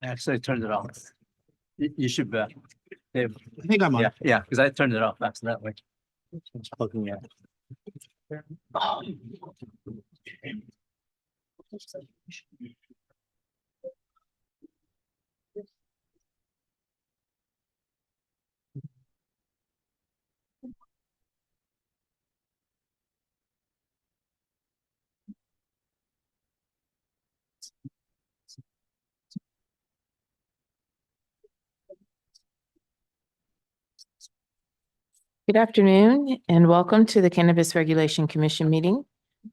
Actually, I turned it off. You should bet. Dave, I think I'm on. yeah, because I turned it off accidentally. Just looking at it. Oh. Good afternoon and welcome to the Cannabis Regulation Commission meeting.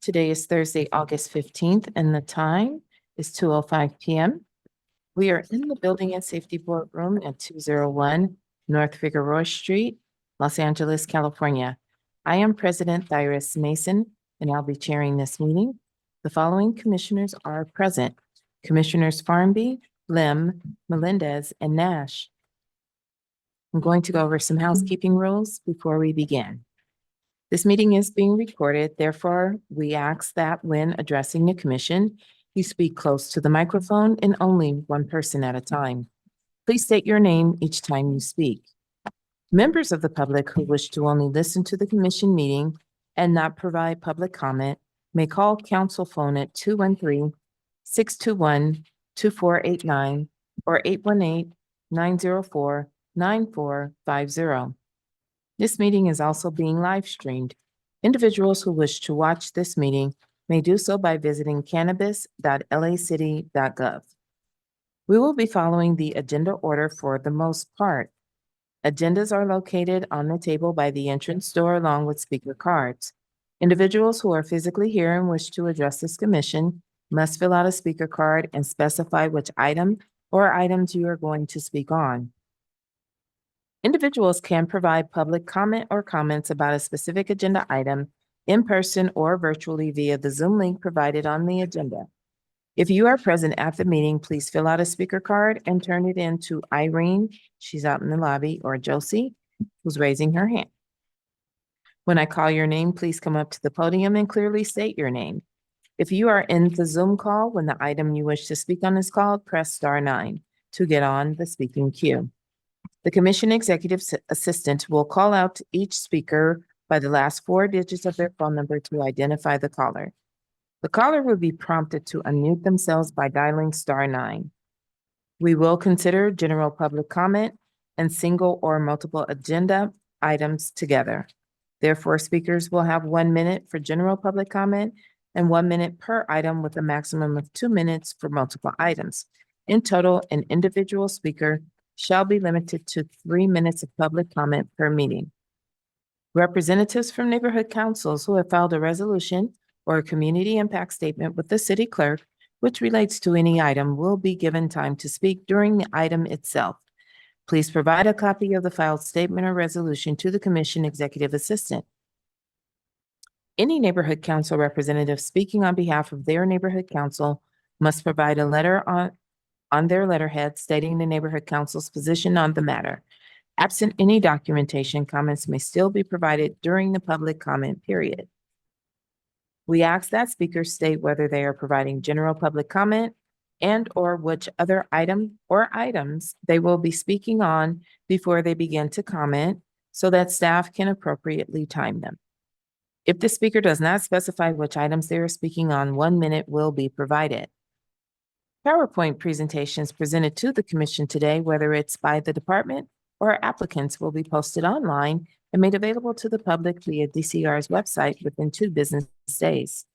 Today is Thursday, August 15th, and the time is 2:05 p.m. We are in the Building and Safety Board room at 201 North Figueroa Street, Los Angeles, California. I am President Thyris Mason, and I'll be chairing this meeting. The following commissioners are present: Commissioners Farnby, Lim, Melendez, and Nash. I'm going to go over some housekeeping rules before we begin. This meeting is being recorded, therefore, we ask that when addressing the commission, you speak close to the microphone and only one person at a time. Please state your name each time you speak. Members of the public who wish to only listen to the commission meeting and not provide public comment may call council phone at 213-621-2489 or 818-904-9450. This meeting is also being live streamed. Individuals who wish to watch this meeting may do so by visiting cannabis.lacity.gov. We will be following the agenda order for the most part. Agendas are located on the table by the entrance door along with speaker cards. Individuals who are physically here and wish to address this commission must fill out a speaker card and specify which item or items you are going to speak on. Individuals can provide public comment or comments about a specific agenda item in person or virtually via the Zoom link provided on the agenda. If you are present at the meeting, please fill out a speaker card and turn it in to Irene, she's out in the lobby, or Josie, who's raising her hand. When I call your name, please come up to the podium and clearly state your name. If you are in the Zoom call when the item you wish to speak on is called, press *9 to get on the speaking queue. The Commission Executive Assistant will call out to each speaker by the last 4 digits of their phone number to identify the caller. The caller will be prompted to unmute themselves by dialing *9. We will consider general public comment and single or multiple agenda items together. Therefore, speakers will have 1 minute for general public comment and 1 minute per item with a maximum of 2 minutes for multiple items. In total, an individual speaker shall be limited to 3 minutes of public comment per meeting. Representatives from neighborhood councils who have filed a resolution or a community impact statement with the city clerk, which relates to any item, will be given time to speak during the item itself. Please provide a copy of the filed statement or resolution to the Commission Executive Assistant. Any neighborhood council representative speaking on behalf of their neighborhood council must provide a letter on their letterhead stating the neighborhood council's position on the matter. Absent any documentation, comments may still be provided during the public comment period. We ask that speakers state whether they are providing general public comment and or which other item or items they will be speaking on before they begin to comment so that staff can appropriately time them. If the speaker does not specify which items they are speaking on, 1 minute will be provided. PowerPoint presentations presented to the commission today, whether it's by the department or applicants, will be posted online and made available to the public via DCR's website within 2 business days.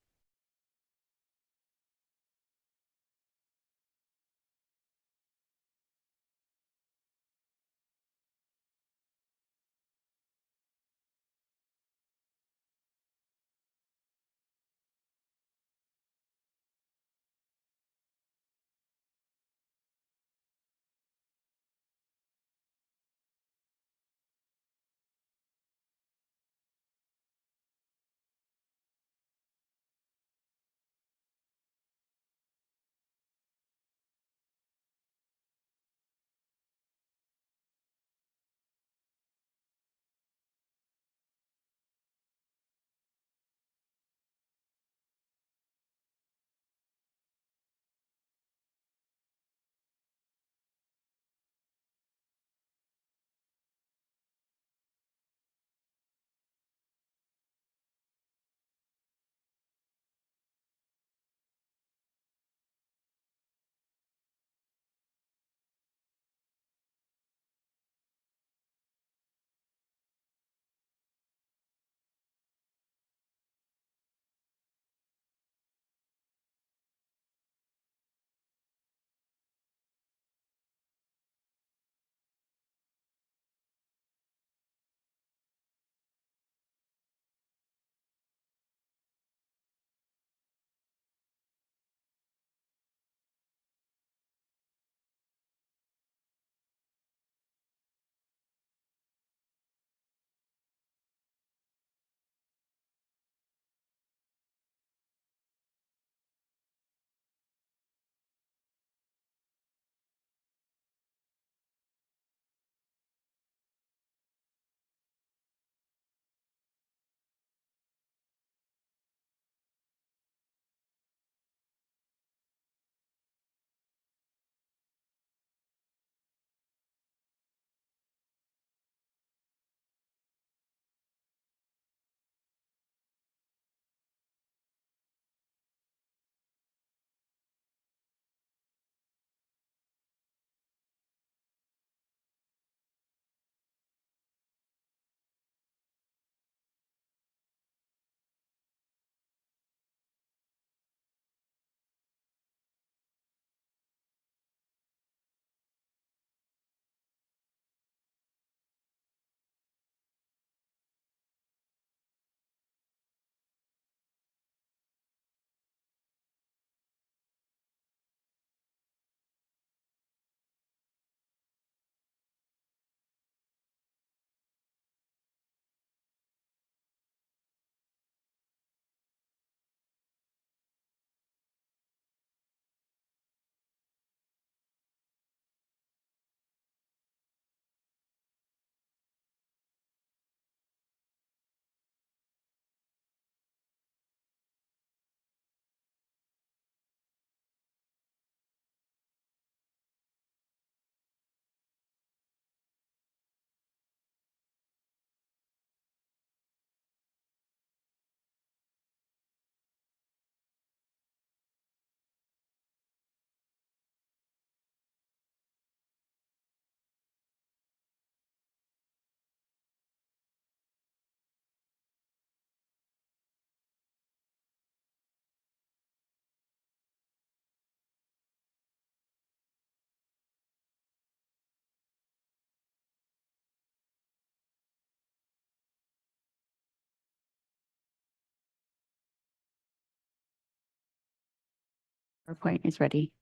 PowerPoint is ready.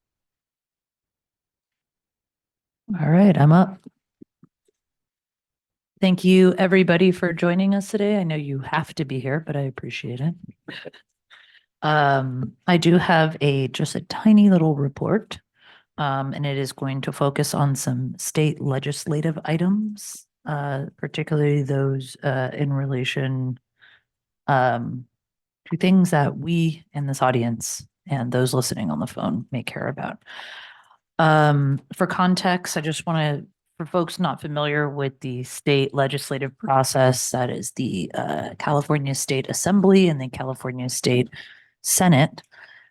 All right, I'm up. Thank you, everybody, for joining us today. I know you have to be here, but I appreciate it. I do have just a tiny little report, and it is going to focus on some state legislative items, particularly those in relation to things that we in this audience and those listening on the phone may care about. For context, I just want to, for folks not familiar with the state legislative process, that is the California State Assembly and the California State Senate,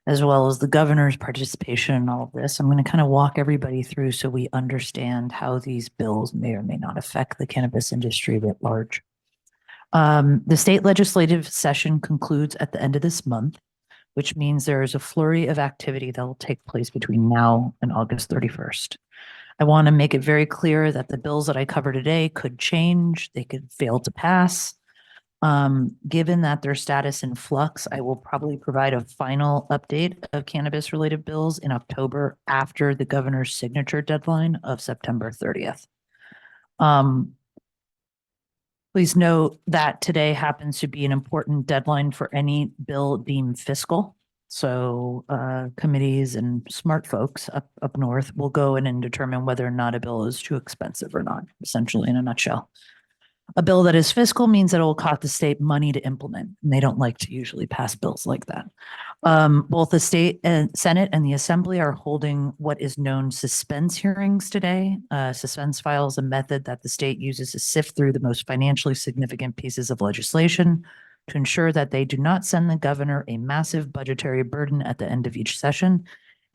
as well as the governor's participation in all of this. I'm going to kind of walk everybody through so we understand how these bills may or may not affect the cannabis industry at large. The state legislative session concludes at the end of this month, which means there is a flurry of activity that will take place between now and August 31st. I want to make it very clear that the bills that I cover today could change, they could fail to pass. Given that their status in flux, I will probably provide a final update of cannabis-related bills in October after the governor's signature deadline of September 30th. Please note that today happens to be an important deadline for any bill deemed fiscal. So committees and smart folks up north will go in and determine whether or not a bill is too expensive or not, essentially in a nutshell. A bill that is fiscal means that it will cost the state money to implement, and they don't like to usually pass bills like that. Both the state and Senate and the Assembly are holding what is known suspense hearings today. Suspense file is a method that the state uses to sift through the most financially significant pieces of legislation to ensure that they do not send the governor a massive budgetary burden at the end of each session.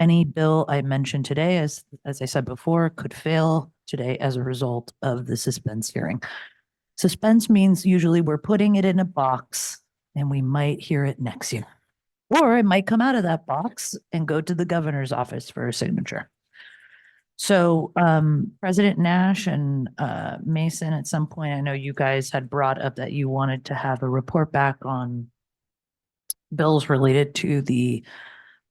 Any bill I mentioned today, as I said before, could fail today as a result of the suspense hearing. Suspense means usually we're putting it in a box and we might hear it next year. Or it might come out of that box and go to the governor's office for a signature. So President Nash and Mason, at some point, I know you guys had brought up that you wanted to have a report back on bills related to the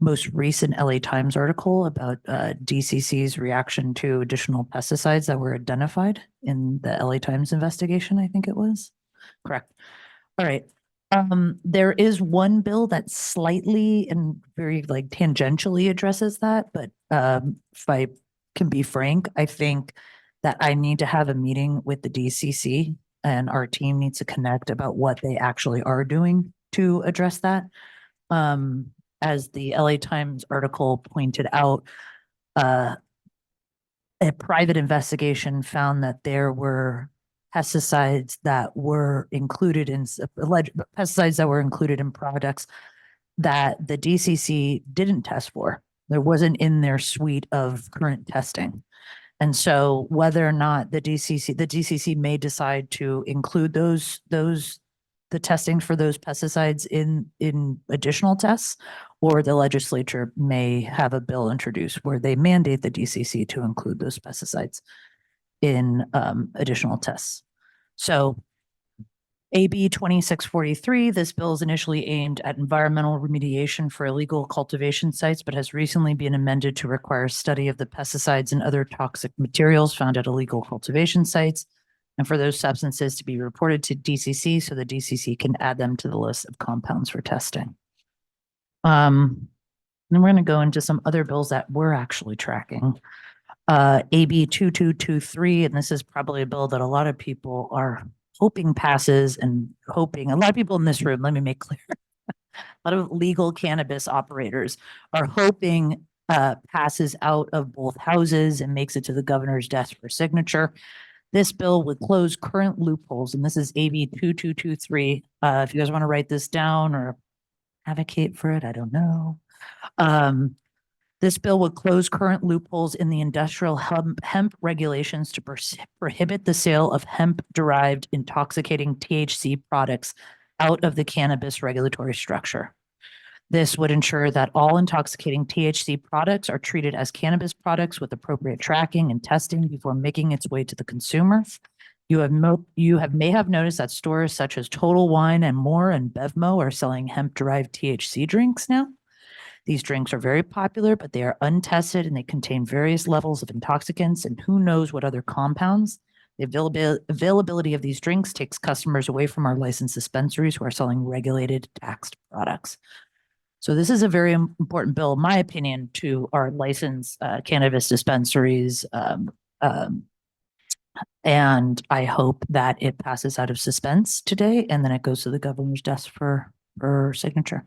most recent LA Times article about DCC's reaction to additional pesticides that were identified in the LA Times investigation, I think it was. Correct. All right. There is one bill that slightly and very tangentially addresses that, but if I can be frank, I think that I need to have a meeting with the DCC and our team needs to connect about what they actually are doing to address that. As the LA Times article pointed out, a private investigation found that there were pesticides that were included in products that the DCC didn't test for. There wasn't in their suite of current testing. And so whether or not the DCC may decide to include the testing for those pesticides in additional tests, or the legislature may have a bill introduced where they mandate the DCC to include those pesticides in additional tests. So AB 2643, this bill is initially aimed at environmental remediation for illegal cultivation sites, but has recently been amended to require study of the pesticides and other toxic materials found at illegal cultivation sites, and for those substances to be reported to DCC so the DCC can add them to the list of compounds for testing. Then we're going to go into some other bills that we're actually tracking. AB 2223, and this is probably a bill that a lot of people are hoping passes and hoping, a lot of people in this room, let me make clear, a lot of legal cannabis operators are hoping passes out of both houses and makes it to the governor's desk for signature. This bill would close current loopholes, and this is AB 2223. If you guys want to write this down or advocate for it, I don't know. This bill would close current loopholes in the industrial hemp regulations to prohibit the sale of hemp-derived intoxicating THC products out of the cannabis regulatory structure. This would ensure that all intoxicating THC products are treated as cannabis products with appropriate tracking and testing before making its way to the consumer. You may have noticed that stores such as Total Wine and More and Bevmo are selling hemp-derived THC drinks now. These drinks are very popular, but they are untested and they contain various levels of intoxicants and who knows what other compounds. The availability of these drinks takes customers away from our licensed dispensaries who are selling regulated taxed products. So this is a very important bill, in my opinion, to our licensed cannabis dispensaries. And I hope that it passes out of suspense today and then it goes to the governor's desk for signature.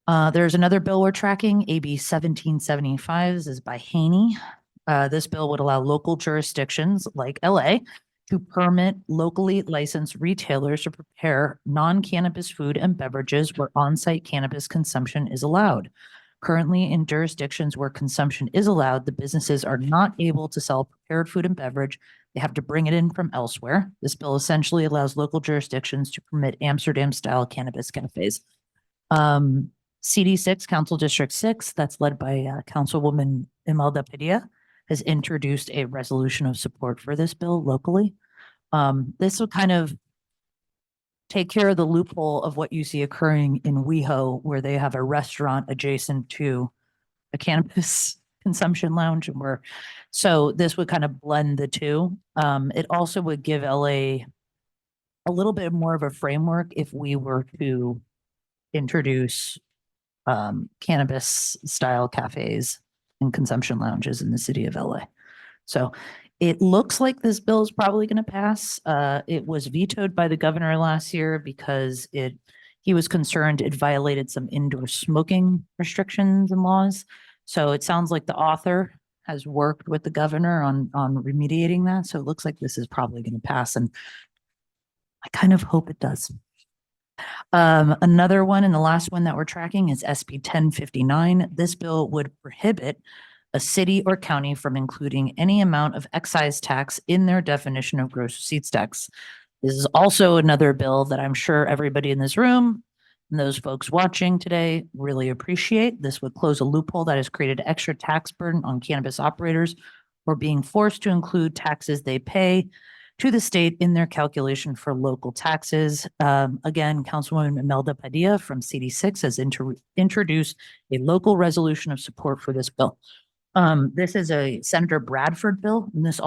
There's another bill we're tracking, AB 1775. This is by Haney. This bill would allow local jurisdictions like LA to permit locally licensed retailers to prepare non-cannabis food and beverages where on-site cannabis consumption is allowed. Currently, in jurisdictions where consumption is allowed, the businesses are not able to sell prepared food and beverage. They have to bring it in from elsewhere. This bill essentially allows local jurisdictions to permit Amsterdam-style cannabis cafes. CD6, Council District 6, that's led by Councilwoman Imelda Padilla, has introduced a resolution of support for this bill locally. This will kind of take care of the loophole of what you see occurring in WeHo, where they have a restaurant adjacent to a cannabis consumption lounge. So this would kind of blend the two. It also would give LA a little bit more of a framework if we were to introduce cannabis style cafes and consumption lounges in the city of LA. So it looks like this bill is probably going to pass. It was vetoed by the governor last year because he was concerned it violated some indoor smoking restrictions and laws. So it sounds like the author has worked with the governor on remediating that. So it looks like this is probably going to pass, and I kind of hope it does. Another one, and the last one that we're tracking, is SB 1059. This bill would prohibit a city or county from including any amount of excise tax in their definition of gross receipts tax. This is also another bill that I'm sure everybody in this room and those folks watching today really appreciate. This would close a loophole that has created extra tax burden on cannabis operators for being forced to include taxes they pay to the state in their calculation for local taxes. Again, Councilwoman Imelda Padilla from CD6 has introduced a local resolution of support for this bill. This is a Senator Bradford bill, and this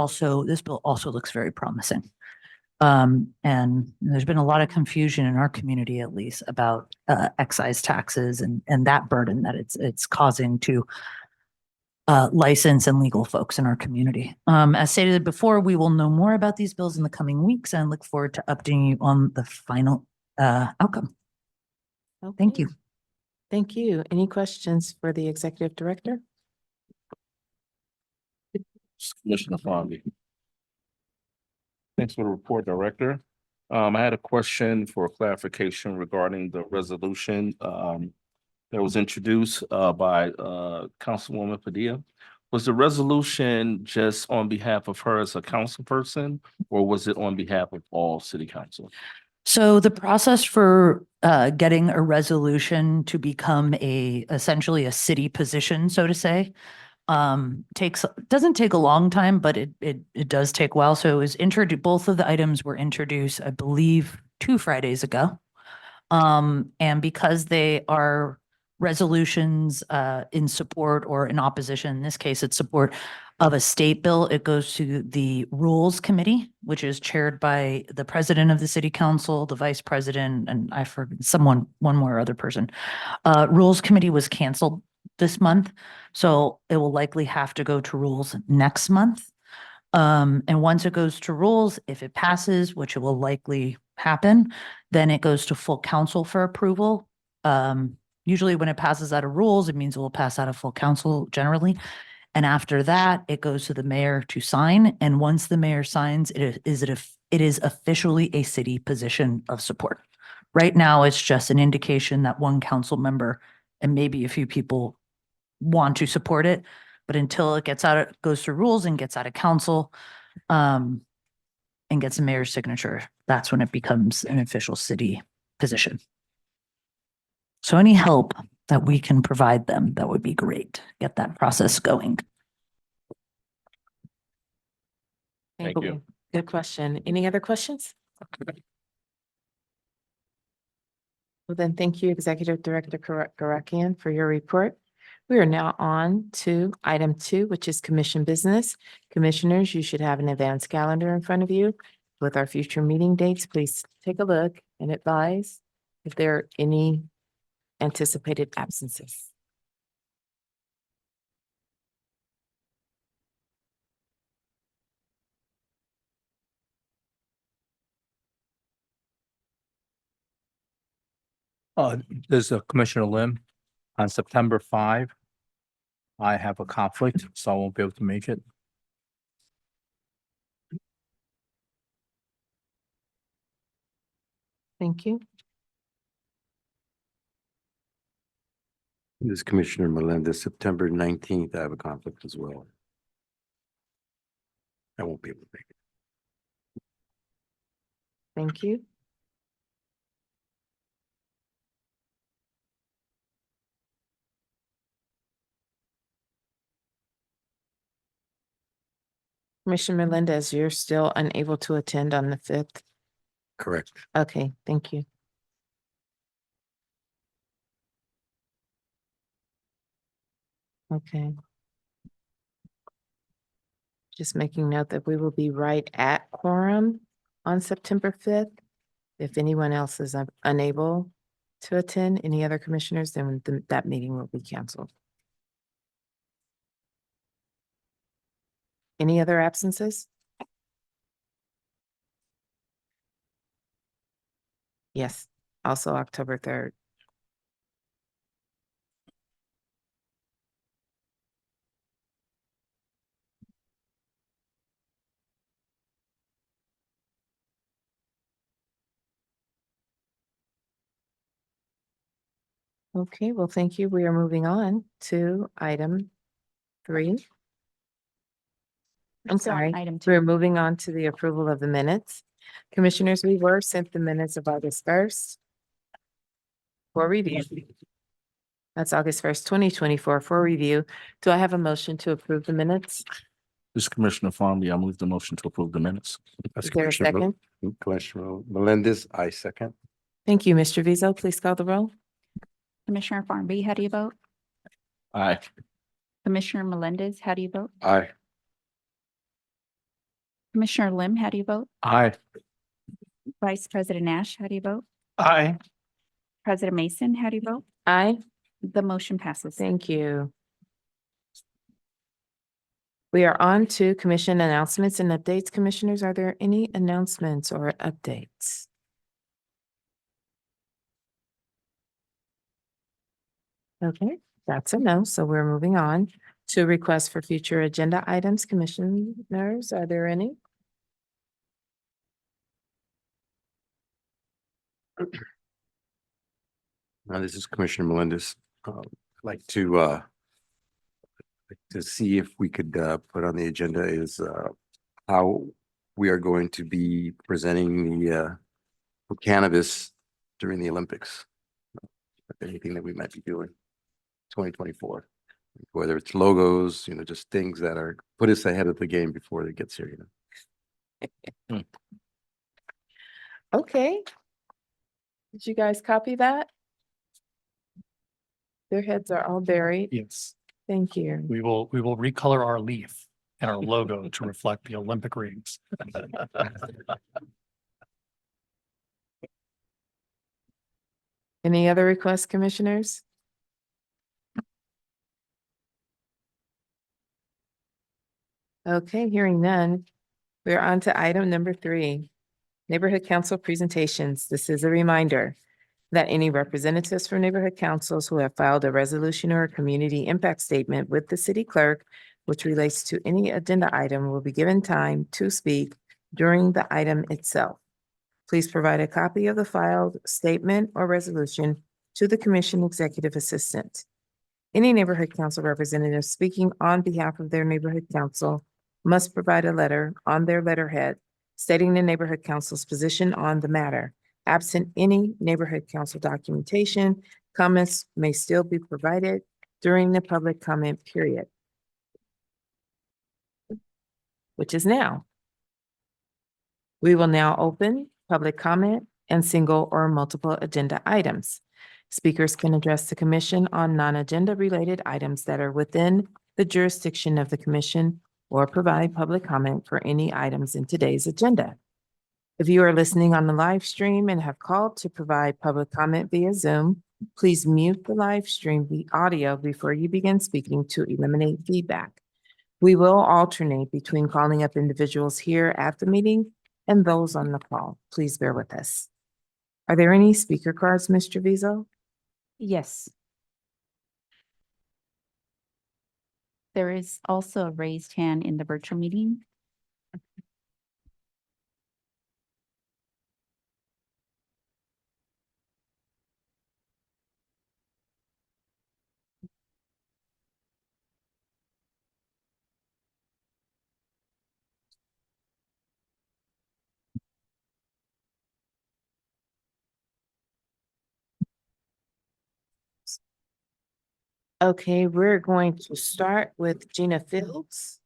bill also looks very promising. And there's been a lot of confusion in our community, at least, about excise taxes and that burden that it's causing to licensed and legal folks in our community. As stated before, we will know more about these bills in the coming weeks and look forward to updating you on the final outcome. Thank you. Thank you. Any questions for the executive director? Commissioner Fondy. Thanks for the report, Director. I had a question for clarification regarding the resolution that was introduced by Councilwoman Padilla. Was the resolution just on behalf of her as a council person, or was it on behalf of all city council? So the process for getting a resolution to become essentially a city position, so to say, doesn't take a long time, but it does take a while. So it was introduced, both of the items were introduced, I believe, 2 Fridays ago. And because they are resolutions in support or in opposition, in this case, it's support of a state bill, it goes to the Rules Committee, which is chaired by the president of the city council, the vice president, and I forget one more other person. Rules Committee was canceled this month, so it will likely have to go to Rules next month. And once it goes to Rules, if it passes, which it will likely happen, then it goes to full council for approval. Usually when it passes out of Rules, it means it will pass out of full council generally. And after that, it goes to the mayor to sign. And once the mayor signs, it is officially a city position of support. Right now, it's just an indication that one council member and maybe a few people want to support it. But until it goes through Rules and gets out of council, and gets a mayor's signature, that's when it becomes an official city position. So any help that we can provide them, that would be great. Get that process going. Thank you. Good question. Any other questions? Well, then, thank you, Executive Director Garakian, for your report. We are now on to item 2, which is commission business. Commissioners, you should have an advanced calendar in front of you with our future meeting dates. Please take a look and advise if there are any anticipated absences. There's a Commissioner Lim on September 5. I have a conflict, so I won't be able to make it. Thank you. This is Commissioner Melendez, September 19th, I have a conflict as well. I won't be able to make it. Thank you. Commissioner Melendez, you're still unable to attend on the 5th. Correct. Okay, thank you. Okay. Just making note that we will be right at quorum on September 5th. If anyone else is unable to attend, any other commissioners, then that meeting will be canceled. Any other absences? Yes, also October 3rd. Okay, well, thank you. We are moving on to item 3. I'm Still on sorry, item 2. we're moving on to the approval of the minutes. Commissioners, we were sent the minutes of August 1st for review. That's August 1st, 2024 for review. Do I have a motion to approve the minutes? This is Commissioner Farley. I move the motion to approve the minutes. That's Is there a Commissioner second? Commissioner Melendez, I second. Thank you, Mr. Vizo. Please call the roll. Commissioner Farmbee, how do you vote? Aye. Commissioner Melendez, how do you vote? Aye. Commissioner Lim, how do you vote? Aye. Vice President Nash, how do you vote? Aye. President Mason, how do you vote? Aye. The motion passes. Thank you. We are on to commission announcements and updates. Commissioners, are there any announcements or updates? Okay, that's a no. So we're moving on to requests for future agenda items. Commissioners, are there any? This is Commissioner Melendez. I'd like to see if we could put on the agenda is how we are going to be presenting the cannabis during the Olympics. Anything that we might be doing 2024, whether it's logos, just things that are put us ahead of the game before it gets here, Okay. Did you guys copy that? Their heads are all buried. Yes, Thank you. we will recolor our leaf and our logo to reflect the Olympic rings. Any other requests, commissioners? Okay, hearing none. We're on to item number 3, Neighborhood Council presentations. This is a reminder that any representatives from neighborhood councils who have filed a resolution or a community impact statement with the city clerk, which relates to any agenda item, will be given time to speak during the item itself. Please provide a copy of the filed statement or resolution to the commission executive assistant. Any neighborhood council representative speaking on behalf of their neighborhood council must provide a letter on their letterhead stating the neighborhood council's position on the matter. Absent any neighborhood council documentation, comments may still be provided during the public comment period, which is now. We will now open public comment and single or multiple agenda items. Speakers can address the commission on non-agenda related items that are within the jurisdiction of the commission or provide public comment for any items in today's agenda. If you are listening on the live stream and have called to provide public comment via Zoom, please mute the live stream audio before you begin speaking to eliminate feedback. We will alternate between calling up individuals here at the meeting and those on the call. Please bear with us. Are there any speaker cards, Mr. Vizo? Yes. There is also a raised hand in the virtual meeting. Okay, we're going to start with Gina Fields.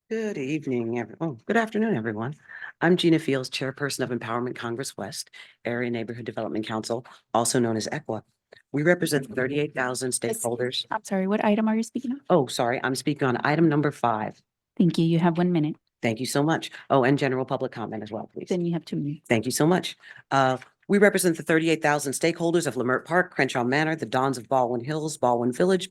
Good evening, good afternoon, everyone. I'm Gina Fields, Chairperson of Empowerment Congress West, Area Neighborhood Development Council, also known as ECWA. We represent 38,000 stakeholders. I'm sorry, what item are you speaking of? Oh, sorry, I'm speaking on item number 5. Thank you. You have 1 minute. Thank you so much. Oh, and general public comment as well, please. Then you have 2 minutes. Thank you so much. We represent the 38,000 stakeholders of Lemert Park, Crenshaw Manor, the Dons of Baldwin Hills, Baldwin Village,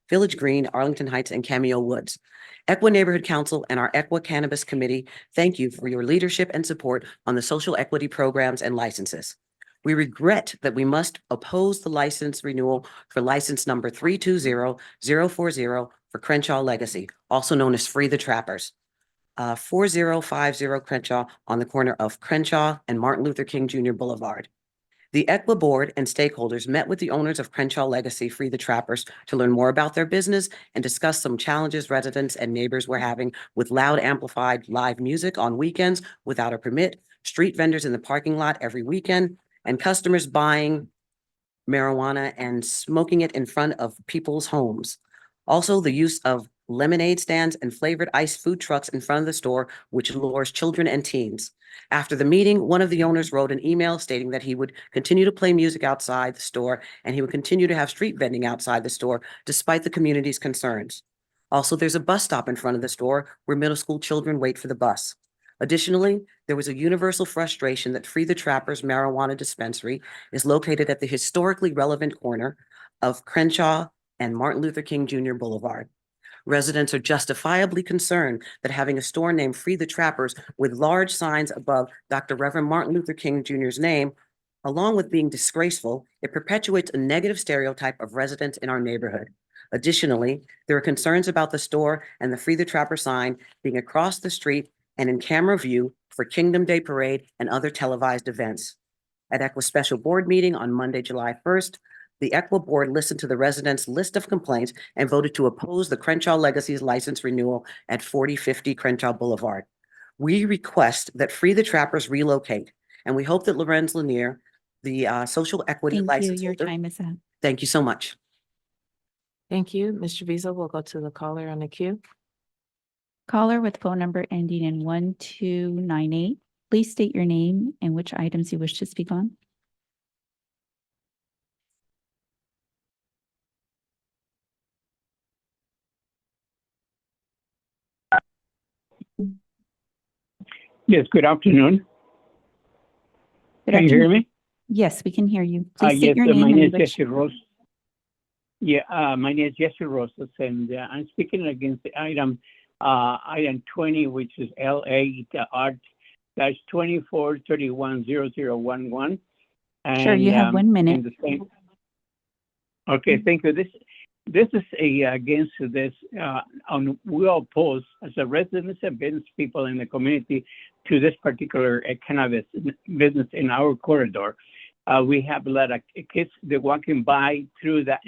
Village Green, Arlington Heights, and Cameo Woods. ECWA Neighborhood Council and our ECWA Cannabis Committee, thank you for your leadership and support on the social equity programs and licenses. We regret that we must oppose the license renewal for license number 320040 for Crenshaw Legacy, also known as Free the Trappers. 4050 Crenshaw on the corner of Crenshaw and Martin Luther King Jr. Boulevard. The ECWA board and stakeholders met with the owners of Crenshaw Legacy Free the Trappers to learn more about their business and discuss some challenges residents and neighbors were having with loud amplified live music on weekends without a permit, street vendors in the parking lot every weekend, and customers buying marijuana and smoking it in front of people's homes. Also, the use of lemonade stands and flavored ice food trucks in front of the store, which lures children and teens. After the meeting, one of the owners wrote an email stating that he would continue to play music outside the store and he would continue to have street vending outside the store despite the community's concerns. Also, there's a bus stop in front of the store where middle school children wait for the bus. Additionally, there was a universal frustration that Free the Trappers Marijuana Dispensary is located at the historically relevant corner of Crenshaw and Martin Luther King Jr. Boulevard. Residents are justifiably concerned that having a store named Free the Trappers with large signs above Dr. Reverend Martin Luther King Jr.'s name, along with being disgraceful, it perpetuates a negative stereotype of residents in our neighborhood. Additionally, there are concerns about the store and the Free the Trapper sign being across the street and in camera view for Kingdom Day Parade and other televised events. At ECWA special board meeting on Monday, July 1st, the ECWA board listened to the residents' list of complaints and voted to oppose the Crenshaw Legacy's license renewal at 4050 Crenshaw Boulevard. We request that Free the Trappers relocate, and we hope that Lorenz Lanier, the social equity Thank you. license Your holder. time is up. Thank you so much. Thank you, Mr. Vizo. We'll go to the caller on the queue. Caller with phone number ending in 1298. Please state your name and which items you wish to speak on. Yes, good afternoon. Good Can you hear afternoon. me? Yes, we can hear you. Please state Yes, your my name name and is which. Jesse Rose. Yeah, my name is Jesse Rosas, and I'm speaking against the item 20, which is LA Art -24310011. Sure, you have 1 minute. and the same. Okay, thank you. This is against this. We oppose as a residents and business people in the community to this particular cannabis business in our corridor. We have a lot of kids that walking by through the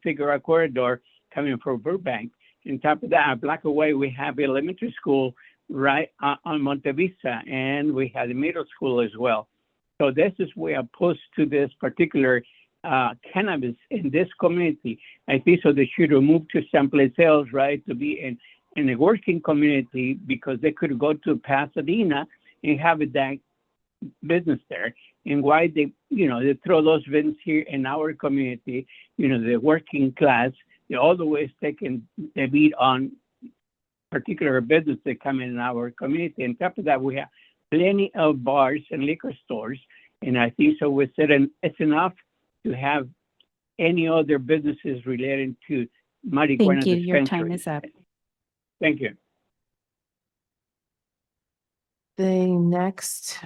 Figueroa corridor coming from Burbank. On top of that, black away, we have elementary school right on Monte Vista, and we have the middle school as well. So this is we are opposed to this particular cannabis in this community. I think so they should remove to someplace else, right, to be in the working community because they could go to Pasadena and have that business there. And why they throw those business here in our community, the working class, they always taking the beat on particular business that come in our community. On top of that, we have plenty of bars and liquor stores. And I think so we said it's enough to have any other businesses related to marijuana Thank you. Your time dispensaries. is up. Thank you. The next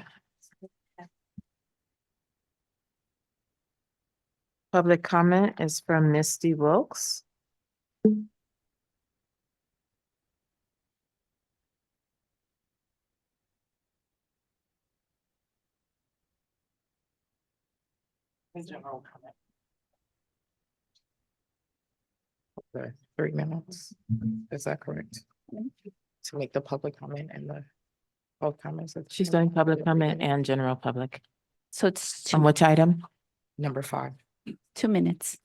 public comment is from Misty Wilkes. General comment. Okay, 3 minutes. Is that correct? To make the public comment and the both comments. She's doing public comment and general public. So it's On which item? Number 5. 2 minutes.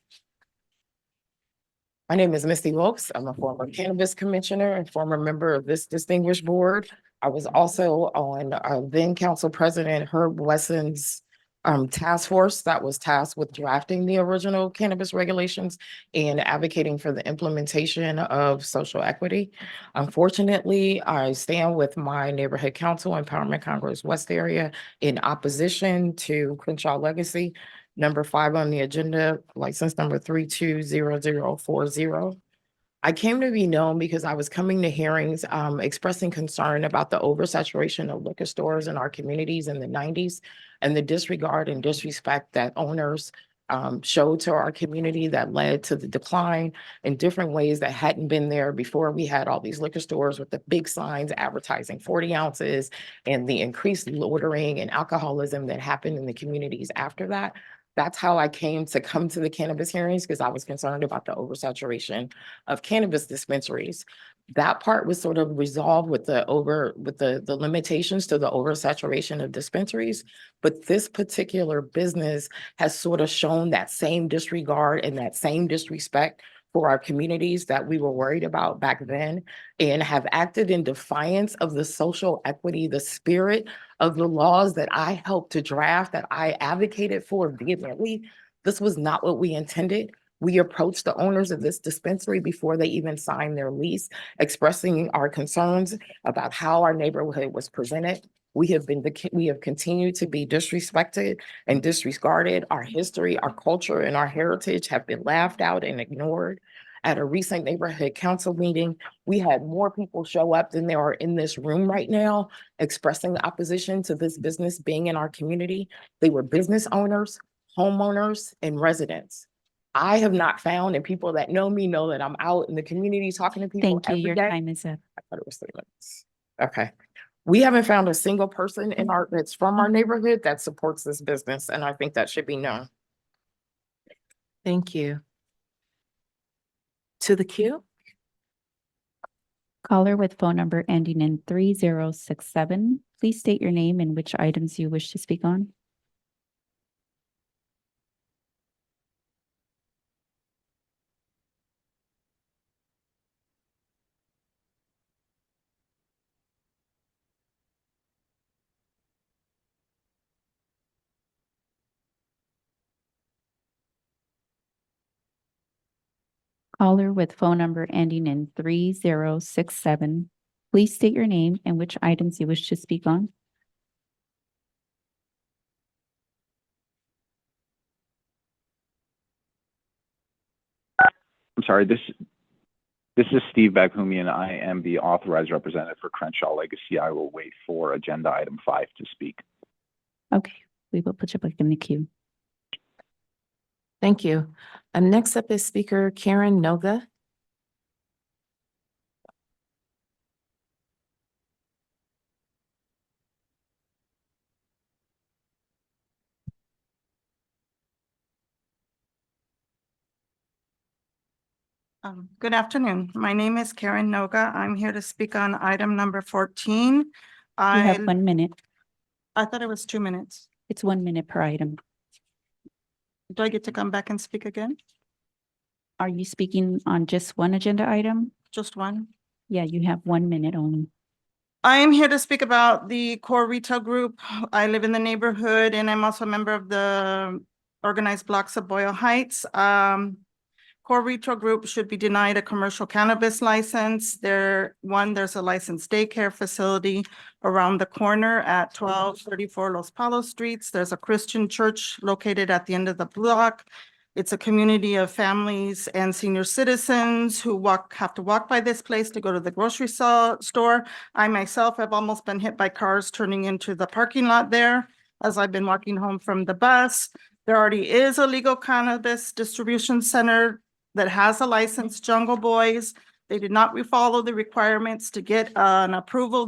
My name is Misty Wilkes. I'm a former cannabis commissioner and former member of this distinguished board. I was also on then Council President Herb Wesson's task force that was tasked with drafting the original cannabis regulations and advocating for the implementation of social equity. Unfortunately, I stand with my neighborhood council, Empowerment Congress West area, in opposition to Crenshaw Legacy. Number 5 on the agenda, license number 320040. I came to be known because I was coming to hearings expressing concern about the oversaturation of liquor stores in our communities in the 90s and the disregard and disrespect that owners showed to our community that led to the decline in different ways that hadn't been there before we had all these liquor stores with the big signs advertising 40 ounces and the increased loitering and alcoholism that happened in the communities after that. That's how I came to the cannabis hearings, because I was concerned about the oversaturation of cannabis dispensaries. That part was sort of resolved with the limitations to the oversaturation of dispensaries. But this particular business has sort of shown that same disregard and that same disrespect for our communities that we were worried about back then, and have acted in defiance of the social equity, the spirit of the laws that I helped to draft, that I advocated for vehemently. This was not what we intended. We approached the owners of this dispensary before they even signed their lease, expressing our concerns about how our neighborhood was presented. We have continued to be disrespected and disregarded. Our history, our culture, and our heritage have been laughed out and ignored. At a recent neighborhood council meeting, we had more people show up than there are in this room right now, expressing opposition to this business being in our community. They were business owners, homeowners, and residents. I have not found, and people that know me know that I'm out in the community talking to people Thank you. every Your day. time is up. I thought it was 3 minutes. Okay. We haven't found a single person that's from our neighborhood that supports this business, and I think that should be known. Thank you. To the queue? Caller with phone number ending in 3067. Please state your name and which items you wish to speak on. Caller with phone number ending in 3067. Please state your name and which items you wish to speak on. I'm sorry, this is Steve Baghumian. I am the authorized representative for Crenshaw Legacy. I will wait for agenda item 5 to speak. Okay, we will put you back in the queue. Thank you. Next up is Speaker Karen Noga. Good afternoon. My name is Karen Noga. I'm here to speak on item number 14. You have 1 minute. I thought it was 2 minutes. It's 1 minute per item. Do I get to come back and speak again? Are you speaking on just one agenda item? Just one? Yeah, you have 1 minute only. I am here to speak about the core retail group. I live in the neighborhood and I'm also a member of the organized blocks of Boyle Heights. Core retail group should be denied a commercial cannabis license. There's a licensed daycare facility around the corner at 1234 Los Palos Streets. There's a Christian church located at the end of the block. It's a community of families and senior citizens who have to walk by this place to go to the grocery store. I myself have almost been hit by cars turning into the parking lot there as I've been walking home from the bus. There already is a legal cannabis distribution center that has a license, Jungle Boys. They did not follow the requirements to get an approval.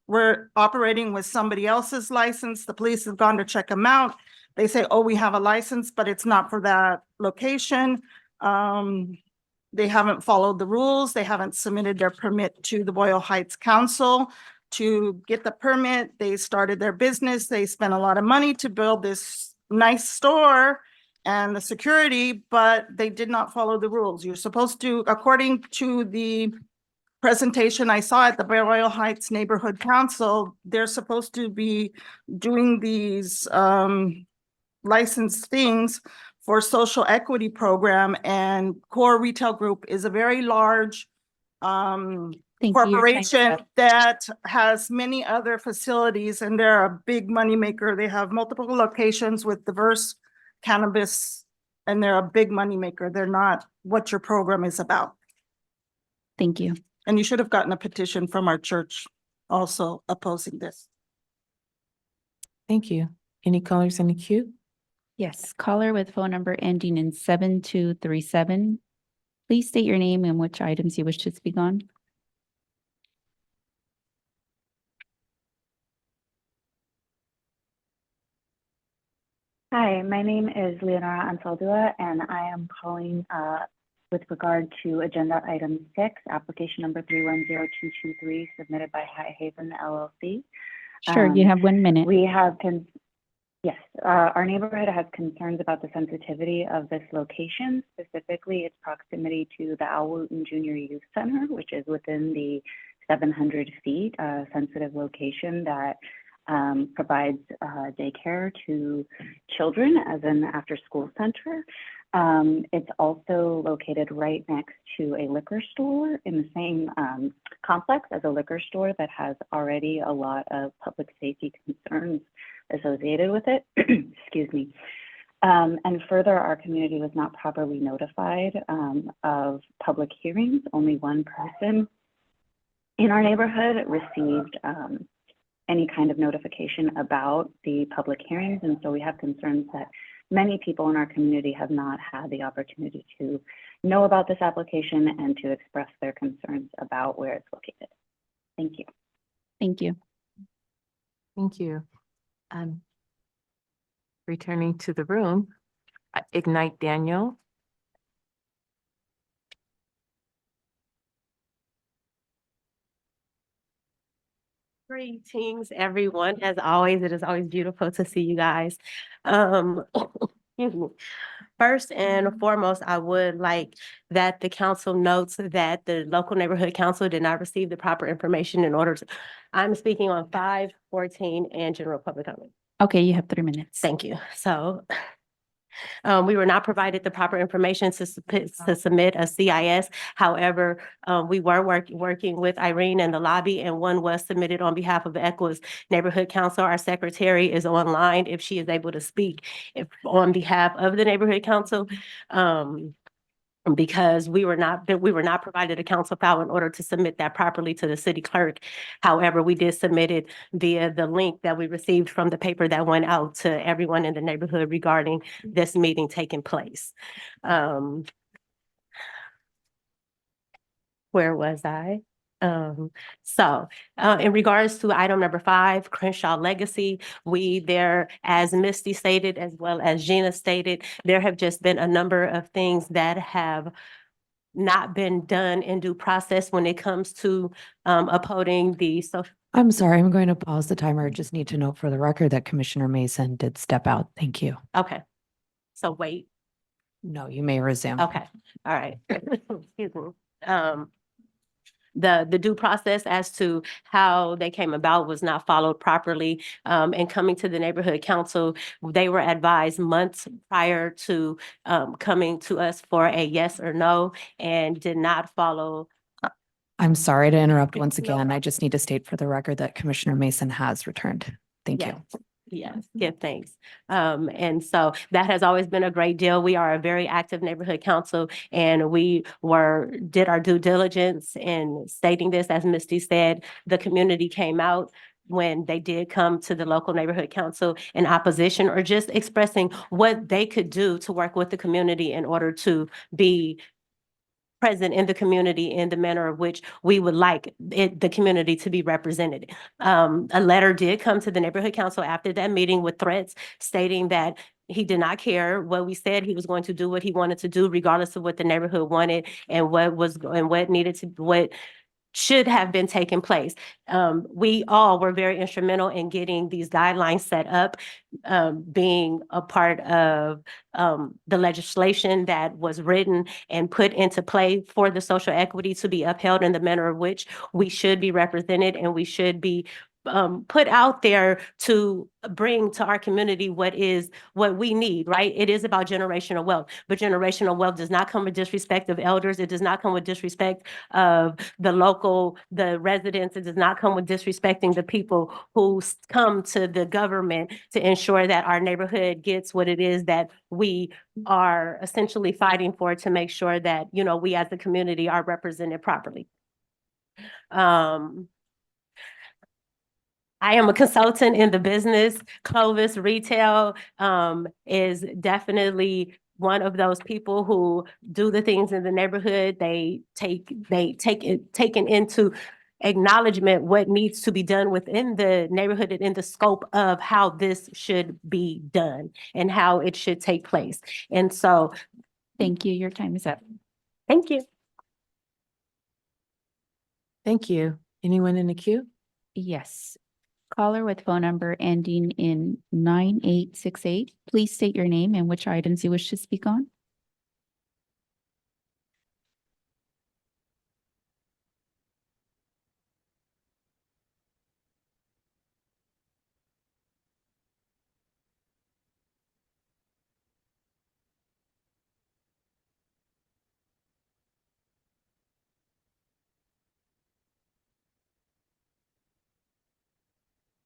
We're operating with somebody else's license. The police have gone to check them out. They say, oh, we have a license, but it's not for that location. They haven't followed the rules. They haven't submitted their permit to the Boyle Heights Council to get the permit. They started their business. They spent a lot of money to build this nice store and the security, but they did not follow the rules. You're supposed to, according to the presentation I saw at the Boyle Heights Neighborhood Council, they're supposed to be doing these licensed things for social equity program, and Core Retail Group is a very large Thank you. Your time's corporation up. that has many other facilities, and they're a big moneymaker. They have multiple locations with diverse cannabis, and they're a big moneymaker. They're not what your program is about. Thank you. And you should have gotten a petition from our church also opposing this. Thank you. Any callers in the queue? Yes, caller with phone number ending in 7237. Please state your name and which items you wish to speak on. Hi, my name is Leonora Ansaldua, and I am calling with regard to agenda item 6, application number 310223, submitted by High Haven LLC. Sure, you have 1 minute. We have, yes, our neighborhood has concerns about the sensitivity of this location, specifically its proximity to the Al Wooten Junior Youth Center, which is within the 700 feet, sensitive location that provides daycare to children as an after-school center. It's also located right next to a liquor store in the same complex as a liquor store that has already a lot of public safety concerns associated with it. Excuse me. And further, our community was not properly notified of public hearings. Only one person in our neighborhood received any kind of notification about the public hearings. And so we have concerns that many people in our community have not had the opportunity to know about this application and to express their concerns about where it's located. Thank you. Thank you. Thank you. Returning to the room, Ignite Daniel. Greetings, everyone. As always, it is always beautiful to see you guys. Excuse me. First and foremost, I would like that the council notes that the local neighborhood council did not receive the proper information in order to, I'm speaking on 514 and general public comment. Okay, you have 3 minutes. Thank you. So we were not provided the proper information to submit a CIS. However, we were working with Irene in the lobby, and one was submitted on behalf of Equi's Neighborhood Council. Our secretary is online if she is able to speak on behalf of the Neighborhood Council. Because we were not provided a council file in order to submit that properly to the city clerk. However, we did submit it via the link that we received from the paper that went out to everyone in the neighborhood regarding this meeting taking place. Where was I? In regards to item number 5, Crenshaw Legacy, as Misty stated, as well as Gina stated, there have just been a number of things that have not been done in due process when it comes to upholding the social. I'm sorry, I'm going to pause the timer. I just need to note for the record that Commissioner Mason did step out. Thank you. Okay, so wait. No, you may resume. Okay, all right. Excuse me. the due process as to how they came about was not followed properly. And coming to the neighborhood council, they were advised months prior to coming to us for a yes or no and did not follow. I'm sorry to interrupt once again. I just need to state for the record that Commissioner Mason has returned. Thank you. Yes, give thanks. And so that has always been a great deal. We are a very active neighborhood council and we did our due diligence in stating this. As Misty said, the community came out when they did come to the local neighborhood council in opposition or just expressing what they could do to work with the community in order to be present in the community in the manner of which we would like the community to be represented. A letter did come to the neighborhood council after that meeting with threats stating that he did not care what we said. He was going to do what he wanted to do, regardless of what the neighborhood wanted and what should have been taking place. We all were very instrumental in getting these guidelines set up, being a part of the legislation that was written and put into play for the social equity to be upheld in the manner of which we should be represented and we should be put out there to bring to our community what we need, right? It is about generational wealth, but generational wealth does not come with disrespect of elders. It does not come with disrespect of the residents. It does not come with disrespecting the people who come to the government to ensure that our neighborhood gets what it is that we are essentially fighting for, to make sure that, we as a community are represented properly. I am a consultant in the business. Clovis Retail is definitely one of those people who do the things in the neighborhood. They take into acknowledgement what needs to be done within the neighborhood and in the scope of how this should be done and how it should take place. And so, Thank you. Your time is up. thank you. Thank you. Anyone in the queue? Yes. Caller with phone number ending in 9868. Please state your name and which items you wish to speak on.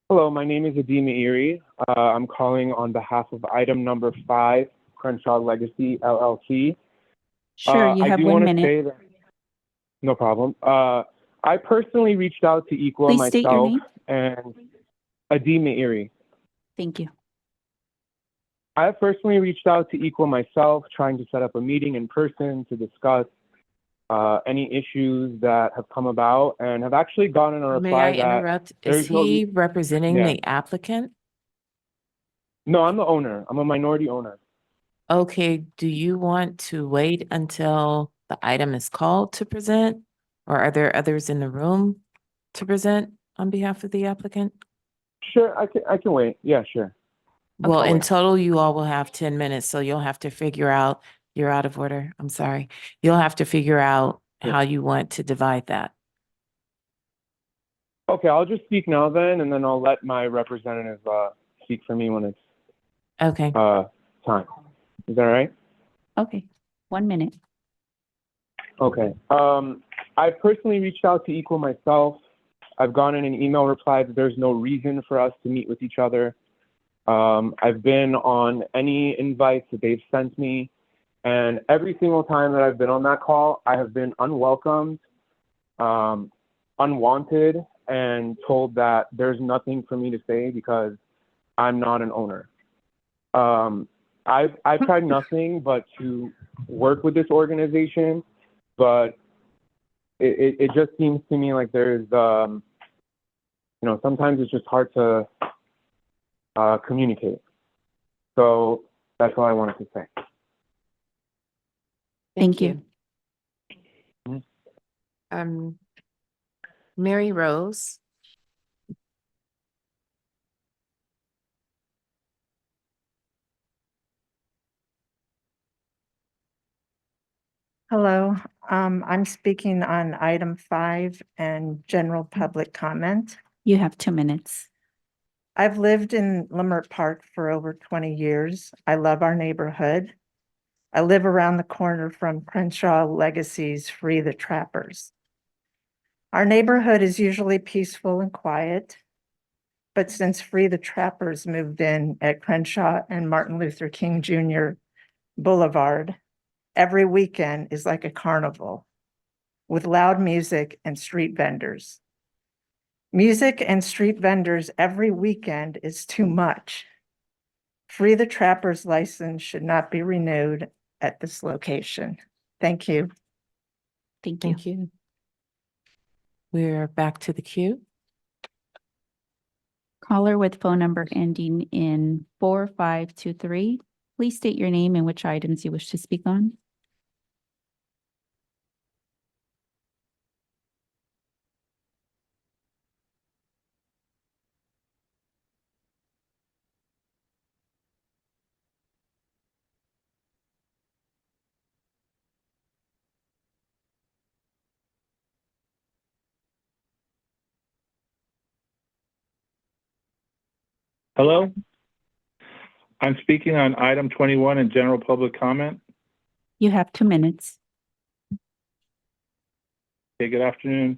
Hello, my name is Adima Erie. I'm calling on behalf of item number 5, Crenshaw Legacy LLC. Sure, you have 1 minute. No problem. I personally reached out to Equal Please state your myself and Adima Erie. Thank you. I have personally reached out to Equal myself, trying to set up a meeting in person to discuss any issues that have come about, and have actually gotten a reply May I that interrupt? Is there's no- he representing Yeah. the applicant? No, I'm the owner. I'm a minority owner. Okay, do you want to wait until the item is called to present? Or are there others in the room to present on behalf of the applicant? Sure, I can wait. Yeah, sure. Well, Okay. in total, you all will have 10 minutes, so you'll have to figure out, you're out of order. I'm sorry. You'll have to figure out how you want to divide that. Okay, I'll just speak now then, and then I'll let my representative speak for me when it's Okay. time. Is that all right? Okay, 1 minute. Okay. I personally reached out to Equal myself. I've gotten an email reply that there's no reason for us to meet with each other. I've been on any invites that they've sent me, and every single time that I've been on that call, I have been unwelcomed, unwanted, and told that there's nothing for me to say because I'm not an owner. I've tried nothing but to work with this organization, but it just seems to me like there's, sometimes it's just hard to communicate. So that's all I wanted to say. Thank you. Mary Rose. Hello, I'm speaking on item 5 and general public comment. You have 2 minutes. I've lived in Leimert Park for over 20 years. I love our neighborhood. I live around the corner from Crenshaw Legacy's Free the Trappers. Our neighborhood is usually peaceful and quiet, but since Free the Trappers moved in at Crenshaw and Martin Luther King Jr. Boulevard, every weekend is like a carnival with loud music and street vendors. Music and street vendors every weekend is too much. Free the Trappers license should not be renewed at this location. Thank you. Thank you. Thank you. We're back to the queue. Caller with phone number ending in 4523. Please state your name and which items you wish to speak on. Hello? I'm speaking on item 21 in general public comment. You have 2 minutes. Okay, good afternoon.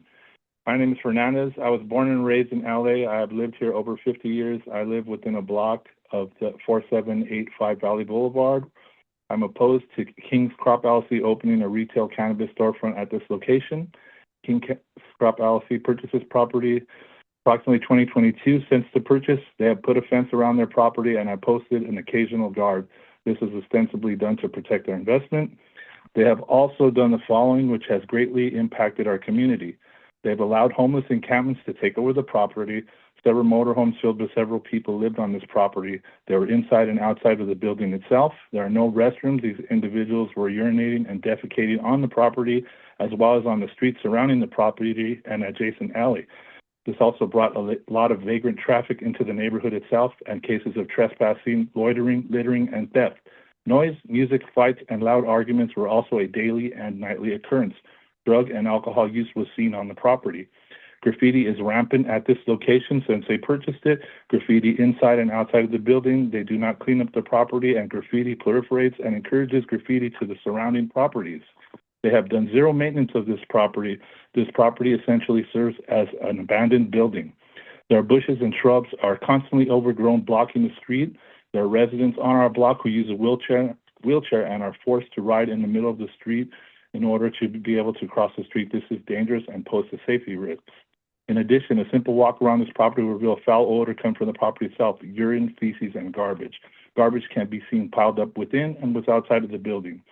My name is Fernandez. I was born and raised in LA. I have lived here over 50 years. I live within a block of the 4785 Valley Boulevard. I'm opposed to King's Crop LLC opening a retail cannabis storefront at this location. King's Crop LLC purchased this property approximately 2022. Since the purchase, they have put a fence around their property and have posted an occasional guard. This is ostensibly done to protect their investment. They have also done the following, which has greatly impacted our community. They've allowed homeless encampments to take over the property. Several motorhomes filled with several people lived on this property. They were inside and outside of the building itself. There are no restrooms. These individuals were urinating and defecating on the property, as well as on the streets surrounding the property and adjacent alley. This also brought a lot of vagrant traffic into the neighborhood itself and cases of trespassing, loitering, littering, and theft. Noise, music, fights, and loud arguments were also a daily and nightly occurrence. Drug and alcohol use was seen on the property. Graffiti is rampant at this location since they purchased it. Graffiti inside and outside of the building. They do not clean up the property, and graffiti proliferates and encourages graffiti to the surrounding properties. They have done zero maintenance of this property. This property essentially serves as an abandoned building. There are bushes and shrubs are constantly overgrown, blocking the street. There are residents on our block who use a wheelchair and are forced to ride in the middle of the street in order to be able to cross the street. This is dangerous and poses a safety risk. In addition, a simple walk around this property will reveal foul odor coming from the property itself, urine, feces, and garbage. Garbage can be seen piled up within and was outside of the building.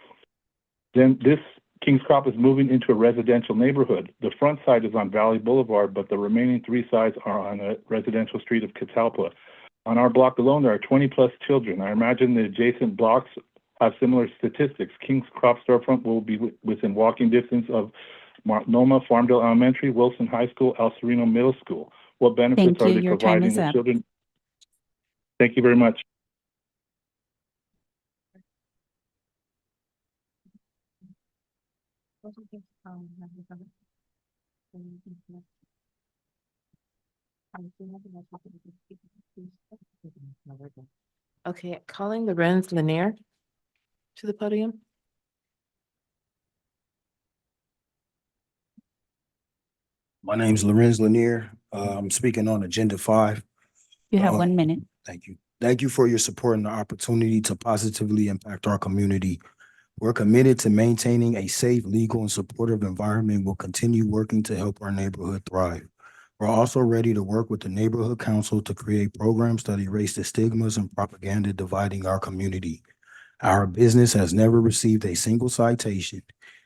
Then this King's Crop is moving into a residential neighborhood. The front side is on Valley Boulevard, but the remaining 3 sides are on a residential street of Catalpa. On our block alone, there are 20 plus children. I imagine the adjacent blocks have similar statistics. King's Crop storefront will be within walking distance of Noma, Farmdale Elementary, Wilson High School, El Sereno Middle School. What benefits are they Your time providing is the up. children? Thank you very much. Okay, calling Lorenz Lanier to the podium. My name's Lorenz Lanier. I'm speaking on Agenda 5. You have Uh, 1 minute. Thank you. Thank you for your support and the opportunity to positively impact our community. We're committed to maintaining a safe, legal, and supportive environment. We'll continue working to help our neighborhood thrive. We're also ready to work with the neighborhood council to create programs that erase the stigmas and propaganda dividing our community. Our business has never received a single citation.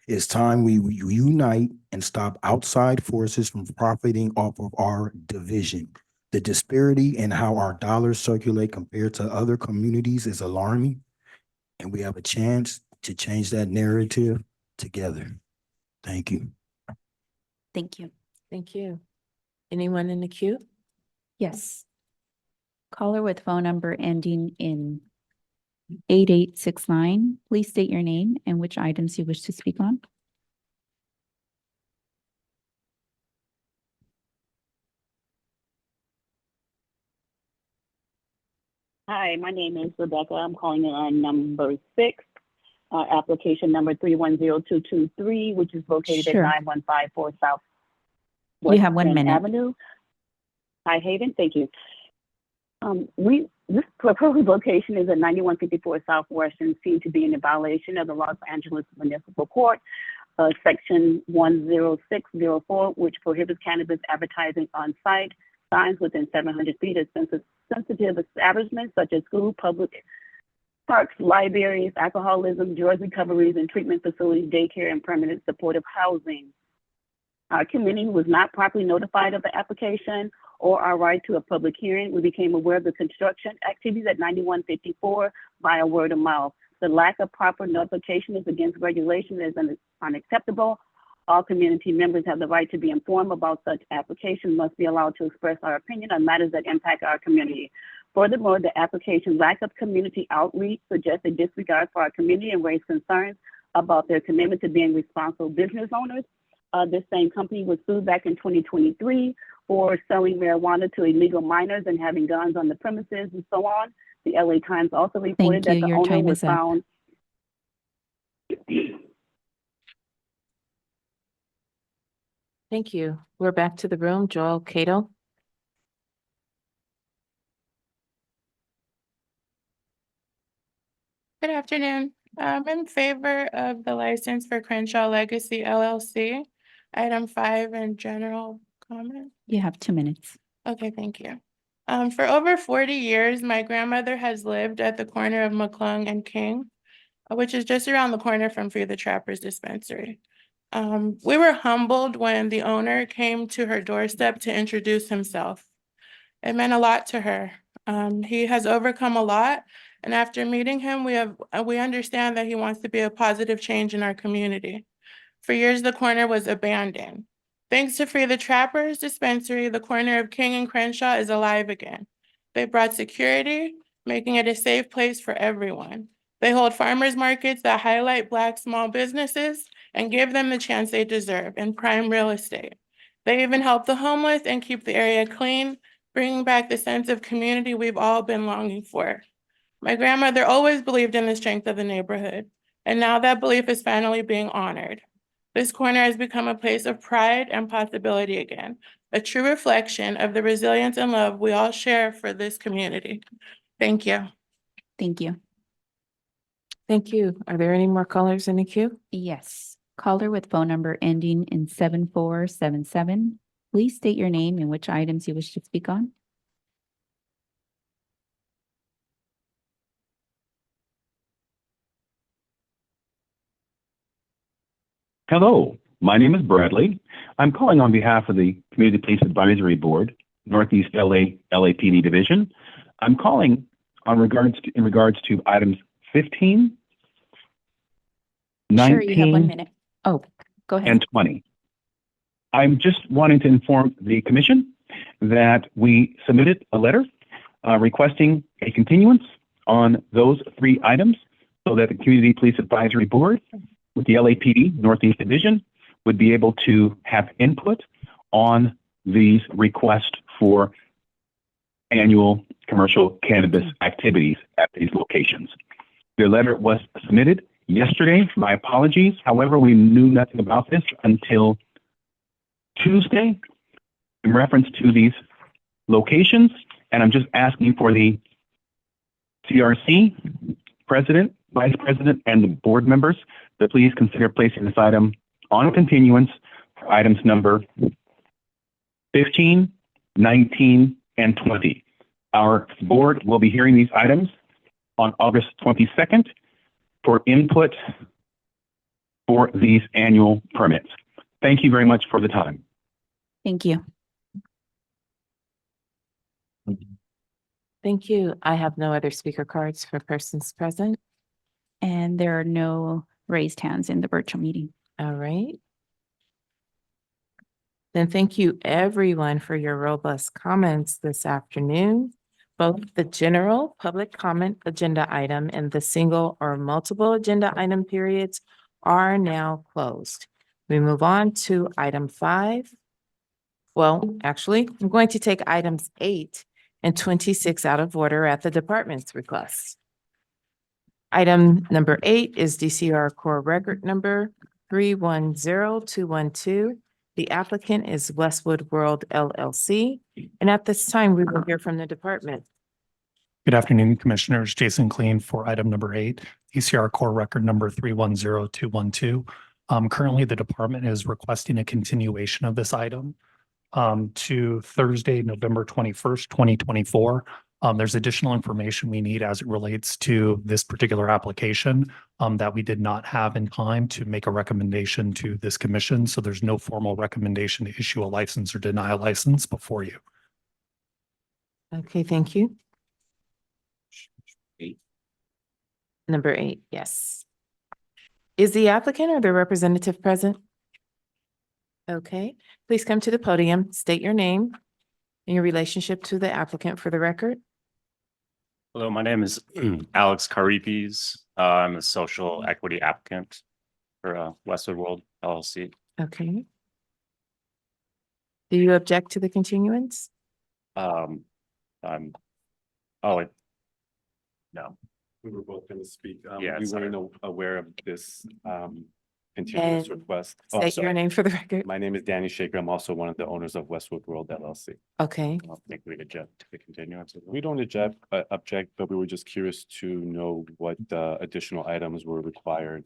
It's time we unite and stop outside forces from profiting off of our division. The disparity in how our dollars circulate compared to other communities is alarming, and we have a chance to change that narrative together. Thank you. Thank you. Thank you. Anyone in the queue? Yes. Caller with phone number ending in 8869. Please state your name and which items you wish to speak on. Hi, my name is Rebecca. I'm calling in on number 6, application number 310223, which is located at Sure. 9154 South You have 1 Western minute. Avenue. Hi, Hayden. Thank you. This proposed location is at 9154 Southwestern, seemed to be in violation of the Los Angeles Municipal Court, section 10604, which prohibits cannabis advertising on site, signs within 700 feet of sensitive establishments such as school, public parks, libraries, alcoholism, drug recoveries and treatment facilities, daycare, and permanent supportive housing. Our committee was not properly notified of the application or our right to a public hearing. We became aware of the construction activities at 9154 via word of mouth. The lack of proper notification is against regulation and is unacceptable. All community members have the right to be informed about such application, must be allowed to express our opinion on matters that impact our community. Furthermore, the application lack of community outreach suggests a disregard for our community and raise concerns about their commitment to being responsible business owners. This same company was sued back in 2023 for selling marijuana to illegal minors and having guns on the premises and so on. The LA Times also reported that the Your owner time was is up. found. Thank you. We're back to the room. Joel Cato. Good afternoon. I'm in favor of the license for Crenshaw Legacy LLC. Item 5 in general comment. You have 2 minutes. Okay, thank you. For over 40 years, my grandmother has lived at the corner of McClung and King, which is just around the corner from Free the Trappers Dispensary. We were humbled when the owner came to her doorstep to introduce himself. It meant a lot to her. He has overcome a lot, and after meeting him, we understand that he wants to be a positive change in our community. For years, the corner was abandoned. Thanks to Free the Trappers Dispensary, the corner of King and Crenshaw is alive again. They brought security, making it a safe place for everyone. They hold farmers markets that highlight Black small businesses and give them the chance they deserve in prime real estate. They even help the homeless and keep the area clean, bringing back the sense of community we've all been longing for. My grandmother always believed in the strength of the neighborhood, and now that belief is finally being honored. This corner has become a place of pride and possibility again, a true reflection of the resilience and love we all share for this community. Thank you. Thank you. Thank you. Are there any more callers in the queue? Yes. Caller with phone number ending in 7477. Please state your name and which items you wish to speak on. Hello, my name is Bradley. I'm calling on behalf of the Community Police Advisory Board, Northeast LA LAPD Division. I'm calling in regards to items 15, Sure, you have 1 19, minute. Oh, go ahead. and 20. I'm just wanting to inform the commission that we submitted a letter requesting a continuance on those 3 items so that the Community Police Advisory Board with the LAPD Northeast Division would be able to have input on these requests for annual commercial cannabis activities at these locations. The letter was submitted yesterday. My apologies. However, we knew nothing about this until Tuesday in reference to these locations, and I'm just asking for the CRC president, vice president, and the board members to please consider placing this item on continuance for items number 15, 19, and 20. Our board will be hearing these items on August 22nd for input for these annual permits. Thank you very much for the time. Thank you. Thank you. I have no other speaker cards for persons present. And there are no raised hands in the virtual meeting. All right. Then thank you everyone for your robust comments this afternoon. Both the general public comment agenda item and the single or multiple agenda item periods are now closed. We move on to item 5. Well, actually, I'm going to take items 8 and 26 out of order at the department's request. Item number 8 is DCR Core Record Number 310212. The applicant is Westwood World LLC. And at this time, we will hear from the department. Good afternoon, Commissioners. Jason Clean for item number 8, ECR core record number 310212. Currently, the department is requesting a continuation of this item to Thursday, November 21st, 2024. There's additional information we need as it relates to this particular application that we did not have in time to make a recommendation to this commission. So there's no formal recommendation to issue a license or deny a license before you. Okay, thank you. 8. Number 8, yes. Is the applicant or the representative present? Okay, please come to the podium, state your name and your relationship to the applicant for the record. Hello, my name is Alex Caripes. I'm a social equity applicant for Westwood World LLC. Okay. Do you object to the continuance? No. We were both going to speak. Yeah, We sorry. weren't aware of this continuance And request. State your name for the record. My name is Danny Shaker. I'm also one of the owners of Westwood World LLC. Okay, I don't think we'd object to the continuance. We don't object, but we were just curious to know what additional items were required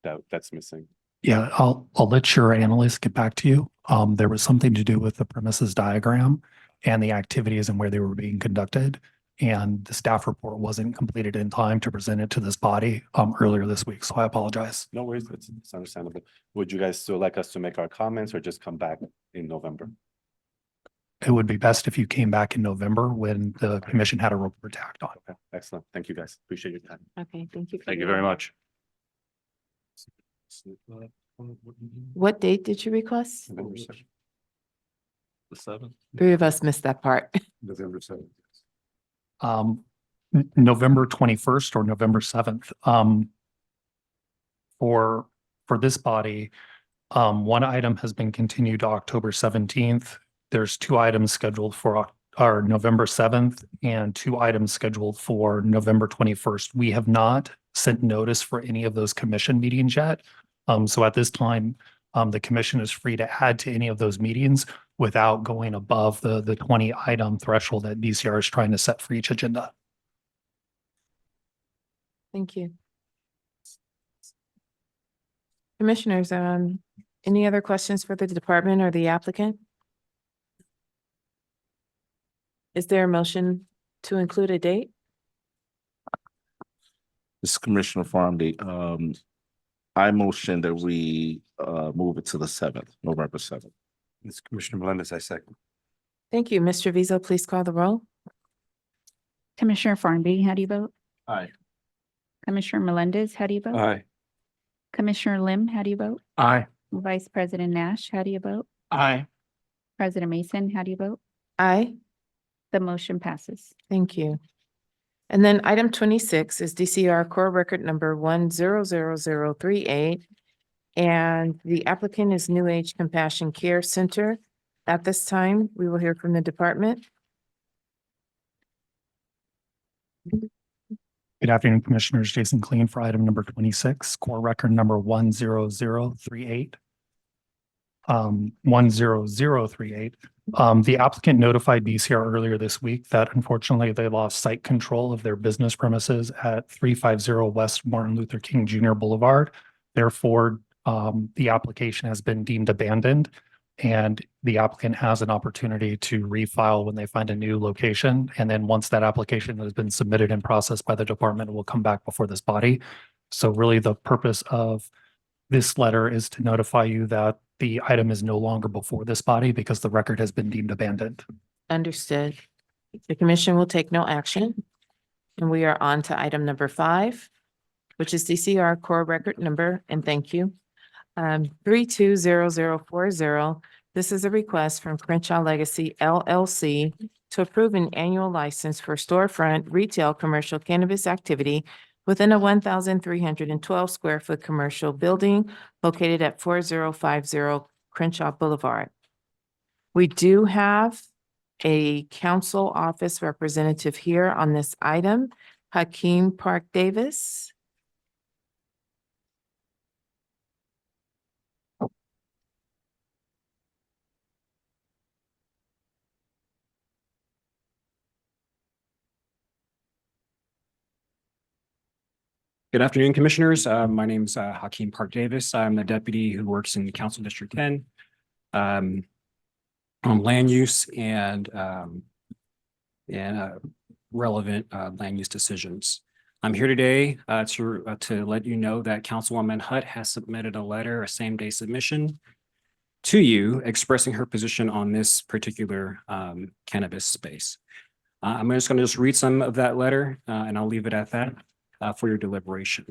that's missing. Yeah, I'll let your analyst get back to you. There was something to do with the premises diagram and the activities and where they were being conducted. And the staff report wasn't completed in time to present it to this body earlier this week. So I apologize. No worries, it's understandable. Would you guys still like us to make our comments or just come back in November? It would be best if you came back in November when the commission had a report to act on. Okay, excellent. Thank you, guys. Appreciate your time. okay, thank you. for Thank you your- very much. What date did you request? November 7th. The 7th. 3 of us missed that part. November 7th. November 21st or November 7th. For this body, one item has been continued to October 17th. There's 2 items scheduled for our November 7th and 2 items scheduled for November 21st. We have not sent notice for any of those commission meetings yet. So at this time, the commission is free to add to any of those meetings without going above the 20 item threshold that DCR is trying to set for each agenda. Thank you. Commissioners, any other questions for the department or the applicant? Is there a motion to include a date? This is Commissioner Farmby. I motion that we move it to the 7th, November 7th. This is Commissioner Melendez, I second. Thank you. Mr. Vizo, please call the roll. Commissioner Farnby, how do you vote? Aye. Commissioner Melendez, how do you vote? Aye. Commissioner Lim, how do you vote? Aye. Vice President Nash, how do you vote? Aye. President Mason, how do you vote? Aye. The motion passes. Thank you. And then item 26 is DCR Core Record Number 100038. And the applicant is New Age Compassion Care Center. At this time, we will hear from the department. Good afternoon, Commissioners. Jason Clean for item number 26, core record number 10038. 10038. The applicant notified DCR earlier this week that unfortunately they lost site control of their business premises at 350 West Martin Luther King Jr. Boulevard. Therefore, the application has been deemed abandoned and the applicant has an opportunity to refile when they find a new location. And then once that application has been submitted and processed by the department, it will come back before this body. So really the purpose of this letter is to notify you that the item is no longer before this body because the record has been deemed abandoned. Understood. The commission will take no action. And we are on to item number 5, which is DCR Core Record Number, and thank you, 320040. This is a request from Crenshaw Legacy LLC to approve an annual license for storefront retail commercial cannabis activity within a 1,312 square foot commercial building located at 4050 Crenshaw Boulevard. We do have a council office representative here on this item, Hakeem Park Davis. Good afternoon, Commissioners. My name is Hakeem Park Davis. I'm the deputy who works in Council District 10 on land use and relevant land use decisions. I'm here today to let you know that Councilwoman Hutt has submitted a letter, a same-day submission to you expressing her position on this particular cannabis space. I'm just going to read some of that letter and I'll leave it at that. For your deliberation.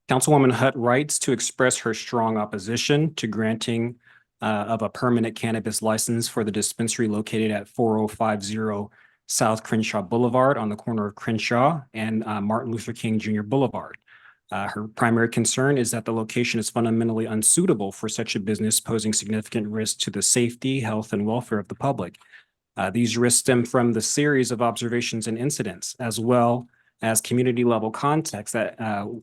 Councilwoman Hutt writes to express her strong opposition to granting of a permanent cannabis license for the dispensary located at 4050 South Crenshaw Boulevard on the corner of Crenshaw and Martin Luther King Jr. Boulevard. Her primary concern is that the location is fundamentally unsuitable for such a business, posing significant risk to the safety, health, and welfare of the public. These risks stem from the series of observations and incidents, as well as community level context that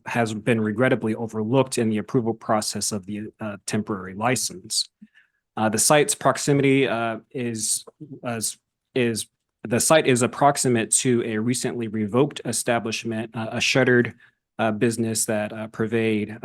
has been regrettably overlooked in the approval process of the temporary license. The site's proximity is approximate to a recently revoked establishment, a shuttered business that purveyed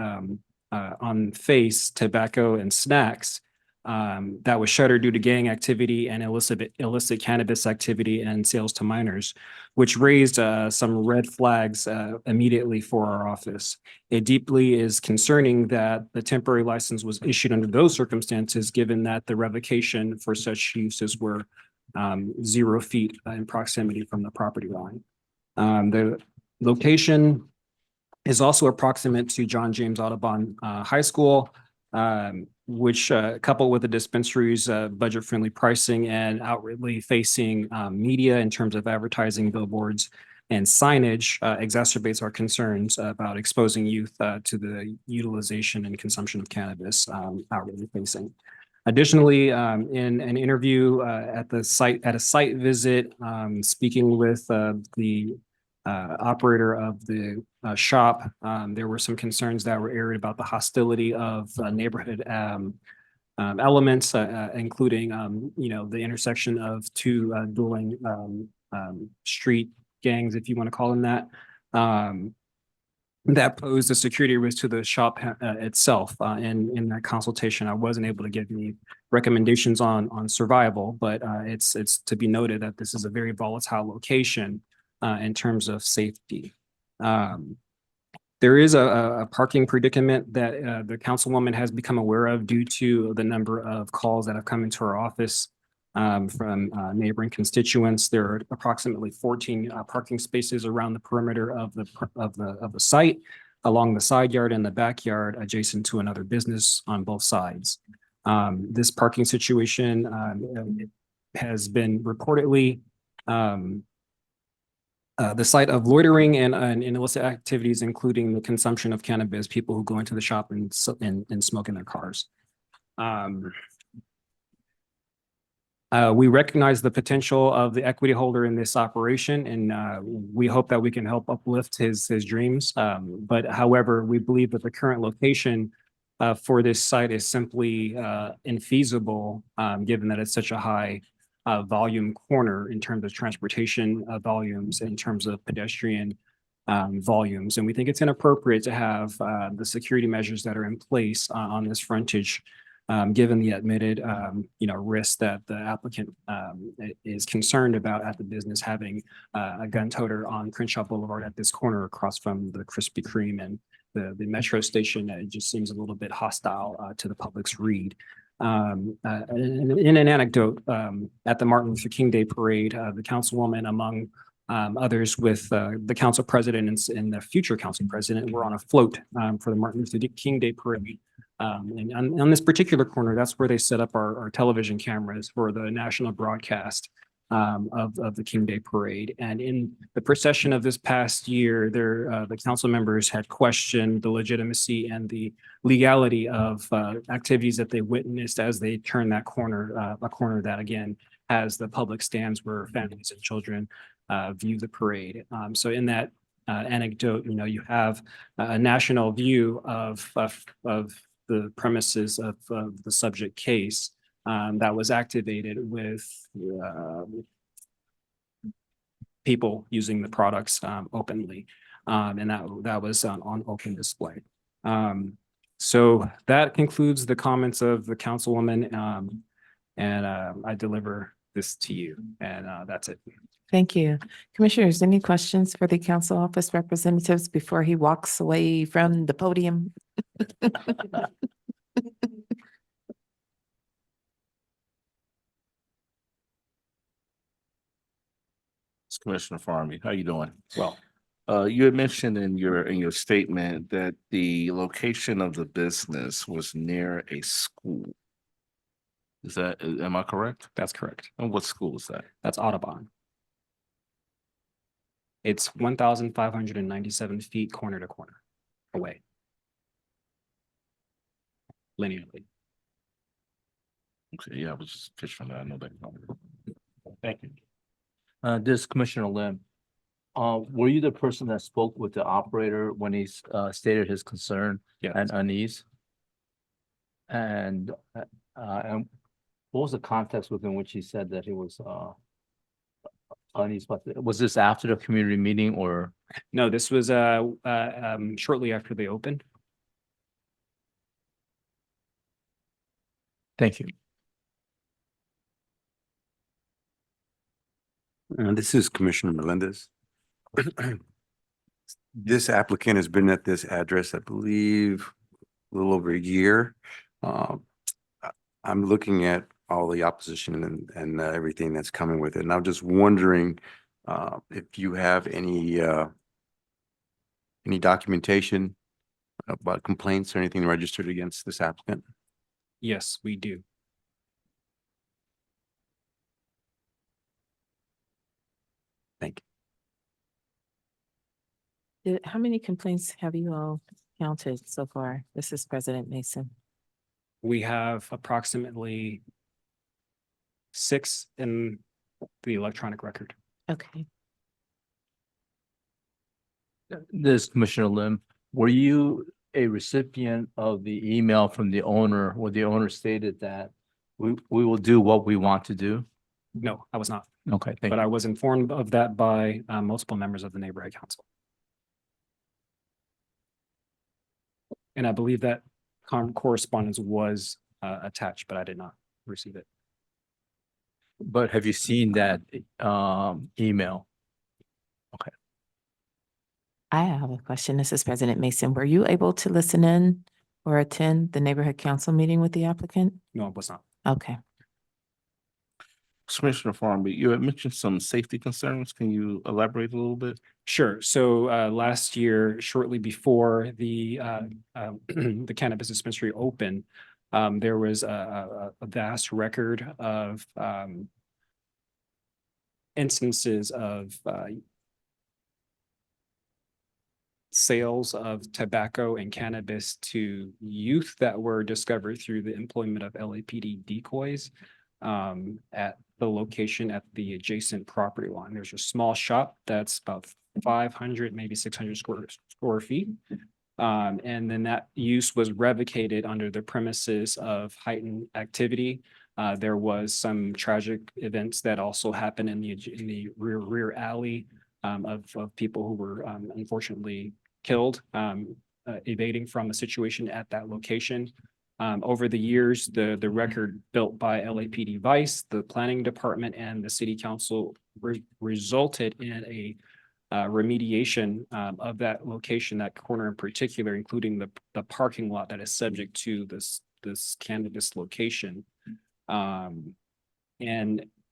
on face tobacco and snacks. That was shuttered due to gang activity and illicit cannabis activity and sales to minors, which raised some red flags immediately for our office. It deeply is concerning that the temporary license was issued under those circumstances, given that the revocation for such uses were 0 feet in proximity from the property line. The location is also approximate to John James Audubon High School, which coupled with the dispensary's budget-friendly pricing and outwardly facing media in terms of advertising, billboards, and signage exacerbates our concerns about exposing youth to the utilization and consumption of cannabis outwardly facing. Additionally, in an interview at a site visit, speaking with the operator of the shop, there were some concerns that were aired about the hostility of neighborhood elements, including, the intersection of two dueling street gangs, if you want to call them that, that posed a security risk to the shop itself. And in that consultation, I wasn't able to give any recommendations on survival, but it's to be noted that this is a very volatile location in terms of safety. There is a parking predicament that the councilwoman has become aware of due to the number of calls that have come into her office from neighboring constituents. There are approximately 14 parking spaces around the perimeter of the site, along the side yard and the backyard, adjacent to another business on both sides. This parking situation has been reportedly the site of loitering and illicit activities, including the consumption of cannabis, people who go into the shop and smoke in their cars. We recognize the potential of the equity holder in this operation, and we hope that we can help uplift his dreams. But however, we believe that the current location for this site is simply infeasible, given that it's such a high volume corner in terms of transportation volumes, in terms of pedestrian volumes. And we think it's inappropriate to have the security measures that are in place on this frontage, given the admitted, risk that the applicant is concerned about at the business having a gun toter on Crenshaw Boulevard at this corner across from the Krispy Kreme and the metro station. It just seems a little bit hostile to the public's read. In an anecdote, at the Martin Luther King Day Parade, the councilwoman, among others with the council president and the future council president, were on a float for the Martin Luther King Day Parade. And on this particular corner, that's where they set up our television cameras for the national broadcast. of the King Day Parade. And in the procession of this past year, the council members had questioned the legitimacy and the legality of activities that they witnessed as they turned that corner, a corner that again has the public stands where families and children view the parade. So in that anecdote, you have a national view of the premises of the subject case that was activated with people using the products openly, and that was on open display. So that concludes the comments of the councilwoman, and I deliver this to you, and that's it. Thank you. Commissioners, any questions for the council office representatives before he walks away from the podium? It's Commissioner Farmy. How you doing? Well, you had mentioned in your statement that the location of the business was near a school. Am I correct? That's correct. And what school is that? That's Audubon. It's 1,597 feet corner to corner away. Linearly. Okay, yeah, I was just picturing that. I know that. Thank you. This is Commissioner Lim. Were you the person that spoke with the operator when he stated his concern and unease? And what was the context within which he said that he was unease? Was this after the community meeting or? No, this was shortly after they opened. Thank you. This is Commissioner Melendez. This applicant has been at this address, I believe, a little over a year. I'm looking at all the opposition and everything that's coming with it. And I'm just wondering if you have any documentation about complaints or anything registered against this applicant? Yes, we do. Thank How many complaints have you all counted so far? This is President Mason. We have approximately 6 in the electronic record. Okay. This is Commissioner Lim. Were you a recipient of the email from the owner where the owner stated that we will do what we want to do? No, I was not. Okay, thank But you. I was informed of that by multiple members of the neighborhood council. And I believe that correspondence was attached, but I did not receive it. But have you seen that email? Okay. I have a question. This is President Mason. Were you able to listen in or attend the neighborhood council meeting with the applicant? No, it was not. Okay. Commissioner Farmy, you had mentioned some safety concerns. Can you elaborate a little bit? Sure. So last year, shortly before the the cannabis dispensary opened, there was a vast record of instances of sales of tobacco and cannabis to youth that were discovered through the employment of LAPD decoys at the location at the adjacent property line. There's a small shop that's about 500, maybe 600 square feet. And then that use was revocated under the premises of heightened activity. There was some tragic events that also happened in the rear alley of people who were unfortunately killed, evading from a situation at that location. Over the years, the record built by LAPD Vice, the planning department, and the city council resulted in a remediation of that location, that corner in particular, including the parking lot that is subject to this cannabis location. And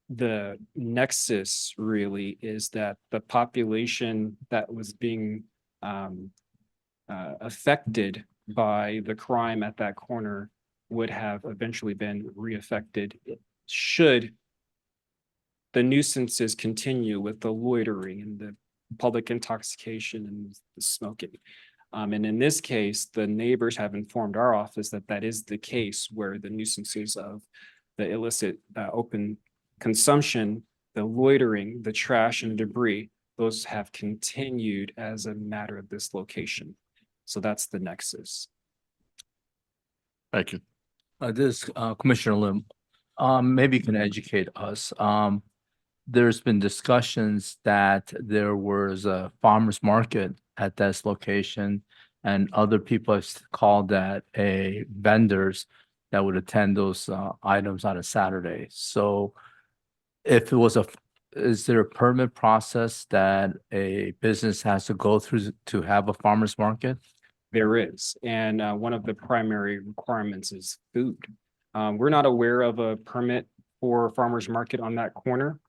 the nexus really is that the population that was being affected by the crime at that corner would have eventually been reaffected should the nuisances continue with the loitering and the public intoxication and the smoking. And in this case, the neighbors have informed our office that that is the case, where the nuisances of the illicit open consumption, the loitering, the trash and debris, those have continued as a matter of this location. So that's the nexus. Thank you. This Commissioner Lim, maybe you can educate us. There's been discussions that there was a farmer's market at this location, and other people have called that a vendors that would attend those items on a Saturday. So if it was is there a permit process that a business has to go through to have a farmer's market? There is, and one of the primary requirements is food. We're not aware of a permit for farmer's market on that corner.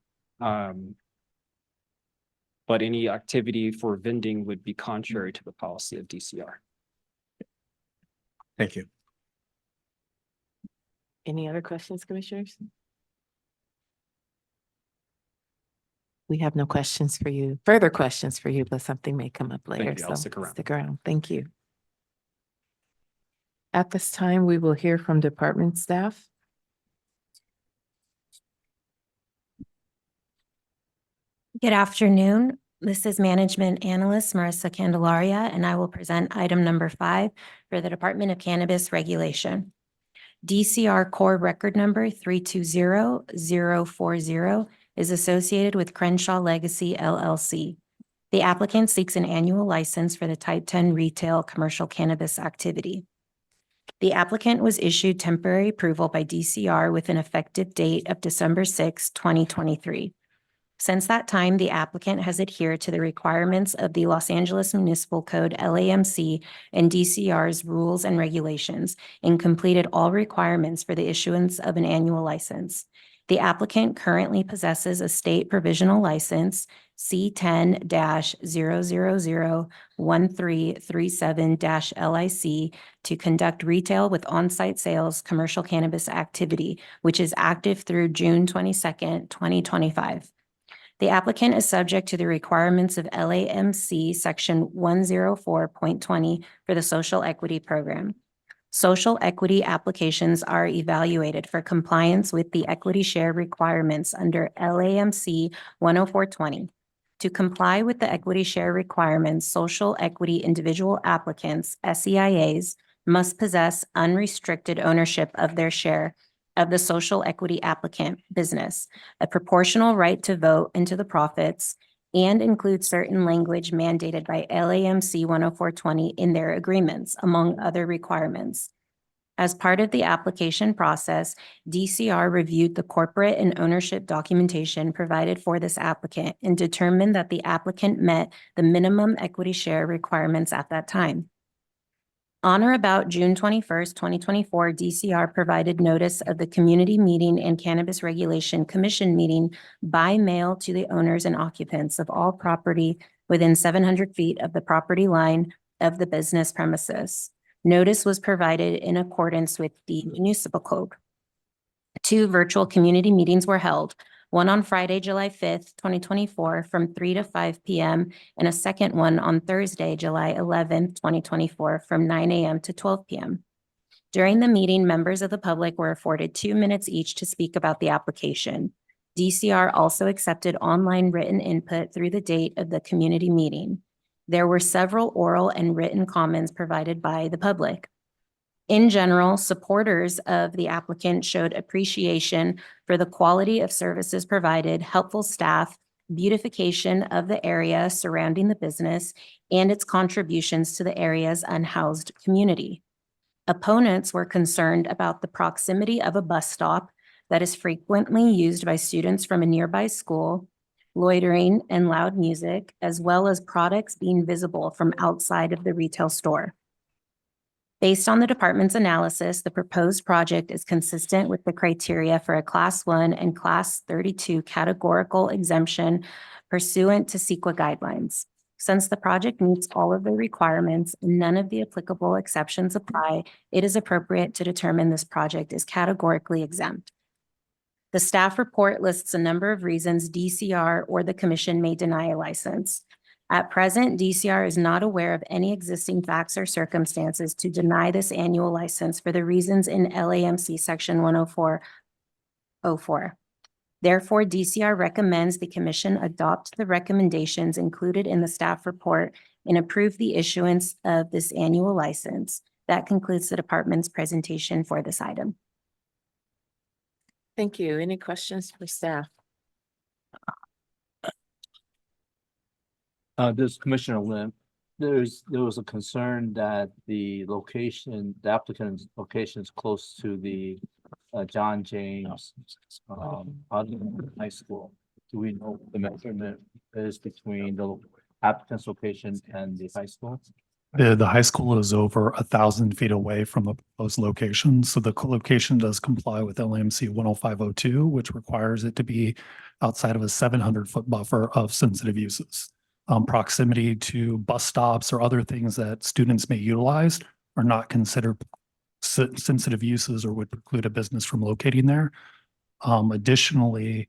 But any activity for vending would be contrary to the policy of DCR. Thank you. Any other questions, commissioners? We have no questions for you, further questions for you, but something may come up later. you. I'll So stick around. Stick around. Thank you. At this time, we will hear from department staff. Good afternoon. This is Management Analyst Marissa Candelaria, and I will present item number 5 for the Department of Cannabis Regulation. DCR Core Record Number 320040 is associated with Crenshaw Legacy LLC. The applicant seeks an annual license for the Type 10 retail commercial cannabis activity. The applicant was issued temporary approval by DCR with an effective date of December 6, 2023. Since that time, the applicant has adhered to the requirements of the Los Angeles Municipal Code, LAMC, and DCR's rules and regulations, and completed all requirements for the issuance of an annual license. The applicant currently possesses a state provisional license, C10-0001337-LIC, to conduct retail with on-site sales commercial cannabis activity, which is active through June 22nd, 2025. The applicant is subject to the requirements of LAMC Section 104.20 for the Social Equity Program. Social equity applications are evaluated for compliance with the equity share requirements under LAMC 104.20. To comply with the equity share requirements, social equity individual applicants, SEIAs, must possess unrestricted ownership of their share of the social equity applicant business, a proportional right to vote into the profits, and include certain language mandated by LAMC 104.20 in their agreements, among other requirements. As part of the application process, DCR reviewed the corporate and ownership documentation provided for this applicant and determined that the applicant met the minimum equity share requirements at that time. On or about June 21st, 2024, DCR provided notice of the Community Meeting and Cannabis Regulation Commission meeting by mail to the owners and occupants of all property within 700 feet of the property line of the business premises. Notice was provided in accordance with the municipal code. 2 virtual community meetings were held, one on Friday, July 5th, 2024 from 3 to 5 p.m. and a second one on Thursday, July 11th, 2024 from 9 a.m. to 12 p.m. During the meeting, members of the public were afforded 2 minutes each to speak about the application. DCR also accepted online written input through the date of the community meeting. There were several oral and written comments provided by the public. In general, supporters of the applicant showed appreciation for the quality of services provided, helpful staff, beautification of the area surrounding the business, and its contributions to the area's unhoused community. Opponents were concerned about the proximity of a bus stop that is frequently used by students from a nearby school, loitering and loud music, as well as products being visible from outside of the retail store. Based on the department's analysis, the proposed project is consistent with the criteria for a Class 1 and Class 32 categorical exemption pursuant to CEQA guidelines. Since the project meets all of the requirements and none of the applicable exceptions apply, it is appropriate to determine this project is categorically exempt. The staff report lists a number of reasons DCR or the commission may deny a license. At present, DCR is not aware of any existing facts or circumstances to deny this annual license for the reasons in LAMC Section 104.04. Therefore, DCR recommends the commission adopt the recommendations included in the staff report and approve the issuance of this annual license. That concludes the department's presentation for this item. Thank you. Any questions for staff? This Commissioner Lim, there was a concern that the applicant's location is close to the John James High School. Do we know what the measurement is between the applicant's location and the high school? The high school is over 1,000 feet away from the proposed location. So the location does comply with LAMC 105.02, which requires it to be outside of a 700-foot buffer of sensitive uses. Proximity to bus stops or other things that students may utilize are not considered sensitive uses or would preclude a business from locating there. Additionally,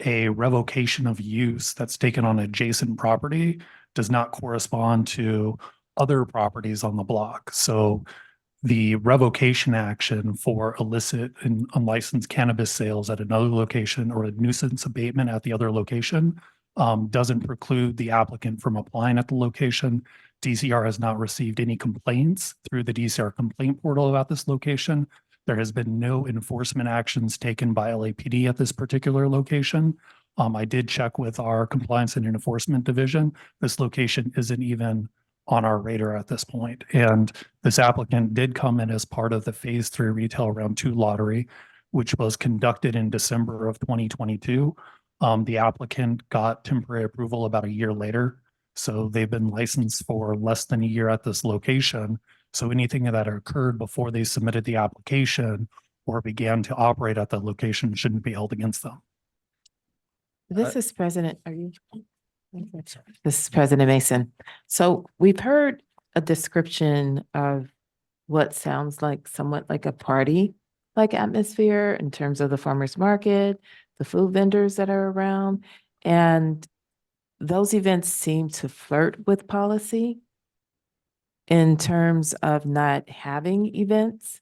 a revocation of use that's taken on adjacent property does not correspond to other properties on the block. So the revocation action for illicit and unlicensed cannabis sales at another location or a nuisance abatement at the other location doesn't preclude the applicant from applying at the location. DCR has not received any complaints through the DCR complaint portal about this location. There has been no enforcement actions taken by LAPD at this particular location. I did check with our compliance and enforcement division. This location isn't even on our radar at this point. And this applicant did come in as part of the Phase 3 Retail Round 2 lottery, which was conducted in December of 2022. The applicant got temporary approval about a year later. So they've been licensed for less than a year at this location. So anything that occurred before they submitted the application or began to operate at that location shouldn't be held against them. This is President, are you? This is President Mason. So we've heard a description of what sounds like somewhat like a party-like atmosphere in terms of the farmer's market, the food vendors that are around, and those events seem to flirt with policy in terms of not having events.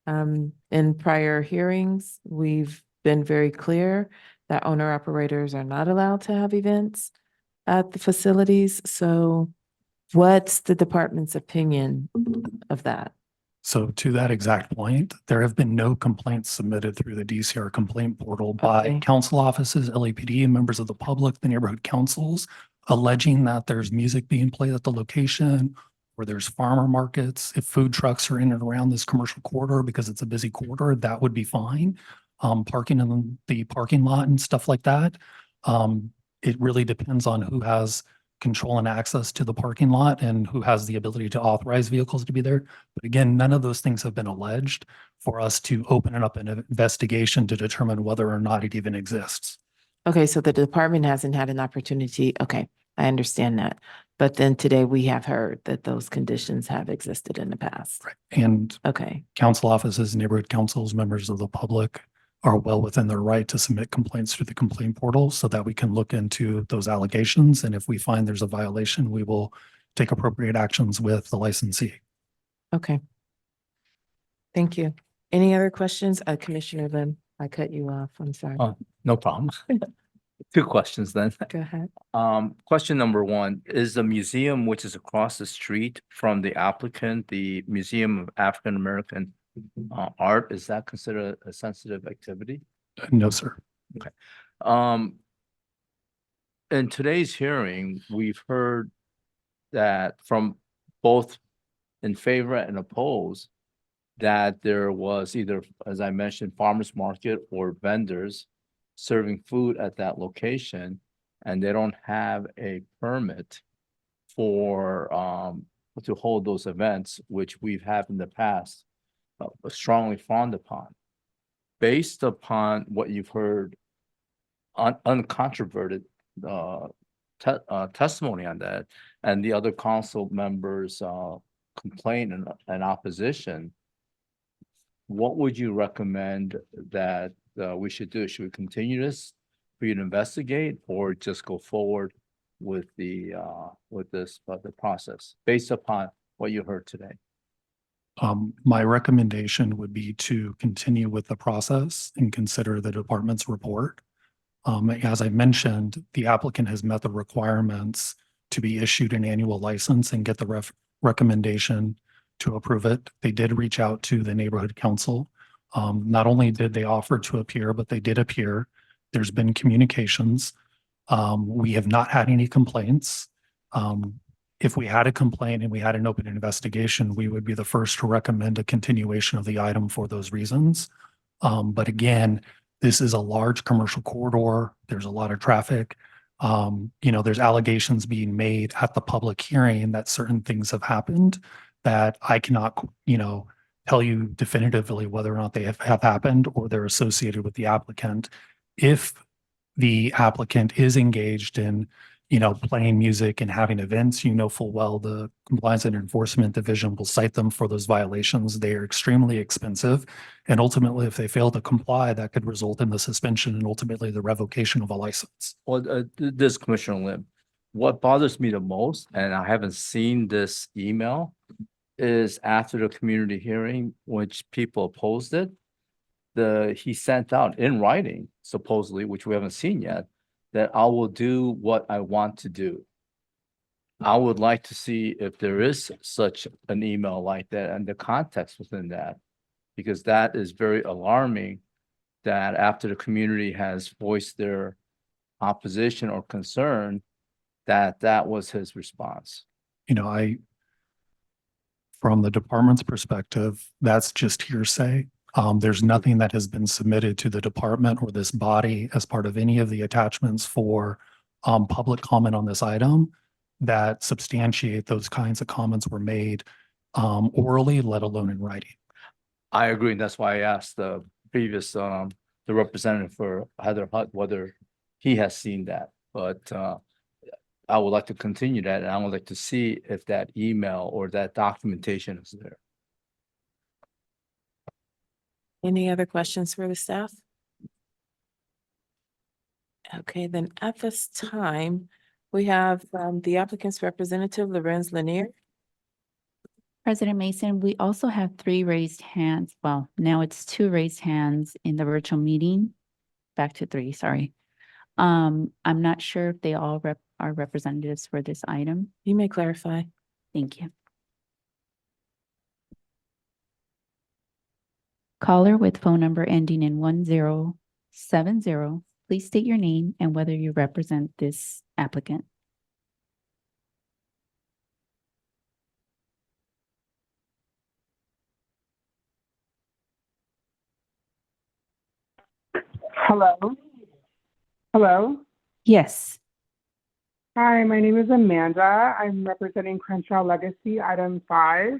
In prior hearings, we've been very clear that owner operators are not allowed to have events at the facilities. So what's the department's opinion of that? So to that exact point, there have been no complaints submitted through the DCR complaint portal by Okay. council offices, LAPD, and members of the public, the neighborhood councils, alleging that there's music being played at the location, or there's farmer markets. If food trucks are in and around this commercial corridor because it's a busy corridor, that would be fine. Parking in the parking lot and stuff like that. It really depends on who has control and access to the parking lot and who has the ability to authorize vehicles to be there. But again, none of those things have been alleged for us to open it up an investigation to determine whether or not it even exists. Okay, so the department hasn't had an opportunity. Okay, I understand that. But then today we have heard that those conditions have existed in the past. Right. And Okay, council offices, neighborhood councils, members of the public are well within their right to submit complaints through the complaint portal so that we can look into those allegations. And if we find there's a violation, we will take appropriate actions with the licensee. okay. Thank you. Any other questions? Commissioner Lim, I cut you off. I'm sorry. No problem. Two questions then. Go ahead. Question number one, is the museum, which is across the street from the applicant, the Museum of African American Art, is that considered a sensitive activity? No, sir. Okay. In today's hearing, we've heard that from both in favor and opposed, that there was either, as I mentioned, farmers market or vendors serving food at that location, and they don't have a permit for to hold those events, which we've had in the past, strongly frowned upon. Based upon what you've heard, uncontroverted testimony on that, and the other council members' complaint and opposition, what would you recommend that we should do? Should we continue this for you to investigate or just go forward with the process based upon what you heard today? My recommendation would be to continue with the process and consider the department's report. As I mentioned, the applicant has met the requirements to be issued an annual license and get the recommendation to approve it. They did reach out to the neighborhood council. Not only did they offer to appear, but they did appear. There's been communications. We have not had any complaints. If we had a complaint and we had an open investigation, we would be the first to recommend a continuation of the item for those reasons. But again, this is a large commercial corridor. There's a lot of traffic. There's allegations being made at the public hearing that certain things have happened that I cannot, tell you definitively whether or not they have happened or they're associated with the applicant. If the applicant is engaged in, playing music and having events, full well the Compliance and Enforcement Division will cite them for those violations. They are extremely expensive. And ultimately, if they fail to comply, that could result in the suspension and ultimately the revocation of a license. Well, this Commissioner Lim, what bothers me the most, and I haven't seen this email, is after the community hearing, which people opposed it, he sent out in writing, supposedly, which we haven't seen yet, that I will do what I want to do. I would like to see if there is such an email like that and the context within that, because that is very alarming that after the community has voiced their opposition or concern, that was his response. From the department's perspective, that's just hearsay. There's nothing that has been submitted to the department or this body as part of any of the attachments for public comment on this item that substantiate those kinds of comments were made orally, let alone in writing. I agree, and that's why I asked the previous, the representative for Heather Hutt, whether he has seen that, but I would like to continue that, and I would like to see if that email or that documentation is there. Any other questions for the staff? Okay, then at this time, we have the applicant's representative, Lorenz Lanier. President Mason, we also have 3 raised hands. Well, now it's 2 raised hands in the virtual meeting. Back to 3, sorry. I'm not sure if they all are representatives for this item. You may clarify. Thank you. Caller with phone number ending in 1070, please state your name and whether you represent this applicant. Hello. Hello. Yes. Hi, my name is Amanda. I'm representing Crenshaw Legacy, item 5.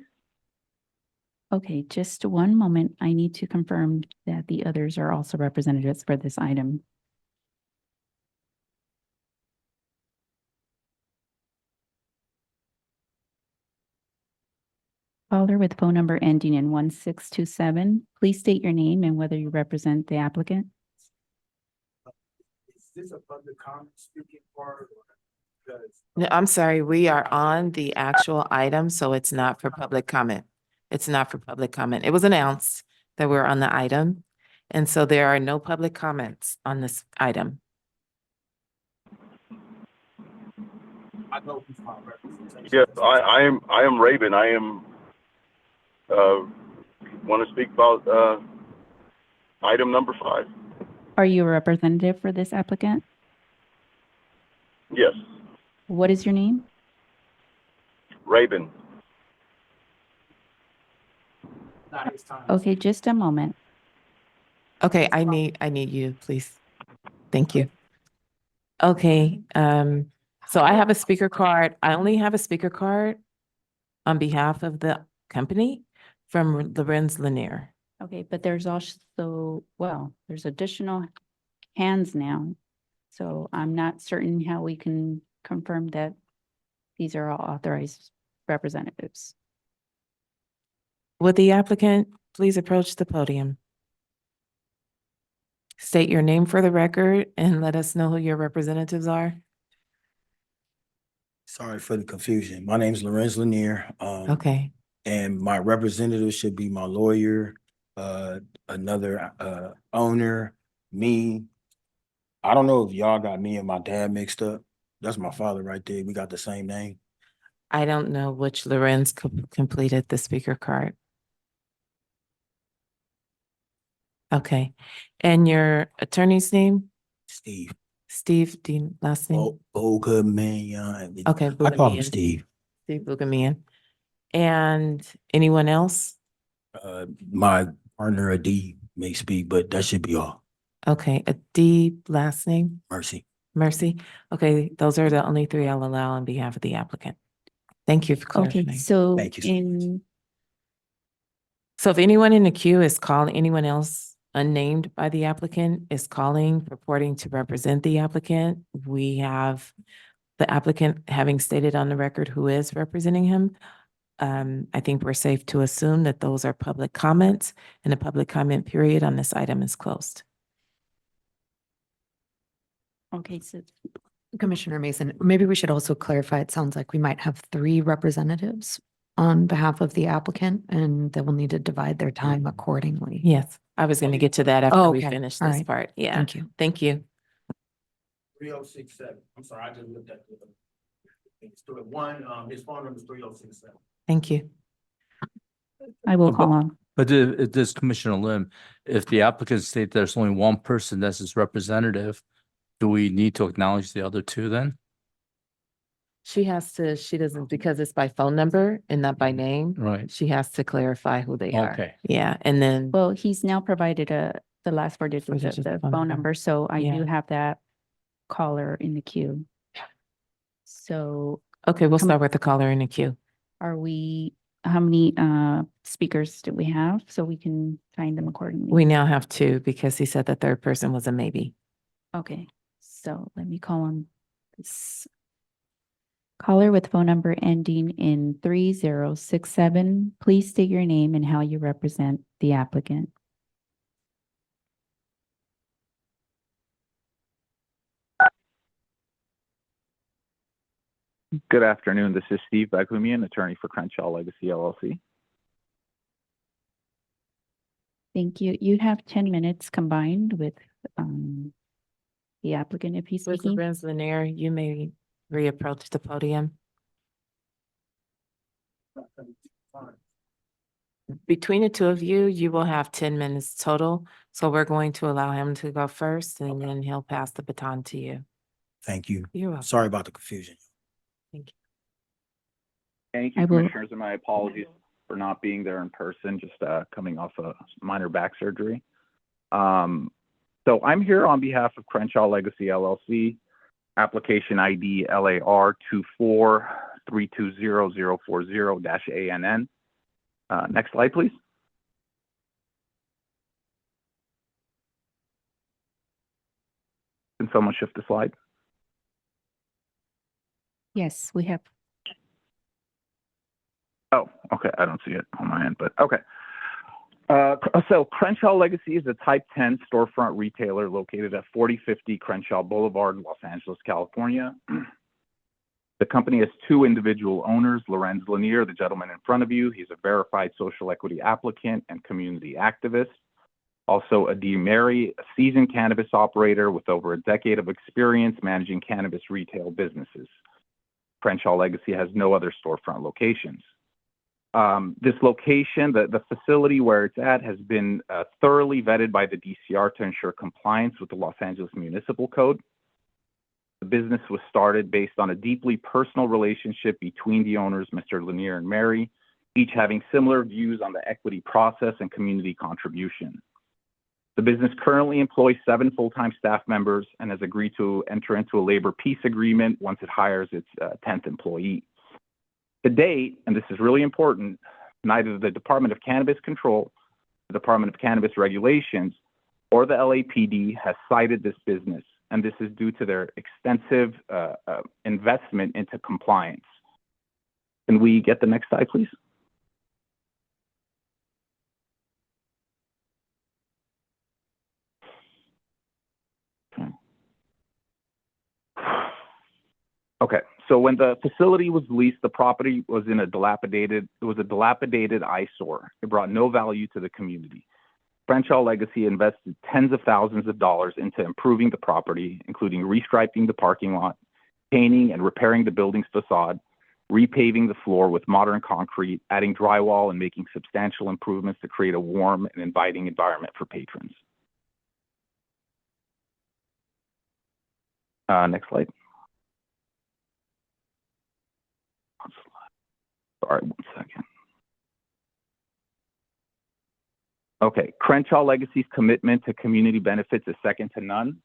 Okay, just one moment. I need to confirm that the others are also representatives for this item. Caller with phone number ending in 1627, please state your name and whether you represent the applicant. Is this a public comment speaking part? No, I'm sorry, we are on the actual item, so it's not for public comment. It's not for public comment. It was announced that we're on the item, and so there are no public comments on this item. Yes, I am Raven. I am want to speak about item number 5. Are you a representative for this applicant? Yes, What is your name? Raven. Okay, just a moment. Okay, I need you, please. Thank you. Okay, so I have a speaker card. I only have a speaker card on behalf of the company from Lorenz Lanier. Okay, but there's also, well, there's additional hands now. So I'm not certain how we can confirm that these are all authorized representatives. Would the applicant please approach the podium? State your name for the record and let us know who your representatives are. Sorry for the confusion. My name is Lorenz Lanier. Okay, And my representative should be my lawyer, another owner, me. I don't know if y'all got me and my dad mixed up. That's my father right there. We got the same name. I don't know which Lorenz completed the speaker card. Okay, and your attorney's name? Steve. Steve, last name? Bogamian. Okay. I call him Bugamian. Steve. Steve Bugamian. And anyone else? My partner Adi may speak, but that should be all. Okay, a D last name? Mercy. Mercy. Okay, those are the only three I'll allow on behalf of the applicant. Thank you for Okay, clarifying. so Thank you so in, So if anyone in the queue is calling, anyone else unnamed by the applicant is calling, purporting to represent the applicant, we have the applicant having stated on the record who is representing him. I think we're safe to assume that those are public comments, and the public comment period on this item is closed. okay, so Commissioner Mason, maybe we should also clarify, it sounds like we might have three representatives on behalf of the applicant, and they will need to divide their time accordingly. Yes, I was going to get to that after Oh, we okay. finish All this right. part. Yeah. Thank you. Thank you. 3067. I'm sorry, I just looked at the. It's his phone number is 3067. Thank you. I will call on. But if this Commissioner Lim, if the applicant state there's only one person that's his representative, do we need to acknowledge the other two then? She doesn't, because it's by phone number and not by name. Right. She has to clarify who they are. Okay. Yeah, and then, Well, he's now provided the last four digits of the phone number, so I do Yeah. have that caller in the queue. So okay, we'll start with the caller in the queue. how many speakers do we have so we can find them accordingly? We now have two because he said the third person was a maybe. Okay, so let me call on this caller with phone number ending in 3067. Please state your name and how you represent the applicant. Good afternoon. This is Steve Bagumian, attorney for Crenshaw Legacy LLC. Thank you. You have 10 minutes combined with the applicant if he's speaking. Mr. Lanier, you may reapproach the podium. Between the two of you, you will have 10 minutes total. So we're going to allow him to go first and then he'll pass the baton to you. Thank you. You're welcome. Sorry about the confusion. Thank you. Thank I you, will- commissioners, and my apologies for not being there in person, just coming off a minor back surgery. So I'm here on behalf of Crenshaw Legacy LLC, application ID LAR 243200040-ANN. Next slide, please. Can someone shift the slide? Yes, we have. Oh, okay. I don't see it on my end, but okay. So Crenshaw Legacy is a Type 10 storefront retailer located at 4050 Crenshaw Boulevard, Los Angeles, California. The company has two individual owners, Lorenz Lanier, the gentleman in front of you. He's a verified social equity applicant and community activist. Also, Adi Mary, a seasoned cannabis operator with over a decade of experience managing cannabis retail businesses. Crenshaw Legacy has no other storefront locations. This location, the facility where it's at, has been thoroughly vetted by the DCR to ensure compliance with the Los Angeles Municipal Code. The business was started based on a deeply personal relationship between the owners, Mr. Lanier and Mary, each having similar views on the equity process and community contribution. The business currently employs 7 full-time staff members and has agreed to enter into a labor peace agreement once it hires its 10th employee. To date, and this is really important, neither the Department of Cannabis Control, the Department of Cannabis Regulations, or the LAPD has cited this business, and this is due to their extensive investment into compliance. Can we get the next slide, please? Okay, so when the facility was leased, the property was in a dilapidated eyesore. It brought no value to the community. Crenshaw Legacy invested tens of thousands of dollars into improving the property, including restriping the parking lot, painting and repairing the building's facade, repaving the floor with modern concrete, adding drywall, and making substantial improvements to create a warm and inviting environment for patrons. Next slide. Sorry, 1 second. Okay, Crenshaw Legacy's commitment to community benefits is second to none.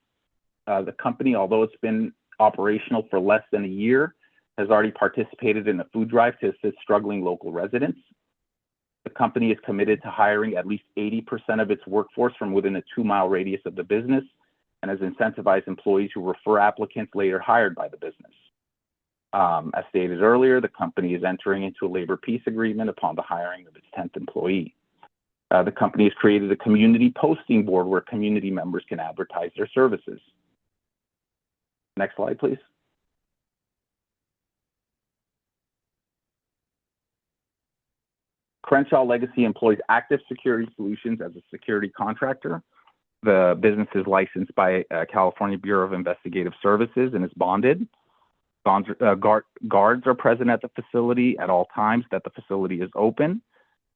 The company, although it's been operational for less than a year, has already participated in a food drive to assist struggling local residents. The company is committed to hiring at least 80% of its workforce from within a 2-mile radius of the business and has incentivized employees who refer applicants later hired by the business. As stated earlier, the company is entering into a labor peace agreement upon the hiring of its 10th employee. The company has created a community posting board where community members can advertise their services. Next slide, please. Crenshaw Legacy employs Active Security Solutions as a security contractor. The business is licensed by California Bureau of Investigative Services and is bonded. Guards are present at the facility at all times that the facility is open.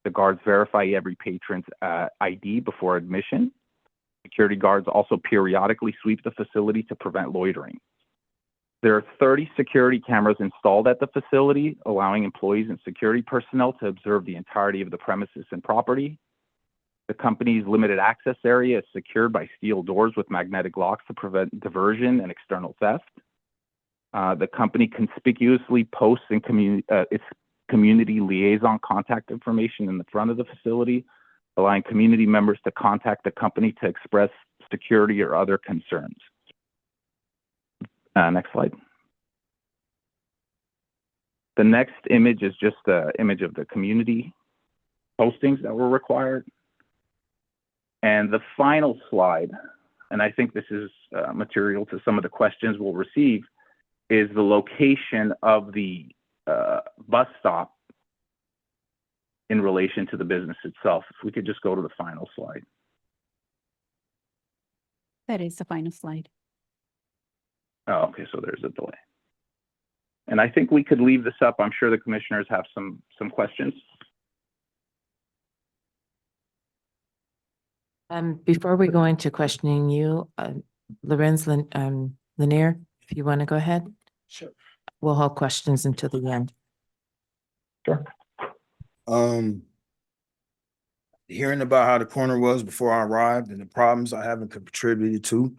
The guards verify every patron's ID before admission. Security guards also periodically sweep the facility to prevent loitering. There are 30 security cameras installed at the facility, allowing employees and security personnel to observe the entirety of the premises and property. The company's limited access area is secured by steel doors with magnetic locks to prevent diversion and external theft. The company conspicuously posts in its community liaison contact information in the front of the facility, allowing community members to contact the company to express security or other concerns. Next slide. The next image is just the image of the community postings that were required. And the final slide, and I think this is material to some of the questions we'll receive, is the location of the bus stop in relation to the business itself. If we could just go to the final slide. That is the final slide. Oh, okay, so there's a delay. And I think we could leave this up. I'm sure the commissioners have some questions. Before we go into questioning you, Lorenz Lanier, if you want to go ahead. Sure. We'll hold questions until the end. Sure. Hearing about how the corner was before I arrived and the problems I haven't contributed to,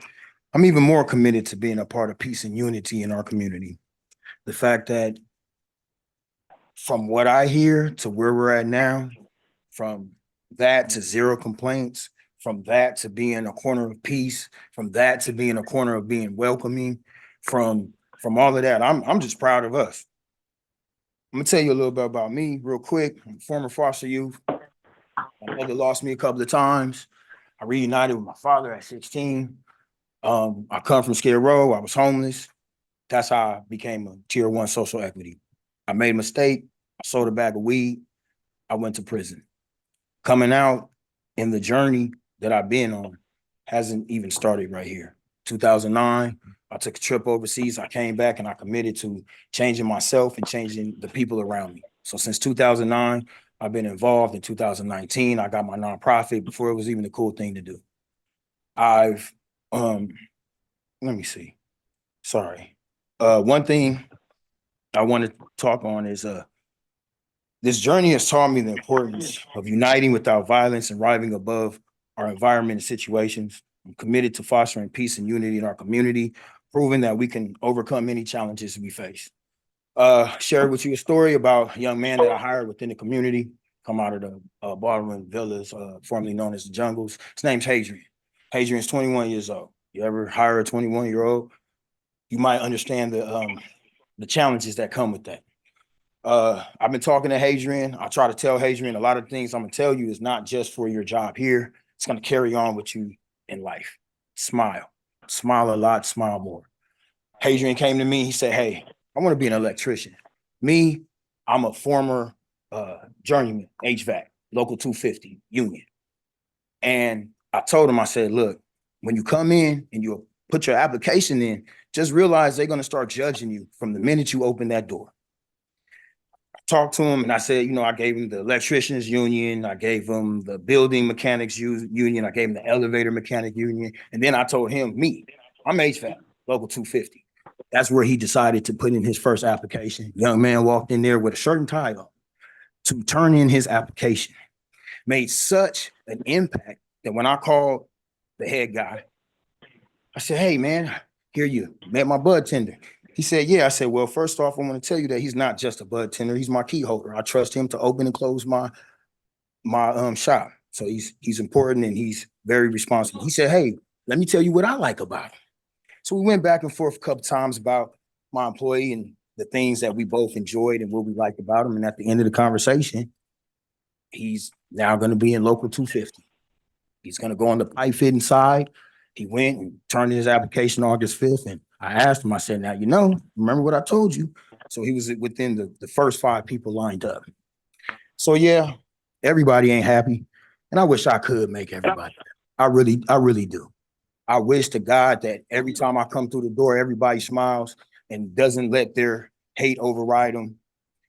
I'm even more committed to being a part of peace and unity in our community. The fact that from what I hear to where we're at now, from that to 0 complaints, from that to being a corner of peace, from that to being a corner of being welcoming, from all of that, I'm just proud of us. I'm gonna tell you a little bit about me real quick. I'm a former foster youth. My mother lost me a couple of times. I reunited with my father at 16. I come from Skid Row. I was homeless. That's how I became a tier 1 social equity. I made a mistake. I sold a bag of weed. I went to prison. Coming out in the journey that I've been on hasn't even started right here. 2009, I took a trip overseas. I came back and I committed to changing myself and changing the people around me. So since 2009, I've been involved. In 2019, I got my nonprofit before it was even a cool thing to do. I've, let me see. Sorry. One thing I want to talk on is this journey has taught me the importance of uniting without violence and rising above our environment and situations. I'm committed to fostering peace and unity in our community, proving that we can overcome any challenges we face. Share with you a story about a young man that I hired within the community, come out of the Baldwin Villas, formerly known as the Jungles. His name's Hadrian. Hadrian's 21 years old. You ever hire a 21-year-old? You might understand the challenges that come with that. I've been talking to Hadrian. I try to tell Hadrian a lot of things I'm gonna tell you is not just for your job here. It's gonna carry on with you in life. Smile. Smile a lot, smile more. Hadrian came to me, he said, hey, I want to be an electrician. Me, I'm a former journeyman, HVAC, local 250 union. And I told him, I said, look, when you come in and you put your application in, just realize they're going to start judging you from the minute you open that door. I talked to him and I said, you know, I gave him the electricians union. I gave him the building mechanics union. I gave him the elevator mechanic union. And then I told him, I'm HVAC, local 250. That's where he decided to put in his first application. Young man walked in there with a shirt and tie on to turn in his application. Made such an impact that when I called the head guy, I said, hey, man, here you met my bud tender. He said, yeah. I said, well, first off, I want to tell you that he's not just a bud tender. He's my key holder. I trust him to open and close my shop. So he's important and he's very responsible. He said, hey, let me tell you what I like about him. So we went back and forth a couple times about my employee and the things that we both enjoyed and what we liked about him. And at the end of the conversation, he's now going to be in local 250. He's going to go on the pipe fitting side. He went and turned in his application August 5th. And I asked him, I said, now, you know, remember what I told you? So he was within the first 5 people lined up. So yeah, everybody ain't happy. And I wish I could make everybody happy. I really do. I wish to God that every time I come through the door, everybody smiles and doesn't let their hate override them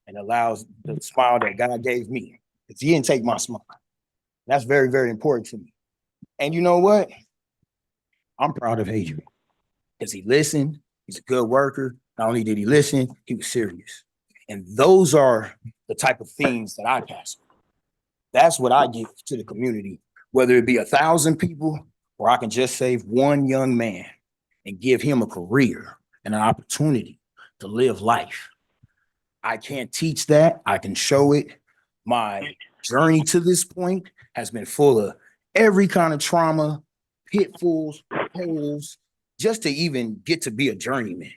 and allows the smile that God gave me. Because he didn't take my smile. That's very, very important to me. And you know what? I'm proud of Adrian because he listened. He's a good worker. Not only did he listen, he was serious. And those are the type of things that I pass on. That's what I give to the community, whether it be 1,000 people or I can just save one young man and give him a career and an opportunity to live life. I can't teach that. I can show it. My journey to this point has been full of every kind of trauma, pitfalls, holes, just to even get to be a journeyman.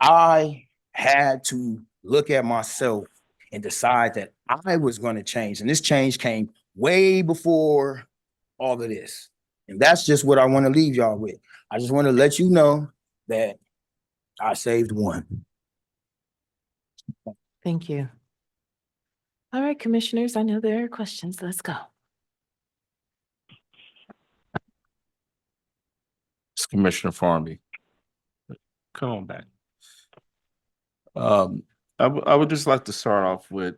I had to look at myself and decide that I was going to change. And this change came way before all of this. And that's just what I want to leave y'all with. I just want to let you know that I saved one. Thank you. All right, commissioners, I know there are questions. Let's go. It's Commissioner Farmby. Come on back. I would just like to start off with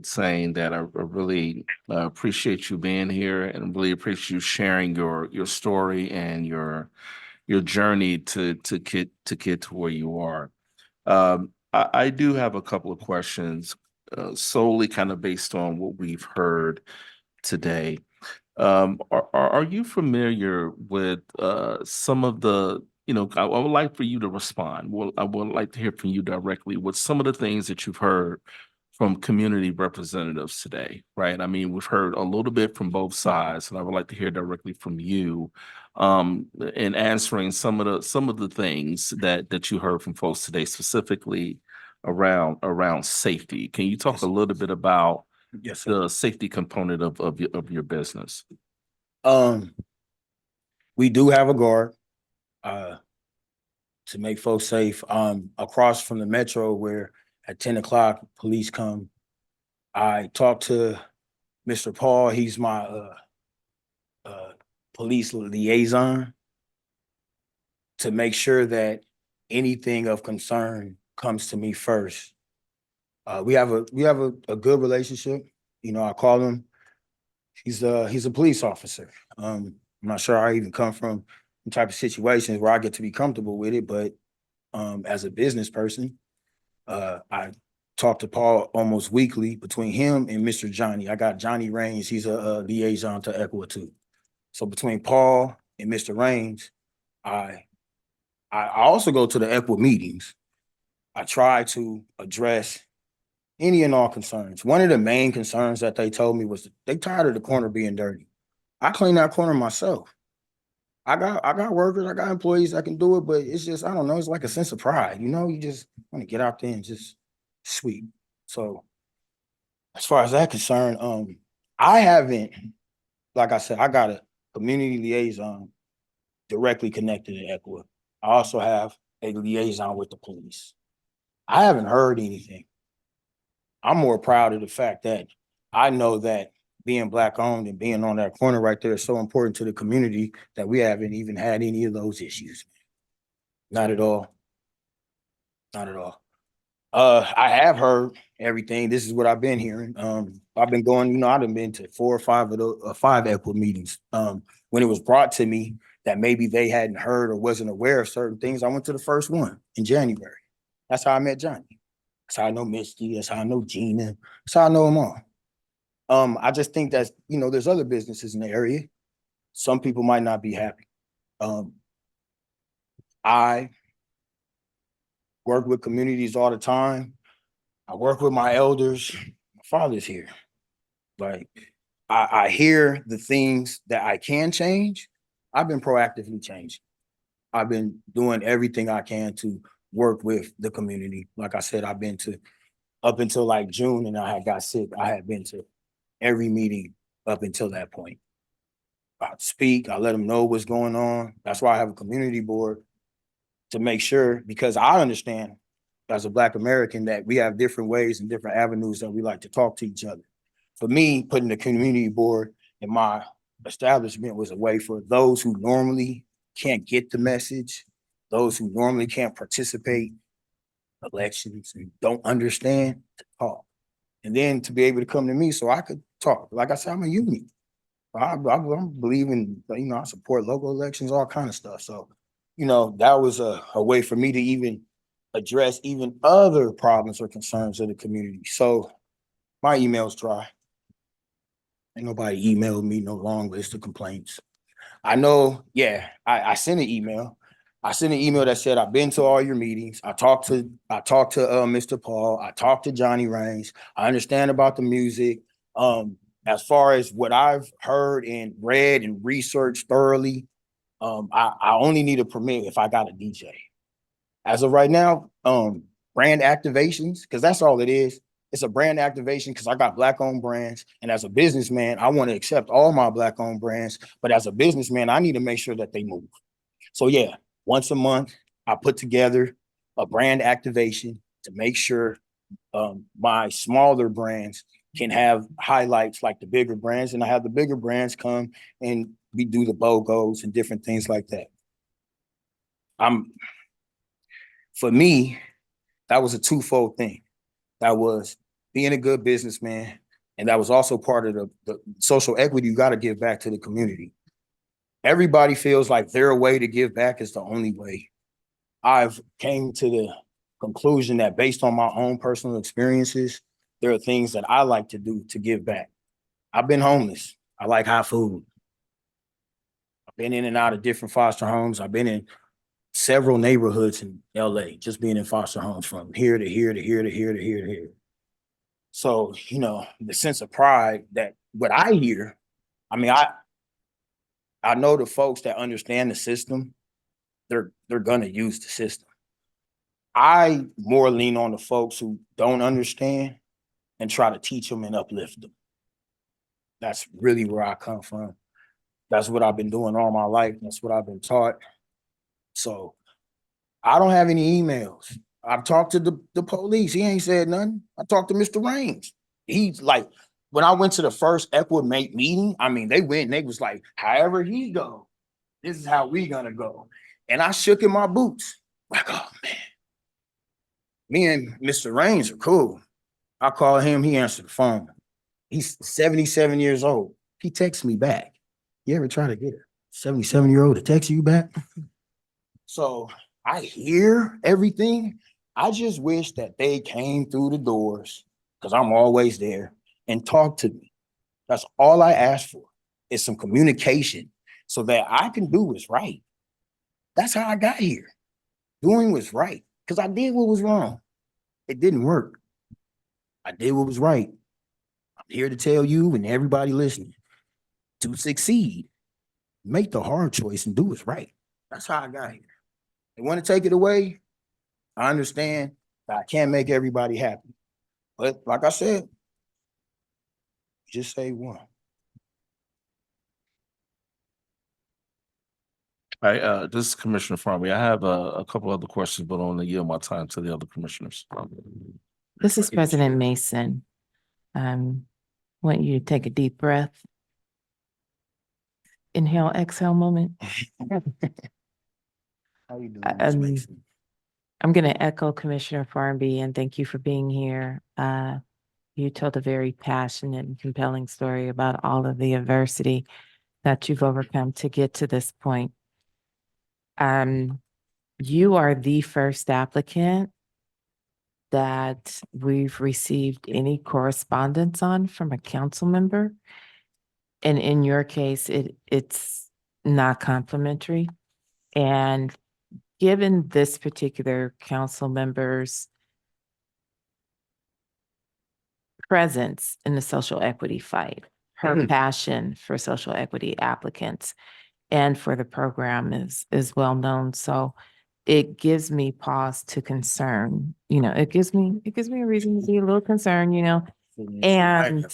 saying that I really appreciate you being here and really appreciate you sharing your story and your journey to get to where you are. I do have a couple of questions solely kind of based on what we've heard today. Are you familiar with some of the, I would like for you to respond. Well, I would like to hear from you directly with some of the things that you've heard from community representatives today, right? I mean, we've heard a little bit from both sides, and I would like to hear directly from you in answering some of the things that you heard from folks today, specifically around safety. Can you talk a little bit about the safety component of your business? We do have a guard to make folks safe. Across from the metro, where at 10 o'clock police come, I talked to Mr. Paul. He's my police liaison to make sure that anything of concern comes to me first. We have a good relationship. I call him. He's a police officer. I'm not sure I even come from the type of situations where I get to be comfortable with it, but as a business person, I talk to Paul almost weekly. Between him and Mr. Johnny, I got Johnny Raines. He's a liaison to ECWA too. So between Paul and Mr. Raines, I also go to the ECWA meetings. I try to address any and all concerns. One of the main concerns that they told me was they tired of the corner being dirty. I clean that corner myself. I got workers, I got employees that can do it, but it's just, I don't know, it's like a sense of pride. You just want to get out there and just sweep. So as far as that concerned, I haven't, like I said, I got a community liaison directly connected to ECWA. I also have a liaison with the police. I haven't heard anything. I'm more proud of the fact that I know that being Black owned and being on that corner right there is so important to the community that we haven't even had any of those issues. Not at all. Not at all. I have heard everything. This is what I've been hearing. I've been going, I've been to 4 or 5 of the 5 Equid meetings. When it was brought to me that maybe they hadn't heard or wasn't aware of certain things, I went to the first one in January. That's how I met Johnny. That's how I know Misty. That's how I know Gina. That's how I know them all. I just think that, there's other businesses in the area. Some people might not be happy. I work with communities all the time. I work with my elders. My father's here. Like, I hear the things that I can change. I've been proactively changing. I've been doing everything I can to work with the community. Like I said, I've been to, up until like June and I had got sick, I had been to every meeting up until that point. I speak, I let them know what's going on. That's why I have a community board, to make sure, because I understand as a Black American that we have different ways and different avenues that we like to talk to each other. For me, putting the community board in my establishment was a way for those who normally can't get the message, those who normally can't participate in elections and don't understand, to talk. And then to be able to come to me so I could talk. Like I said, I'm a union. I believe in, I support local elections, all kind of stuff. So, that was a way for me to even address even other problems or concerns of the community. So my email's dry. Ain't nobody emailed me no long list of complaints. I know, I sent an email. I sent an email that said, I've been to all your meetings. I talked to Mr. Paul. I talked to Johnny Raines. I understand about the music. As far as what I've heard and read and researched thoroughly, I only need a permit if I got a DJ. As of right now, brand activations, because that's all it is. It's a brand activation because I got Black-owned brands. And as a businessman, I want to accept all my Black-owned brands. But as a businessman, I need to make sure that they move. So once a month, I put together a brand activation to make sure my smaller brands can have highlights like the bigger brands. And I have the bigger brands come and we do the BOGOs and different things like that. For me, that was a twofold thing. That was being a good businessman. And that was also part of the social equity you got to give back to the community. Everybody feels like their way to give back is the only way. I've came to the conclusion that based on my own personal experiences, there are things that I like to do to give back. I've been homeless. I like hot food. I've been in and out of different foster homes. I've been in several neighborhoods in LA, just being in foster homes from here to here to here to here to here to here. So, the sense of pride that what I hear, I know the folks that understand the system, they're gonna use the system. I more lean on the folks who don't understand and try to teach them and uplift them. That's really where I come from. That's what I've been doing all my life. That's what I've been taught. So I don't have any emails. I've talked to the police. He ain't said nothing. I talked to Mr. Raines. He's like, when I went to the first Equid mate meeting, they went and they was like, however he go, this is how we gonna go. And I shook in my boots. Like, oh man. Me and Mr. Raines are cool. I call him, he answered the phone. He's 77 years old. He texts me back. You ever try to get a 77-year-old to text you back? So I hear everything. I just wish that they came through the doors, because I'm always there, and talk to me. That's all I ask for, is some communication so that I can do what's right. That's how I got here. Doing what's right, because I did what was wrong. It didn't work. I did what was right. I'm here to tell you and everybody listening, to succeed, make the hard choice and do what's right. That's how I got here. They want to take it away. I understand that I can't make everybody happy. But like I said, just say one. This is Commissioner Farmy. I have a couple other questions, but I want to yield my time to the other commissioners. This is President Mason. Want you to take a deep breath. Inhale, exhale moment. How you doing, Ms. Mason? I'm going to echo Commissioner Farnby and thank you for being here. You told a very passionate and compelling story about all of the adversity that you've overcome to get to this point. You are the first applicant that we've received any correspondence on from a council member. And in your case, it's not complimentary. And given this particular council member's presence in the social equity fight, her passion for social equity applicants and for the program is well known. So it gives me pause to concern, it gives me a reason to be a little concerned, and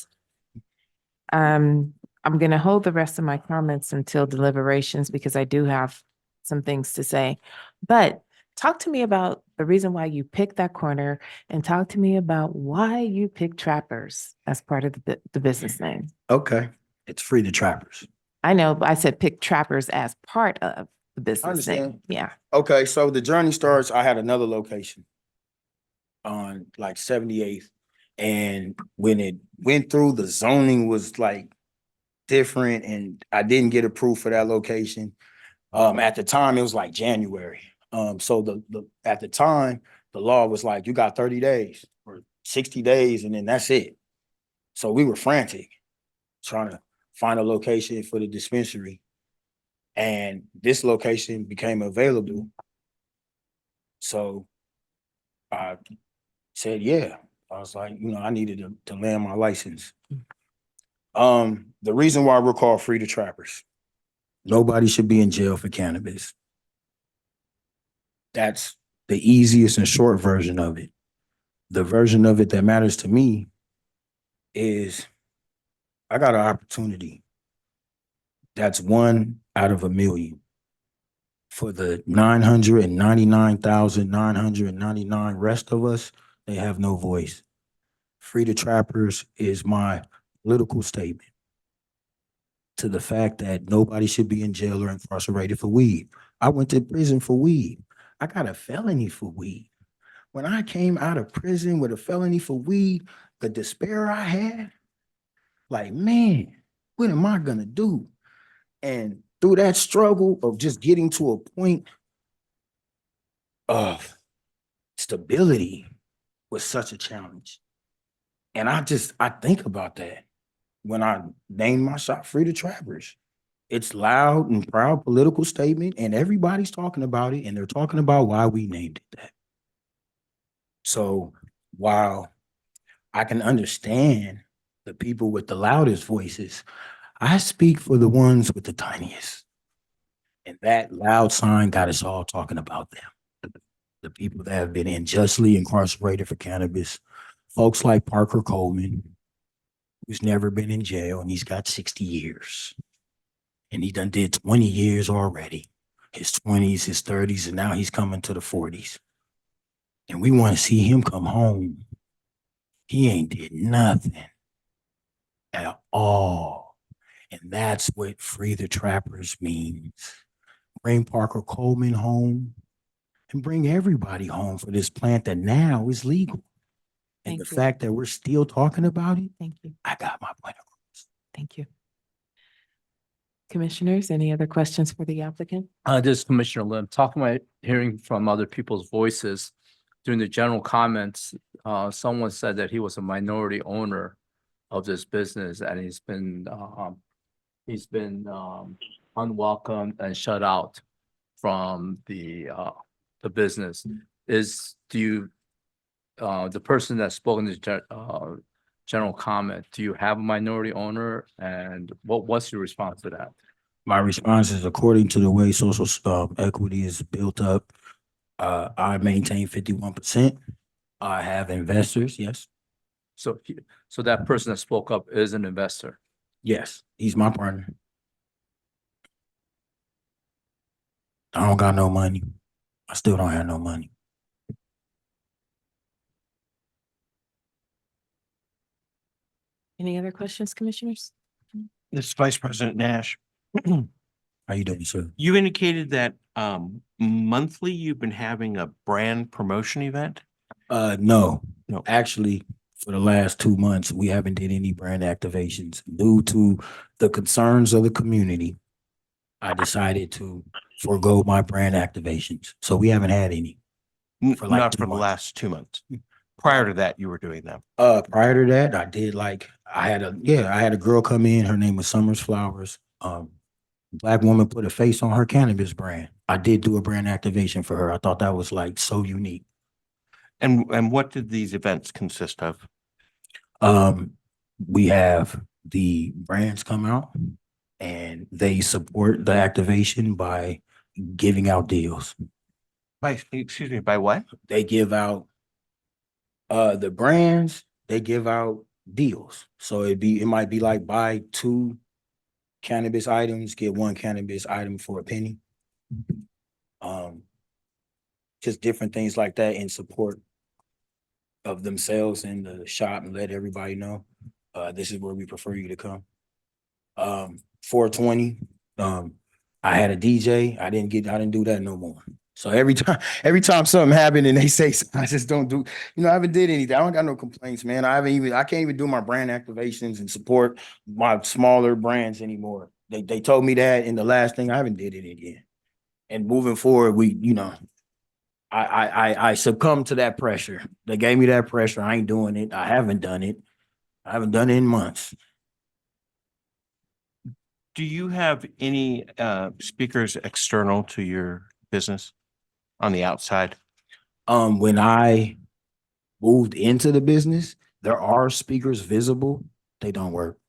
I'm going to hold the rest of my comments until deliberations because I do have some things to say. But talk to me about the reason why you picked that corner and talk to me about why you picked Trappers as part of the business name. Okay, it's Free the Trappers. I know, but I said pick Trappers as part of the business name. Understand. Yeah. Okay, so the journey starts, I had another location on like 78th. And when it went through, the zoning was like different and I didn't get approved for that location. At the time, it was like January. So at the time, the law was like, you got 30 days or 60 days and then that's it. So we were frantic trying to find a location for the dispensary. And this location became available. So I said, yeah. I was like, I needed to land my license. The reason why we're called Free the Trappers. Nobody should be in jail for cannabis. That's the easiest and short version of it. The version of it that matters to me is I got an opportunity. That's 1 out of a million. For the 999,999 rest of us, they have no voice. Free the Trappers is my political statement to the fact that nobody should be in jail or incarcerated for weed. I went to prison for weed. I got a felony for weed. When I came out of prison with a felony for weed, the despair I had, like, man, what am I gonna do? And through that struggle of just getting to a point of stability was such a challenge. And I think about that when I named my shop Free the Trappers. It's loud and proud political statement and everybody's talking about it and they're talking about why we named it that. So while I can understand the people with the loudest voices, I speak for the ones with the tiniest. And that loud sign got us all talking about them. The people that have been unjustly incarcerated for cannabis, folks like Parker Coleman, who's never been in jail and he's got 60 years. And he done did 20 years already. His 20s, his 30s, and now he's coming to the 40s. And we want to see him come home. He ain't did nothing at all. And that's what Free the Trappers means. Bring Parker Coleman home and bring everybody home for this plant that now is legal. And the fact that we're still talking about it, Thank you. I got my point across. Thank you. Commissioners, any other questions for the applicant? This is Commissioner Lim, talking about hearing from other people's voices during the general comments. Someone said that he was a minority owner of this business and he's been unwelcome and shut out from the business. The person that spoke in the general comment, do you have a minority owner and what's your response to that? My response is according to the way social equity is built up, I maintain 51%. I have investors, yes. So that person that spoke up is an investor. Yes, he's my partner. I don't got no money. I still don't have no money. Any other questions, commissioners? This is Vice President Nash. How you doing, sir? You indicated that monthly you've been having a brand promotion event? No. No. Actually, for the last 2 months, we haven't did any brand activations due to the concerns of the community. I decided to forego my brand activations. So we haven't had any. For like Not 2 for the months. last 2 months. Prior to that, you were doing them. Prior to that, I did I had a girl come in, her name was Summers Flowers. Black woman put a face on her cannabis brand. I did do a brand activation for her. I thought that was like so unique. And what did these events consist of? We have the brands come out and they support the activation by giving out deals. Excuse me, by what? They give out the brands, they give out deals. So it might be like buy 2 cannabis items, get 1 cannabis item for a penny. Just different things like that in support of themselves in the shop and let everybody know this is where we prefer you to come. 420. I had a DJ. I didn't do that no more. So every time something happened and they say I just don't do, I haven't did anything. I don't got no complaints, man. I can't even do my brand activations and support my smaller brands anymore. They told me that in the last thing. I haven't did it again. And moving forward, I succumbed to that pressure. They gave me that pressure. I ain't doing it. I haven't done it. I haven't done it in months. Do you have any speakers external to your business on the outside? When I moved into the business, there are speakers visible. They don't work.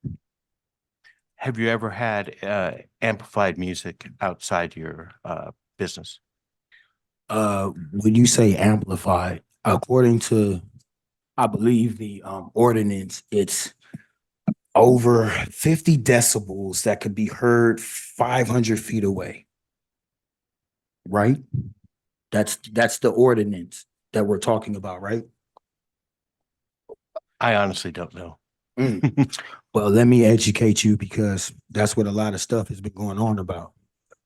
Have you ever had amplified music outside your business? When you say amplified, according to, I believe the ordinance, it's over 50 decibels that could be heard 500 feet away. Right? That's the ordinance that we're talking about, right? I honestly don't know. Well, let me educate you because that's what a lot of stuff has been going on about.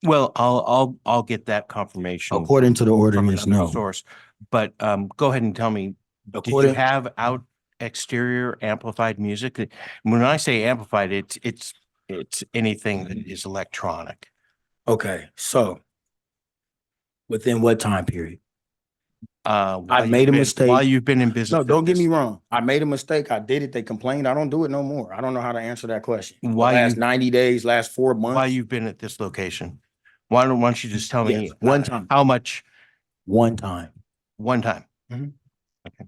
Well, I'll get that confirmation. According to the ordinance, from another no. source. But go ahead and tell me, did you have out exterior amplified music? When I say amplified, it's anything that is electronic. Okay, so within what time period? While I made a you've been- mistake. While you've been in business. No, don't get this- me wrong. I made a mistake. I did it. They complained. I don't do it no more. I don't know how to answer that question. Why last you- 90 days, last 4 months. While you've been at this location. Why don't you just tell me Yes, one time. how much? One time. One time. And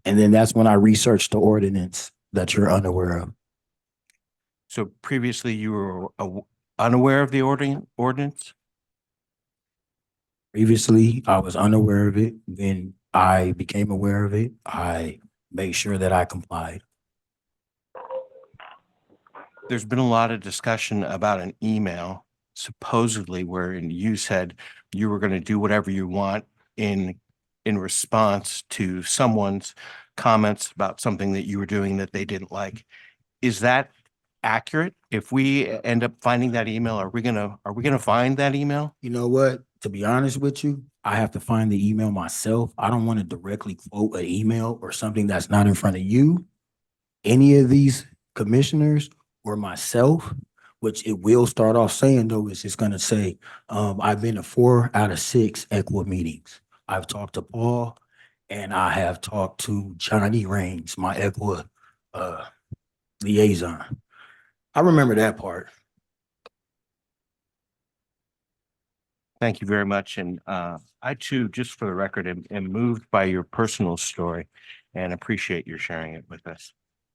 then that's when I researched the ordinance that you're unaware of. So previously you were unaware of the ordinance? Previously, I was unaware of it. When I became aware of it, I made sure that I complied. There's been a lot of discussion about an email supposedly wherein you said you were going to do whatever you want in response to someone's comments about something that you were doing that they didn't like. Is that accurate? If we end up finding that email, are we gonna find that email? You know what? To be honest with you, I have to find the email myself. I don't want to directly quote an email or something that's not in front of you, any of these commissioners or myself, which it will start off saying though, is it's going to say, I've been to 4 out of 6 EQUA meetings. I've talked to Paul and I have talked to Johnny Raines, my EQUA liaison. I remember that part. Thank you very much. And I too, just for the record, am moved by your personal story and appreciate your sharing it with us.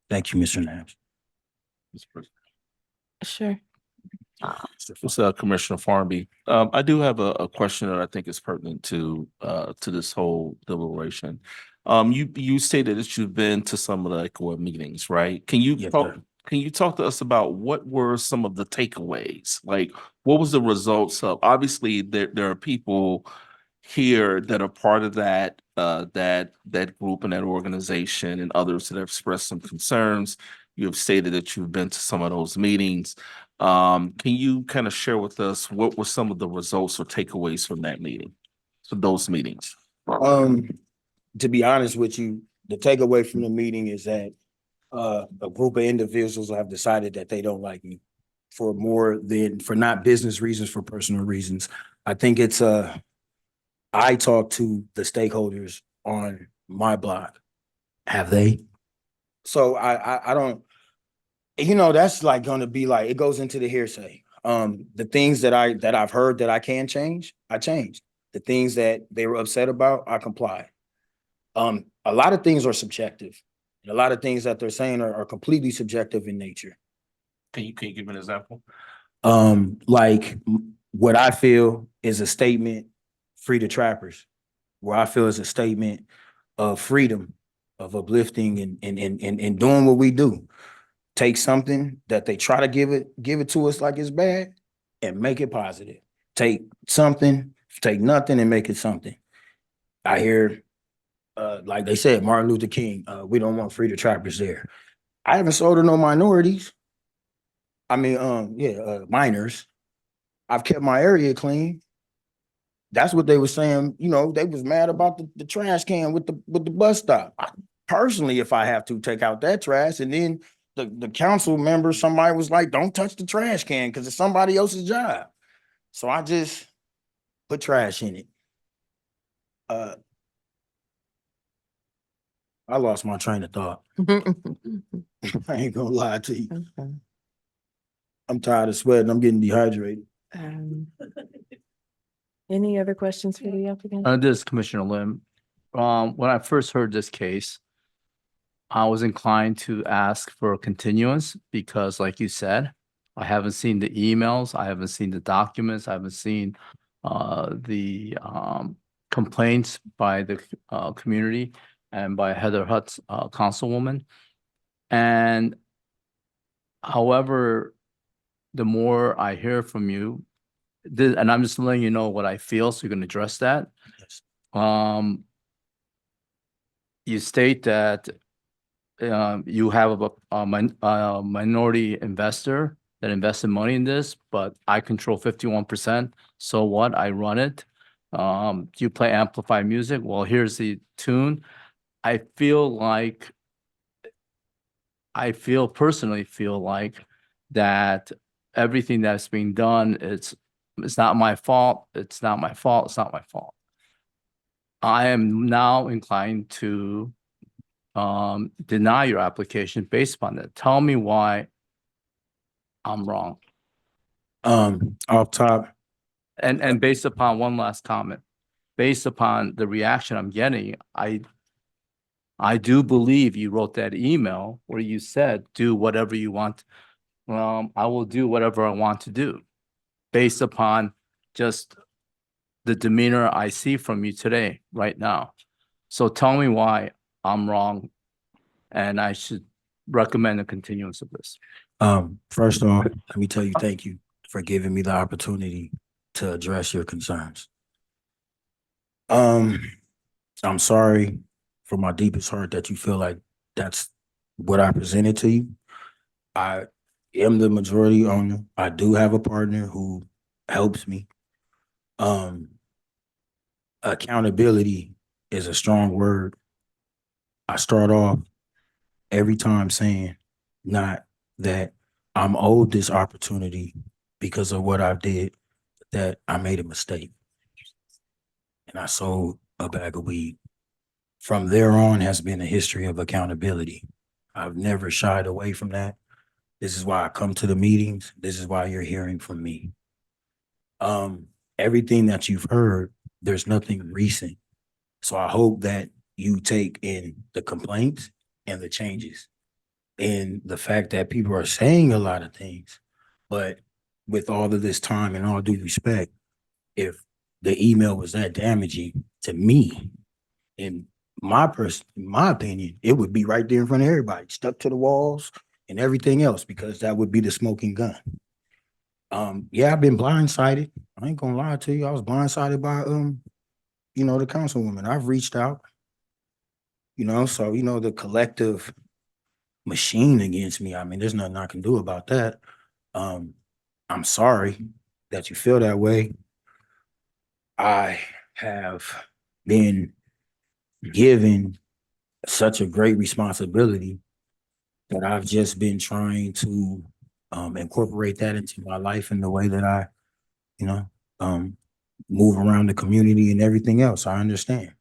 Thank you, Mr. Nash. Sure. What's Commissioner Farnby? I do have a question that I think is pertinent to this whole deliberation. You stated that you've been to some of the EQUA meetings, right? Can you Yes, talk? sir. can you talk to us about what were some of the takeaways? Like, what was the results of, obviously, there are people here that are part of that, that group and that organization, and others that have expressed some concerns. You have stated that you've been to some of those meetings. Can you kind of share with us what were some of the results or takeaways from that meeting, from those meetings? To be honest with you, the takeaway from the meeting is that a group of individuals have decided that they don't like me for not business reasons, for personal reasons. I think it's I talked to the stakeholders on my block. Have they? So I don't, that's like gonna be like, it goes into the hearsay. The things that I've heard that I can change, I changed. The things that they were upset about, I complied. A lot of things are subjective. And a lot of things that they're saying are completely subjective in nature. Can you give an example? Like what I feel is a statement, free the trappers. Where I feel is a statement of freedom, of uplifting and doing what we do. Take something that they try to give it to us like it's bad and make it positive. Take something, take nothing and make it something. I hear, like they said, Martin Luther King, we don't want free the trappers there. I haven't sold to no minorities. I mean, minors. I've kept my area clean. That's what they were saying. They was mad about the trash can with the bus stop. Personally, if I have to take out that trash, and then the council member, somebody was like, don't touch the trash can because it's somebody else's job. So I just put trash in it. I lost my train of thought. I ain't gonna lie to you. Okay. I'm tired of sweating. I'm getting dehydrated. Any other questions for the applicant? This is Commissioner Lim. When I first heard this case, I was inclined to ask for a continuance because, like you said, I haven't seen the emails, I haven't seen the documents, I haven't seen the complaints by the community and by Heather Hutt's councilwoman. And however, the more I hear from you, and I'm just letting you know what I feel, so you can address that. Yes. You state that you have a minority investor that invested money in this, but I control 51%. So what? I run it. You play amplified music. Well, here's the tune. I personally feel like that everything that's being done, it's not my fault. It's not my fault. It's not my fault. I am now inclined to deny your application based upon that. Tell me why I'm wrong. Off top. And based upon one last comment, based upon the reaction I'm getting, I do believe you wrote that email where you said, do whatever you want. I will do whatever I want to do based upon just the demeanor I see from you today, right now. So tell me why I'm wrong and I should recommend a continuance of this. First off, let me tell you, thank you for giving me the opportunity to address your concerns. I'm sorry from my deepest heart that you feel like that's what I presented to you. I am the majority owner. I do have a partner who helps me. Accountability is a strong word. I start off every time saying not that I'm owed this opportunity because of what I did, that I made a mistake and I sold a bag of weed. From there on has been a history of accountability. I've never shied away from that. This is why I come to the meetings. This is why you're hearing from me. Everything that you've heard, there's nothing recent. So I hope that you take in the complaints and the changes and the fact that people are saying a lot of things. But with all of this time and all due respect, if the email was that damaging to me, in my opinion, it would be right there in front of everybody, stuck to the walls and everything else, because that would be the smoking gun. Yeah, I've been blindsided. I ain't gonna lie to you. I was blindsided by, the councilwoman. I've reached out, so, the collective machine against me. I mean, there's nothing I can do about that. I'm sorry that you feel that way. I have been given such a great responsibility that I've just been trying to incorporate that into my life in the way that I, move around the community and everything else. I understand.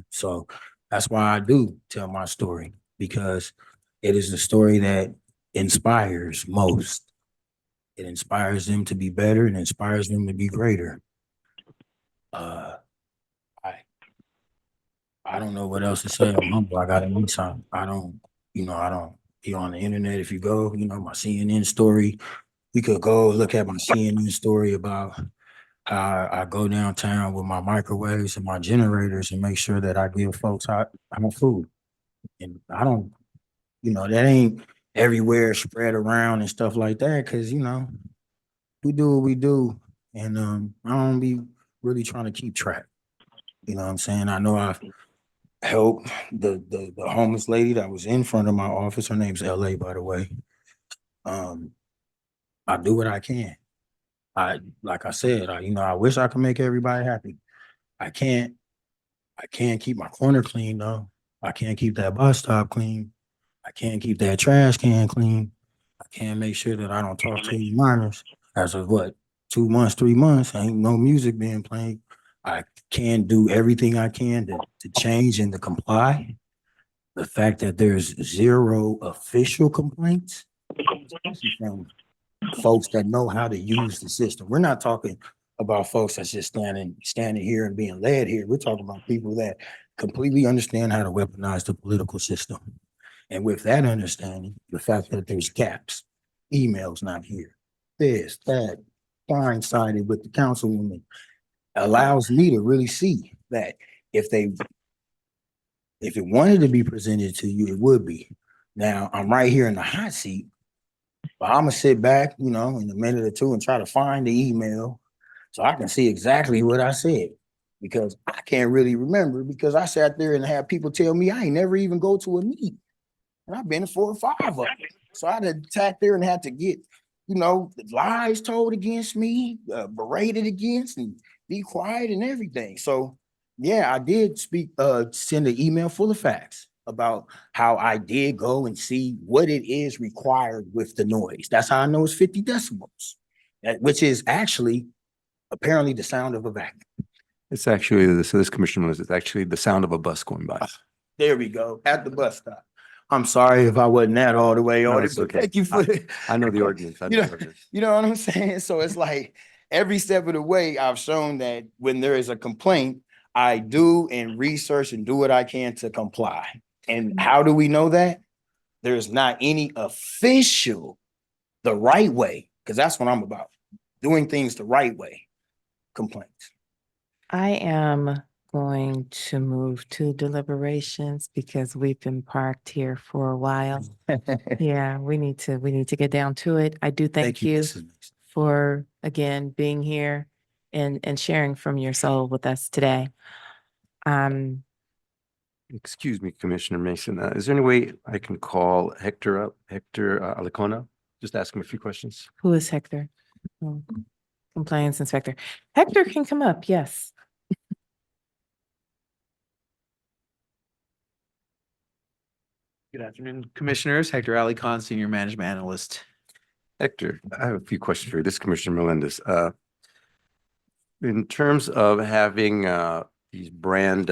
So that's why I do tell my story, because it is the story that inspires most. It inspires them to be better and inspires them to be greater. I don't know what else to say. I'm humble. I got a new time. I don't be on the internet. If you go, my CNN story, you could go look at my CNN story about how I go downtown with my microwaves and my generators and make sure that I give folks hot food. And I don't, that ain't everywhere spread around and stuff like that. Cause we do what we do. And I don't be really trying to keep track. You know what I'm saying? I know I've helped the homeless lady that was in front of my office. Her name's LA, by the way. I do what I can. Like I said, I wish I could make everybody happy. I can't keep my corner clean though. I can't keep that bus stop clean. I can't keep that trash can clean. I can't make sure that I don't talk to any minors. As of 2 months, 3 months, ain't no music being played. I can do everything I can to change and to comply. The fact that there's 0 official complaints, especially from folks that know how to use the system. We're not talking about folks that's just standing here and being led here. We're talking about people that completely understand how to weaponize the political system. And with that understanding, the fact that there's gaps, emails not here, this, that, blindsided with the councilwoman, allows me to really see that if it wanted to be presented to you, it would be. Now, I'm right here in the hot seat, but I'm gonna sit back, in a minute or two and try to find the email so I can see exactly what I said, because I can't really remember, because I sat there and had people tell me I ain't never even go to a meeting. And I've been to 4 or 5 of them. So I had sat there and had to get, lies told against me, berated against, and be quiet and everything. So yeah, I did send an email full of facts about how I did go and see what it is required with the noise. That's how I know it's 50 decibels, which is actually apparently the sound of a vacuum. It's actually, so this commissioner is actually the sound of a bus going by. There we go, at the bus stop. I'm sorry if I wasn't that all the way on it, but thank you for I know the ordinance. You know what I'm saying? So it's like every step of the way, I've shown that when there is a complaint, I do and research and do what I can to comply. And how do we know that? There's not any official, the right way, because that's what I'm about, doing things the right way, complaints. I am going to move to deliberations because we've been parked here for a while. Yeah, we need to get down to it. I do thank you Mrs. Mason. for, again, being here and sharing from your soul with us today. Excuse me, Commissioner Mason. Is there any way I can call Hector up, Hector Alicona? Just ask him a few questions. Who is Hector? Oh, compliance inspector. Hector can come up, yes. Good afternoon, Commissioners. Hector Alicon, Senior Management Analyst. Hector, I have a few questions for you. This is Commissioner Melendez. In terms of having these brand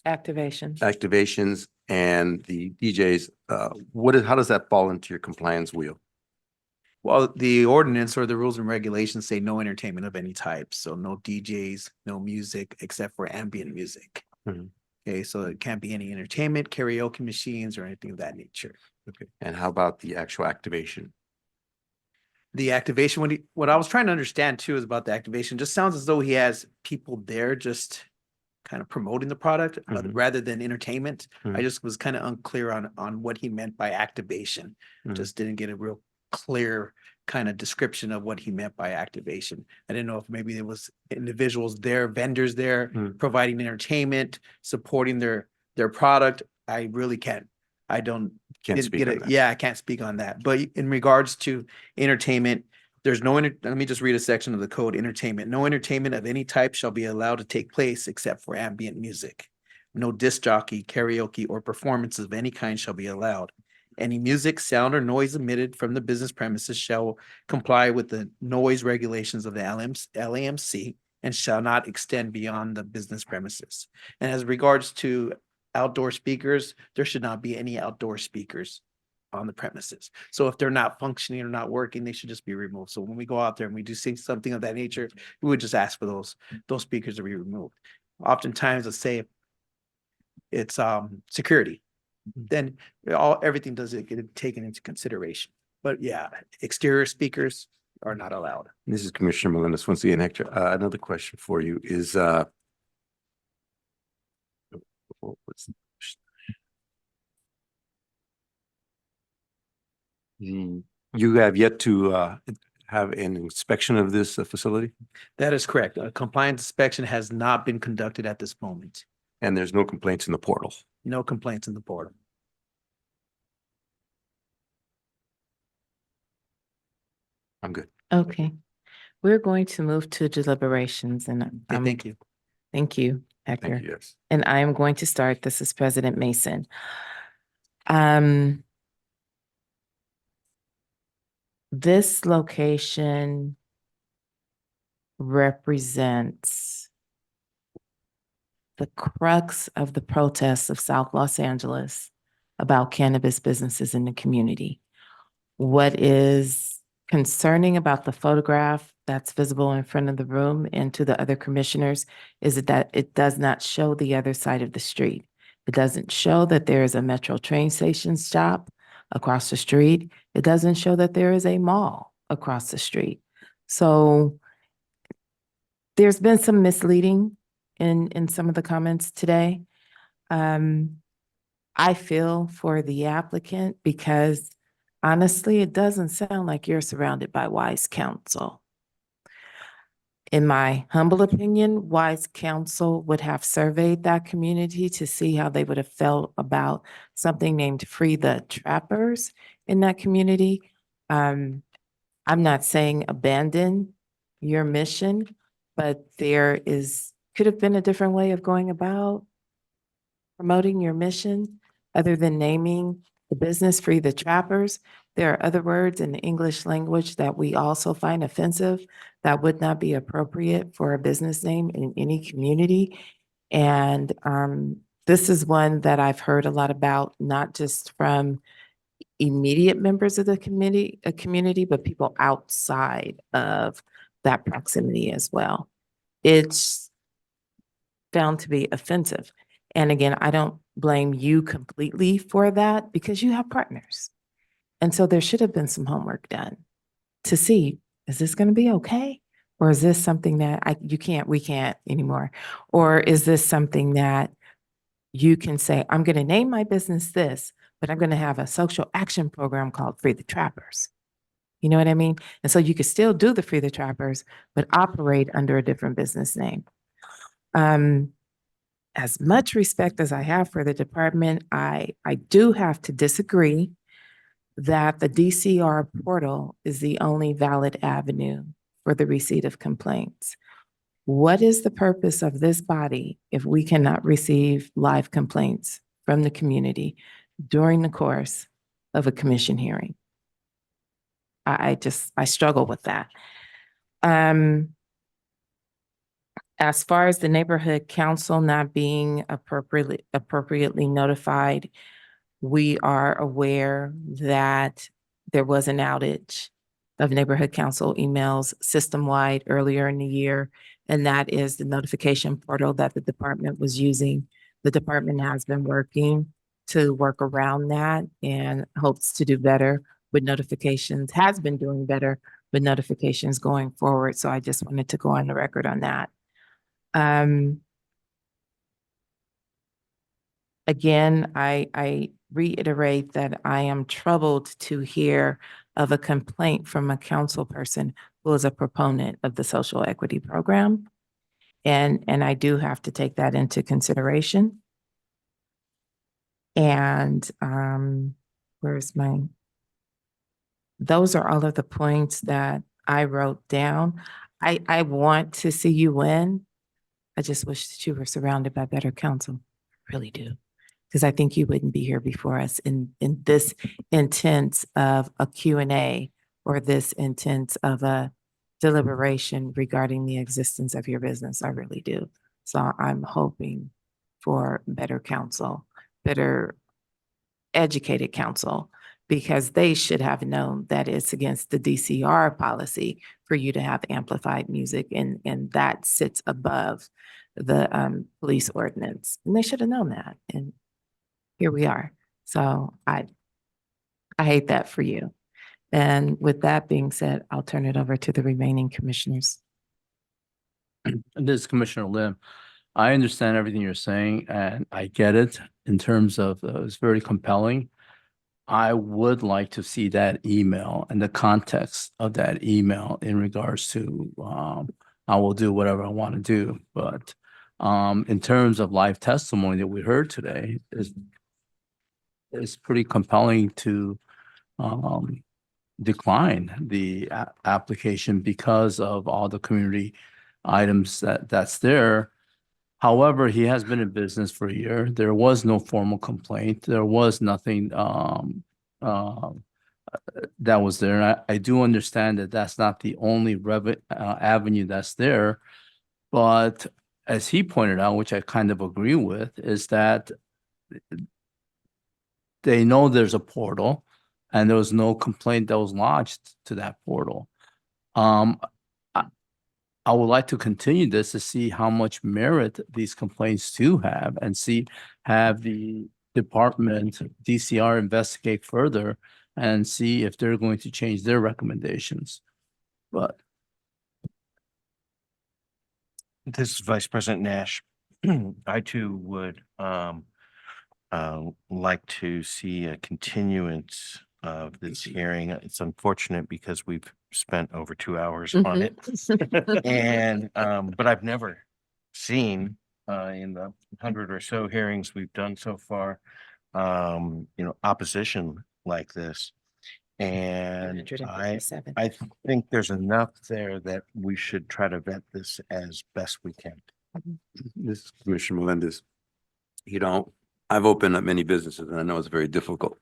activations and the DJs, how does that fall into your compliance wheel? Well, the ordinance or the rules and regulations say no entertainment of any type. So no DJs, no music except for ambient music. Mm-hmm. Okay, so it can't be any entertainment, karaoke machines, or anything of that nature. Okay. And how about the actual activation? The activation, what I was trying to understand too is about the activation, just sounds as though he has people there just kind of promoting the product Mhm. rather than entertainment. I Mhm. just was kind of unclear on what he meant by activation. Mhm. Just didn't get a real clear kind of description of what he meant by activation. I didn't know if maybe there was individuals there, vendors there, Mhm. providing entertainment, supporting their product. I really can't. I don't Can't didn't speak get on it. that. Yeah, I can't speak on that. But in regards to entertainment, there's no, let me just read a section of the code, entertainment. No entertainment of any type shall be allowed to take place except for ambient music. No disc jockey, karaoke, or performances of any kind shall be allowed. Any music, sound, or noise emitted from the business premises shall comply with the noise regulations of the LAMC and shall not extend beyond the business premises. And as regards to outdoor speakers, there should not be any outdoor speakers on the premises. So if they're not functioning or not working, they should just be removed. So when we go out there and we do see something of that nature, we would just ask for those speakers to be removed. Oftentimes, let's say it's security, then everything does get taken into consideration. But yeah, exterior speakers are not allowed. This is Commissioner Melendez. Once again, Hector, another question for you is, you have yet to have an inspection of this facility? That is correct. A compliance inspection has not been conducted at this moment. And there's no complaints in the portal? No complaints in the portal. I'm good. Okay. We're going to move to deliberations and Okay, thank you. Thank you, Hector. Thank you, yes. And I am going to start. This is President Mason. This location represents the crux of the protests of South Los Angeles about cannabis businesses in the community. What is concerning about the photograph that's visible in front of the room and to the other commissioners is that it does not show the other side of the street. It doesn't show that there is a metro train station stop across the street. It doesn't show that there is a mall across the street. So there's been some misleading in some of the comments today. I feel for the applicant because honestly, it doesn't sound like you're surrounded by wise counsel. In my humble opinion, wise counsel would have surveyed that community to see how they would have felt about something named Free the Trappers in that community. I'm not saying abandon your mission, but could have been a different way of going about promoting your mission other than naming the business Free the Trappers. There are other words in the English language that we also find offensive that would not be appropriate for a business name in any community. And this is one that I've heard a lot about, not just from immediate members of the community, but people outside of that proximity as well. It's found to be offensive. And again, I don't blame you completely for that because you have partners. And so there should have been some homework done to see, is this going to be okay? Or is this something that we can't anymore? Or is this something that you can say, I'm going to name my business this, but I'm going to have a social action program called Free the Trappers. You know what I mean? And so you could still do the Free the Trappers, but operate under a different business name. As much respect as I have for the department, I do have to disagree that the DCR portal is the only valid avenue for the receipt of complaints. What is the purpose of this body if we cannot receive live complaints from the community during the course of a commission hearing? I struggle with that. As far as the neighborhood council not being appropriately notified, we are aware that there was an outage of neighborhood council emails system-wide earlier in the year, and that is the notification portal that the department was using. The department has been working to work around that and hopes to do better with notifications, has been doing better with notifications going forward. So I just wanted to go on the record on that. Again, I reiterate that I am troubled to hear of a complaint from a council person who is a proponent of the social equity program. And I do have to take that into consideration. And those are all of the points that I wrote down. I want to see you win. I just wish that you were surrounded by better counsel. I really do. Because I think you wouldn't be here before us in this intense of a Q&A or this intense of a deliberation regarding the existence of your business. I really do. So I'm hoping for better counsel, better educated counsel, because they should have known that it's against the DCR policy for you to have amplified music, and that sits above the police ordinance. And they should have known that. And here we are. So I hate that for you. And with that being said, I'll turn it over to the remaining commissioners. And this is Commissioner Lim. I understand everything you're saying, and I get it in terms of it's very compelling. I would like to see that email and the context of that email in regards to I will do whatever I want to do. But in terms of live testimony that we heard today, it's pretty compelling to decline the application because of all the community items that's there. However, he has been in business for a year. There was no formal complaint. There was nothing that was there. And I do understand that that's not the only avenue that's there. But as he pointed out, which I kind of agree with, is that they know there's a portal and there was no complaint that was lodged to that portal. I would like to continue this to see how much merit these complaints do have and have the department, DCR, investigate further and see if they're going to change their recommendations. But This is Vice President Nash. I too would like to see a continuance of this hearing. It's unfortunate because we've spent over 2 hours on it. And but I've never seen in the 100 or so hearings we've done so far, opposition like this. And I think there's enough there that we should try to vet this as best we can. This is Commissioner Melendez. I've opened up many businesses and I know it's very difficult.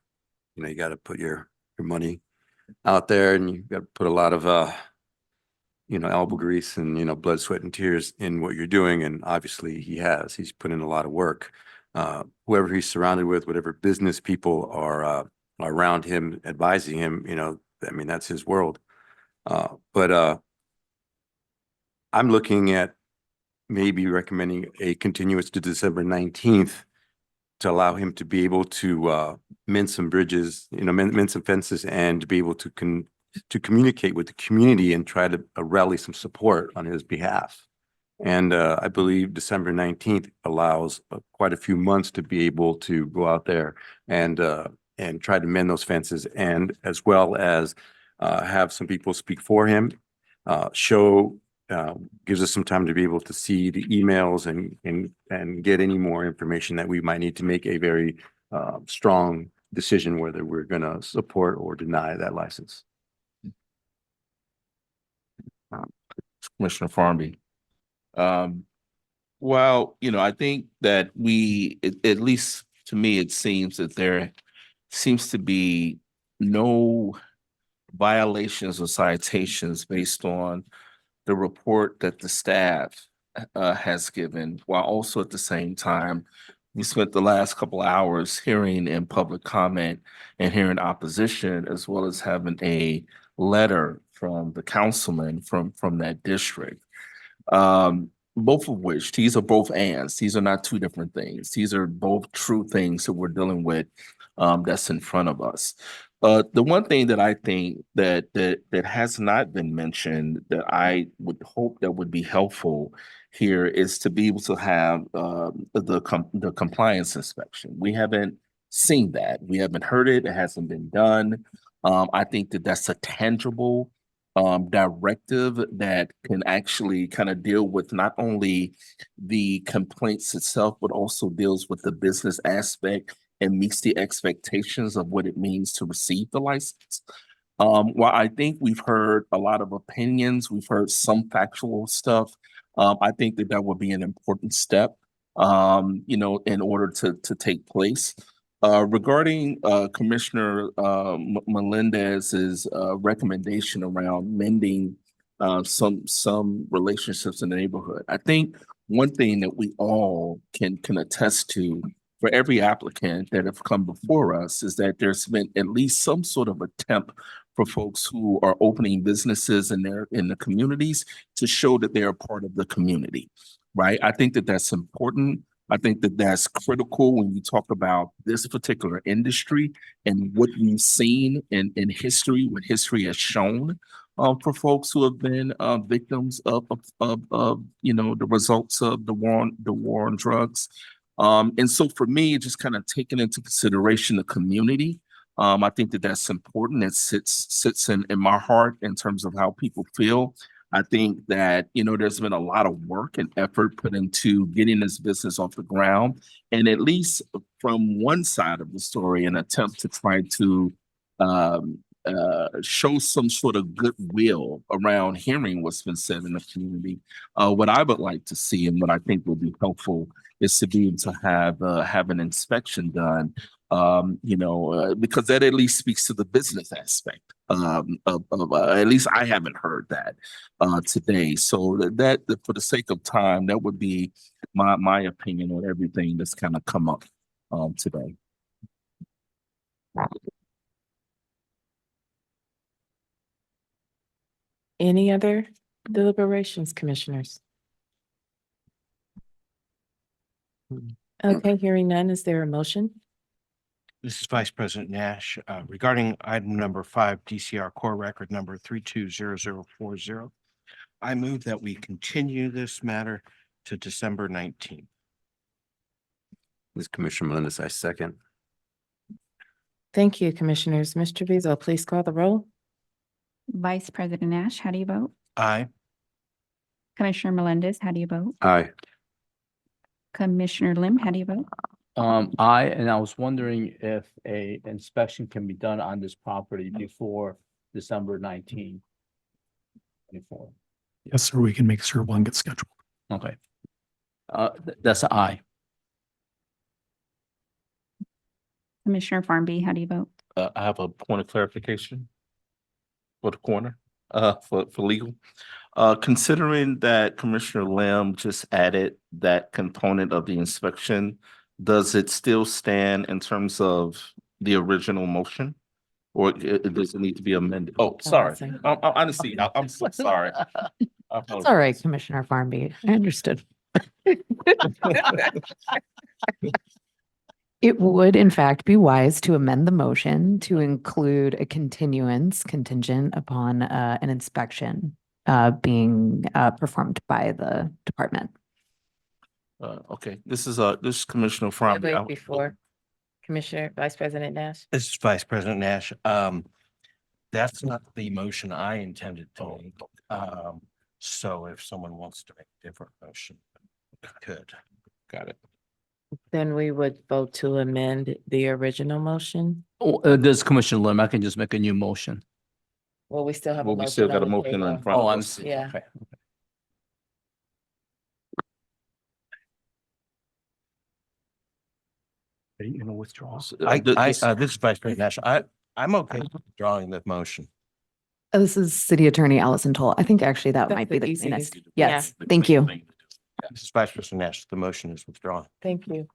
You got to put your money out there and you got to put a lot of, elbow grease and, blood, sweat and tears in what you're doing. And obviously he's put in a lot of work. Whoever he's surrounded with, whatever business people are around him, advising him, that's his world. But I'm looking at maybe recommending a continuance to December 19th to allow him to be able to mend some bridges, mend some fences, and to be able to communicate with the community and try to rally some support on his behalf. And I believe December 19th allows quite a few months to be able to go out there and try to mend those fences, and as well as have some people speak for him, gives us some time to be able to see the emails and get any more information that we might need to make a very strong decision whether we're going to support or deny that license. Commissioner Farmby. Well, I think that at least to me, it seems that there seems to be no violations or citations based on the report that the staff has given, while also at the same time, we spent the last couple of hours hearing in public comment and hearing opposition, as well as having a letter from the councilman from that district. Both of which, these are both ands. These are not two different things. These are both true things that we're dealing with that's in front of us. The one thing that I think that has not been mentioned that I would hope that would be helpful here is to be able to have the compliance inspection. We haven't seen that. We haven't heard it. It hasn't been done. I think that that's a tangible directive that can actually kind of deal with not only the complaints itself, but also deals with the business aspect and meets the expectations of what it means to receive the license. While I think we've heard a lot of opinions, we've heard some factual stuff. I think that that would be an important step, in order to take place. Regarding Commissioner Melendez's recommendation around mending some relationships in the neighborhood, I think one thing that we all can attest to for every applicant that have come before us is that there's been at least some sort of attempt for folks who are opening businesses in the communities to show that they are part of the community, right? I think that that's important. I think that that's critical when you talk about this particular industry and what you've seen in history, what history has shown for folks who have been victims of the results of the war on drugs. And so for me, just kind of taking into consideration the community, I think that that's important. It sits in my heart in terms of how people feel. I think that, there's been a lot of work and effort put into getting this business off the ground. And at least from one side of the story, an attempt to try to show some sort of goodwill around hearing what's been said in the community. What I would like to see and what I think will be helpful is to be able to have an inspection done, because that at least speaks to the business aspect of at least I haven't heard that today. So that for the sake of time, that would be my opinion on everything that's kind of come up today. Any other deliberations, commissioners? Okay, hearing none, is there a motion? This is Vice President Nash, regarding item number 5, DCR core record number 320040. I move that we continue this matter to December 19th. This is Commissioner Melendez, I second. Thank you, commissioners. Mr. Beazle, please call the roll. Vice President Nash, how do you vote? Aye. Commissioner Melendez, how do you vote? Aye. Commissioner Lim, how do you vote? And I was wondering if a inspection can be done on this property before December 19, 24. Yes, sir. We can make sure one gets scheduled. Okay. That's an aye. Commissioner Farmbee, how do you vote? I have a point of clarification for the corner, for legal. Considering that Commissioner Lim just added that component of the inspection, does it still stand in terms of the original motion? Or does it need to be amended? Oh, sorry. Honestly, I'm so sorry. That's all right, Commissioner Farmbee. I understood. It would in fact be wise to amend the motion to include a continuance contingent upon an inspection being performed by the department. Okay, this is Commissioner Farmbee. Wait, before Commissioner Vice President Nash. This is Vice President Nash. That's not the motion I intended to make. So if someone wants to make a different motion, could. Got it. Then we would vote to amend the original motion. Oh, this Commissioner Lim, I can just make a new motion. Well, we still have a Well, motion. we still got a on the motion table. in front Oh, of I'm us. seeing. Yeah. Okay. Are you gonna withdraw? This is Vice President Nash. I'm okay with withdrawing the motion. This is City Attorney Allison Toll. I think actually that That's might be the the easiest. cleanest. Yes, thank you. This is Vice President Nash. The motion is withdrawn. Thank you.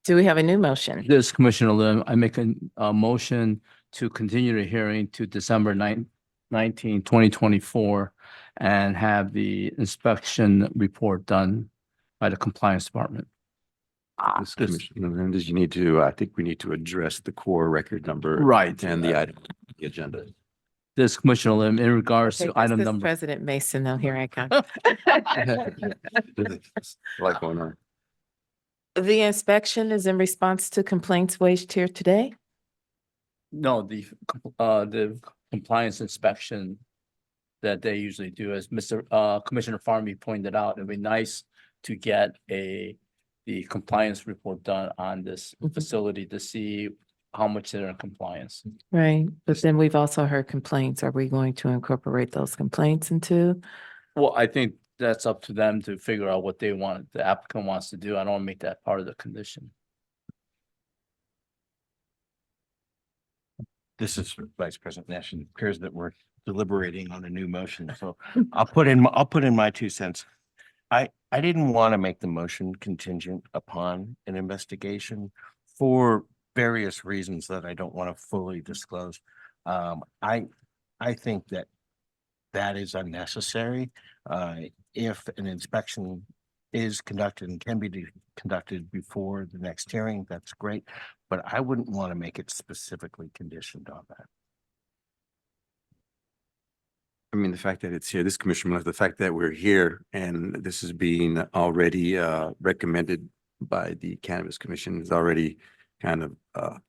Do we have a new motion? This Commissioner Lim, I make a motion to continue the hearing to December 19, 2024 and have the inspection report done by the compliance department. This Commissioner Menendez, I think we need to address the core record number. Right. And the item, on the agenda. This Commissioner Lim, in regards Okay, to item this is number. President Mason, though, here I come. Like going on. The inspection is in response to complaints waged here today. No, the compliance inspection that they usually do, as Commissioner Farmy pointed out, it'd be nice to get the compliance report done on this facility to see how much they're in compliance. Right, but then we've also heard complaints. Are we going to incorporate those complaints into? Well, I think that's up to them to figure out what they want, the applicant wants to do. I don't want to make that part of the condition. This is Vice President Nash, and it appears that we're deliberating on a new motion, so I'll put in my 2 cents. I didn't want to make the motion contingent upon an investigation for various reasons that I don't want to fully disclose. I think that is unnecessary. If an inspection is conducted and can be conducted before the next hearing, that's great, but I wouldn't want to make it specifically conditioned on that. I mean, the fact that it's here, this Commissioner, the fact that we're here and this is being already recommended by the Cannabis Commission is already kind of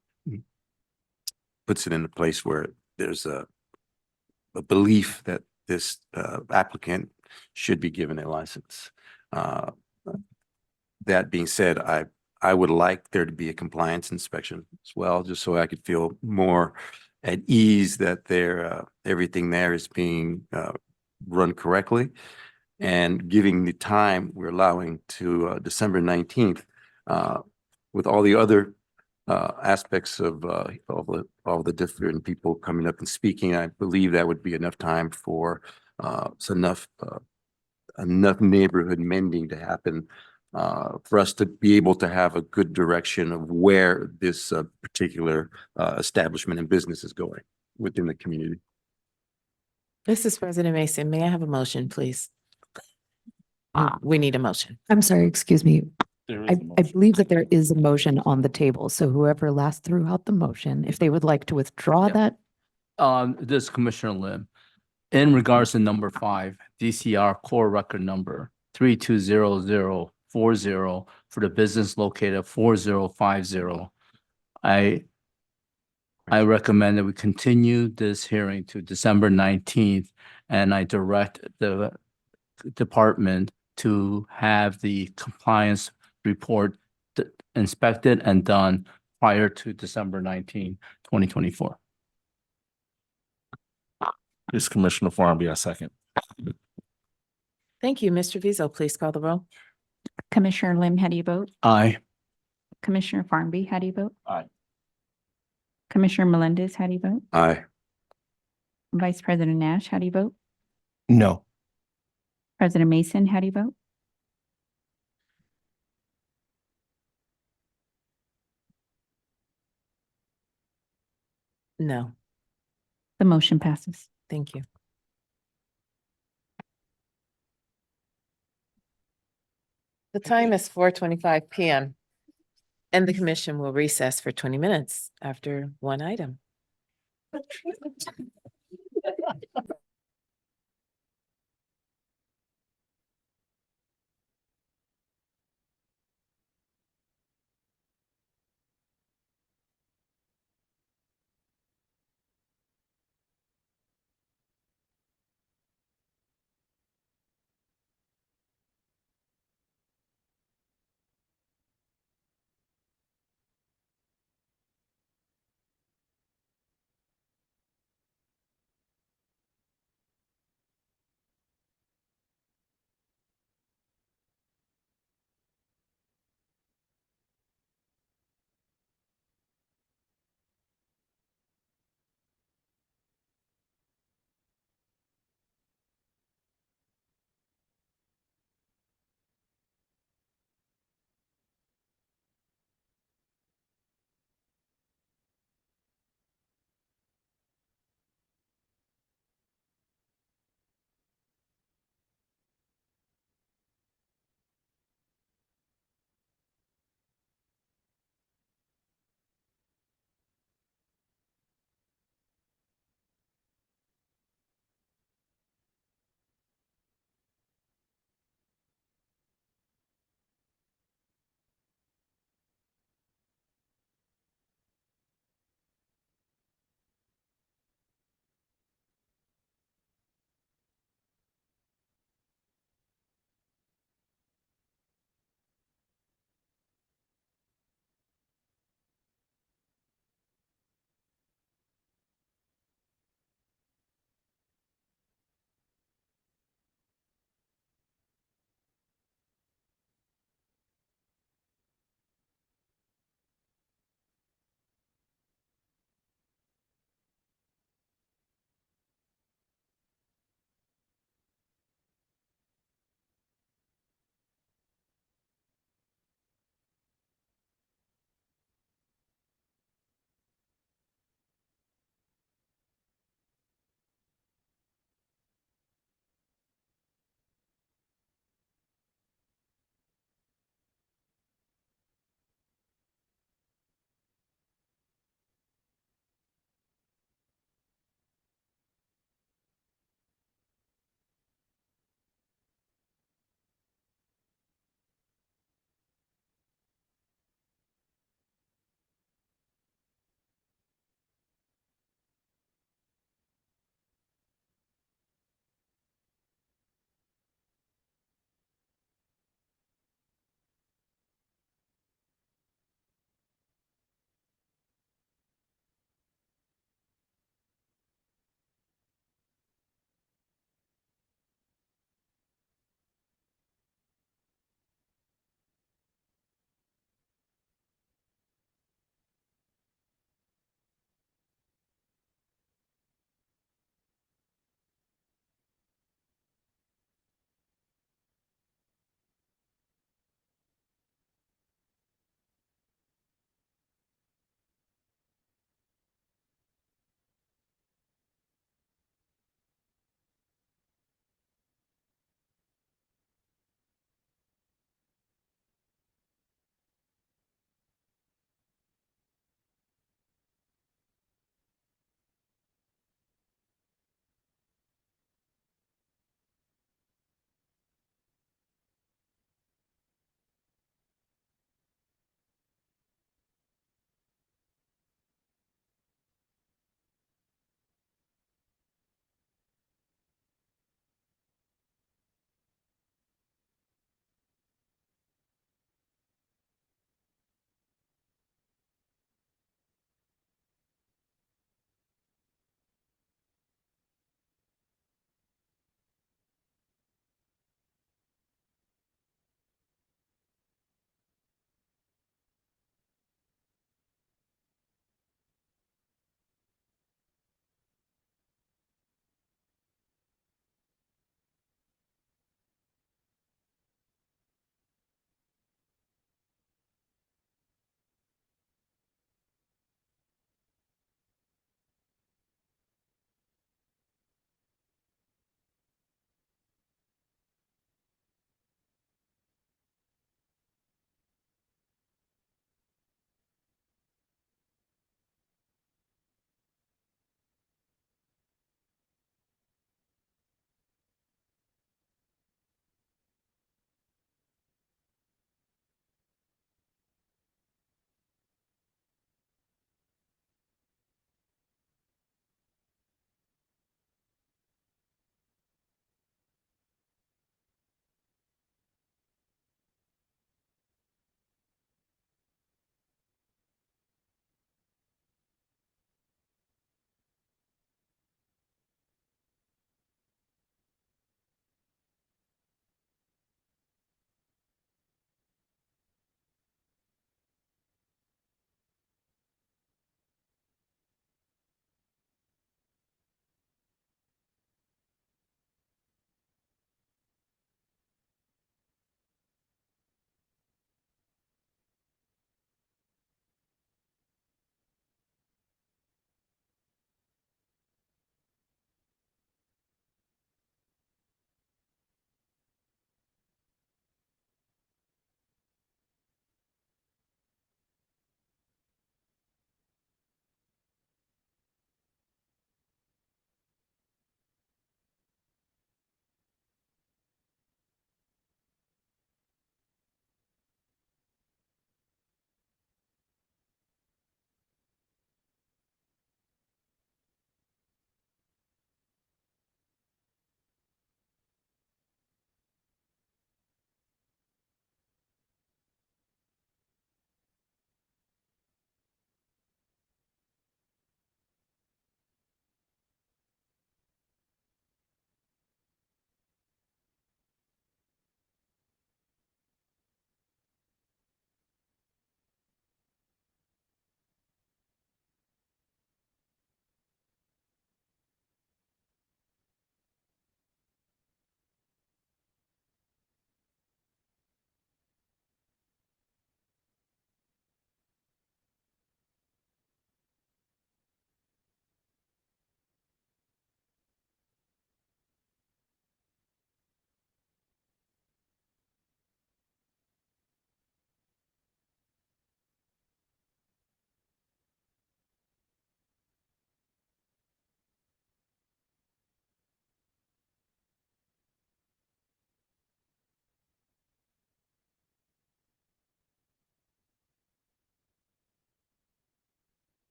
puts it in a place where there's a belief that this applicant should be given a license. That being said, I would like there to be a compliance inspection as well, just so I could feel more at ease that everything there is being run correctly, and giving the time we're allowing to December 19th with all the other aspects of all the different people coming up and speaking. I believe that would be enough time for enough neighborhood mending to happen for us to be able to have a good direction of where this particular establishment and business is going within the community. This is President Mason. May I have a motion, please? We need a motion. I'm sorry, excuse me. There is I a motion. believe that there is a motion on the table. So whoever last threw out the motion, if they would like to withdraw Yeah. that, This Commissioner Lim, in regards to number 5, DCR core record number 320040 for the business located 4050. I recommend that we continue this hearing to December 19th, and I direct the department to have the compliance report inspected and done prior to December 19, 2024. This Commissioner Farby, I second. Thank you. Mr. Vizo, please call the roll. Commissioner Lim, how do you vote? Aye. Commissioner Farnby, how do you vote? Aye. Commissioner Melendez, how do you vote? Aye. Vice President Nash, how do you vote? No. President Mason, how do you vote? No, The motion passes. thank you. The time is 4:25 PM, and the commission will recess for 20 minutes after one item.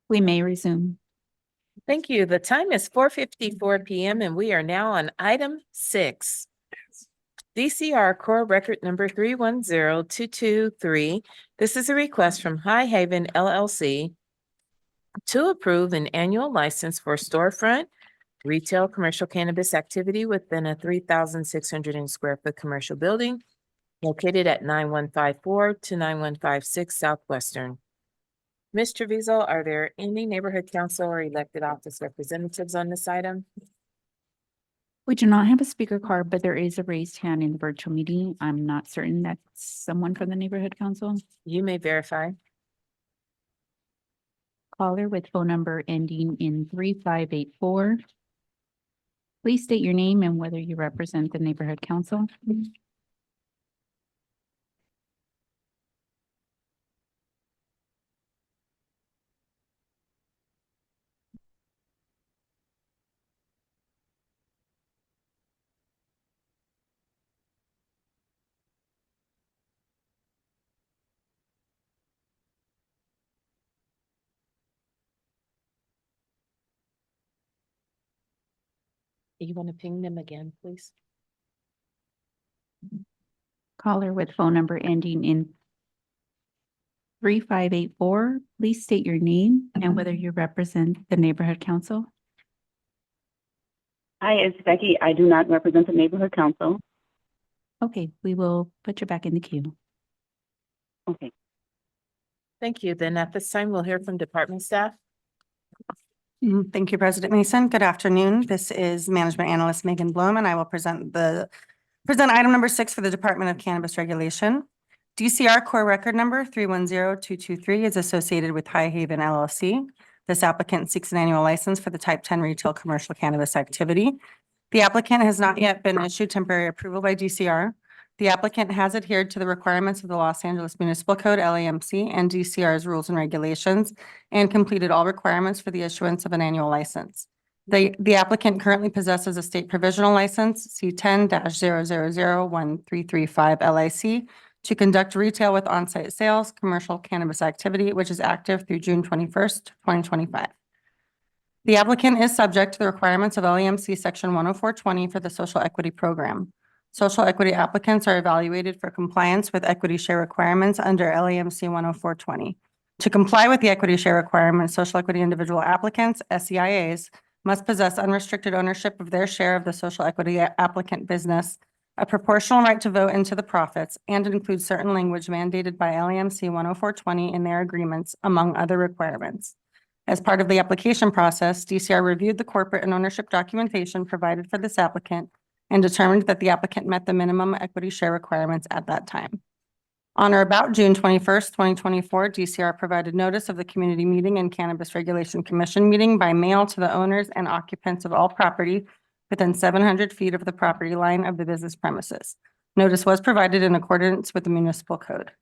We may resume. Thank you. The time is 4:54 PM and we are now on item 6. DCR Core Record Number 310223. This is a request from High Haven LLC to approve an annual license for storefront retail commercial cannabis activity within a 3,600 square foot commercial building located at 9154 to 9156 Southwestern. Ms. Treviso, are there any neighborhood council or elected office representatives on this item? We do not have a speaker card, but there is a raised hand in the virtual meeting. I'm not certain that's someone from the neighborhood council. You may verify. Caller with phone number ending in 3584. Please state your name and whether you represent the neighborhood council. You want to ping them again, please? Caller with phone number ending in 3584. Please state your name and whether you represent the neighborhood council. Hi, it's Becky. I do not represent the neighborhood council. Okay, we will put you back in the queue. Okay. Thank you. Then at this time, we'll hear from department staff. Thank you, President Mason. Good afternoon. This is Management Analyst Megan Bloom, and I will present item number 6 for the Department of Cannabis Regulation. DCR Core Record Number 310223 is associated with High Haven LLC. This applicant seeks an annual license for the Type 10 retail commercial cannabis activity. The applicant has not yet been issued temporary approval by DCR. The applicant has adhered to the requirements of the Los Angeles Municipal Code, LAMC, and DCR's rules and regulations, and completed all requirements for the issuance of an annual license. The applicant currently possesses a state provisional license, C10-0001335 LIC, to conduct retail with on-site sales, commercial cannabis activity, which is active through June 21st, 2025. The applicant is subject to the requirements of LAMC Section 10420 for the Social Equity Program. Social equity applicants are evaluated for compliance with equity share requirements under LAMC 10420. To comply with the equity share requirements, social equity individual applicants, SEIAs, must possess unrestricted ownership of their share of the social equity applicant business, a proportional right to vote into the profits, and include certain language mandated by LAMC 10420 in their agreements, among other requirements. As part of the application process, DCR reviewed the corporate and ownership documentation provided for this applicant and determined that the applicant met the minimum equity share requirements at that time. On or about June 21st, 2024, DCR provided notice of the community meeting and Cannabis Regulation Commission meeting by mail to the owners and occupants of all property within 700 feet of the property line of the business premises. Notice was provided in accordance with the municipal code.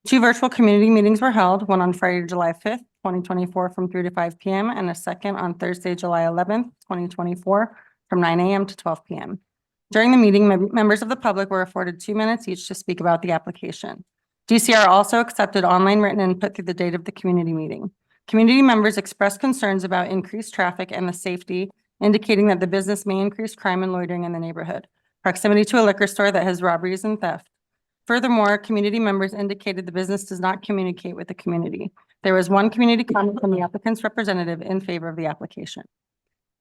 2 virtual community meetings were held, one on Friday, July 5th, 2024 from 3 to 5 p.m. and a second on Thursday, July 11th, 2024 from 9 a.m. to 12 p.m. During the meeting, members of the public were afforded 2 minutes each to speak about the application. DCR also accepted online written input through the date of the community meeting. Community members expressed concerns about increased traffic and the safety, indicating that the business may increase crime and loitering in the neighborhood, proximity to a liquor store that has robberies and theft. Furthermore, community members indicated the business does not communicate with the community. There was 1 community comment from the applicant's representative in favor of the application.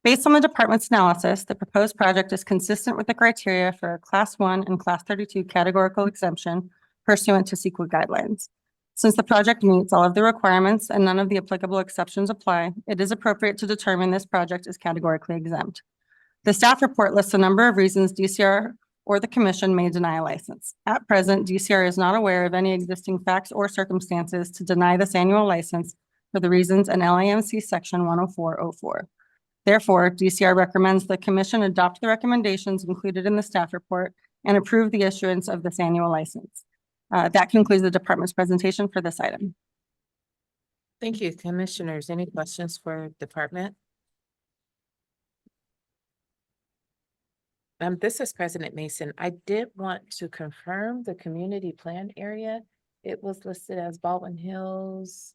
Based on the department's analysis, the proposed project is consistent with the criteria for a Class 1 and Class 32 categorical exemption pursuant to CEQA guidelines. Since the project meets all of the requirements and none of the applicable exceptions apply, it is appropriate to determine this project is categorically exempt. The staff report lists a number of reasons DCR or the commission may deny a license. At present, DCR is not aware of any existing facts or circumstances to deny this annual license for the reasons in LAMC Section 10404. Therefore, DCR recommends the commission adopt the recommendations included in the staff report and approve the issuance of this annual license. That concludes the department's presentation for this item. Thank you, commissioners. Any questions for department? This is President Mason. I did want to confirm the community plan area It was listed as Baldwin Hills,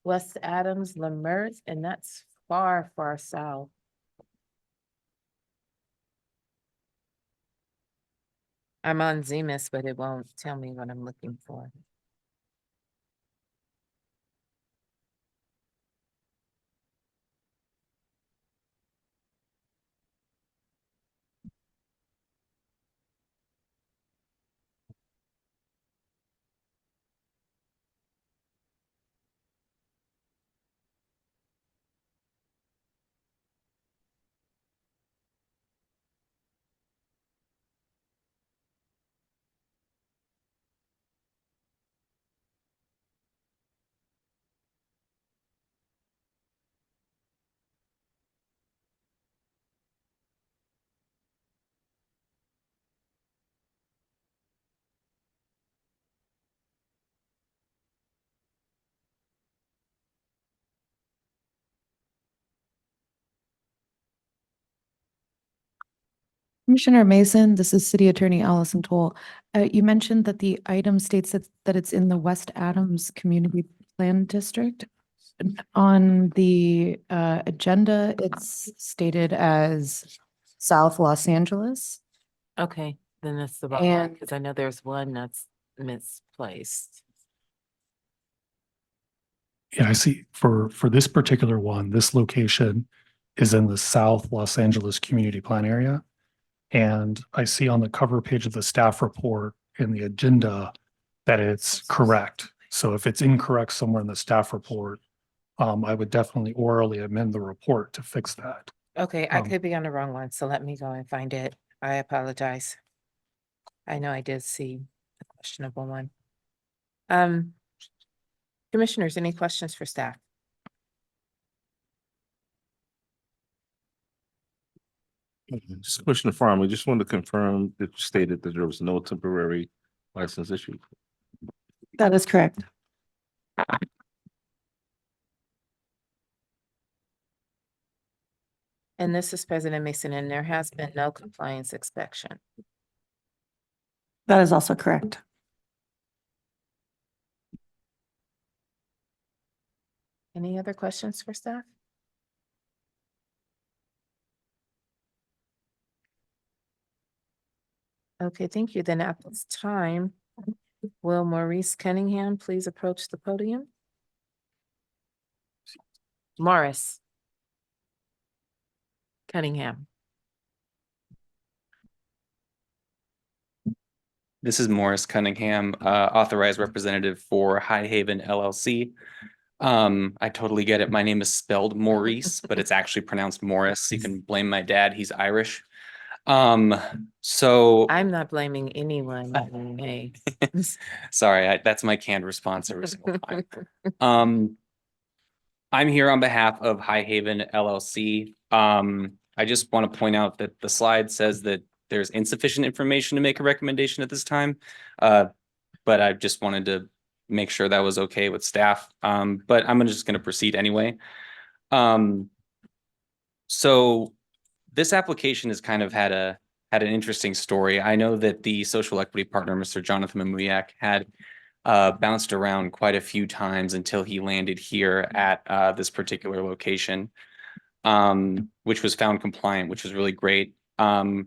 West Adams, Lemert, and that's far, far south. I'm on Zemus, but it won't tell me what I'm looking for. Commissioner Mason, this is City Attorney Allison Toll. You mentioned that the item states that it's in the West Adams Community Plan District. On the agenda, it's stated as South Los Angeles. Okay, then that's the wrong one, And because I know there's one that's misplaced. Yeah, I see. For this particular one, this location is in the South Los Angeles Community Plan area. And I see on the cover page of the staff report in the agenda that it's correct. So if it's incorrect somewhere in the staff report, I would definitely orally amend the report to fix that. Okay, I Um, could be on the wrong one, so let me go and find it. I apologize. I know I did see a questionable one. Commissioners, any questions for staff? Just a question to Farm. We just wanted to confirm that you stated that there was no temporary license issue. That is correct. And this is President Mason, and there has been no compliance inspection. That is also correct. Any other questions for staff? Okay, thank you. Then at this time, will Maurice Cunningham please approach the podium? Morris Cunningham. This is Morris Cunningham, authorized representative for High Haven LLC. I totally get it. My name is spelled Maurice, but it's actually pronounced Morris. You can blame my dad. He's Irish. So I'm not blaming anyone. Hey. sorry, that's my canned response every single time. I'm here on behalf of High Haven LLC. I just want to point out that the slide says that there's insufficient information to make a recommendation at this time. But I just wanted to make sure that was okay with staff. But I'm just going to proceed anyway. So this application has kind of had an interesting story. I know that the social equity partner, Mr. Jonathan Mamuyak, had bounced around quite a few times until he landed here at this particular location, which was found compliant, which was really great.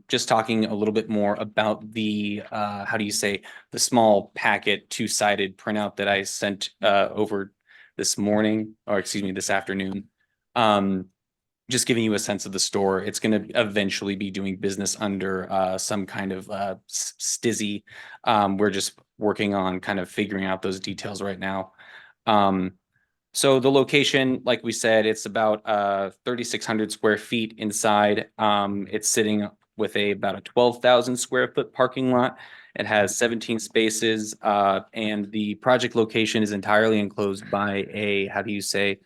Just talking a little bit more about the, how do you say, the small packet two-sided printout that I sent over this morning, or excuse me, this afternoon. Just giving you a sense of the store. It's going to eventually be doing business under some kind of stizzy. We're just working on kind of figuring out those details right now. So the location, like we said, it's about 3,600 square feet inside. It's sitting with about a 12,000 square foot parking lot. It has 17 spaces, and the project location is entirely enclosed by a, how do you say,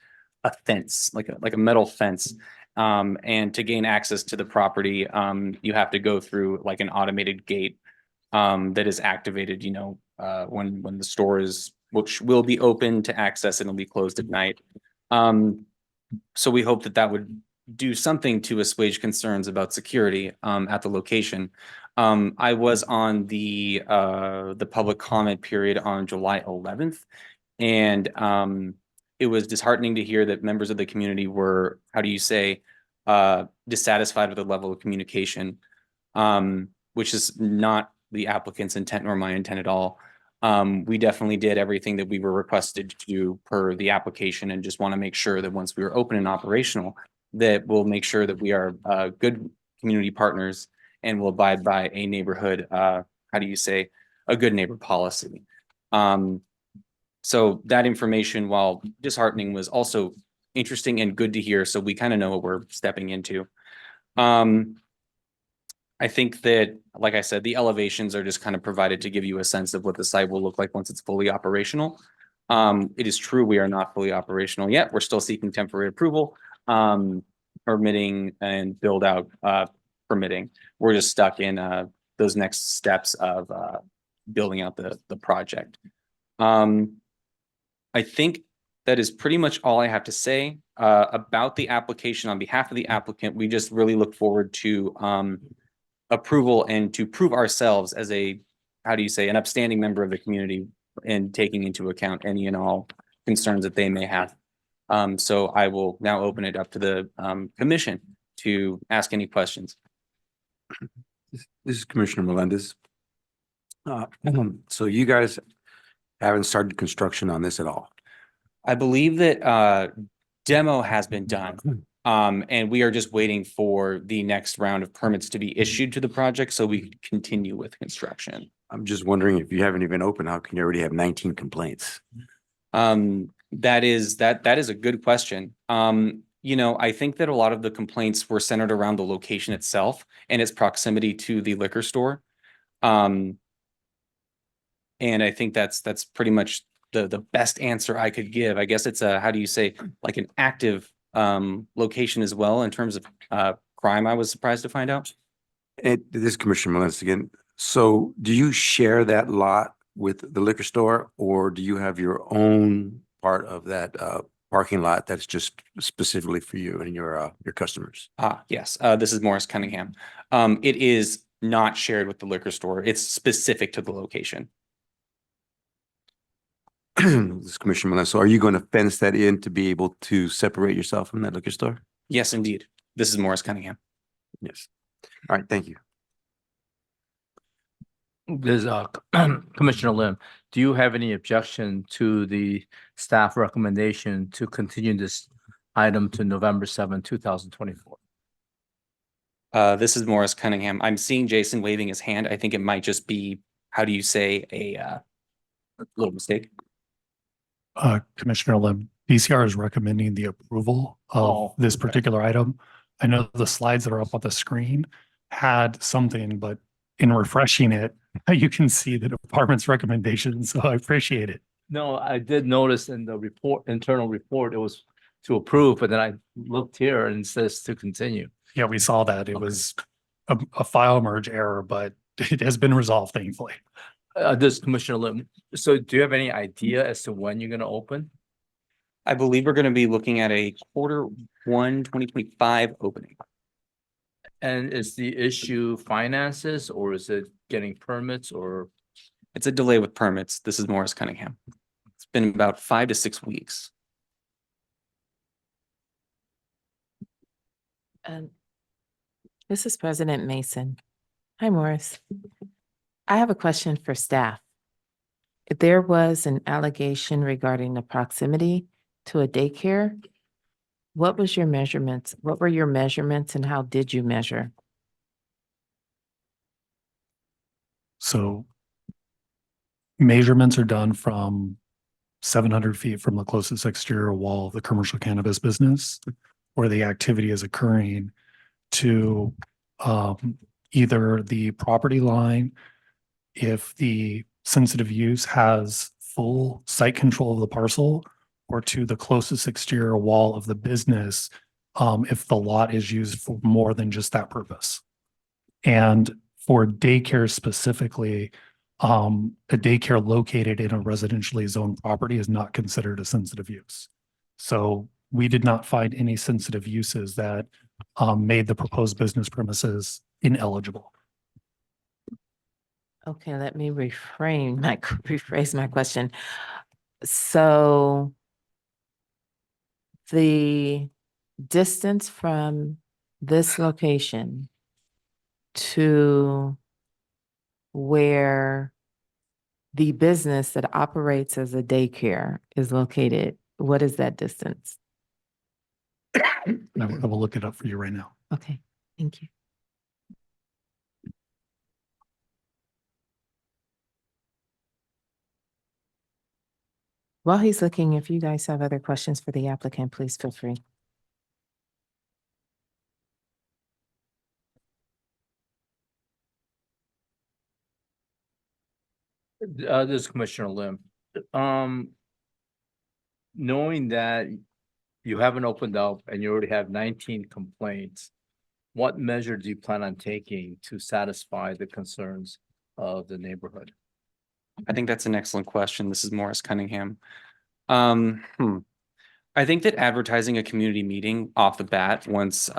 a fence, like a metal fence. And to gain access to the property, you have to go through like an automated gate that is activated, when the store is, which will be open to access and it'll be closed at night. So we hope that would do something to assuage concerns about security at the location. I was on the public comment period on July 11th. And it was disheartening to hear that members of the community were, how do you say, dissatisfied with the level of communication, which is not the applicant's intent nor my intent at all. We definitely did everything that we were requested to do per the application, and just want to make sure that once we were open and operational, that we'll make sure that we are good community partners and will abide by a neighborhood, how do you say, a good neighbor policy. So that information, while disheartening, was also interesting and good to hear. So we kind of know what we're stepping into. I think that, like I said, the elevations are just kind of provided to give you a sense of what the site will look like once it's fully operational. It is true we are not fully operational yet. We're still seeking temporary approval, permitting and build out permitting. We're just stuck in those next steps of building out the project. I think that is pretty much all I have to say about the application. On behalf of the applicant, we just really look forward to approval and to prove ourselves as a, how do you say, an upstanding member of the community, and taking into account any and all concerns that they may have. So I will now open it up to the commission to ask any questions. This is Commissioner Melendez. So you guys haven't started construction on this at all? I believe that demo has been done. And we are just waiting for the next round of permits to be issued to the project so we can continue with construction. I'm just wondering, if you haven't even opened, how can you already have 19 complaints? That is a good question. You know, I think that a lot of the complaints were centered around the location itself and its proximity to the liquor store. And I think that's pretty much the best answer I could give. I guess it's a, how do you say, like an active location as well in terms of crime. I was surprised to find out. And this is Commissioner Melendez again. So do you share that lot with the liquor store, or do you have your own part of that parking lot that's just specifically for you and your customers? Yes, this is Morris Cunningham. It is not shared with the liquor store. It's specific to the location. This is Commissioner Melendez. So are you going to fence that in to be able to separate yourself from that liquor store? Yes, indeed. This is Morris Cunningham. Yes. All right, thank you. There's Commissioner Lim, do you have any objection to the staff recommendation to continue this item to November 7, 2024? This is Morris Cunningham. I'm seeing Jason waving his hand. I think it might just be, how do you say, a little mistake. Commissioner Lim, DCR is recommending the approval of this particular item. I know the slides that are up on the screen had something, but in refreshing it, you can see the department's recommendations. So I appreciate it. No, I did notice in the report, internal report, it was to approve, but then I looked here and it says to continue. Yeah, we saw that. It was a file merge error, but it has been resolved, thankfully. This Commissioner Lim, so do you have any idea as to when you're going to open? I believe we're going to be looking at a Q1 2025 opening. And is the issue finances, or is it getting permits, or? It's a delay with permits. This is Morris Cunningham. It's been about 5 to 6 weeks. This is President Mason. Hi, Morris. I have a question for staff. If there was an allegation regarding the proximity to a daycare, what was your measurements? What were your measurements and how did you measure? So measurements are done from 700 feet from the closest exterior wall of the commercial cannabis business where the activity is occurring to either the property line, if the sensitive use has full site control of the parcel, or to the closest exterior wall of the business if the lot is used for more than just that purpose. And for daycare specifically, a daycare located in a residentially zoned property is not considered a sensitive use. So we did not find any sensitive uses that made the proposed business premises ineligible. Okay, let me rephrase my question. So the distance from this location to where the business that operates as a daycare is located, what is that distance? I will look it up for you right now. Okay, thank you. While he's looking, if you guys have other questions for the applicant, please feel free. This is Commissioner Lim. Knowing that you haven't opened up and you already have 19 complaints, what measure do you plan on taking to satisfy the concerns of the neighborhood? I think that's an excellent question. This is Morris Cunningham. I think that advertising a community meeting off the bat, once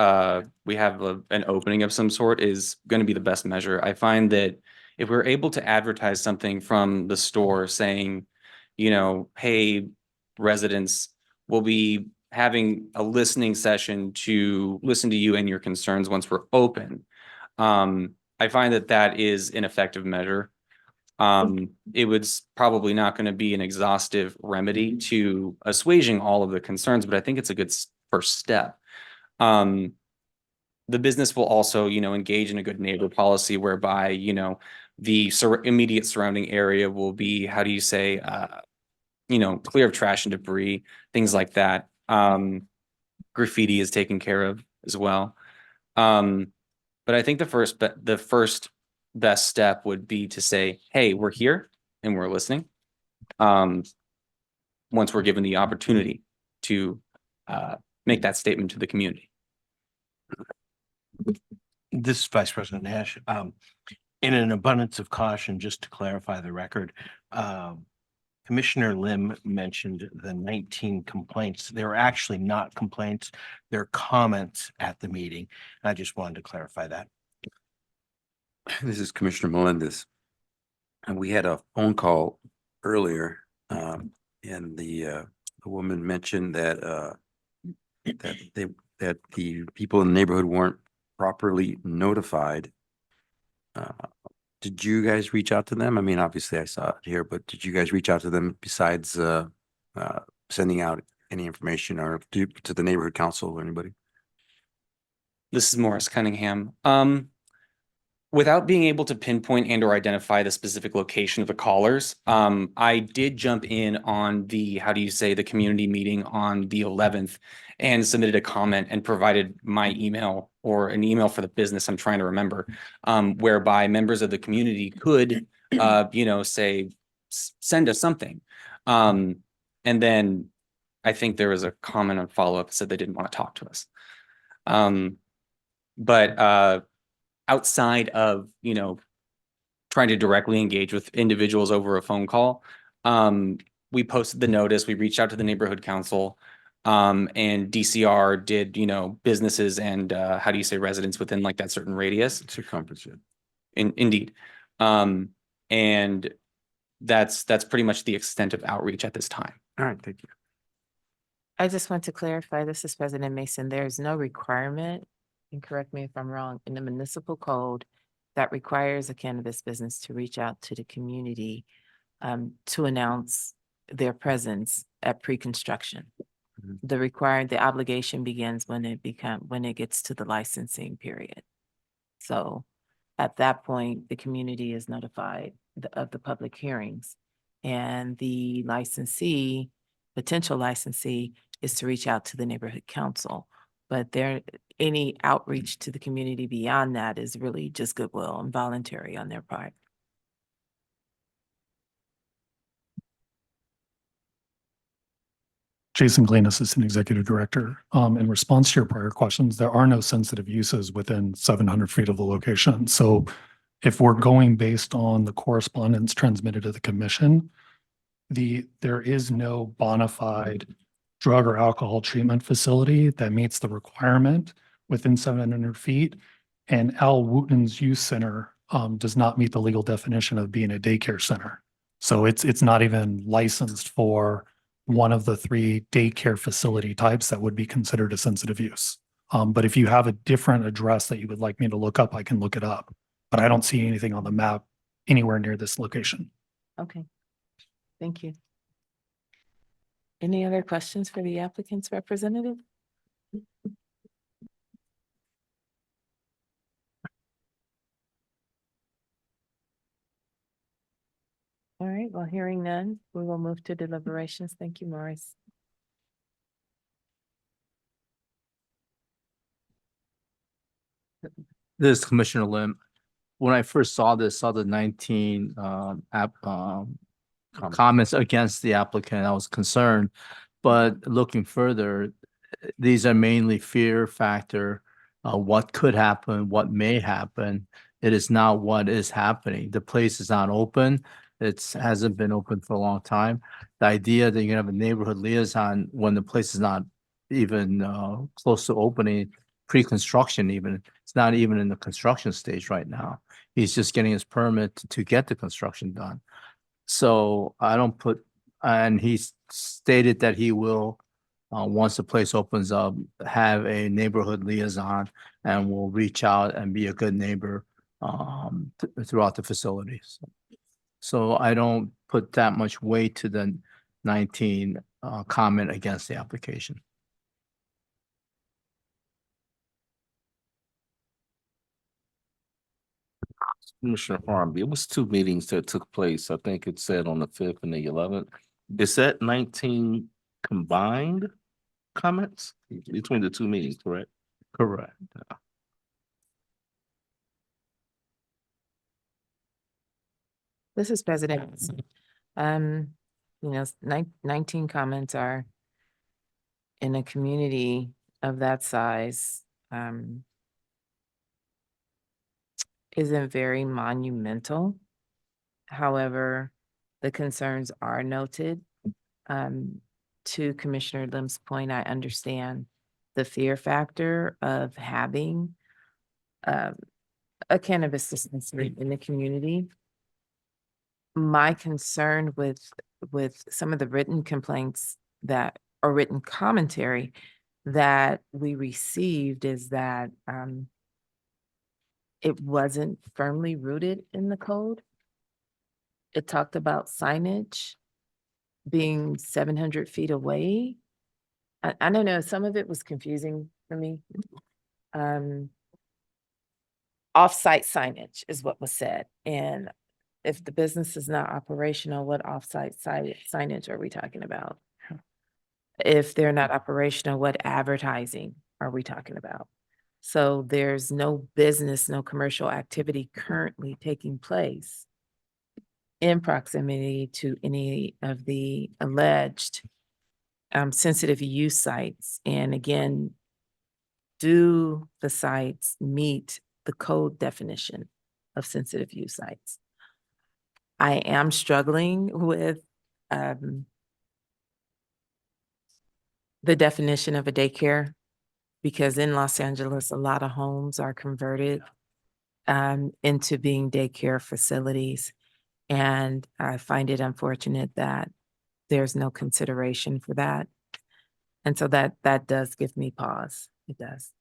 we have an opening of some sort, is going to be the best measure. I find that if we're able to advertise something from the store saying, you know, hey, residents, we'll be having a listening session to listen to you and your concerns once we're open. I find that that is an effective measure. It was probably not going to be an exhaustive remedy to assuaging all of the concerns, but I think it's a good first step. The business will also, you know, engage in a good neighbor policy whereby, you know, the immediate surrounding area will be, how do you say, you know, clear of trash and debris, things like that. Graffiti is taken care of as well. But I think the first best step would be to say, hey, we're here and we're listening. Once we're given the opportunity to make that statement to the community. This is Vice President Nash. In an abundance of caution, just to clarify the record, Commissioner Lim mentioned the 19 complaints. They're actually not complaints, they're comments at the meeting. I just wanted to clarify that. This is Commissioner Melendez. And we had a phone call earlier, and the woman mentioned that that the people in the neighborhood weren't properly notified. Did you guys reach out to them? I mean, obviously I saw it here, but did you guys reach out to them besides sending out any information or to the neighborhood council or anybody? This is Morris Cunningham. Without being able to pinpoint and or identify the specific location of the callers, I did jump in on the, how do you say, the community meeting on the 11th and submitted a comment and provided my email or an email for the business, I'm trying to remember, whereby members of the community could, you know, say, send us something. And then I think there was a comment on follow-up that said they didn't want to talk to us. But outside of, you know, trying to directly engage with individuals over a phone call, we posted the notice, we reached out to the neighborhood council, and DCR did, you know, businesses and how do you say, residents within like that certain radius. Circumference. Indeed. And that's pretty much the extent of outreach at this time. All right, thank you. I just want to clarify, this is President Mason. There is no requirement, and correct me if I'm wrong, in the municipal code that requires a cannabis business to reach out to the community to announce their presence at pre-construction. The obligation begins when it gets to the licensing period. So at that point, the community is notified of the public hearings, and the licensee, potential licensee, is to reach out to the neighborhood council. But any outreach to the community beyond that is really just goodwill and voluntary on their part. Jason Glean, Assistant Executive Director. In response to your prior questions, there are no sensitive uses within 700 feet of the location. So if we're going based on the correspondence transmitted to the commission, there is no bona fide drug or alcohol treatment facility that meets the requirement within 700 feet. And Al Wooten's Youth Center does not meet the legal definition of being a daycare center. So it's not even licensed for one of the three daycare facility types that would be considered a sensitive use. But if you have a different address that you would like me to look up, I can look it up. But I don't see anything on the map anywhere near this location. Okay. Thank you. Any other questions for the applicant's representative? All right, well, hearing none, we will move to deliberations. Thank you, Maurice. This is Commissioner Lim. When I first saw the 19 comments against the applicant, I was concerned. But looking further, these are mainly fear factor, what could happen, what may happen. It is not what is happening. The place is not open. It hasn't been open for a long time. The idea that you're gonna have a neighborhood liaison when the place is not even close to opening, pre-construction even, it's not even in the construction stage right now. He's just getting his permit to get the construction done. So I don't put, and he stated that he will, once the place opens up, have a neighborhood liaison and will reach out and be a good neighbor throughout the facilities. So I don't put that much weight to the 19 comment against the application. Commissioner Harvey, it was two meetings that took place. I think it said on the 5th and the 11th. Is that 19 combined comments between the two meetings, correct? Correct. This is President. You know, 19 comments are in a community of that size, isn't very monumental. However, the concerns are noted. To Commissioner Lim's point, I understand the fear factor of having a cannabis dispensary in the community. My concern with some of the written complaints that, or written commentary that we received is that it wasn't firmly rooted in the code. It talked about signage being 700 feet away. I don't know, some of it was confusing for me. Off-site signage is what was said. And if the business is not operational, what off-site signage are we talking about? If they're not operational, what advertising are we talking about? So there's no business, no commercial activity currently taking place in proximity to any of the alleged sensitive use sites. And again, do the sites meet the code definition of sensitive use sites? I am struggling with the definition of a daycare, because in Los Angeles, a lot of homes are converted into being daycare facilities. And I find it unfortunate that there's no consideration for that. And so that does give me pause. It does.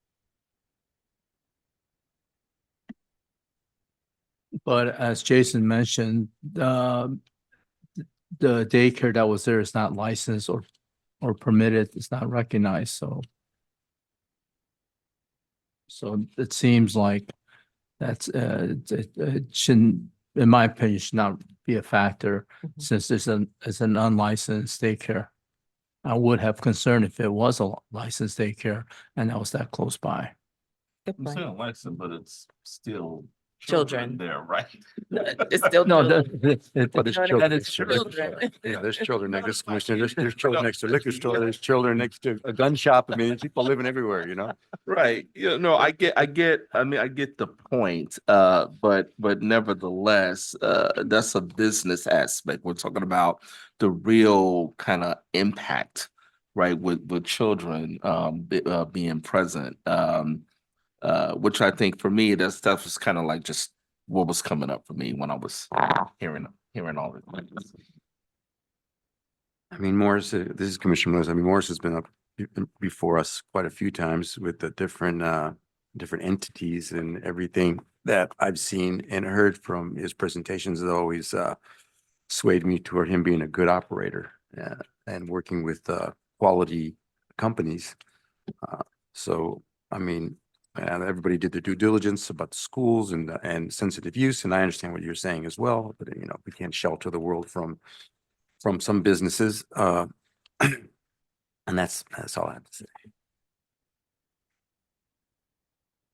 But as Jason mentioned, the daycare that was there is not licensed or permitted, it's not recognized, so it seems like that's it shouldn't, in my opinion, should not be a factor since it's an unlicensed daycare. I would have concern if it was a licensed daycare and that was that close by. Good I'm point. saying licensed, but it's still Children. there, right? It's still No, children. Well, there's You know what I children mean? next to liquor store. Children. Yeah, there's children next to Commissioner. There's children next to liquor store. There's children next to a gun shop. I mean, people living everywhere, you know? Right. Yeah, no, I get the point. But nevertheless, that's a business aspect. We're talking about the real kind of impact, right, with children being present. Which I think for me, that stuff is kind of like just what was coming up for me when I was hearing all of this. I mean, Morris, this is Commissioner Morris. I mean, Morris has been up before us quite a few times with the different entities, and everything that I've seen and heard from his presentations has always swayed me toward him being a good operator and working with quality companies. So, I mean, everybody did their due diligence about the schools and sensitive use, and I understand what you're saying as well, but you know, we can't shelter the world from some businesses. And that's all I have to say.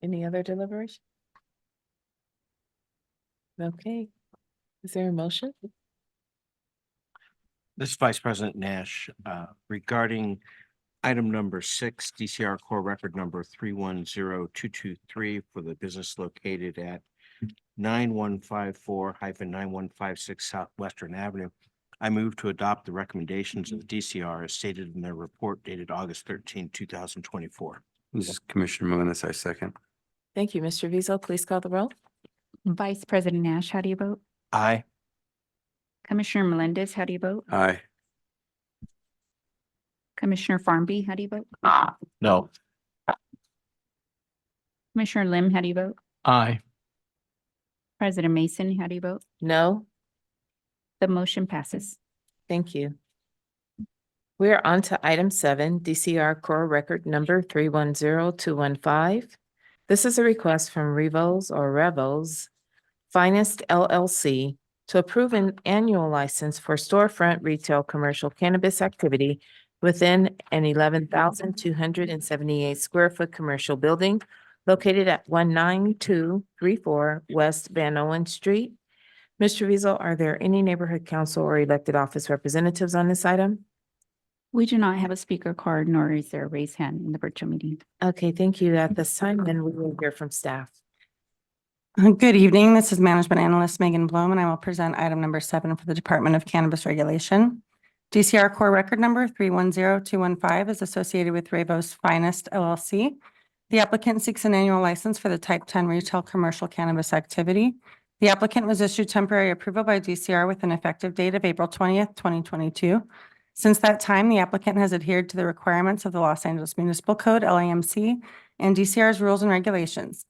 Any other deliberation? Okay. Is there a motion? This is Vice President Nash, regarding item number 6, DCR core record number 310223 for the business located at 9154-9156 Southwestern Avenue. I move to adopt the recommendations of the DCR as stated in their report dated August 13, 2024. This is Commissioner Melendez, I second. Thank you, Mr. Vizo. Please call the roll. Vice President Nash, how do you vote? Aye. Commissioner Melendez, how do you vote? Aye. Commissioner Farmby, how do you vote? No. Commissioner Lim, how do you vote? Aye. President Mason, how do you vote? No. The motion passes. Thank you. We are on to item 7, DCR core record number 310215. This is a request from Revo's Finest LLC to approve an annual license for storefront retail commercial cannabis activity within an 11,278 square foot commercial building located at 19234 West Van Owen Street. Mr. Vizo, are there any neighborhood council or elected office representatives on this item? We do not have a speaker card, nor is there a raised hand in the virtual meeting. Okay, thank you. At this time, then we will hear from staff. Good evening. This is Management Analyst Megan Blum, and I will present item number 7 for the Department of Cannabis Regulation. DCR core record number 310215 is associated with Revo's Finest LLC. The applicant seeks an annual license for the Type 10 retail commercial cannabis activity. The applicant was issued temporary approval by DCR with an effective date of April 20th, 2022. Since that time, the applicant has adhered to the requirements of the Los Angeles Municipal Code, LAMC, and DCR's rules and regulations,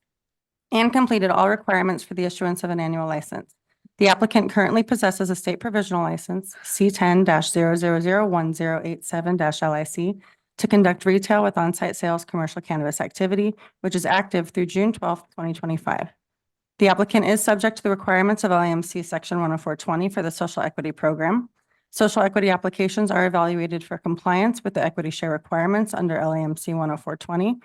and completed all requirements for the issuance of an annual license. The applicant currently possesses a state provisional license, C10-0001087-LIC, to conduct retail with on-site sales commercial cannabis activity, which is active through June 12th, 2025. The applicant is subject to the requirements of LAMC Section 10420 for the Social Equity Program. Social equity applications are evaluated for compliance with the equity share requirements under LAMC 10420.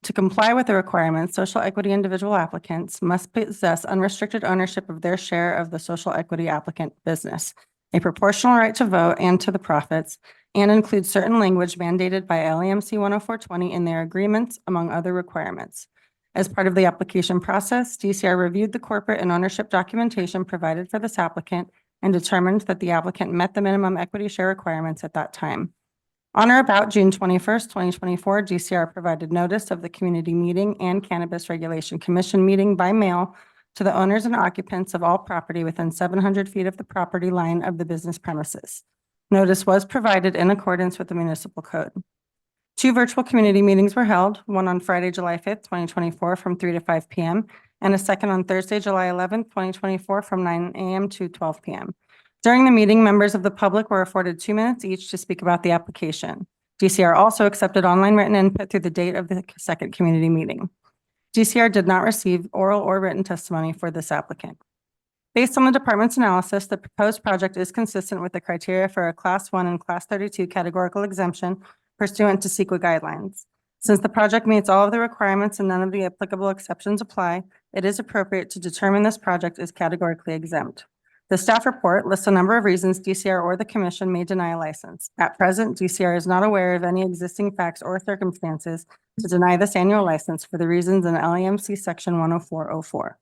To comply with the requirements, social equity individual applicants must possess unrestricted ownership of their share of the social equity applicant business, a proportional right to vote and to the profits, and include certain language mandated by LAMC 10420 in their agreements, among other requirements. As part of the application process, DCR reviewed the corporate and ownership documentation provided for this applicant and determined that the applicant met the minimum equity share requirements at that time. On or about June 21st, 2024, DCR provided notice of the community meeting and Cannabis Regulation Commission meeting by mail to the owners and occupants of all property within 700 feet of the property line of the business premises. Notice was provided in accordance with the municipal code. 2 virtual community meetings were held, one on Friday, July 5th, 2024 from 3 to 5 p.m., and a second on Thursday, July 11th, 2024 from 9 a.m. to 12 p.m. During the meeting, members of the public were afforded 2 minutes each to speak about the application. DCR also accepted online written input through the date of the second community meeting. DCR did not receive oral or written testimony for this applicant. Based on the department's analysis, the proposed project is consistent with the criteria for a Class 1 and Class 32 categorical exemption pursuant to CEQA guidelines. Since the project meets all of the requirements and none of the applicable exceptions apply, it is appropriate to determine this project is categorically exempt. The staff report lists a number of reasons DCR or the commission may deny a license. At present, DCR is not aware of any existing facts or circumstances to deny this annual license for the reasons in LAMC Section 10404.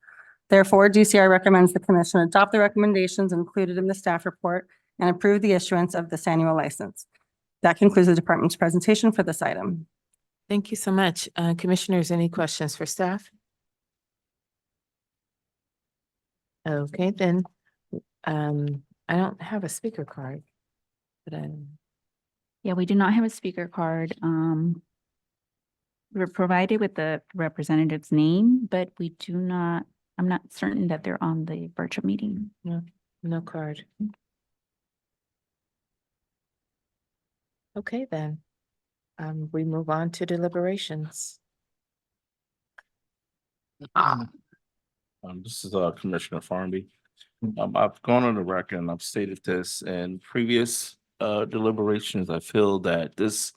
Therefore, DCR recommends the commission adopt the recommendations included in the staff report and approve the issuance of this annual license. That concludes the department's presentation for this item. Thank you so much. Commissioners, any questions for staff? Okay, then, I don't have a speaker card. But Yeah, we do not have a speaker card. We're provided with the representative's name, but we do not, I'm not certain that they're on the virtual meeting. no card. Okay, then. We move on to deliberations. This is Commissioner Farnby. I've gone on the record and I've stated this in previous deliberations. I feel that this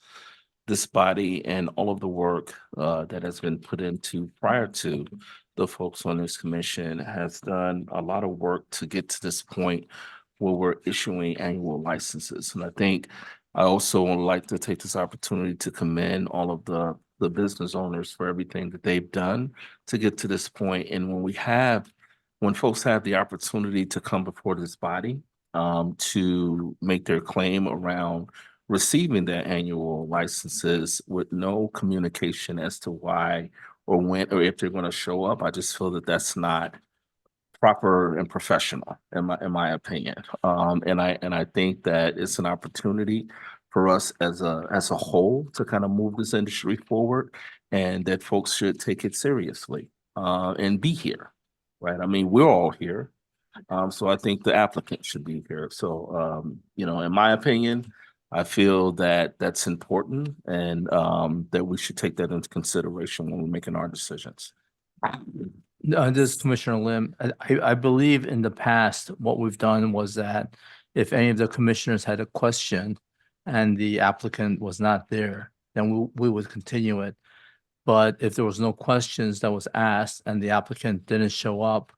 body and all of the work that has been put into prior to the folks on this commission has done a lot of work to get to this point where we're issuing annual licenses. And I think I also would like to take this opportunity to commend all of the business owners for everything that they've done to get to this point. And when folks have the opportunity to come before this body to make their claim around receiving their annual licenses with no communication as to why or when or if they're going to show up, I just feel that that's not proper and professional in my opinion. And I think that it's an opportunity for us as a whole to kind of move this industry forward, and that folks should take it seriously and be here, right? I mean, we're all here. So I think the applicant should be here. So, in my opinion, I feel that that's important and that we should take that into consideration when we're making our decisions. This is Commissioner Lim. I believe in the past, what we've done was that if any of the commissioners had a question and the applicant was not there, then we would continue it. But if there was no questions that was asked and the applicant didn't show up,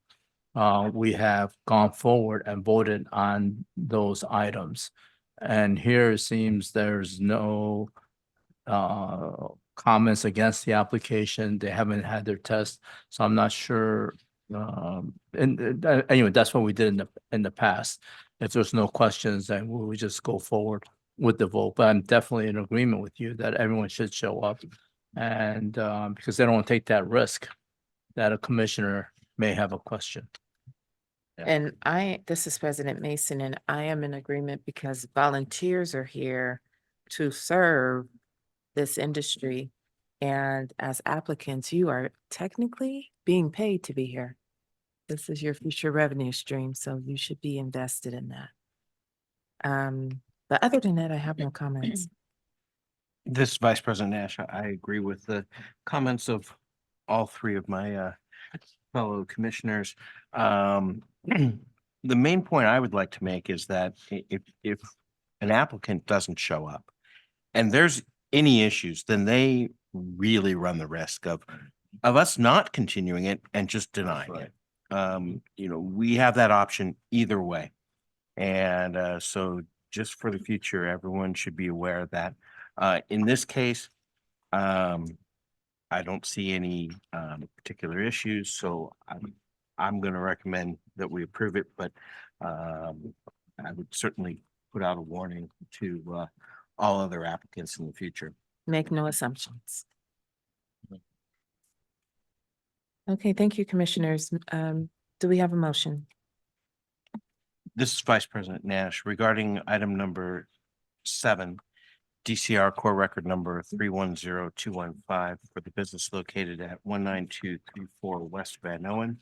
we have gone forward and voted on those items. And here it seems there's no comments against the application. They haven't had their test, so I'm not sure. Anyway, that's what we did in the past. If there's no questions, then we would just go forward with the vote. But I'm definitely in agreement with you that everyone should show up, and because they don't want to take that risk that a commissioner may have a question. And this is President Mason, and I am in agreement because volunteers are here to serve this industry. And as applicants, you are technically being paid to be here. This is your future revenue stream, so you should be invested in that. But other than that, I have no comments. This Vice President Nash, I agree with the comments of all three of my fellow commissioners. The main point I would like to make is that if an applicant doesn't show up and there's any issues, then they really run the risk of us not continuing it and just denying it. We have that option either way. And so just for the future, everyone should be aware of that. In this case, I don't see any particular issues, so I'm going to recommend that we approve it, but I would certainly put out a warning to all other applicants in the future. Make no assumptions. Okay, thank you, commissioners. Do we have a motion? This is Vice President Nash regarding item number 7, DCR core record number 310215 for the business located at 19234 West Van Owen.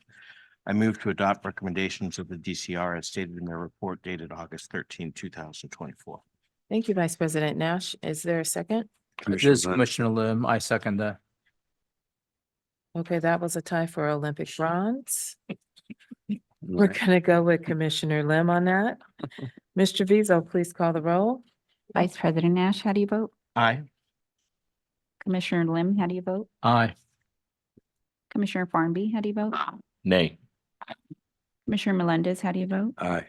I move to adopt recommendations of the DCR as stated in their report dated August 13, 2024. Thank you, Vice President Nash. Is there a second? This is Commissioner Lim. I second that. Okay, that was a tie for Olympic bronze. We're gonna go with Commissioner Lim on that. Mr. Vizo, please call the roll. Vice President Nash, how do you vote? Aye. Commissioner Lim, how do you vote? Aye. Commissioner Farnby, how do you vote? Nay. Commissioner Melendez, how do you vote? Aye.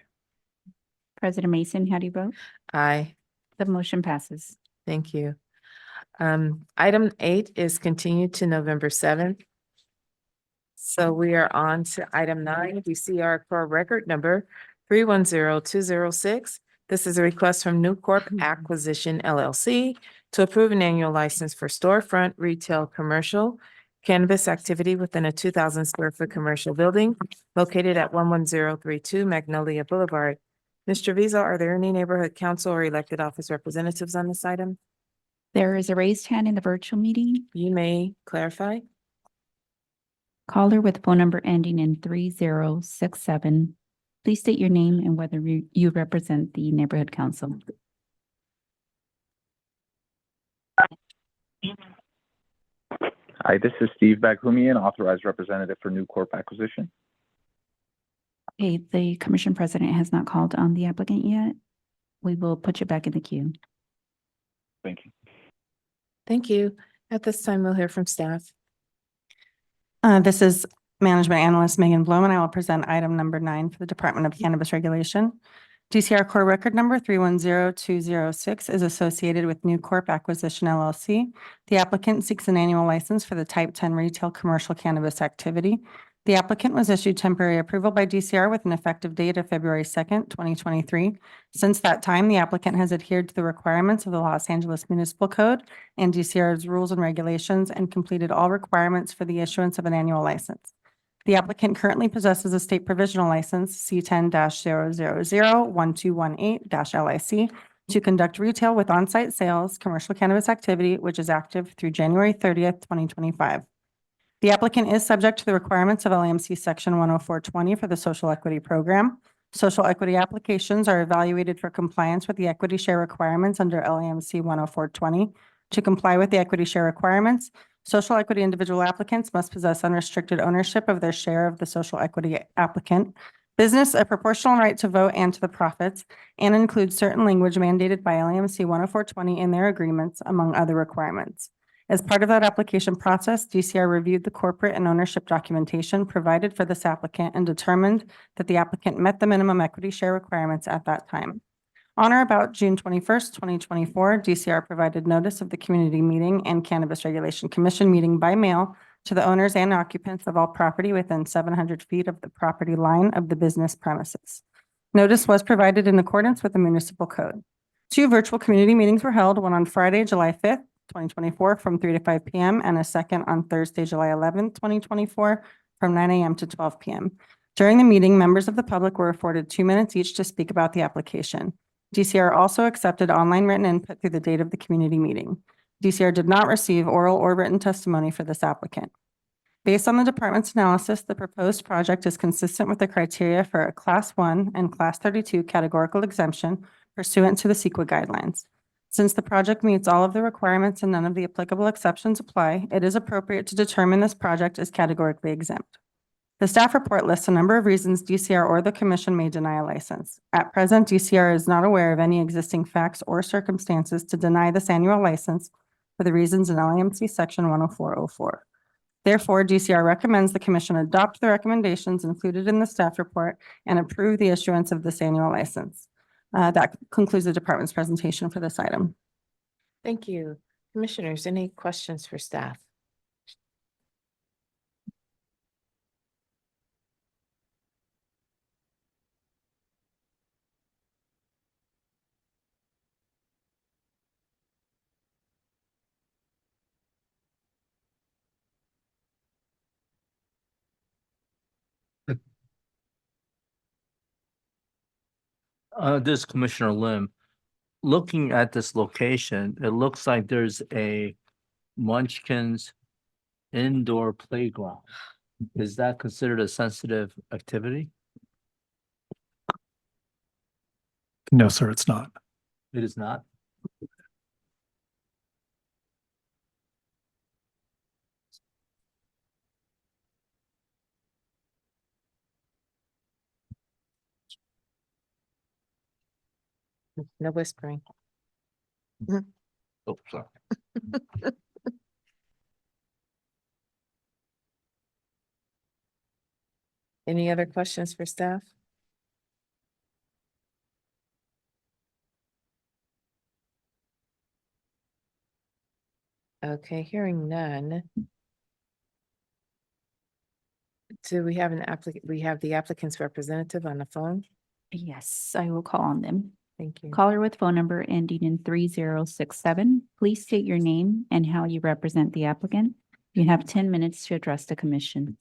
President Mason, how do you vote? Aye. The motion passes. Thank you. Item 8 is continued to November 7th. So we are on to item 9, DCR core record number 310206. This is a request from Newcorp Acquisition LLC to approve an annual license for storefront retail commercial cannabis activity within a 2,000 square foot commercial building located at 11032 Magnolia Boulevard. Mr. Visa, are there any neighborhood council or elected office representatives on this item? There is a raised hand in the virtual meeting. You may clarify. Caller with phone number ending in 3067. Please state your name and whether you represent the neighborhood council. Hi, this is Steve Baghumian, authorized representative for Newcorp Acquisition. Okay, the commission president has not called on the applicant yet. We will put you back in the queue. Thank you. Thank you. At this time, we'll hear from staff. This is Management Analyst Megan Bloom, and I will present item number 9 for the Department of Cannabis Regulation. DCR Core Record Number 310206 is associated with Newcorp Acquisition LLC. The applicant seeks an annual license for the Type 10 retail commercial cannabis activity. The applicant was issued temporary approval by DCR with an effective date of February 2nd, 2023. Since that time, the applicant has adhered to the requirements of the Los Angeles Municipal Code and DCR's rules and regulations and completed all requirements for the issuance of an annual license. The applicant currently possesses a state provisional license, C10-0001218-LIC, to conduct retail with on-site sales, commercial cannabis activity, which is active through January 30th, 2025. The applicant is subject to the requirements of LAMC Section 10420 for the Social Equity Program. Social equity applications are evaluated for compliance with the equity share requirements under LAMC 10420. To comply with the equity share requirements, social equity individual applicants must possess unrestricted ownership of their share of the social equity applicant, business a proportional right to vote and to the profits, and include certain language mandated by LAMC 10420 in their agreements, among other requirements. As part of that application process, DCR reviewed the corporate and ownership documentation provided for this applicant and determined that the applicant met the minimum equity share requirements at that time. On or about June 21st, 2024, DCR provided notice of the community meeting and Cannabis Regulation Commission meeting by mail to the owners and occupants of all property within 700 feet of the property line of the business premises. Notice was provided in accordance with the municipal code. 2 virtual community meetings were held, one on Friday, July 5th, 2024 from 3 to 5 p.m. and a second on Thursday, July 11th, 2024 from 9 a.m. to 12 p.m. During the meeting, members of the public were afforded 2 minutes each to speak about the application. DCR also accepted online written input through the date of the community meeting. DCR did not receive oral or written testimony for this applicant. Based on the department's analysis, the proposed project is consistent with the criteria for a Class 1 and Class 32 categorical exemption pursuant to the CEQA guidelines. Since the project meets all of the requirements and none of the applicable exceptions apply, it is appropriate to determine this project is categorically exempt. The staff report lists a number of reasons DCR or the commission may deny a license. At present, DCR is not aware of any existing facts or circumstances to deny this annual license for the reasons in LAMC Section 10404. Therefore, DCR recommends the commission adopt the recommendations included in the staff report and approve the issuance of this annual license. That concludes the department's presentation for this item. Thank you. Commissioners, any questions for staff? This is Commissioner Lim. Looking at this location, it looks like there's a Munchkins indoor playground. Is that considered a sensitive activity? No, sir, it's not. It is not. No whispering. Oh, sorry. Any other questions for staff? Okay, hearing none. Do we have we have the applicant's representative on the phone? Yes, I will call on them. Thank you. Caller with phone number ending in 3067. Please state your name and how you represent the applicant. You have 10 minutes to address the commission.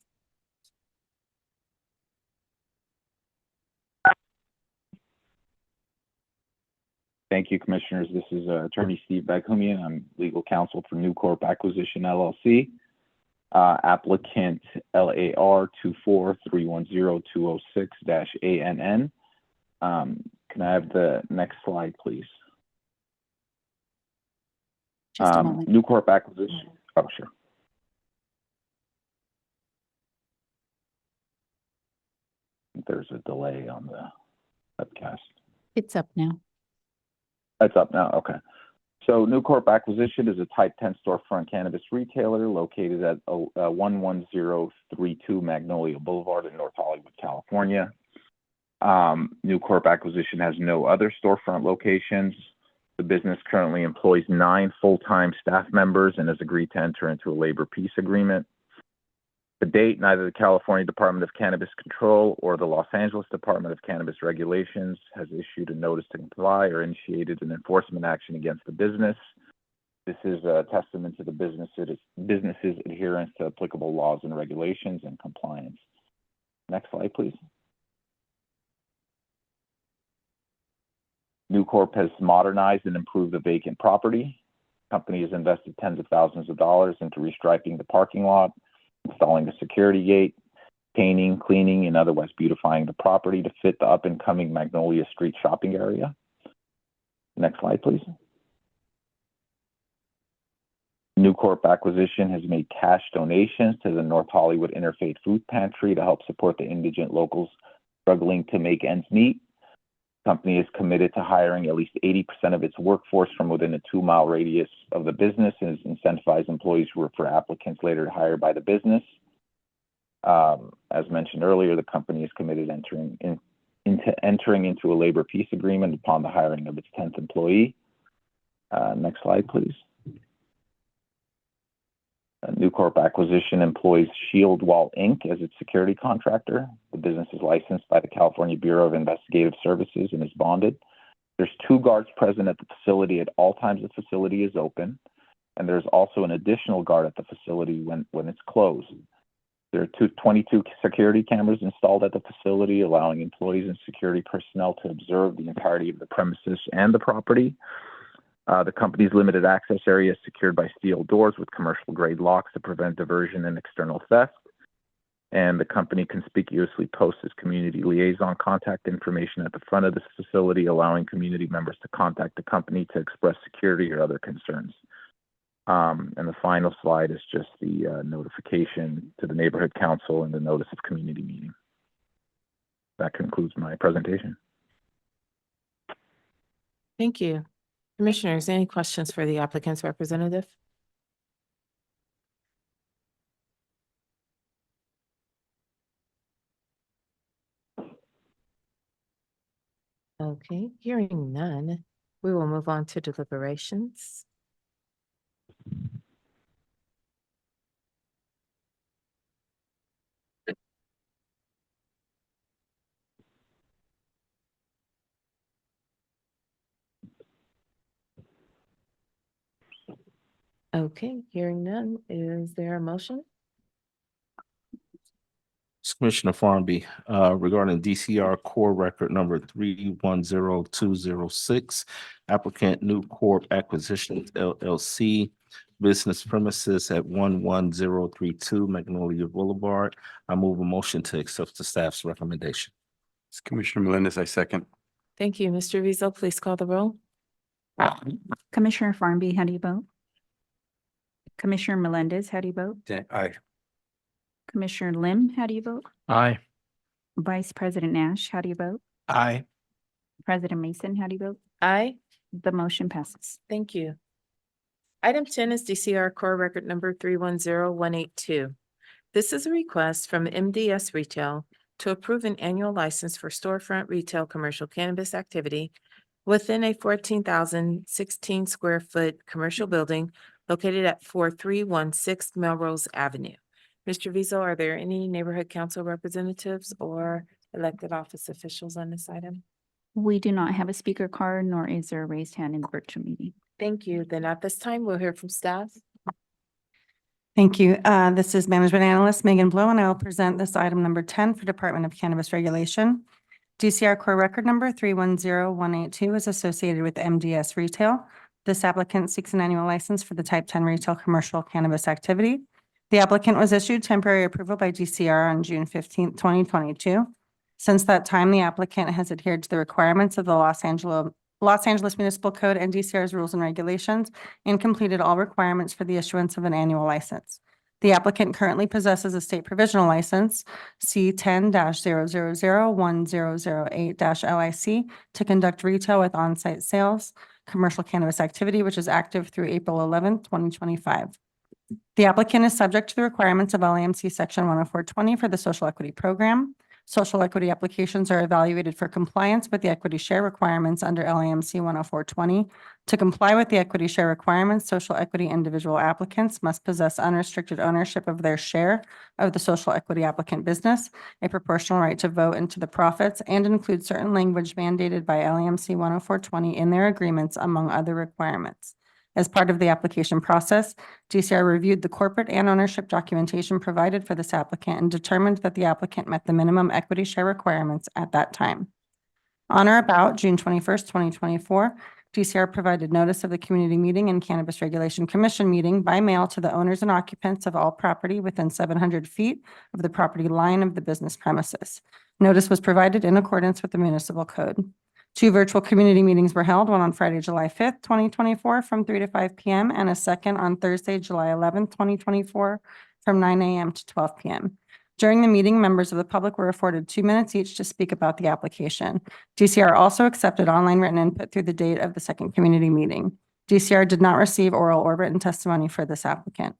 Thank you, Commissioners. This is Attorney Steve Baghumian. I'm legal counsel for Newcorp Acquisition LLC. Applicant LAR 24310-206-ANN. Can I have the next slide, please? Just a moment. Newcorp Acquisition. Oh, sure. There's a delay on the webcast. It's up now. It's up now. Okay. So Newcorp Acquisition is a Type 10 storefront cannabis retailer located at 11032 Magnolia Boulevard in North Hollywood, California. Newcorp Acquisition has no other storefront locations. The business currently employs 9 full-time staff members and has agreed to enter into a labor peace agreement. To date, neither the California Department of Cannabis Control or the Los Angeles Department of Cannabis Regulations has issued a notice to comply or initiated an enforcement action against the business. This is a testament to the business's adherence to applicable laws and regulations and compliance. Next slide, please. Newcorp has modernized and improved the vacant property. The company has invested tens of thousands of dollars into restriping the parking lot, installing a security gate, painting, cleaning, and otherwise beautifying the property to fit the up-and-coming Magnolia Street shopping area. Next slide, please. Newcorp Acquisition has made cash donations to the North Hollywood Interfaith Food Pantry to help support the indigent locals struggling to make ends meet. The company is committed to hiring at least 80% of its workforce from within a 2-mile radius of the business and has incentivized employees who refer applicants later hired by the business. As mentioned earlier, the company is committed entering into a labor peace agreement upon the hiring of its 10th employee. Next slide, please. Newcorp Acquisition employs Shield Wall Inc. as its security contractor. The business is licensed by the California Bureau of Investigative Services and is bonded. There's 2 guards present at the facility at all times the facility is open, and there's also an additional guard at the facility when it's closed. There are 22 security cameras installed at the facility, allowing employees and security personnel to observe the entirety of the premises and the property. The company's limited access area is secured by steel doors with commercial grade locks to prevent diversion and external theft. And the company conspicuously posts its community liaison contact information at the front of this facility, allowing community members to contact the company to express security or other concerns. And the final slide is just the notification to the neighborhood council and the notice of community meeting. That concludes my presentation. Thank you. Commissioners, any questions for the applicant's representative? Okay, hearing none, we will move on to deliberations. Okay, hearing none, is there a motion? Commissioner Farnby, regarding DCR core record number 310206, applicant Newcorp Acquisitions LLC, business premises at 11032 Magnolia Boulevard. I move a motion to accept the staff's recommendation. It's Commissioner Melendez, I second. Thank you. Mr. Rizzo, please call the roll. Commissioner Farnby, how do you vote? Commissioner Melendez, how do you vote? Aye. Commissioner Lim, how do you vote? Aye. Vice President Nash, how do you vote? Aye. President Mason, how do you vote? Aye. The motion passes. Thank you. Item 10 is DCR core record number 310182. This is a request from MDS Retail to approve an annual license for storefront retail commercial cannabis activity within a 14,016 square foot commercial building located at 4316 Melrose Avenue. Mr. Vizo, are there any neighborhood council representatives or elected office officials on this item? We do not have a speaker card, nor is there a raised hand in the virtual meeting. Thank you. Then at this time, we'll hear from staff. Thank you. This is Management Analyst Megan Blow, and I will present this item number 10 for Department of Cannabis Regulation. DCR Core Record Number 310182 is associated with MDS Retail. This applicant seeks an annual license for the Type 10 retail commercial cannabis activity. The applicant was issued temporary approval by DCR on June 15th, 2022. Since that time, the applicant has adhered to the requirements of the Los Angeles Municipal Code and DCR's rules and regulations and completed all requirements for the issuance of an annual license. The applicant currently possesses a state provisional license, C10-0001008-LIC, to conduct retail with on-site sales, commercial cannabis activity, which is active through April 11th, 2025. The applicant is subject to the requirements of LAMC Section 10420 for the Social Equity Program. Social equity applications are evaluated for compliance with the equity share requirements under LAMC 10420. To comply with the equity share requirements, social equity individual applicants must possess unrestricted ownership of their share of the social equity applicant business, a proportional right to vote into the profits, and include certain language mandated by LAMC 10420 in their agreements, among other requirements. As part of the application process, DCR reviewed the corporate and ownership documentation provided for this applicant and determined that the applicant met the minimum equity share requirements at that time. On or about June 21st, 2024, DCR provided notice of the community meeting and Cannabis Regulation Commission meeting by mail to the owners and occupants of all property within 700 feet of the property line of the business premises. Notice was provided in accordance with the municipal code. 2 virtual community meetings were held, one on Friday, July 5th, 2024 from 3 to 5 p.m. and a second on Thursday, July 11th, 2024 from 9 a.m. to 12 p.m. During the meeting, members of the public were afforded 2 minutes each to speak about the application. DCR also accepted online written input through the date of the second community meeting. DCR did not receive oral or written testimony for this applicant.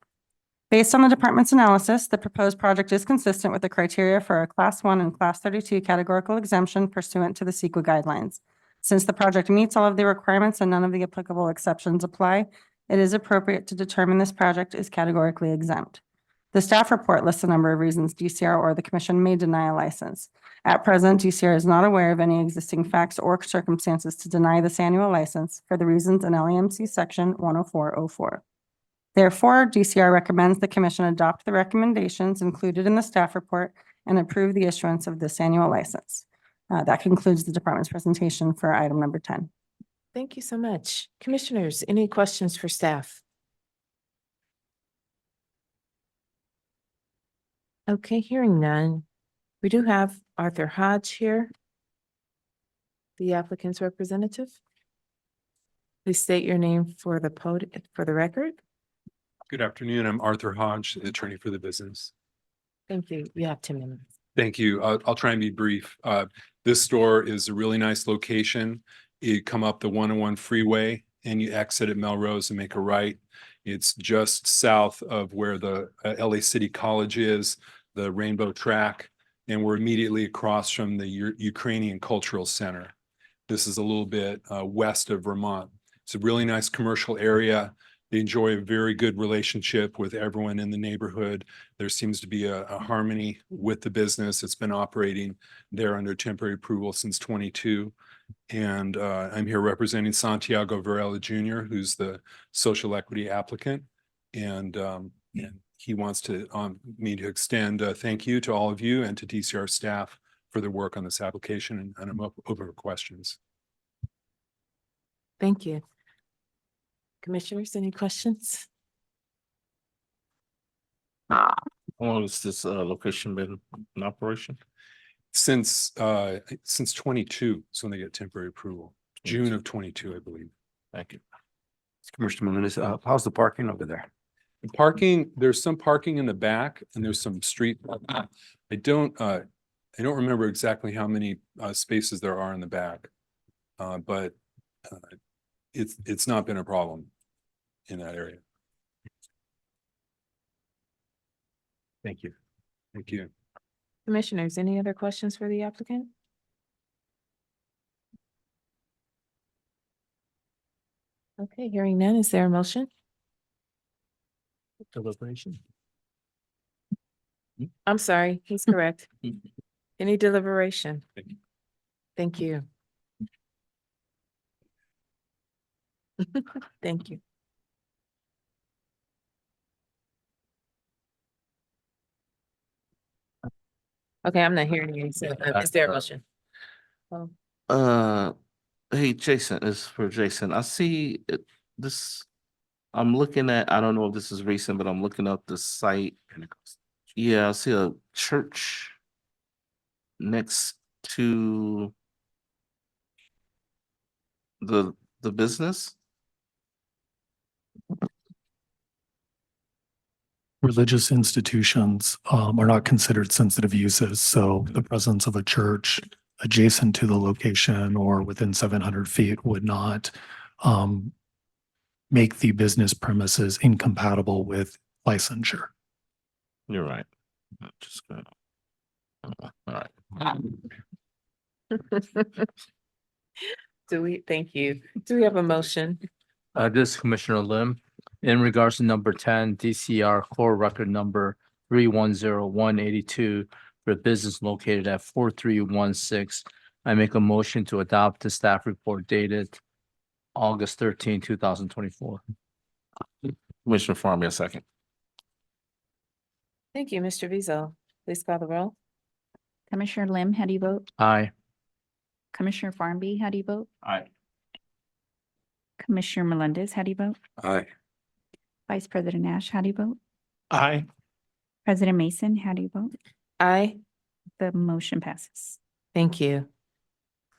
Based on the department's analysis, the proposed project is consistent with the criteria for a Class 1 and Class 32 categorical exemption pursuant to the CEQA guidelines. Since the project meets all of the requirements and none of the applicable exceptions apply, it is appropriate to determine this project is categorically exempt. The staff report lists a number of reasons DCR or the commission may deny a license. At present, DCR is not aware of any existing facts or circumstances to deny this annual license for the reasons in LAMC Section 10404. Therefore, DCR recommends the commission adopt the recommendations included in the staff report and approve the issuance of this annual license. That concludes the department's presentation for item number 10. Thank you so much. Commissioners, any questions for staff? Okay, hearing none. We do have Arthur Hodge here, the applicant's representative. Please state your name for the record. Good afternoon. I'm Arthur Hodge, the attorney for the business. Thank you. You have 10 minutes. Thank you. I'll try and be brief. This store is a really nice location. You come up the 101 freeway and you exit at Melrose and make a right. It's just south of where the LA City College is, the Rainbow Track, and we're immediately across from the Ukrainian Cultural Center. This is a little bit west of Vermont. It's a really nice commercial area. They enjoy a very good relationship with everyone in the neighborhood. There seems to be a harmony with the business. It's been operating there under temporary approval since 22. And I'm here representing Santiago Varela Jr., who's the social equity applicant. And he wants me to extend a thank you to all of you and to DCR staff for their work on this application. And I'm open for questions. Thank you. Commissioners, any questions? How long has this location been in operation? Since 22, so when they get temporary approval, June of 22, I believe. Thank you. Commissioner Melendez, how's the parking over there? The parking, there's some parking in the back and there's some street. I don't remember exactly how many spaces there are in the back, but it's not been a problem in that area. Thank you. Thank you. Commissioners, any other questions for the applicant? Okay, hearing none, is there a motion? Deliberation. I'm sorry, he's correct. Any deliberation? Thank you. Thank you. Thank you. Okay, I'm not hearing you. So is there a motion? Oh, Hey, Jason, it's for Jason. I see this, I'm looking at, I don't know if this is recent, but I'm looking up the site. Yeah, I see a church next to the business. Religious institutions are not considered sensitive uses, so the presence of a church adjacent to the location or within 700 feet would not make the business premises incompatible with licensure. You're right. Just gonna. All right. thank you. Do we have a motion? This is Commissioner Lim. In regards to number 10, DCR core record number 310182 for business located at 4316. I make a motion to adopt the staff report dated August 13, 2024. Commissioner Farmer, a second. Thank you, Mr. Vizo. Please call the roll. Commissioner Lim, how do you vote? Aye. Commissioner Farnby, how do you vote? Aye. Commissioner Melendez, how do you vote? Aye. Vice President Nash, how do you vote? Aye. President Mason, how do you vote? Aye. The motion passes. Thank you.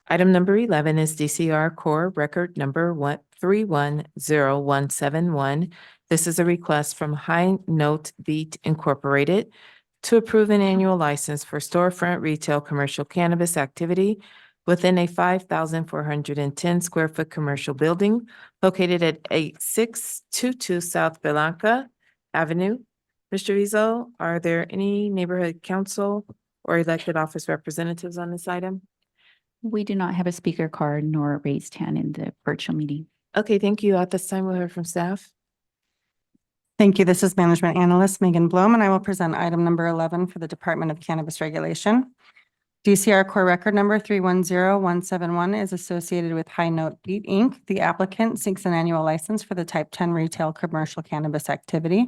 Item number 11 is DCR core record number 310171. This is a request from High Note Beat Incorporated to approve an annual license for storefront retail commercial cannabis activity within a 5,410 square foot commercial building located at 8622 South Belanca Avenue. Mr. Vizo, are there any neighborhood council or elected office representatives on this item? We do not have a speaker card nor a raised hand in the virtual meeting. Okay, thank you. At this time, we'll hear from staff. Thank you. This is Management Analyst Megan Blum, and I will present item number 11 for the Department of Cannabis Regulation. DCR core record number 310171 is associated with High Note Beat Inc. The applicant seeks an annual license for the type 10 retail commercial cannabis activity.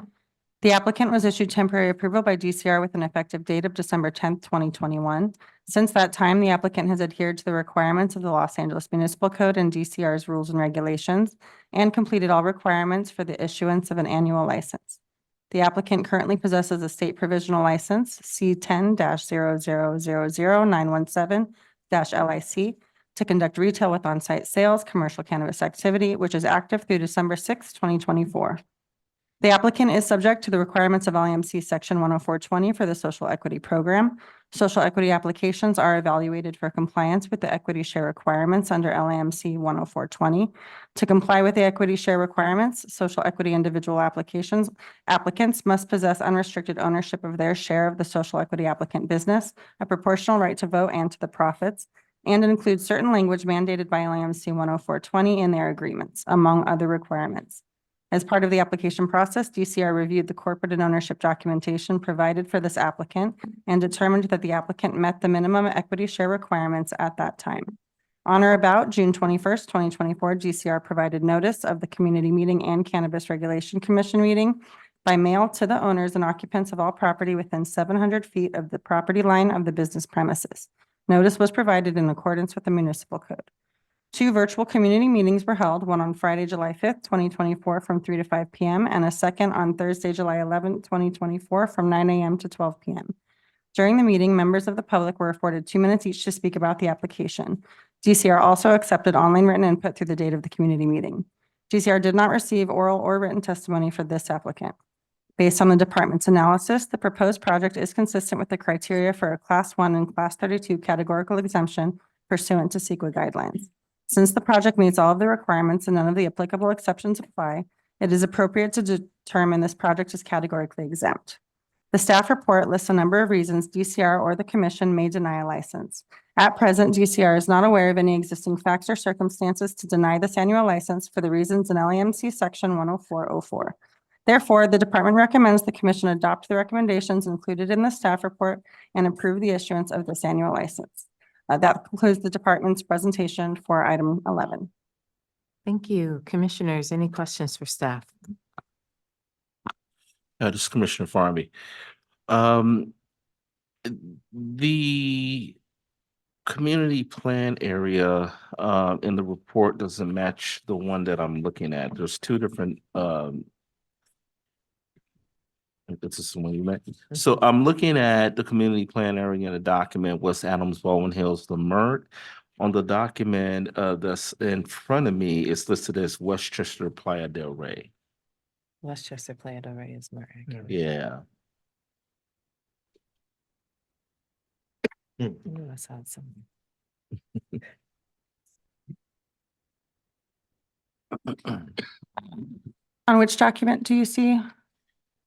The applicant was issued temporary approval by DCR with an effective date of December 10th, 2021. Since that time, the applicant has adhered to the requirements of the Los Angeles Municipal Code and DCR's rules and regulations and completed all requirements for the issuance of an annual license. The applicant currently possesses a state provisional license, C10-0000917-LIC, to conduct retail with on-site sales, commercial cannabis activity, which is active through December 6, 2024. The applicant is subject to the requirements of LAMC Section 10420 for the Social Equity Program. Social equity applications are evaluated for compliance with the equity share requirements under LAMC 10420. To comply with the equity share requirements, social equity individual applicants must possess unrestricted ownership of their share of the social equity applicant business, a proportional right to vote and to the profits, and include certain language mandated by LAMC 10420 in their agreements, among other requirements. As part of the application process, DCR reviewed the corporate and ownership documentation provided for this applicant and determined that the applicant met the minimum equity share requirements at that time. On or about June 21st, 2024, DCR provided notice of the community meeting and Cannabis Regulation Commission meeting by mail to the owners and occupants of all property within 700 feet of the property line of the business premises. Notice was provided in accordance with the municipal code. 2 virtual community meetings were held, one on Friday, July 5th, 2024 from 3 to 5 p.m. and a second on Thursday, July 11th, 2024 from 9 a.m. to 12 p.m. During the meeting, members of the public were afforded 2 minutes each to speak about the application. DCR also accepted online written input through the date of the community meeting. DCR did not receive oral or written testimony for this applicant. Based on the department's analysis, the proposed project is consistent with the criteria for a Class 1 and Class 32 categorical exemption pursuant to CEQA guidelines. Since the project meets all of the requirements and none of the applicable exceptions apply, it is appropriate to determine this project is categorically exempt. The staff report lists a number of reasons DCR or the commission may deny a license. At present, DCR is not aware of any existing facts or circumstances to deny this annual license for the reasons in LAMC Section 10404. Therefore, the department recommends the commission adopt the recommendations included in the staff report and approve the issuance of this annual license. That concludes the department's presentation for item 11. Thank you. Commissioners, any questions for staff? This is Commissioner Farmy. The community plan area in the report doesn't match the one that I'm looking at. There's two different this is the one you met. So I'm looking at the community plan area in the document, West Adams, Baldwin Hills, Lamert. On the document that's in front of me, it's listed as Westchester Playa del Rey. Westchester Playa del Rey is more accurate. Yeah. I knew I saw it somewhere. On which document do you see?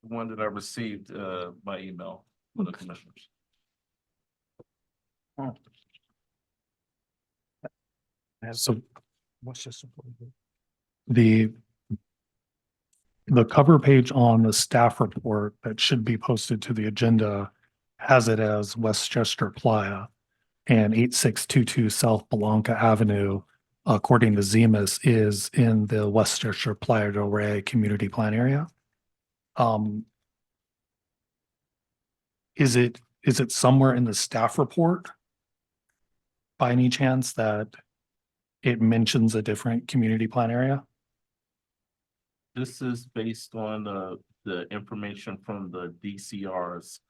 One that I received by email from the commissioners. So the cover page on the staff report that should be posted to the agenda has it as Westchester Playa and 8622 South Blanca Avenue, according to Zemus, is in the Westchester Playa del Rey community plan area. Is it somewhere in the staff report by any chance that it mentions a different community plan area? This is based on the information from the DCR's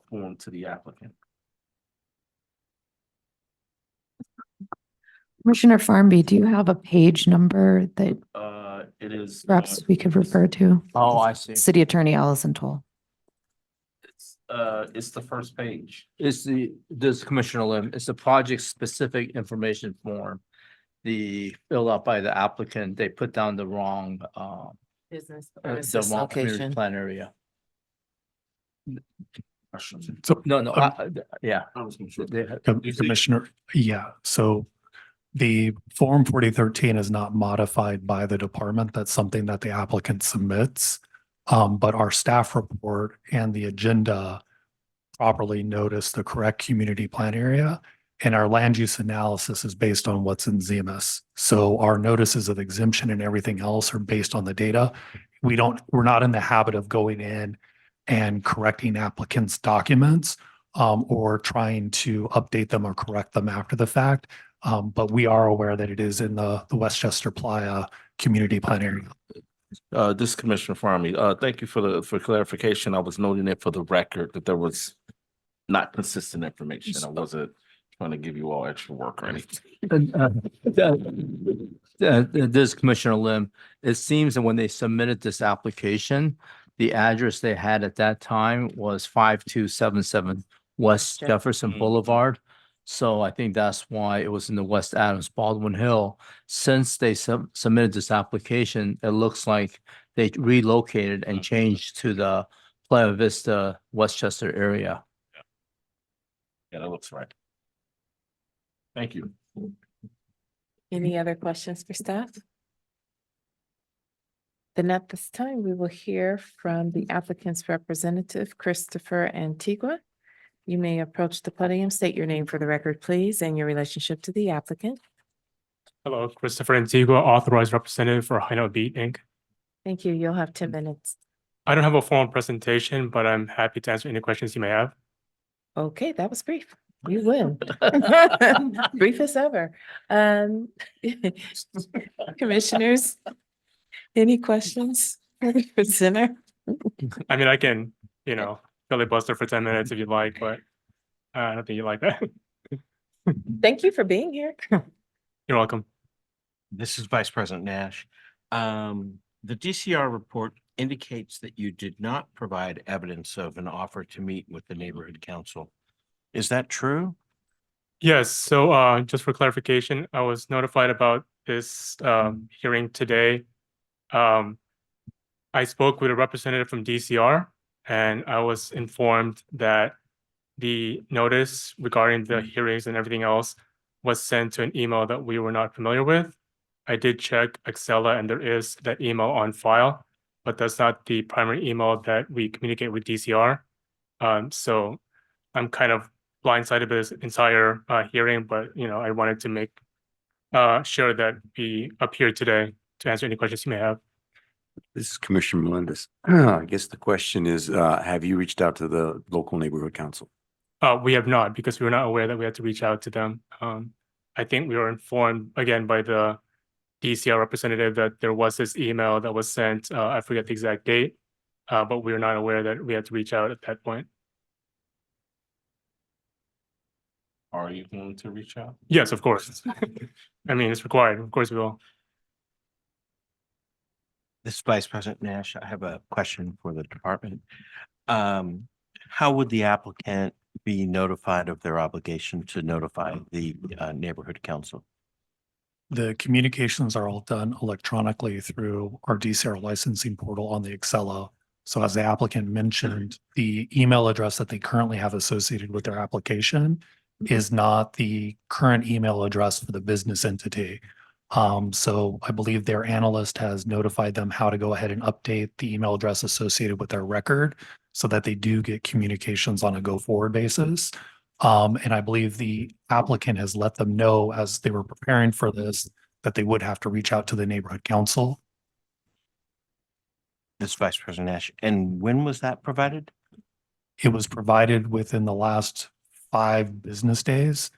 form to the applicant. Commissioner Farmby, do you have a page number that It is perhaps we could refer to? Oh, I see. City Attorney Allison Toll. it's the first page. This Commissioner Lim, it's the project specific information form. The filled out by the applicant, they put down the wrong, Business the premises wrong community location. plan area. So, No, yeah. Commissioner, yeah, so the Form 4013 is not modified by the department. That's something that the applicant submits. But our staff report and the agenda properly notice the correct community plan area. And our land use analysis is based on what's in Zemus. So our notices of exemption and everything else are based on the data. We're not in the habit of going in and correcting applicants' documents or trying to update them or correct them after the fact. But we are aware that it is in the Westchester Playa community plan area. This is Commissioner Farmy. Thank you for clarification. I was noting it for the record that there was not consistent information. I wasn't trying to give you all extra work or anything. This Commissioner Lim, it seems that when they submitted this application, the address they had at that time was 5277 West Jefferson Boulevard. So I think that's why it was in the West Adams Baldwin Hill. Since they submitted this application, it looks like they relocated and changed to the Playa Vista, Westchester area. Yeah, that looks right. Thank you. Any other questions for staff? Then at this time, we will hear from the applicant's representative, Christopher Antigua. You may approach the podium, state your name for the record, please, and your relationship to the applicant. Hello, Christopher Antigua, authorized representative for Hino Beat Inc. Thank you. You'll have 10 minutes. I don't have a formal presentation, but I'm happy to answer any questions you may have. Okay, that was brief. You win. Brief is over. Commissioners, any questions for the presenter? I mean, I can, filibuster for 10 minutes if you'd like, but I don't think you like that. Thank you for being here. You're welcome. This is Vice President Nash. The DCR report indicates that you did not provide evidence of an offer to meet with the neighborhood council. Is that true? Yes, so just for clarification, I was notified about this hearing today. I spoke with a representative from DCR and I was informed that the notice regarding the hearings and everything else was sent to an email that we were not familiar with. I did check Excella and there is that email on file, but that's not the primary email that we communicate with DCR. So I'm kind of blindsided by this entire hearing, but I wanted to make sure that we appear today to answer any questions you may have. This is Commissioner Melendez. I guess the question is, have you reached out to the local neighborhood council? We have not, because we were not aware that we had to reach out to them. I think we were informed again by the DCR representative that there was this email that was sent, I forget the exact date, but we were not aware that we had to reach out at that point. Are you going to reach out? Yes, of course. I mean, it's required. Of course we will. This is Vice President Nash. I have a question for the department. How would the applicant be notified of their obligation to notify the neighborhood council? The communications are all done electronically through our DCR licensing portal on the Excella. So as the applicant mentioned, the email address that they currently have associated with their application is not the current email address for the business entity. So I believe their analyst has notified them how to go ahead and update the email address associated with their record so that they do get communications on a go forward basis. And I believe the applicant has let them know as they were preparing for this, that they would have to reach out to the neighborhood council. This is Vice President Nash. And when was that provided? It was provided within the last 5 business days.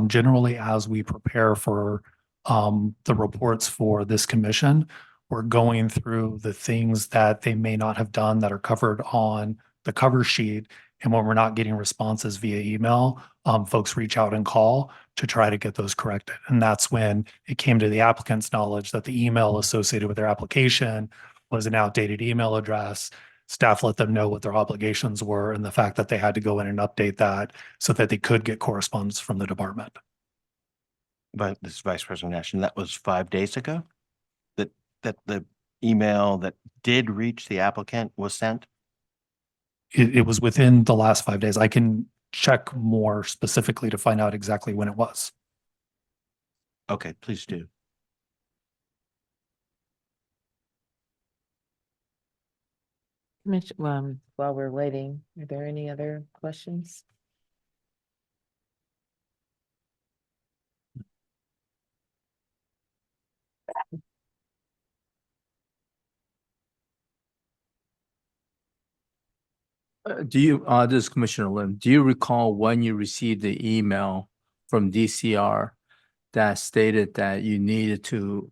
Generally, as we prepare for the reports for this commission, we're going through the things that they may not have done that are covered on the cover sheet. And when we're not getting responses via email, folks reach out and call to try to get those corrected. And that's when it came to the applicant's knowledge that the email associated with their application was an outdated email address. Staff let them know what their obligations were and the fact that they had to go in and update that so that they could get correspondence from the department. But this is Vice President Nash, and that was 5 days ago? That the email that did reach the applicant was sent? It was within the last 5 days. I can check more specifically to find out exactly when it was. Okay, please do. While we're waiting, are there any other questions? This is Commissioner Lim, do you recall when you received the email from DCR that stated that you needed to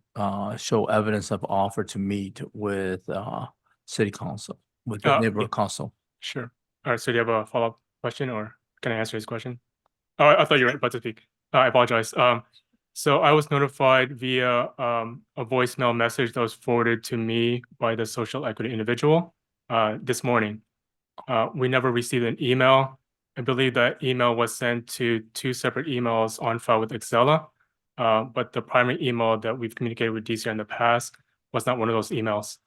show evidence of offer to meet with city council, with the neighborhood council? Sure. All right. So do you have a follow-up question or can I answer his question? Oh, I thought you were about to speak. I apologize. So I was notified via a voicemail message that was forwarded to me by the social equity individual this morning. We never received an email. I believe that email was sent to 2 separate emails on file with Excella. But the primary email that we've communicated with DCR in the past was not one of those emails.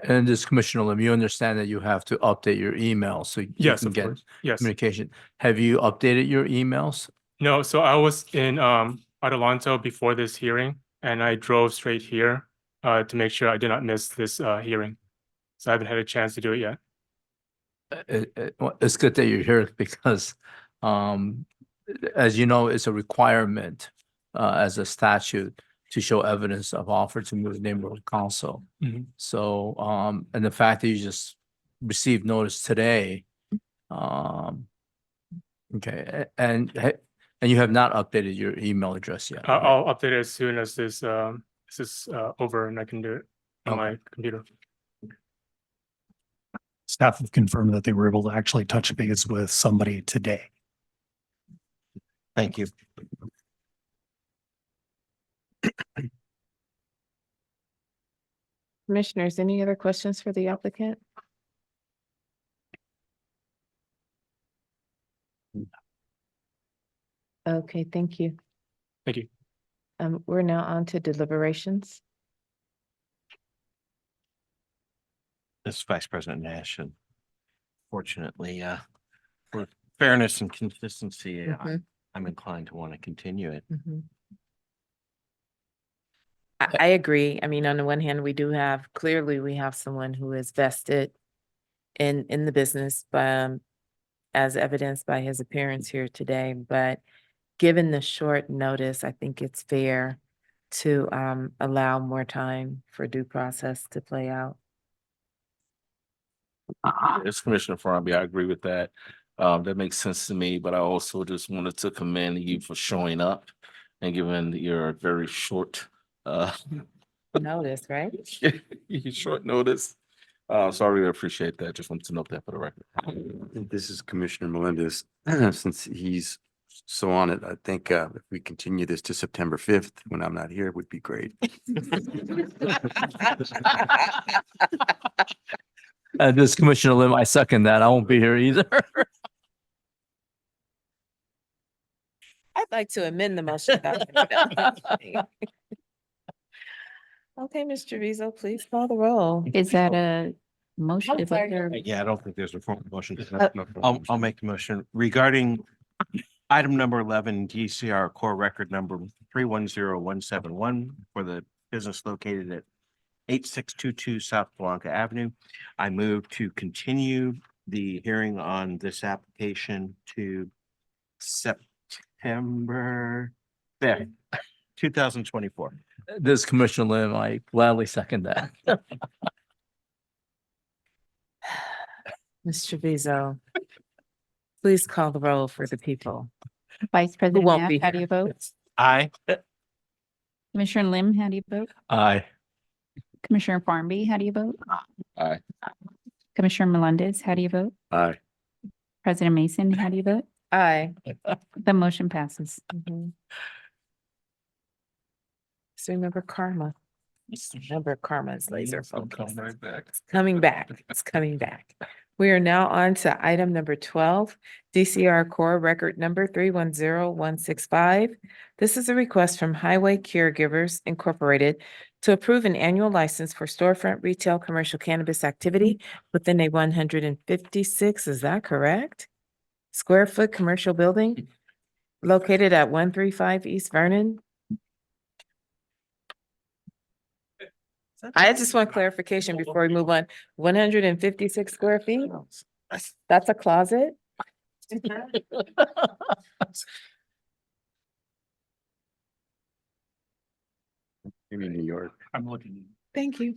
And this Commissioner Lim, you understand that you have to update your email so you Yes, can of get course. Yes. communication. Have you updated your emails? No, so I was in Adelanto before this hearing and I drove straight here to make sure I did not miss this hearing. So I haven't had a chance to do it yet. It's good that you're here because as you know, it's a requirement as a statute to show evidence of offer to move the neighborhood council. Mhm. So and the fact that you just received notice today, okay, and you have not updated your email address yet. right? I'll update it as soon as this is over and I can do it on my computer. Staff have confirmed that they were able to actually touch base with somebody today. Thank you. Commissioners, any other questions for the applicant? Okay, thank you. Thank you. We're now on to deliberations. This is Vice President Nash, and fortunately, for fairness and consistency, I'm inclined to want to continue it. I agree. I mean, on the one hand, we have someone who is vested in the business, as evidenced by his appearance here today. But given the short notice, I think it's fair to allow more time for due process to play out. As Commissioner Farnaby, I agree with that. That makes sense to me, but I also just wanted to commend you for showing up and giving your very short, Notice, right? short notice. So I really appreciate that. Just wanted to note that for the record. This is Commissioner Melendez. Since he's so on it, I think if we continue this to September 5th, when I'm not here, would be great. This is Commissioner Lim, I second that. I won't be here either. I'd like to amend the motion. Okay, Mr. Rizzo, please call the roll. Is that a motion? Is sorry. there- Yeah, I don't think there's a formal motion. Uh, I'll make the motion regarding item number 11, DCR core record number 310171 for the business located at 8622 South Blanca Avenue. I move to continue the hearing on this application to September 5th, 2024. This is Commissioner Lim, I gladly second that. Mr. Rizzo, please call the roll for the people. Vice President won't Knapp, be how do here. you vote? Aye. Commissioner Lim, how do you vote? Aye. Commissioner Farnby, how do you vote? Aye. Commissioner Melendez, how do you vote? Aye. President Mason, how do you vote? Aye. The motion passes. So remember karma. Remember karma is laser focused. back. It's coming back. It's coming back. We are now on to item number 12, DCR Core Record Number 310165. This is a request from Highway Caregivers Incorporated to approve an annual license for storefront retail commercial cannabis activity within a 156, is that correct? Square foot commercial building located at 135 East Vernon. I just want clarification before we move on. 156 square feet? That's a closet? Maybe New York. I'm looking. Thank you.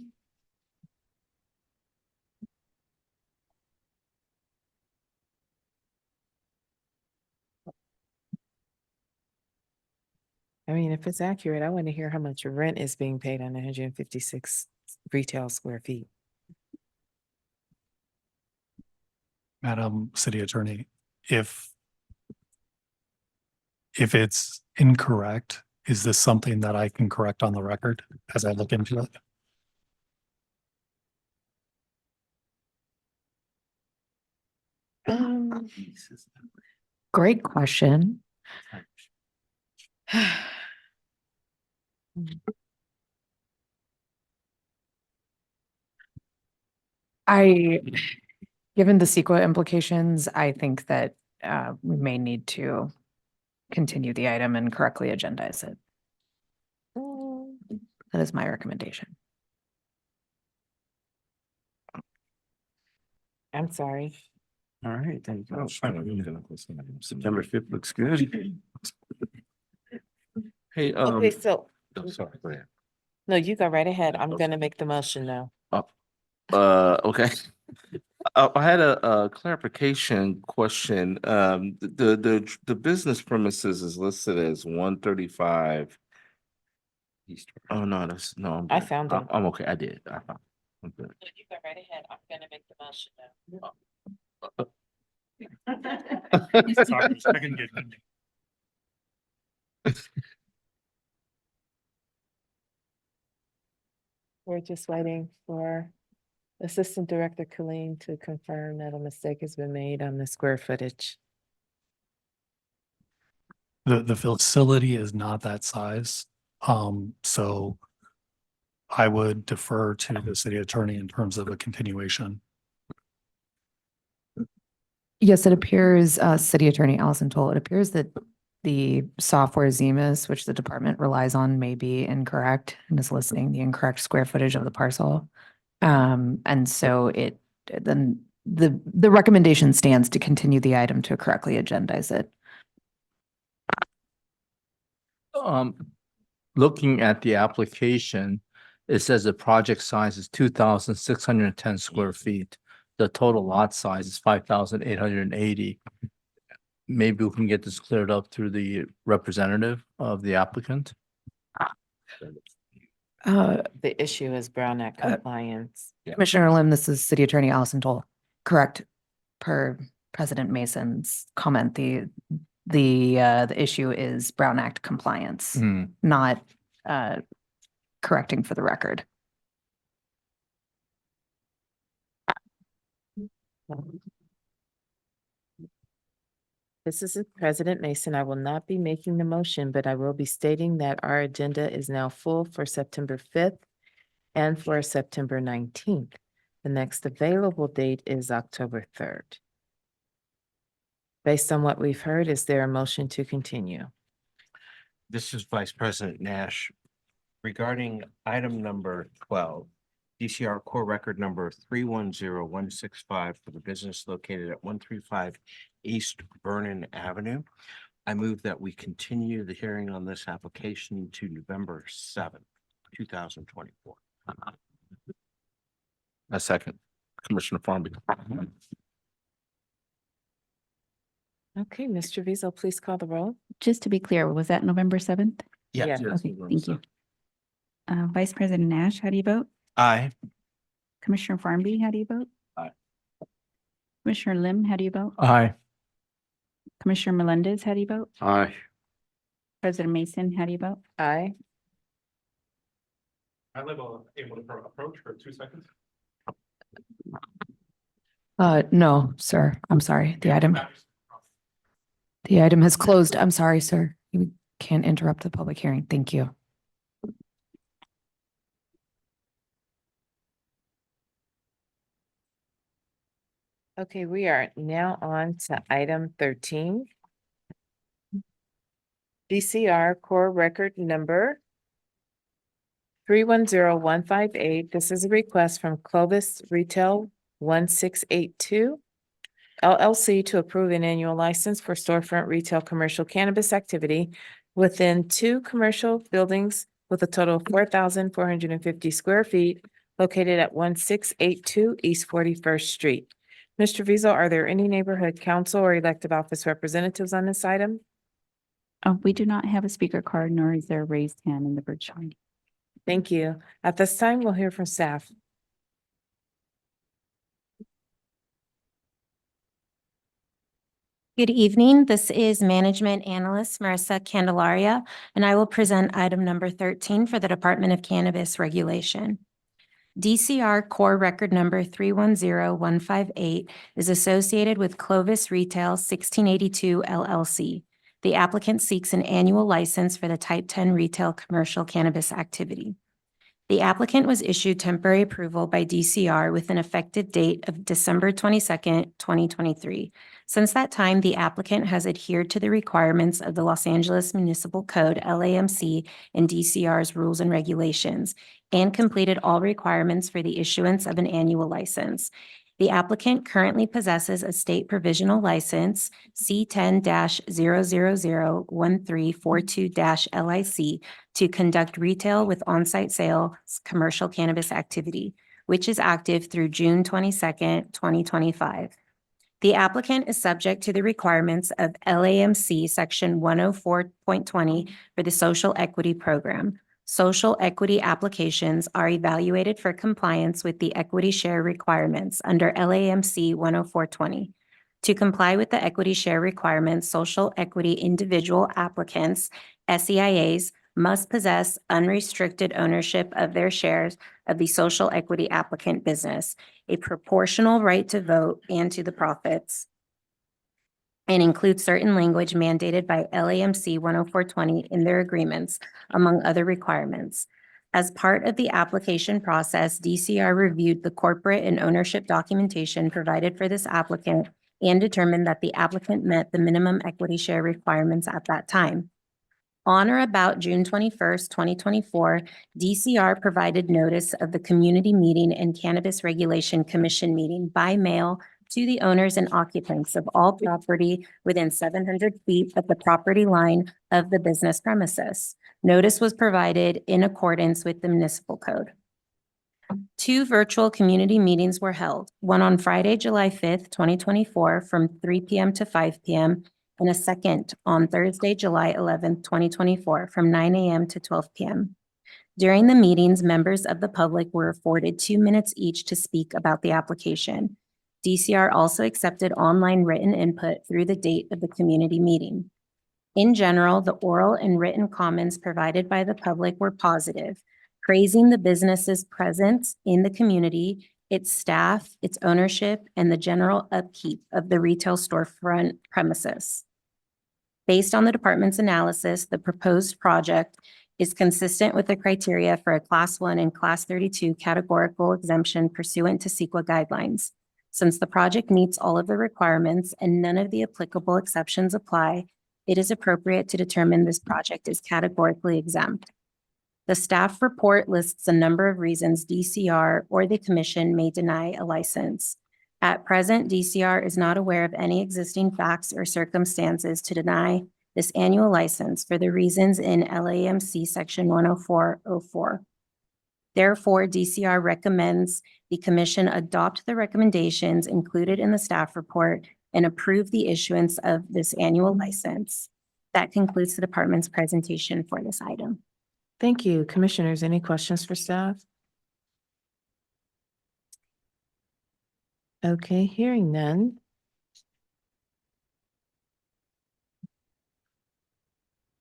I mean, if it's accurate, I want to hear how much rent is being paid on 156 retail square feet. Madam City Attorney, if it's incorrect, is this something that I can correct on the record as I look into it? Great question. Given the CEQA implications, I think that we may need to continue the item and correctly agendize it. That is my recommendation. I'm sorry. All right, there you go. September 5th looks good. Hey, Okay, so, oh, sorry, go ahead. no, you go right ahead. I'm gonna make the motion now. Okay. I had a clarification question. The business premises is listed as 135. Oh, no, no. I found them. I'm okay. I did. I found. I'm good. You go right ahead. I'm gonna make the motion now. Sorry, second get- We're just waiting for Assistant Director Colleen to confirm that a mistake has been made on the square footage. The facility is not that size. So I would defer to the city attorney in terms of a continuation. Yes, it appears, City Attorney Allison Toll, it appears that the software Zemus, which the department relies on, may be incorrect and is listing the incorrect square footage of the parcel. And so then the recommendation stands to continue the item to correctly agendize it. Looking at the application, it says the project size is 2,610 square feet. the total lot size is 5,880. Maybe we can get this cleared up through the representative of the applicant. The issue is Brown Act compliance. Commissioner Lim, this is City Attorney Allison Toll. Correct. Per President Mason's comment, the issue is Brown Act compliance, not correcting for the record. This is President Mason. I will not be making the motion, but I will be stating that our agenda is now full for September 5th and for September 19th. The next available date is October 3rd. Based on what we've heard, is there a motion to continue? This is Vice President Nash. Regarding item number 12, DCR core record number 310165 for the business located at 135 East Vernon Avenue. I move that we continue the hearing on this application to November 7th, 2024. A second, Commissioner Farmby. Okay, Mr. Vizo, please call the roll. Just to be clear, was that November 7th? Yeah. Okay, thank you. Vice President Nash, how do you vote? Aye. Commissioner Farmby, how do you vote? Aye. Commissioner Lim, how do you vote? Aye. Commissioner Melendez, how do you vote? Aye. President Mason, how do you vote? Aye. I live able to approach for 2 seconds. No, sir. I'm sorry. The item has closed. I'm sorry, sir. You can't interrupt the public hearing. Thank you. Okay, we are now on to item 13. DCR core record number 310158. This is a request from Clovest Retail 1682 LLC to approve an annual license for storefront retail commercial cannabis activity within 2 commercial buildings with a total of 4,450 square feet located at 1682 East 41st Street. Mr. Vizo, are there any neighborhood council or elected office representatives on this item? We do not have a speaker card, nor is there a raised hand in the virtual meeting. Thank you. At this time, we'll hear from staff. Good evening. This is Management Analyst Marissa Candelaria, and I will present item number 13 for the Department of Cannabis Regulation. DCR core record number 310158 is associated with Clovis Retail 1682 LLC. The applicant seeks an annual license for the Type 10 retail commercial cannabis activity. The applicant was issued temporary approval by DCR with an effective date of December 22nd, 2023. Since that time, the applicant has adhered to the requirements of the Los Angeles Municipal Code, LAMC, and DCR's rules and regulations, and completed all requirements for the issuance of an annual license. The applicant currently possesses a state provisional license, C10-0001342-LIC, to conduct retail with on-site sales commercial cannabis activity, which is active through June 22nd, 2025. The applicant is subject to the requirements of LAMC Section 104.20 for the Social Equity Program. Social equity applications are evaluated for compliance with the equity share requirements under LAMC 104.20. To comply with the equity share requirements, social equity individual applicants, SEIAs, must possess unrestricted ownership of their shares of the social equity applicant business, a proportional right to vote and to the profits, and include certain language mandated by LAMC 104.20 in their agreements, among other requirements. As part of the application process, DCR reviewed the corporate and ownership documentation provided for this applicant and determined that the applicant met the minimum equity share requirements at that time. On or about June 21st, 2024, DCR provided notice of the Community Meeting and Cannabis Regulation Commission meeting by mail to the owners and occupants of all property within 700 feet of the property line of the business premises. Notice was provided in accordance with the municipal code. 2 virtual community meetings were held, one on Friday, July 5th, 2024, from 3 p.m. to 5 p.m., and a second on Thursday, July 11th, 2024, from 9 a.m. to 12 p.m. During the meetings, members of the public were afforded 2 minutes each to speak about the application. DCR also accepted online written input through the date of the community meeting. In general, the oral and written comments provided by the public were positive, praising the business's presence in the community, its staff, its ownership, and the general upkeep of the retail storefront premises. Based on the department's analysis, the proposed project is consistent with the criteria for a Class 1 and Class 32 categorical exemption pursuant to CEQA guidelines. Since the project meets all of the requirements and none of the applicable exceptions apply, it is appropriate to determine this project is categorically exempt. The staff report lists a number of reasons DCR or the commission may deny a license. At present, DCR is not aware of any existing facts or circumstances to deny this annual license for the reasons in LAMC Section 10404. Therefore, DCR recommends the commission adopt the recommendations included in the staff report and approve the issuance of this annual license. That concludes the department's presentation for this item. Thank you. Commissioners, any questions for staff? Okay, hearing none.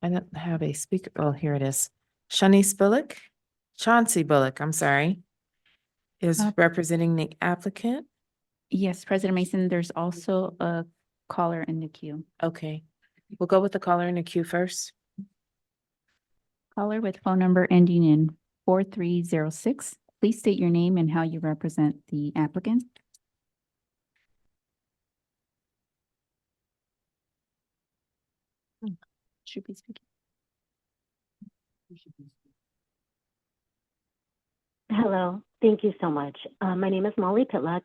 I don't have a speaker. Oh, here it is. Chauncey Bullock, I'm sorry, is representing the applicant. Yes, President Mason, there's also a caller in the queue. Okay, we'll go with the caller in the queue first. Caller with phone number ending in 4306. Please state your name and how you represent the applicant. Should be speaking. Hello, thank you so much. My name is Molly Pitluck.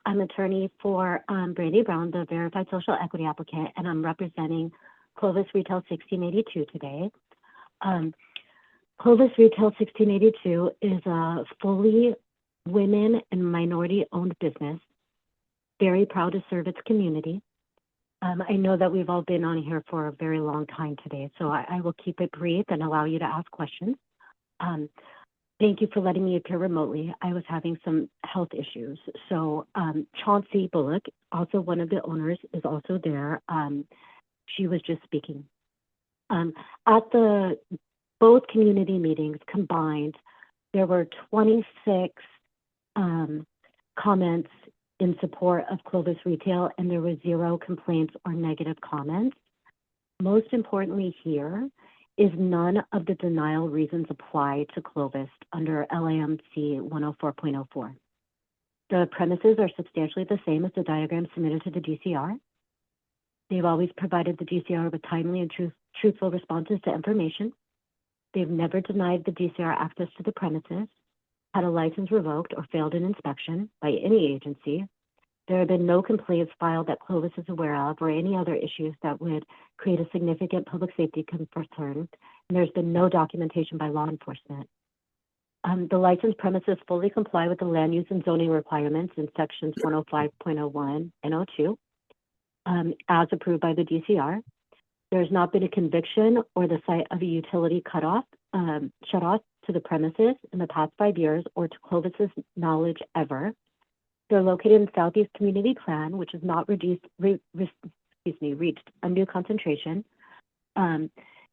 I'm attorney for Brandy Brown, the verified social equity applicant, and I'm representing Clovest Retail 1682 today. Clovest Retail 1682 is a fully women and minority-owned business, very proud to serve its community. I know that we've all been on here for a very long time today, so I will keep it brief and allow you to ask questions. Thank you for letting me appear remotely. I was having some health issues. So Chauncey Bullock, also one of the owners, is also there. She was just speaking. At the both community meetings combined, there were 26 comments in support of Clovest Retail, and there were 0 complaints or negative comments. Most importantly here is none of the denial reasons apply to Clovest under LAMC 104.04. The premises are substantially the same as the diagram submitted to the DCR. They've always provided the DCR with timely and truthful responses to information. They've never denied the DCR access to the premises, had a license revoked, or failed an inspection by any agency. There have been no complaints filed that Clovest is aware of or any other issues that would create a significant public safety concern, and there's been no documentation by law enforcement. The licensed premises fully comply with the land use and zoning requirements in sections 105.01 and 02, as approved by the DCR. There's not been a conviction or the site of a utility shut off to the premises in the past 5 years or to Clovest's knowledge ever. They're located in Southeast Community Plan, which has not reached undue concentration. And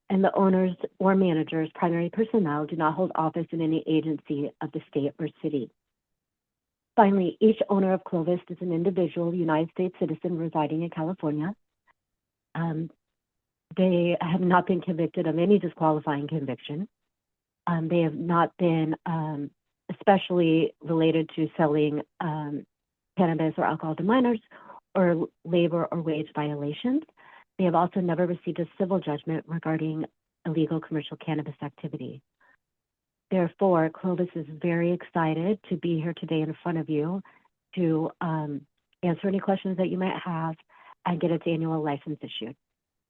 the owners or managers, primary personnel, do not hold office in any agency of the state or city. Finally, each owner of Clovest is an individual United States citizen residing in California. They have not been convicted of any disqualifying conviction. They have not been especially related to selling cannabis or alcohol to minors or labor or wage violations. They have also never received a civil judgment regarding illegal commercial cannabis activity. Therefore, Clovest is very excited to be here today in front of you to answer any questions that you might have and get its annual license issued.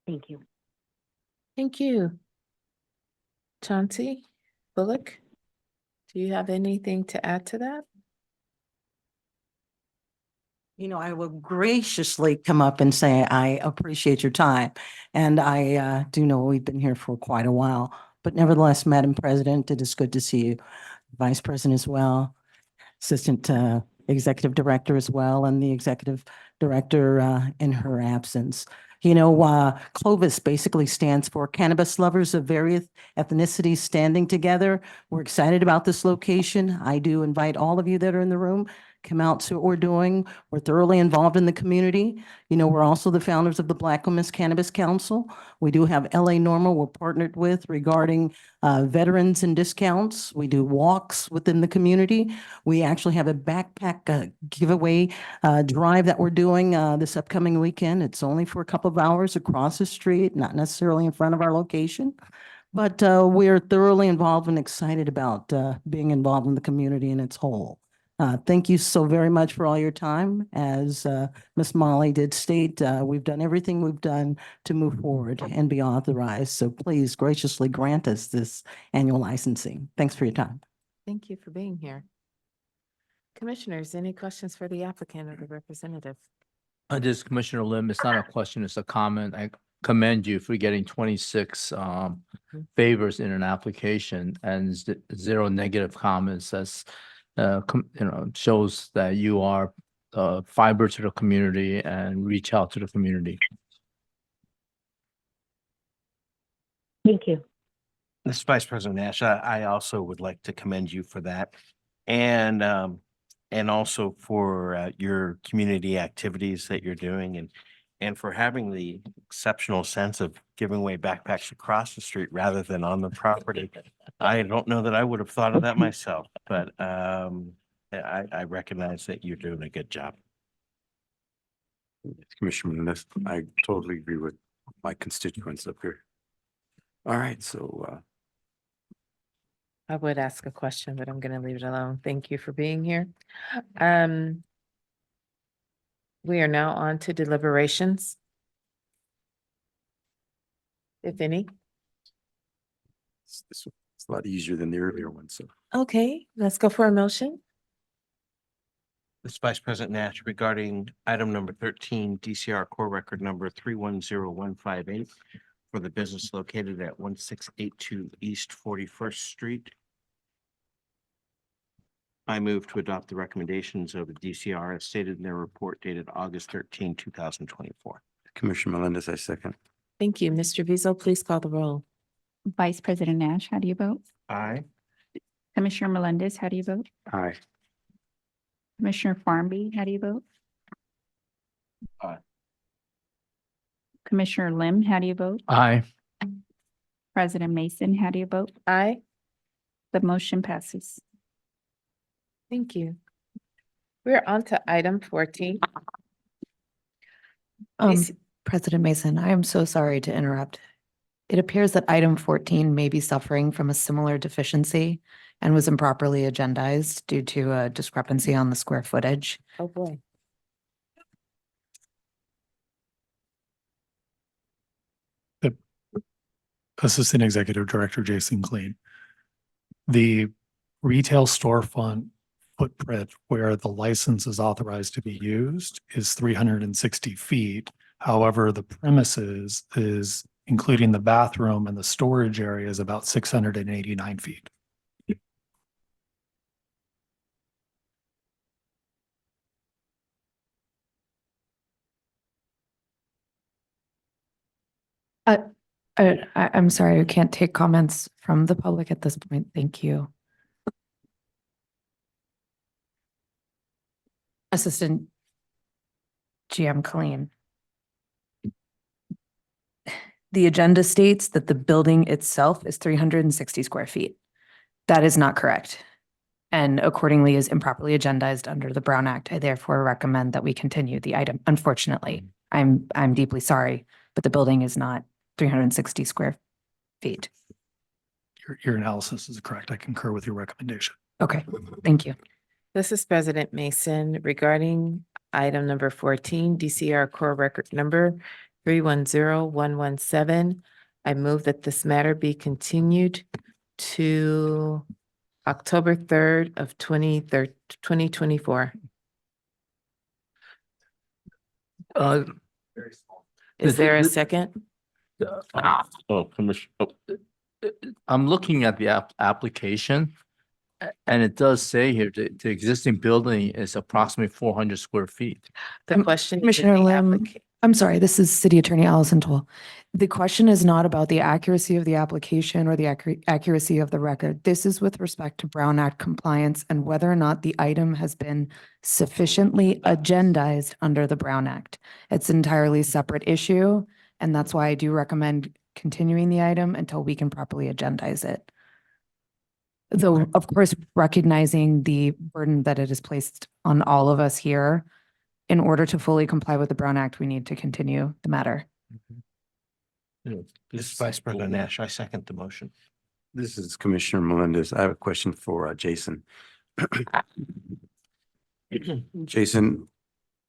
Thank you. Thank you. Chauncey Bullock. Do you have anything to add to that? I will graciously come up and say, I appreciate your time. And I do know we've been here for quite a while, but nevertheless, Madam President, it is good to see you. Vice President as well, Assistant Executive Director as well, and the Executive Director in her absence. Clovest basically stands for Cannabis Lovers of Various Ethnicities Standing Together. We're excited about this location. I do invite all of you that are in the room, come out to what we're doing. We're thoroughly involved in the community. We're also the founders of the Black Women's Cannabis Council. We do have LA Normal we're partnered with regarding veterans and discounts. We do walks within the community. We actually have a backpack giveaway drive that we're doing this upcoming weekend. It's only for a couple of hours across the street, not necessarily in front of our location. But we're thoroughly involved and excited about being involved in the community in its whole. Thank you so very much for all your time. As Ms. Molly did state, we've done everything we've done to move forward and be authorized. So please graciously grant us this annual licensing. Thanks for your time. Thank you for being here. Commissioners, any questions for the applicant or the representative? This Commissioner Lim, it's not a question, it's a comment. I commend you for getting 26 favors in an application and zero negative comments. That's shows that you are fiber to the community and reach out to the community. Thank you. Mr. Vice President Nash, I also would like to commend you for that. And also for your community activities that you're doing and for having the exceptional sense of giving away backpacks across the street rather than on the property. I don't know that I would have thought of that myself, but I recognize that you're doing a good job. Commissioner Menendez, I totally agree with my constituents up here. All right, so I would ask a question, but I'm going to leave it alone. Thank you for being here. We are now on to deliberations. If any. it's a lot easier than the earlier one, so. Okay, let's go for a motion. Mr. Vice President Nash, regarding item number 13, DCR core record number 310158 for the business located at 1682 East 41st Street. I move to adopt the recommendations of the DCR as stated in their report dated August 13, 2024. Commissioner Melendez, I second. Thank you. Mr. Vizo, please call the roll. Vice President Nash, how do you vote? Aye. Commissioner Melendez, how do you vote? Aye. Commissioner Farmby, how do you vote? Aye. Commissioner Lim, how do you vote? Aye. President Mason, how do you vote? Aye. The motion passes. Thank you. We're on to item 14. President Mason, I am so sorry to interrupt. It appears that item 14 may be suffering from a similar deficiency and was improperly agendized due to a discrepancy on the square footage. Oh, boy. Assistant Executive Director Jason Clean. The retail storefront footprint where the license is authorized to be used is 360 feet. However, the premises is, including the bathroom and the storage area, is about 689 feet. I'm sorry, I can't take comments from the public at this point. Thank you. Assistant GM Colleen. The agenda states that the building itself is 360 square feet. That is not correct. And accordingly is improperly agendized under the Brown Act. I therefore recommend that we continue the item. Unfortunately, I'm deeply sorry, but the building is not 360 square feet. Your analysis is correct. I concur with your recommendation. Okay, thank you. This is President Mason regarding item number 14, DCR core record number 310117. I move that this matter be continued to October 3rd of 2024. Uh, Is there a This- second? Oh, Commissioner, I'm looking at the application. And it does say here, the existing building is approximately 400 square feet. The question. is Commissioner the Lim, applica- I'm sorry, this is City Attorney Allison Toole. The question is not about the accuracy of the application or the accuracy of the record. This is with respect to Brown Act compliance and whether or not the item has been sufficiently agendized under the Brown Act. It's an entirely separate issue, and that's why I do recommend continuing the item until we can properly agendize it. Though, of course, recognizing the burden that it is placed on all of us here, in order to fully comply with the Brown Act, we need to continue the matter. This is Vice President Nash, I second the motion. This is Commissioner Melendez. I have a question for Jason. Jason,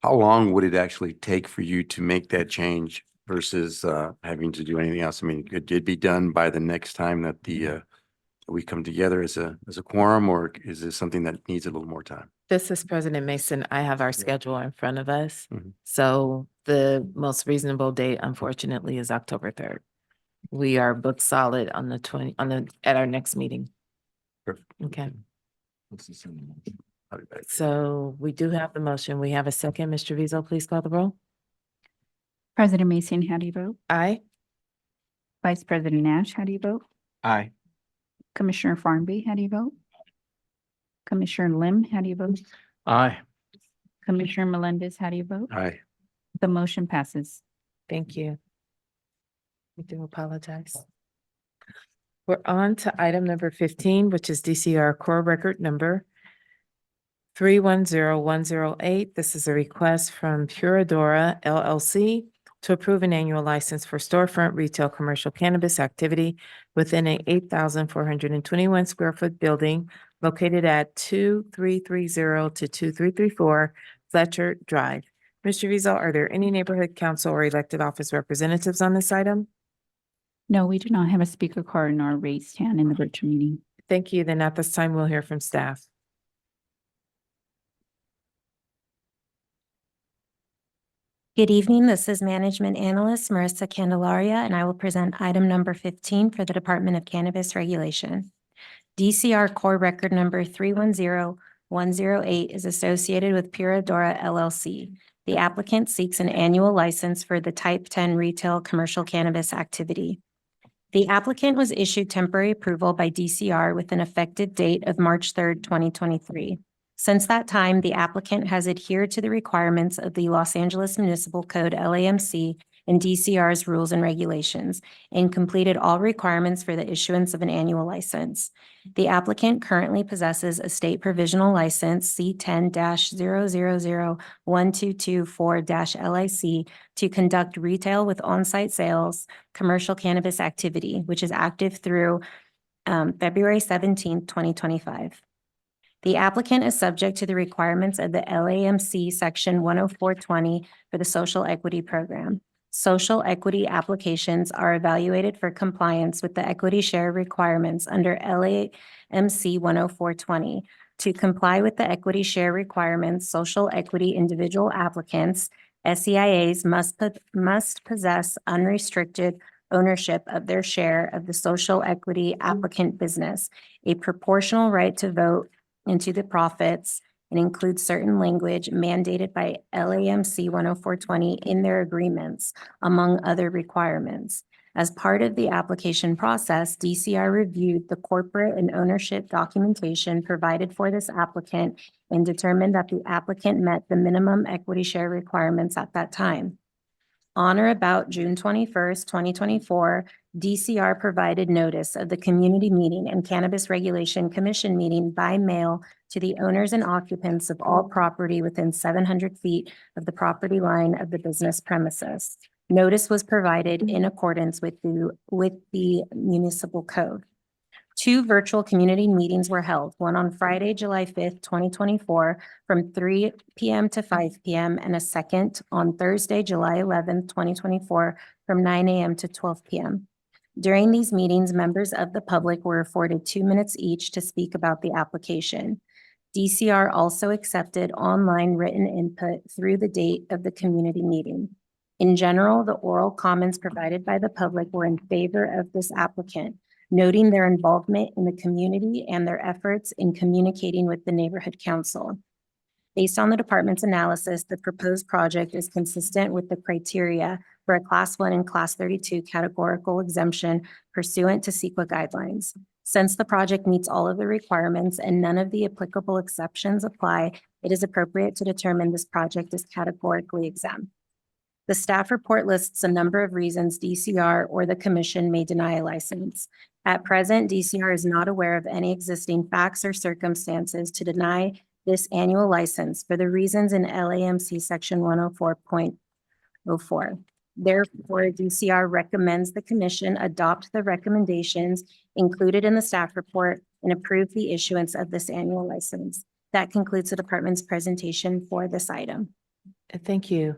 how long would it actually take for you to make that change versus having to do anything else? I mean, could it be done by the next time that we come together as a quorum, or is this something that needs a little more time? This is President Mason. I have our schedule in front of us. Mhm. So the most reasonable date, unfortunately, is October 3rd. We are booked solid on the at our next meeting. Perfect. Okay, I'll be back. so we do have the motion. We have a second. Mr. Vizo, please call the roll. President Mason, how do you vote? Aye. Vice President Nash, how do you vote? Aye. Commissioner Farnby, how do you vote? Commissioner Lim, how do you vote? Aye. Commissioner Melendez, how do you vote? Aye. The motion passes. Thank you. We do apologize. We're on to item number 15, which is DCR core record number 310108. This is a request from Puradora LLC to approve an annual license for storefront retail commercial cannabis activity within a 8,421 square foot building located at 2330 to 2334 Fletcher Drive. Mr. Vizo, are there any neighborhood council or elected office representatives on this item? No, we do not have a speaker card in our raised hand in the virtual meeting. Thank you. Then at this time, we'll hear from staff. Good evening. This is Management Analyst Marissa Candelaria, and I will present item number 15 for the Department of Cannabis Regulation. DCR core record number 310108 is associated with Puradora LLC. The applicant seeks an annual license for the Type 10 retail commercial cannabis activity. The applicant was issued temporary approval by DCR with an effective date of March 3rd, 2023. Since that time, the applicant has adhered to the requirements of the Los Angeles Municipal Code, LAMC, and DCR's rules and regulations, and completed all requirements for the issuance of an annual license. The applicant currently possesses a state provisional license, C10-0001224-LIC, to conduct retail with on-site sales, commercial cannabis activity, which is active through February 17th, 2025. The applicant is subject to the requirements of the LAMC Section 10420 for the Social Equity Program. Social equity applications are evaluated for compliance with the equity share requirements under LAMC 10420. To comply with the equity share requirements, social equity individual applicants, SEIAs, must possess unrestricted ownership of their share of the social equity applicant business, a proportional right to vote into the profits, and includes certain language mandated by LAMC 10420 in their agreements, among other requirements. As part of the application process, DCR reviewed the corporate and ownership documentation provided for this applicant and determined that the applicant met the minimum equity share requirements at that time. On or about June 21st, 2024, DCR provided notice of the community meeting and Cannabis Regulation Commission meeting by mail to the owners and occupants of all property within 700 feet of the property line of the business premises. Notice was provided in accordance with the municipal code. 2 virtual community meetings were held, one on Friday, July 5th, 2024, from 3 p.m. to 5 p.m., and a second on Thursday, July 11th, 2024, from 9 a.m. to 12 p.m. During these meetings, members of the public were afforded 2 minutes each to speak about the application. DCR also accepted online written input through the date of the community meeting. In general, the oral comments provided by the public were in favor of this applicant, noting their involvement in the community and their efforts in communicating with the neighborhood council. Based on the department's analysis, the proposed project is consistent with the criteria for a Class 1 and Class 32 categorical exemption pursuant to CEQA guidelines. Since the project meets all of the requirements and none of the applicable exceptions apply, it is appropriate to determine this project is categorically exempt. The staff report lists a number of reasons DCR or the commission may deny a license. At present, DCR is not aware of any existing facts or circumstances to deny this annual license for the reasons in LAMC section 104.04. Therefore, DCR recommends the commission adopt the recommendations included in the staff report and approve the issuance of this annual license. That concludes the department's presentation for this item. Thank you.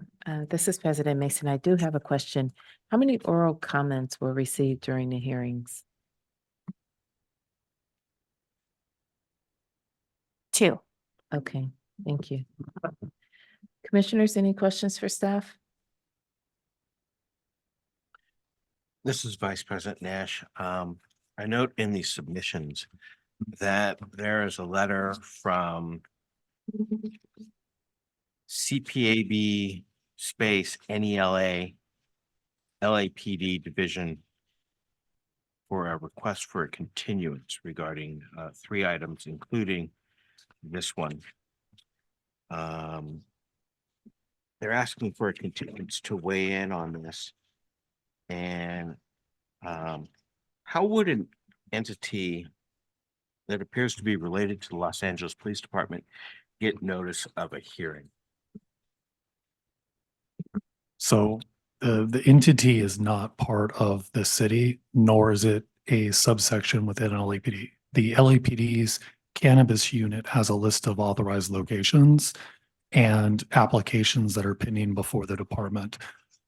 This is President Mason. I do have a question. How many oral comments were received during the hearings? 2. Okay, thank you. Commissioners, any questions for staff? This is Vice President Nash. I note in the submissions that there is a letter from CPAB space NELA LAPD division for a request for a continuance regarding 3 items, including this one. They're asking for a continuance to weigh in on this. And how would an entity that appears to be related to the Los Angeles Police Department get notice of a hearing? So the entity is not part of the city, nor is it a subsection within LAPD. The LAPD's cannabis unit has a list of authorized locations and applications that are pending before the department.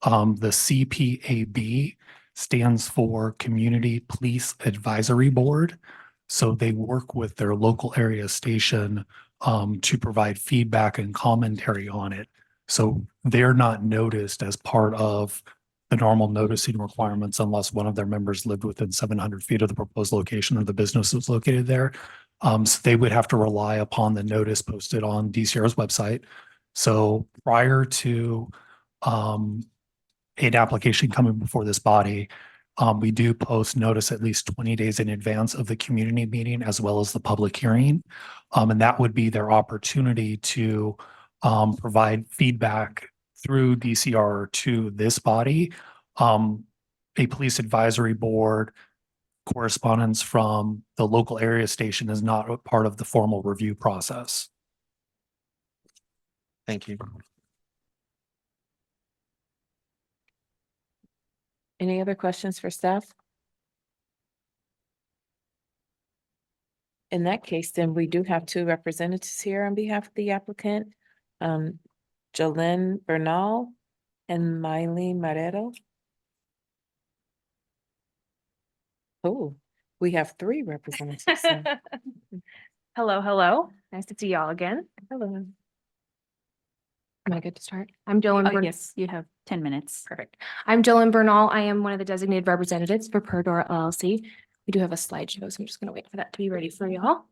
The CPAB stands for Community Police Advisory Board. So they work with their local area station to provide feedback and commentary on it. So they're not noticed as part of the normal noticing requirements unless one of their members lived within 700 feet of the proposed location or the business is located there. So they would have to rely upon the notice posted on DCR's website. So prior to an application coming before this body, we do post notice at least 20 days in advance of the community meeting as well as the public hearing. And that would be their opportunity to provide feedback through DCR to this body. A police advisory board correspondence from the local area station is not a part of the formal review process. Thank you. Any other questions for staff? In that case, then we do have 2 representatives here on behalf of the applicant, Jolene Bernal and Miley Marrero. Oh, we have 3 representatives. then. Hello, hello. Nice to see y'all again. Hello. Am I good to start? I'm Jolene Bernal. Yes, you have 10 minutes. Perfect. I'm Jolene Bernal. I am one of the designated representatives for Puradora LLC. We do have a slideshow, so I'm just going to wait for that to be ready for y'all.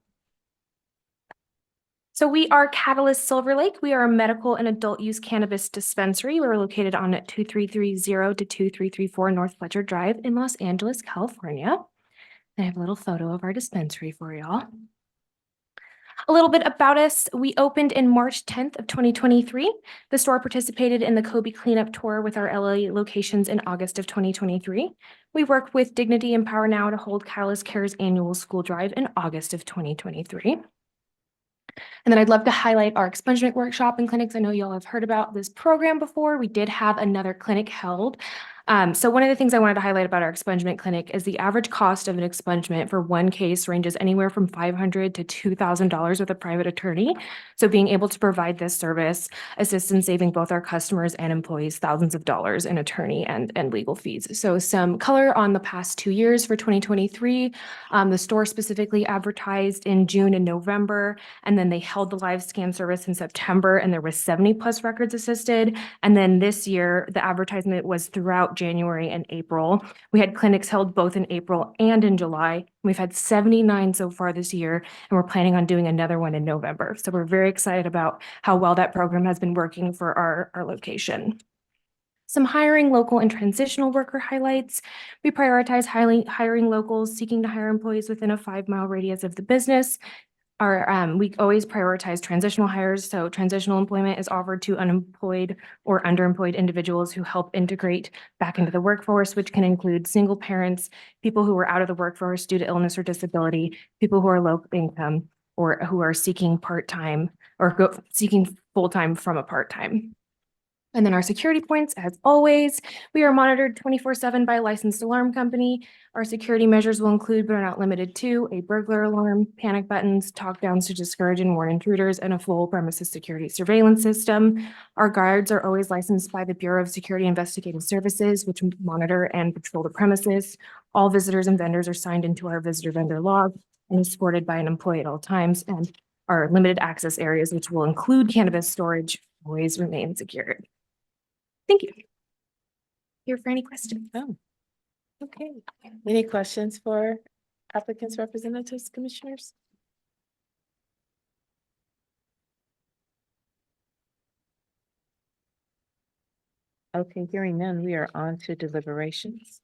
So we are Catalyst Silver Lake. We are a medical and adult use cannabis dispensary. We're located on 2330 to 2334 North Fletcher Drive in Los Angeles, California. I have a little photo of our dispensary for y'all. A little bit about us. We opened in March 10th of 2023. The store participated in the Kobe cleanup tour with our LA locations in August of 2023. We worked with Dignity and Power Now to hold Catalyst Care's annual school drive in August of 2023. And then I'd love to highlight our expungement workshop and clinics. I know y'all have heard about this program before. We did have another clinic held So one of the things I wanted to highlight about our expungement clinic is the average cost of an expungement for one case ranges anywhere from $500 to $2,000 with a private attorney. So being able to provide this service assists in saving both our customers and employees thousands of dollars in attorney and legal fees. So some color on the past 2 years for 2023. The store specifically advertised in June and November, and then they held the live scan service in September, and there was 70 plus records assisted. And then this year, the advertisement was throughout January and April. We had clinics held both in April and in July. We've had 79 so far this year, and we're planning on doing another one in November. So we're very excited about how well that program has been working for our location. Some hiring local and transitional worker highlights. We prioritize hiring locals seeking to hire employees within a 5-mile radius of the business. We always prioritize transitional hires, so transitional employment is offered to unemployed or underemployed individuals who help integrate back into the workforce, which can include single parents, people who are out of the workforce due to illness or disability, people who are low income, or who are seeking part-time or seeking full-time from a part-time. And then our security points, as always, we are monitored 24/7 by a licensed alarm company. Our security measures will include, but are not limited to, a burglar alarm, panic buttons, talk downs to discourage and warn intruders, and a full premises security surveillance system. Our guards are always licensed by the Bureau of Security Investigative Services, which monitor and patrol the premises. All visitors and vendors are signed into our visitor vendor log and escorted by an employee at all times. And our limited access areas, which will include cannabis storage, always remain secured. Thank you. Here for any questions. Oh, okay. Any questions for applicants, representatives, commissioners? Okay, hearing none, we are on to deliberations.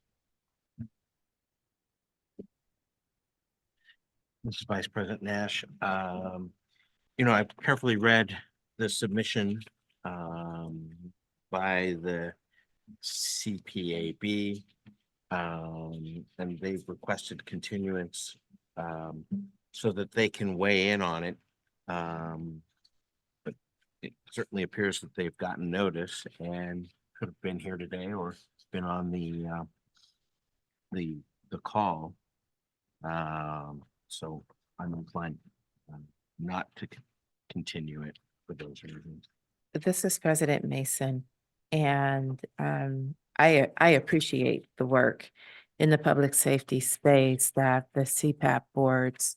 Mrs. Vice President Nash, I've carefully read the submission by the CPAB, and they've requested continuance so that they can weigh in on it. But it certainly appears that they've gotten notice and could have been here today or been on the call. So I'm inclined not to continue it for those reasons. This is President Mason, and I appreciate the work in the public safety space that the CPAP boards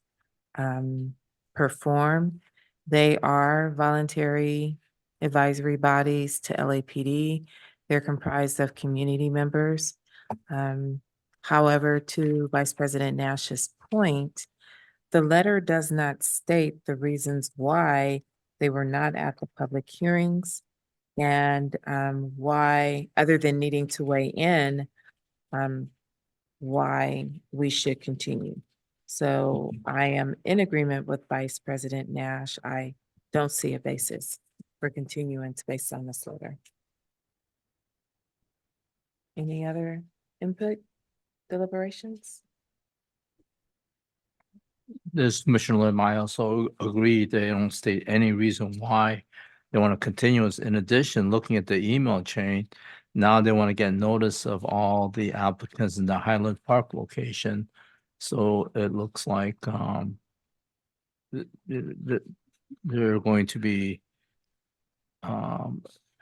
perform. They are voluntary advisory bodies to LAPD. They're comprised of community members. However, to Vice President Nash's point, the letter does not state the reasons why they were not at the public hearings and why, other than needing to weigh in, why we should continue. So I am in agreement with Vice President Nash. I don't see a basis for continuance based on this letter. Any other input, deliberations? This Commissioner Lim, I also agree they don't state any reason why they want to continue. In addition, looking at the email chain, now they want to get notice of all the applicants in the Highland Park location. So it looks like they're going to be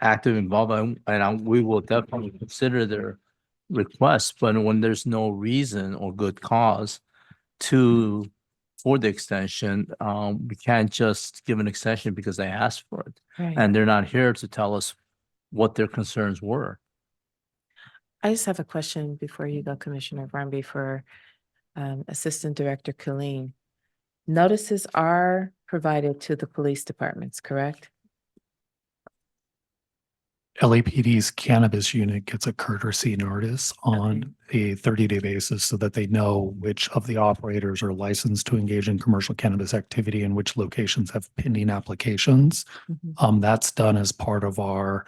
active involved, and we will definitely consider their request. But when there's no reason or good cause for the extension, we can't just give an extension because they asked for it. Right. And they're not here to tell us what their concerns were. I just have a question before you go, Commissioner Brumby, for Assistant Director Colleen. Notices are provided to the police departments, correct? LAPD's cannabis unit gets a courtesy notice on a 30-day basis so that they know which of the operators are licensed to engage in commercial cannabis activity and which locations have pending applications. That's done as part of our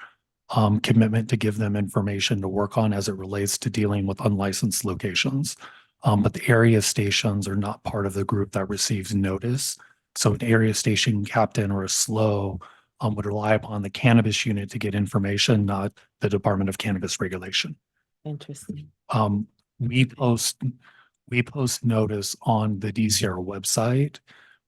commitment to give them information to work on as it relates to dealing with unlicensed locations. But the area stations are not part of the group that receives notice. So an area station captain or a SLO would rely upon the cannabis unit to get information, not the Department of Cannabis Regulation. Interesting. We post notice on the DCR website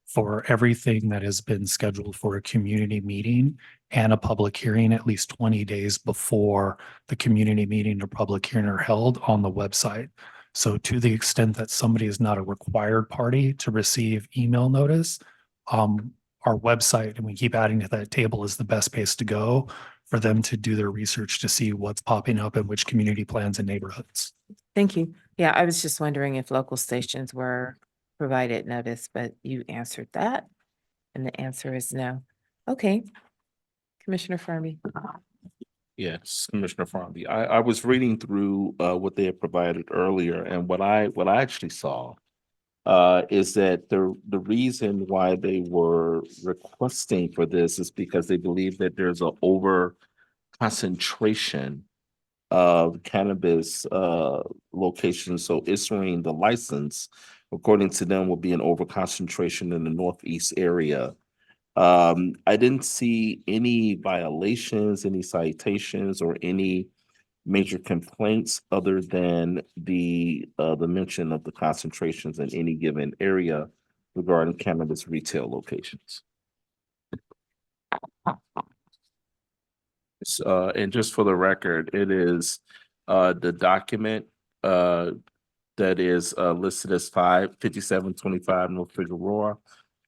for everything that has been scheduled for a community meeting and a public hearing at least 20 days before the community meeting or public hearing are held on the website. So to the extent that somebody is not a required party to receive email notice, our website, and we keep adding to that table, is the best place to go for them to do their research to see what's popping up in which community plans and neighborhoods. Thank you. Yeah, I was just wondering if local stations were provided notice, but you answered that. And the answer is no. Okay. Commissioner Farby. Yes, Commissioner Farley. I was reading through what they had provided earlier, and what I actually saw is that the reason why they were requesting for this is because they believe that there's an over concentration of cannabis locations. So issuing the license, according to them, will be an over concentration in the northeast area. I didn't see any violations, any citations, or any major complaints other than the mention of the concentrations in any given area regarding cannabis retail locations. And just for the record, it is the document that is listed as 5725 North Figueroa.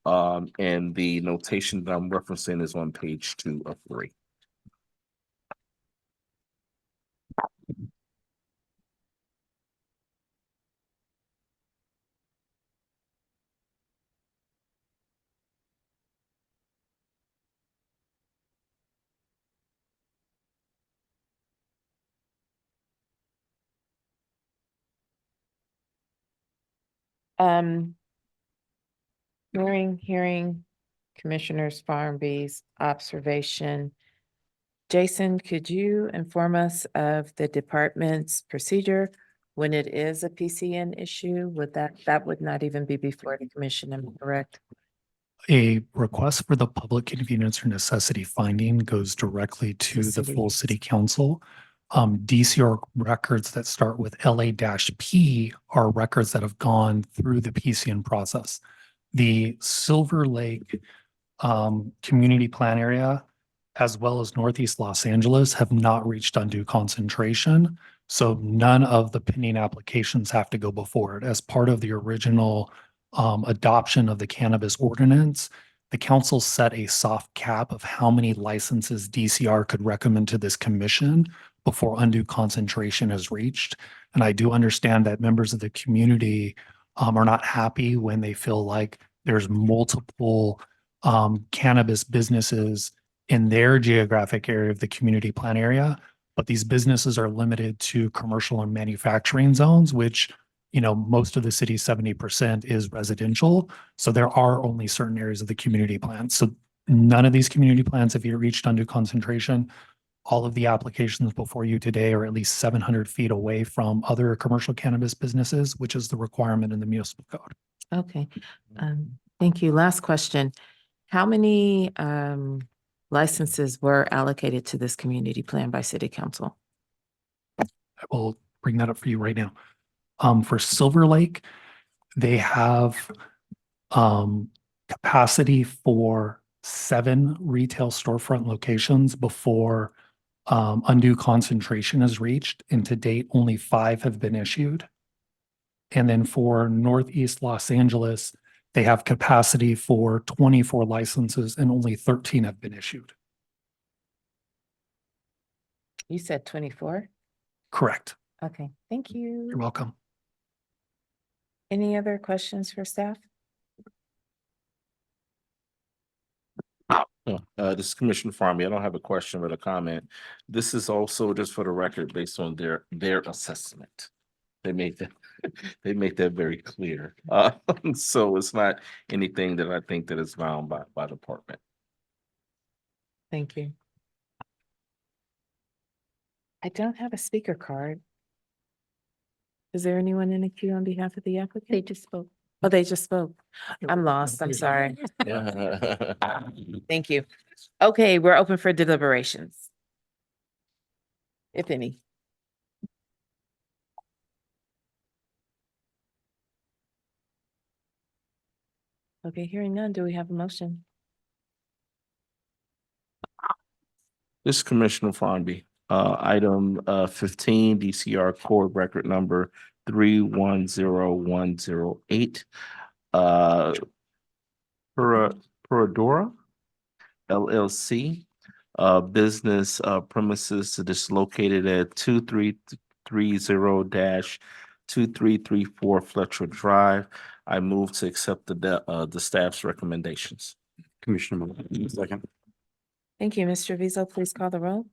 And the notation that I'm referencing is on page 2 of 3. Hearing Commissioners Farmby's observation. Jason, could you inform us of the department's procedure when it is a PCN issue? That would not even be before the commission, am I correct? A request for the public convenience or necessity finding goes directly to the full city council. DCR records that start with LA-P are records that have gone through the PCN process. The Silver Lake community plan area, as well as Northeast Los Angeles, have not reached undue concentration. So none of the pending applications have to go before it. As part of the original adoption of the cannabis ordinance, the council set a soft cap of how many licenses DCR could recommend to this commission before undue concentration is reached. And I do understand that members of the community are not happy when they feel like there's multiple cannabis businesses in their geographic area of the community plan area, but these businesses are limited to commercial and manufacturing zones, which, you know, most of the city's 70% is residential. So there are only certain areas of the community plan. So none of these community plans have yet reached undue concentration. All of the applications before you today are at least 700 feet away from other commercial cannabis businesses, which is the requirement in the municipal code. Okay, thank you. Last question. How many licenses were allocated to this community plan by city council? I will bring that up for you right now. For Silver Lake, they have capacity for 7 retail storefront locations before undue concentration is reached, and to date, only 5 have been issued. And then for Northeast Los Angeles, they have capacity for 24 licenses and only 13 have been issued. You said 24? Correct. Okay, thank you. You're welcome. Any other questions for staff? This is Commissioner Farmy. I don't have a question but a comment. This is also just for the record based on their assessment. They make that very clear. So it's not anything that I think that is bound by department. Thank you. I don't have a speaker card. Is there anyone in the queue on behalf of the applicant? They just spoke. Oh, they just spoke. I'm lost. I'm sorry. Thank you. Okay, we're open for deliberations. If any. Okay, hearing none, do we have a motion? This is Commissioner Fonby. Item 15, DCR Core Record Number 310108. Puradora LLC, business premises that is located at 2330-2334 Fletcher Drive. I move to accept the staff's recommendations. Commissioner Maloney, second. Thank you, Mr. Vizo. Please call the roll.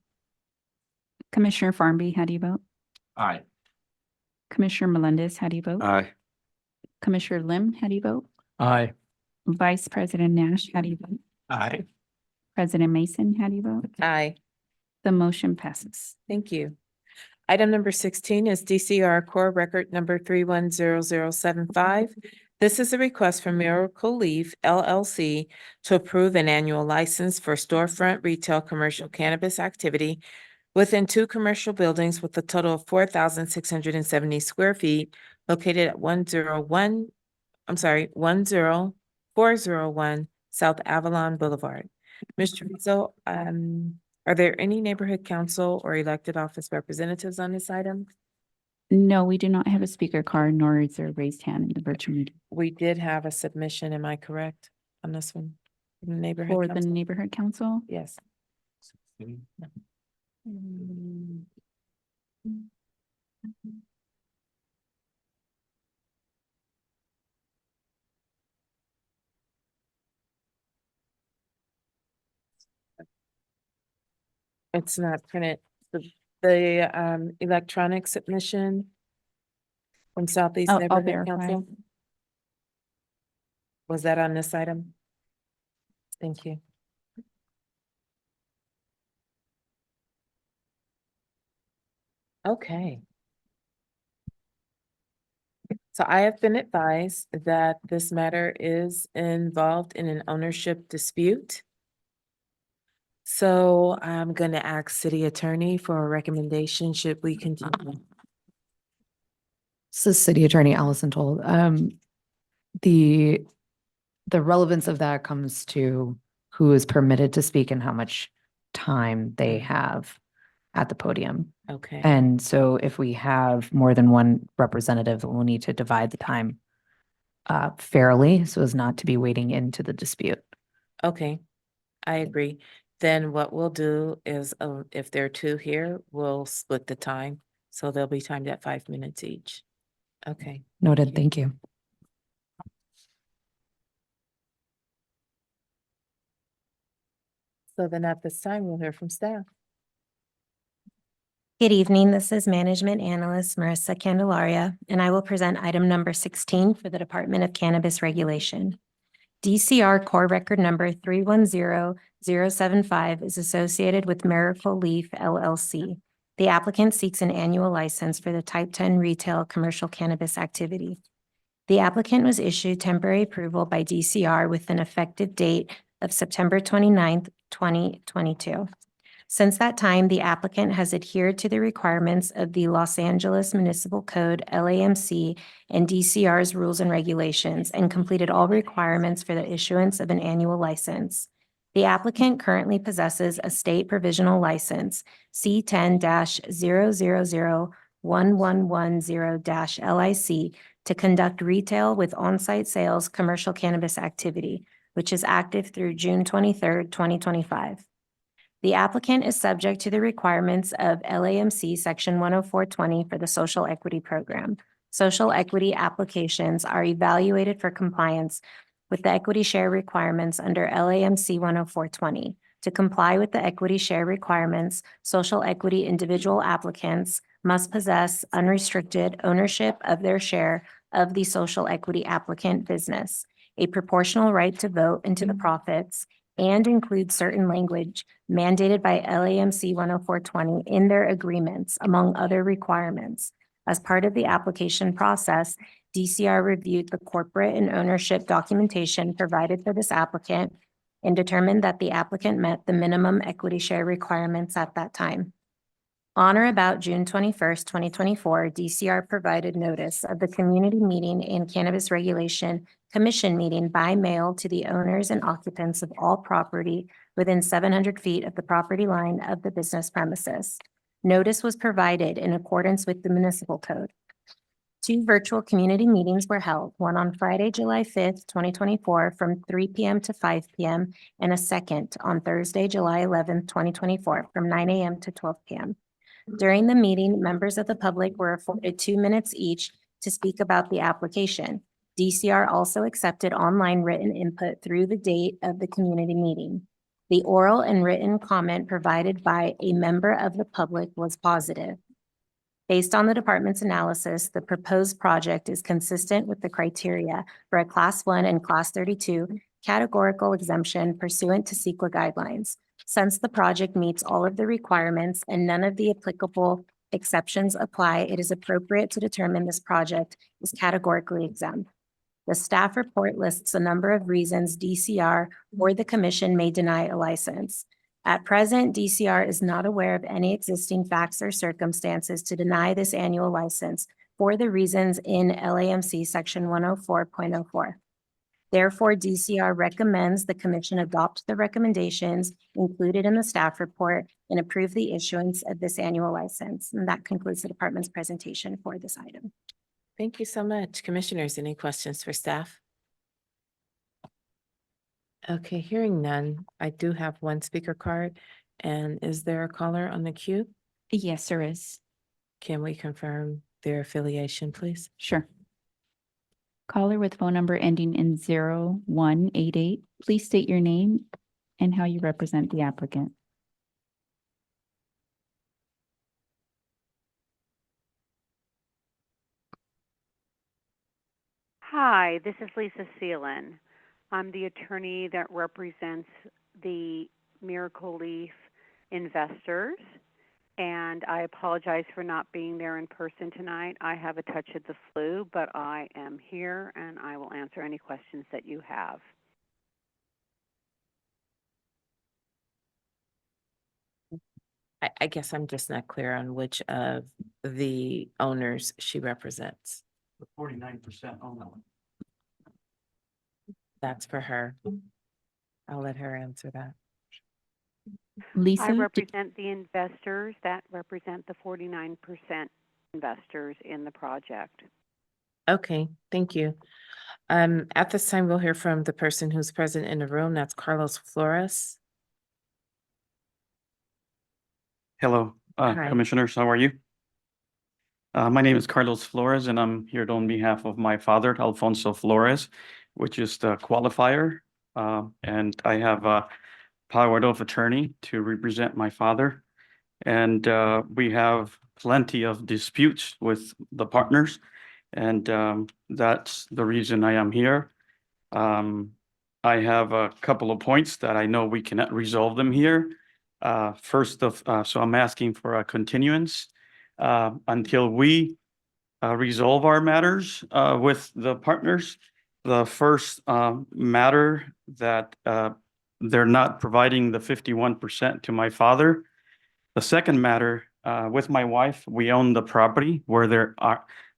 Commissioner Farnby, how do you vote? Aye. Commissioner Melendez, how do you vote? Aye. Commissioner Lim, how do you vote? Aye. Vice President Nash, how do you vote? Aye. President Mason, how do you vote? Aye. The motion passes. Thank you. Item number 16 is DCR Core Record Number 310075. This is a request from Optilief LLC to approve an annual license for storefront retail commercial cannabis activity within two commercial buildings with a total of 4,670 square feet located at 10401 South Avalon Boulevard. Mr. Rizzo, are there any neighborhood council or elected office representatives on this item? No, we do not have a speaker card, nor is there a raised hand in the virtual meeting. We did have a submission, am I correct on this one? From the neighborhood For the council? neighborhood council? Yes. It's not printed. The electronic submission from Southeast I'll Neighborhood verify. Council. Was that on this item? Thank you. Okay. So I have been advised that this matter is involved in an ownership dispute. So I'm going to ask City Attorney for a recommendation. Should we continue? This is City Attorney Allison Toll. The relevance of that comes to who is permitted to speak and how much time they have at the podium. Okay. And so if we have more than one representative, we'll need to divide the time fairly so as not to be wading into the dispute. Okay, I agree. Then what we'll do is, if there are two here, we'll split the time. So they'll be timed at 5 minutes each. Okay. Noted. Thank you. So then at this time, we'll hear from staff. Good evening. This is Management Analyst Marissa Candelaria, and I will present item number 16 for the Department of Cannabis Regulation. DCR Core Record Number 310075 is associated with Optilief LLC. The applicant seeks an annual license for the Type 10 retail commercial cannabis activity. The applicant was issued temporary approval by DCR with an effective date of September 29th, 2022. Since that time, the applicant has adhered to the requirements of the Los Angeles Municipal Code, LAMC, and DCR's rules and regulations, and completed all requirements for the issuance of an annual license. The applicant currently possesses a state provisional license, C10-0001110-LIC, to conduct retail with on-site sales commercial cannabis activity, which is active through June 23rd, 2025. The applicant is subject to the requirements of LAMC Section 10420 for the Social Equity Program. Social equity applications are evaluated for compliance with the equity share requirements under LAMC 10420. To comply with the equity share requirements, social equity individual applicants must possess unrestricted ownership of their share of the social equity applicant business, a proportional right to vote into the profits, and include certain language mandated by LAMC 10420 in their agreements, among other requirements. As part of the application process, DCR reviewed the corporate and ownership documentation provided for this applicant and determined that the applicant met the minimum equity share requirements at that time. On or about June 21st, 2024, DCR provided notice of the community meeting and Cannabis Regulation Commission meeting by mail to the owners and occupants of all property within 700 feet of the property line of the business premises. Notice was provided in accordance with the municipal code. 2 virtual community meetings were held, one on Friday, July 5th, 2024, from 3 p.m. to 5 p.m., and a second on Thursday, July 11th, 2024, from 9 a.m. to 12 p.m. During the meeting, members of the public were afforded 2 minutes each to speak about the application. DCR also accepted online written input through the date of the community meeting. The oral and written comment provided by a member of the public was positive. Based on the department's analysis, the proposed project is consistent with the criteria for a Class 1 and Class 32 categorical exemption pursuant to CEQA guidelines. Since the project meets all of the requirements and none of the applicable exceptions apply, it is appropriate to determine this project is categorically exempt. The staff report lists a number of reasons DCR or the commission may deny a license. At present, DCR is not aware of any existing facts or circumstances to deny this annual license for the reasons in LAMC Section 104.04. Therefore, DCR recommends the commission adopt the recommendations included in the staff report and approve the issuance of this annual license. And that concludes the department's presentation for this item. Thank you so much. Commissioners, any questions for staff? Okay, hearing none, I do have one speaker card. And is there a caller on the queue? Yes, there is. Can we confirm their affiliation, please? Sure. Caller with phone number ending in 0188. Please state your name and how you represent the applicant. Hi, this is Lisa Seelan. I'm the attorney that represents the Miracle Leaf investors, and I apologize for not being there in person tonight. I have a touch of the flu, but I am here and I will answer any questions that you have. I guess I'm just not clear on which of the owners she represents. 49% on that one. That's for her. I'll let her answer that. Lisa, I represent the investors that represent the 49% investors in the project. Okay, thank you. At this time, we'll hear from the person who's present in the room. That's Carlos Flores. Hello, Hi. Commissioners, how are you? My name is Carlos Flores, and I'm here on behalf of my father, Alfonso Flores, which is the qualifier. And I have a power of attorney to represent my father. And we have plenty of disputes with the partners, and that's the reason I am here. I have a couple of points that I know we cannot resolve them here. So I'm asking for a continuance until we resolve our matters with the partners. The first matter that they're not providing the 51% to my father. The second matter, with my wife, we own the property where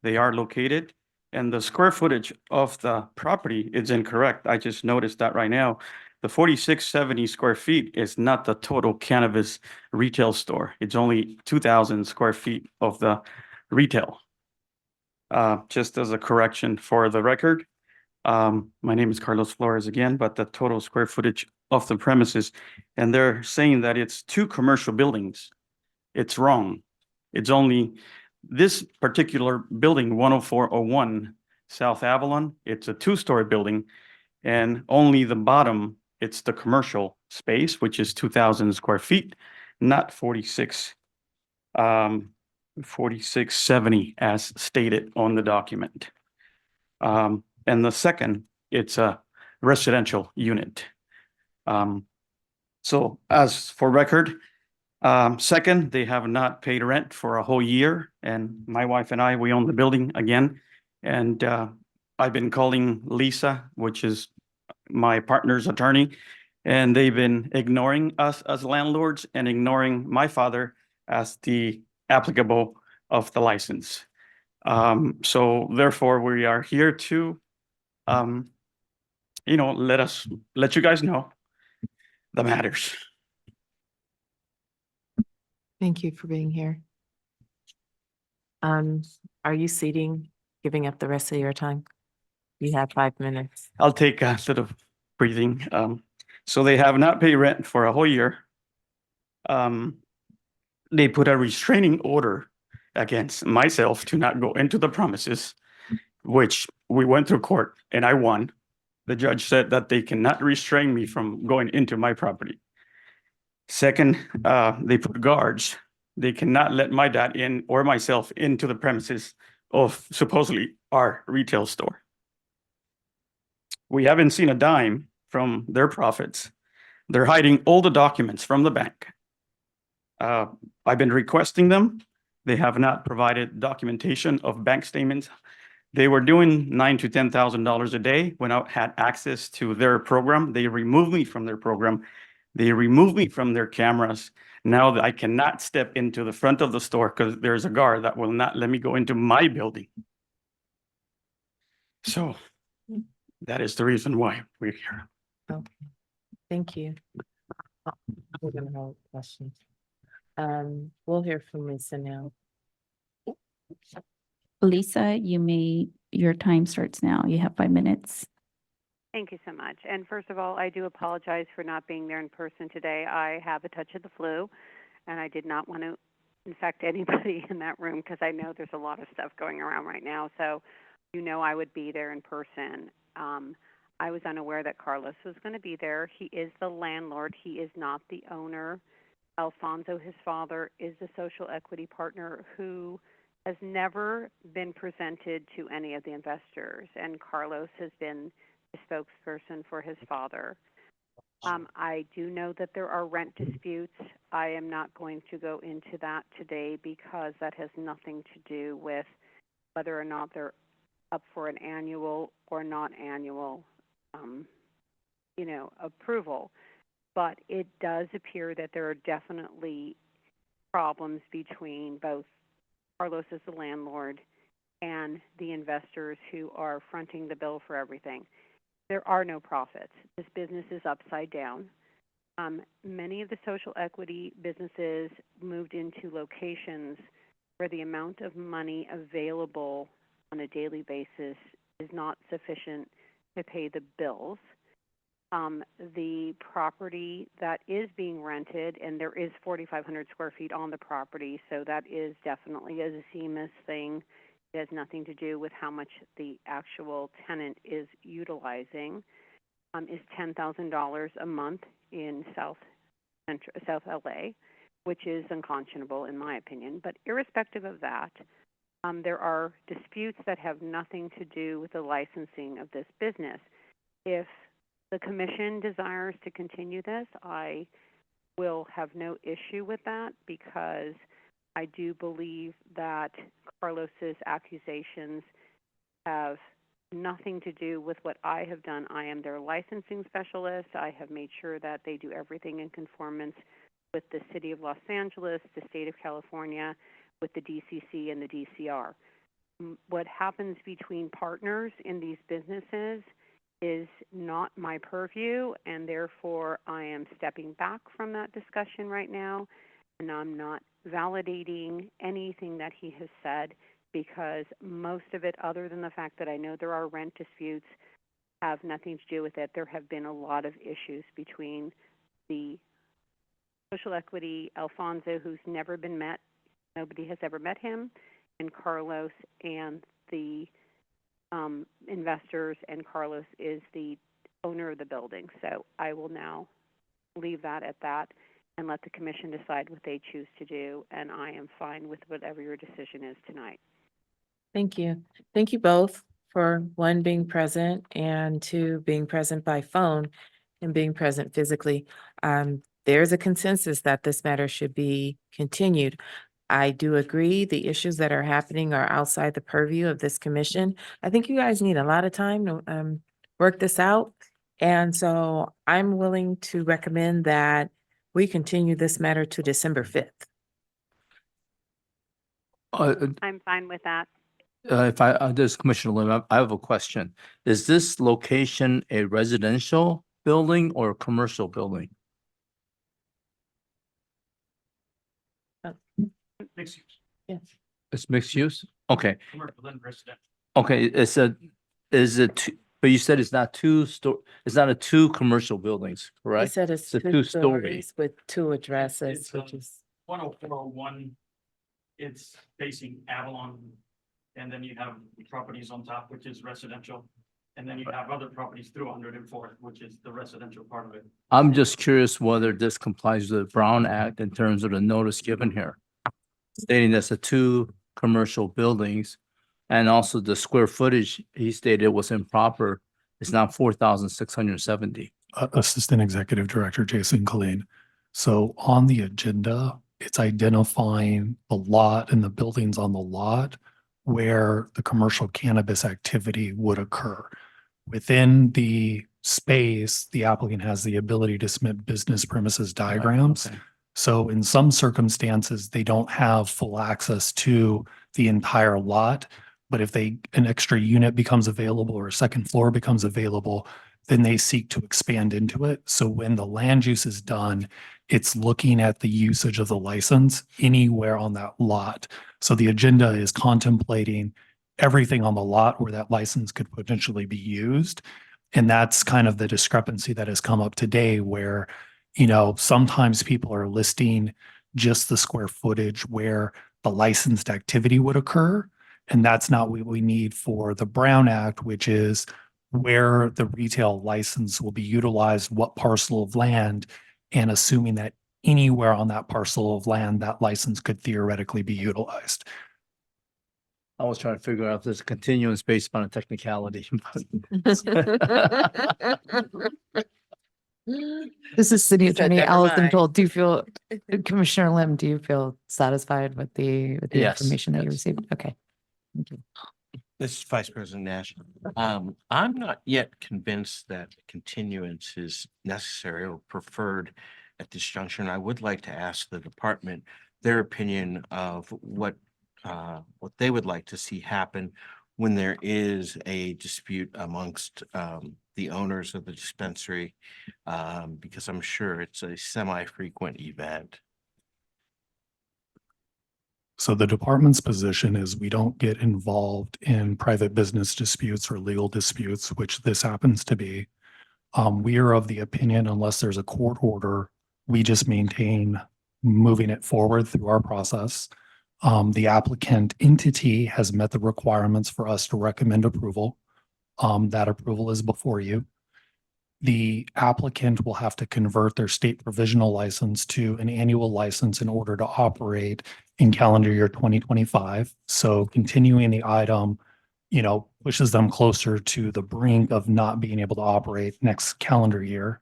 they are located, and the square footage of the property is incorrect. I just noticed that right now. The 4670 square feet is not the total cannabis retail store. It's only 2,000 square feet of the retail. Just as a correction for the record. My name is Carlos Flores again, but the total square footage of the premises, and they're saying that it's 2 commercial buildings. It's wrong. It's only this particular building, 10401 South Avalon. It's a 2-story building, and only the bottom, it's the commercial space, which is 2,000 square feet, not 4670 as stated on the document. And the second, it's a residential unit. So as for record, second, they have not paid rent for a whole year, and my wife and I, we own the building again. And I've been calling Lisa, which is my partner's attorney, and they've been ignoring us as landlords and ignoring my father as the applicable of the license. So therefore, we are here to, let you guys know the matters. Thank you for being here. Are you giving up the rest of your time? You have 5 minutes. I'll take a little breathing. So they have not paid rent for a whole year. They put a restraining order against myself to not go into the premises, which we went through court and I won. The judge said that they cannot restrain me from going into my property. Second, they put guards. They cannot let my dad in or myself into the premises of supposedly our retail store. We haven't seen a dime from their profits. They're hiding all the documents from the bank. I've been requesting them. They have not provided documentation of bank statements. They were doing $9,000 to $10,000 a day when I had access to their program. They removed me from their program. They removed me from their cameras. Now that I cannot step into the front of the store because there's a guard that will not let me go into my building. So that is the reason why we're here. Okay, thank you. We're gonna hold questions. We'll hear from Lisa now. Lisa, your time starts now. You have 5 minutes. Thank you so much. And first of all, I do apologize for not being there in person today. I have a touch of the flu, and I did not want to infect anybody in that room because I know there's a lot of stuff going around right now. So, I would be there in person. I was unaware that Carlos was going to be there. He is the landlord. He is not the owner. Alfonso, his father, is the social equity partner who has never been presented to any of the investors, and Carlos has been the spokesperson for his father. I do know that there are rent disputes. I am not going to go into that today because that has nothing to do with whether or not they're up for an annual or non-annual, approval. But it does appear that there are definitely problems between both Carlos as the landlord and the investors who are fronting the bill for everything. There are no profits. This business is upside down. Many of the social equity businesses moved into locations where the amount of money available on a daily basis is not sufficient to pay the bills. The property that is being rented, and there is 4,500 square feet on the property, so that is definitely a ZEMIS thing. It has nothing to do with how much the actual tenant is utilizing, is $10,000 a month in South LA, which is unconscionable in my opinion. But irrespective of that, there are disputes that have nothing to do with the licensing of this business. If the commission desires to continue this, I will have no issue with that because I do believe that Carlos's accusations have nothing to do with what I have done. I am their licensing specialist. I have made sure that they do everything in conformance with the City of Los Angeles, the State of California, with the DCC and the DCR. What happens between partners in these businesses is not my purview, and therefore I am stepping back from that discussion right now, and I'm not validating anything that he has said because most of it, other than the fact that I know there are rent disputes, have nothing to do with it. There have been a lot of issues between the social equity, Alfonso, who's never been met, nobody has ever met him, and Carlos and the investors, and Carlos is the owner of the building. So I will now leave that at that and let the commission decide what they choose to do, and I am fine with whatever your decision is tonight. Thank you. Thank you both for one, being present, and two, being present by phone and being present physically. There's a consensus that this matter should be continued. I do agree the issues that are happening are outside the purview of this commission. I think you guys need a lot of time to work this out. And so I'm willing to recommend that we continue this matter to December 5th. I'm fine with that. This Commissioner Lim, I have a question. Is this location a residential building or a commercial building? Mixed use. Yes. It's mixed use? Okay, Commercial and residential. okay, but you said it's not it's not a two commercial buildings, He correct? said it's It's a two two-story. stories with two addresses, It's, which is, 10401, it's facing Avalon. And then you have properties on top, which is residential. And then you have other properties through 104th, which is the residential part of it. I'm just curious whether this complies with the Brown Act in terms of the notice given here. Stating that's a two commercial buildings and also the square footage he stated was improper. It's now 4,670. Assistant Executive Director Jason Colleen. So on the agenda, it's identifying the lot and the buildings on the lot where the commercial cannabis activity would occur. Within the space, the applicant has the ability to submit business premises diagrams. Okay. So in some circumstances, they don't have full access to the entire lot. But if an extra unit becomes available or a second floor becomes available, then they seek to expand into it. So when the land use is done, it's looking at the usage of the license anywhere on that lot. So the agenda is contemplating everything on the lot where that license could potentially be used. And that's kind of the discrepancy that has come up today where, sometimes people are listing just the square footage where the licensed activity would occur. And that's not what we need for the Brown Act, which is where the retail license will be utilized, what parcel of land, and assuming that anywhere on that parcel of land, that license could theoretically be utilized. I was trying to figure out if there's a continuance based upon a technicality. This is City He said, Attorney "Never Allison mind." Toll. Commissioner Lim, do you feel satisfied with the Yes, information that you yes. received? Okay. Thank you. This is Vice President Nash. I'm not yet convinced that continuance is necessary or preferred at this juncture. And I would like to ask the department their opinion of what they would like to see happen when there is a dispute amongst the owners of the dispensary, because I'm sure it's a semi-frequent event. So the department's position is we don't get involved in private business disputes or legal disputes, which this happens to be. We are of the opinion, unless there's a court order, we just maintain moving it forward through our process. The applicant entity has met the requirements for us to recommend approval. That approval is before you. The applicant will have to convert their state provisional license to an annual license in order to operate in calendar year 2025. So continuing the item, pushes them closer to the brink of not being able to operate next calendar year.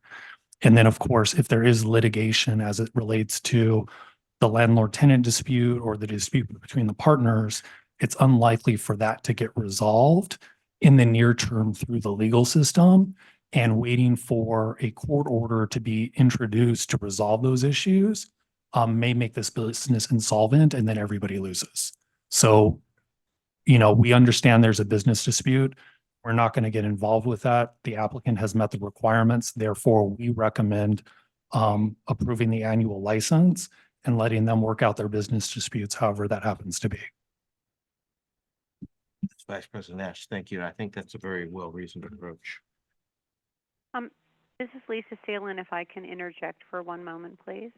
And then, of course, if there is litigation as it relates to the landlord-tenant dispute or the dispute between the partners, it's unlikely for that to get resolved in the near term through the legal system. And waiting for a court order to be introduced to resolve those issues may make this business insolvent and then everybody loses. So, we understand there's a business dispute. We're not going to get involved with that. The applicant has met the requirements. Therefore, we recommend approving the annual license and letting them work out their business disputes, however that happens to be. Vice President Nash, thank you. I think that's a very well-reasoned approach. This is Lisa Seelan. If I can interject for one moment, please.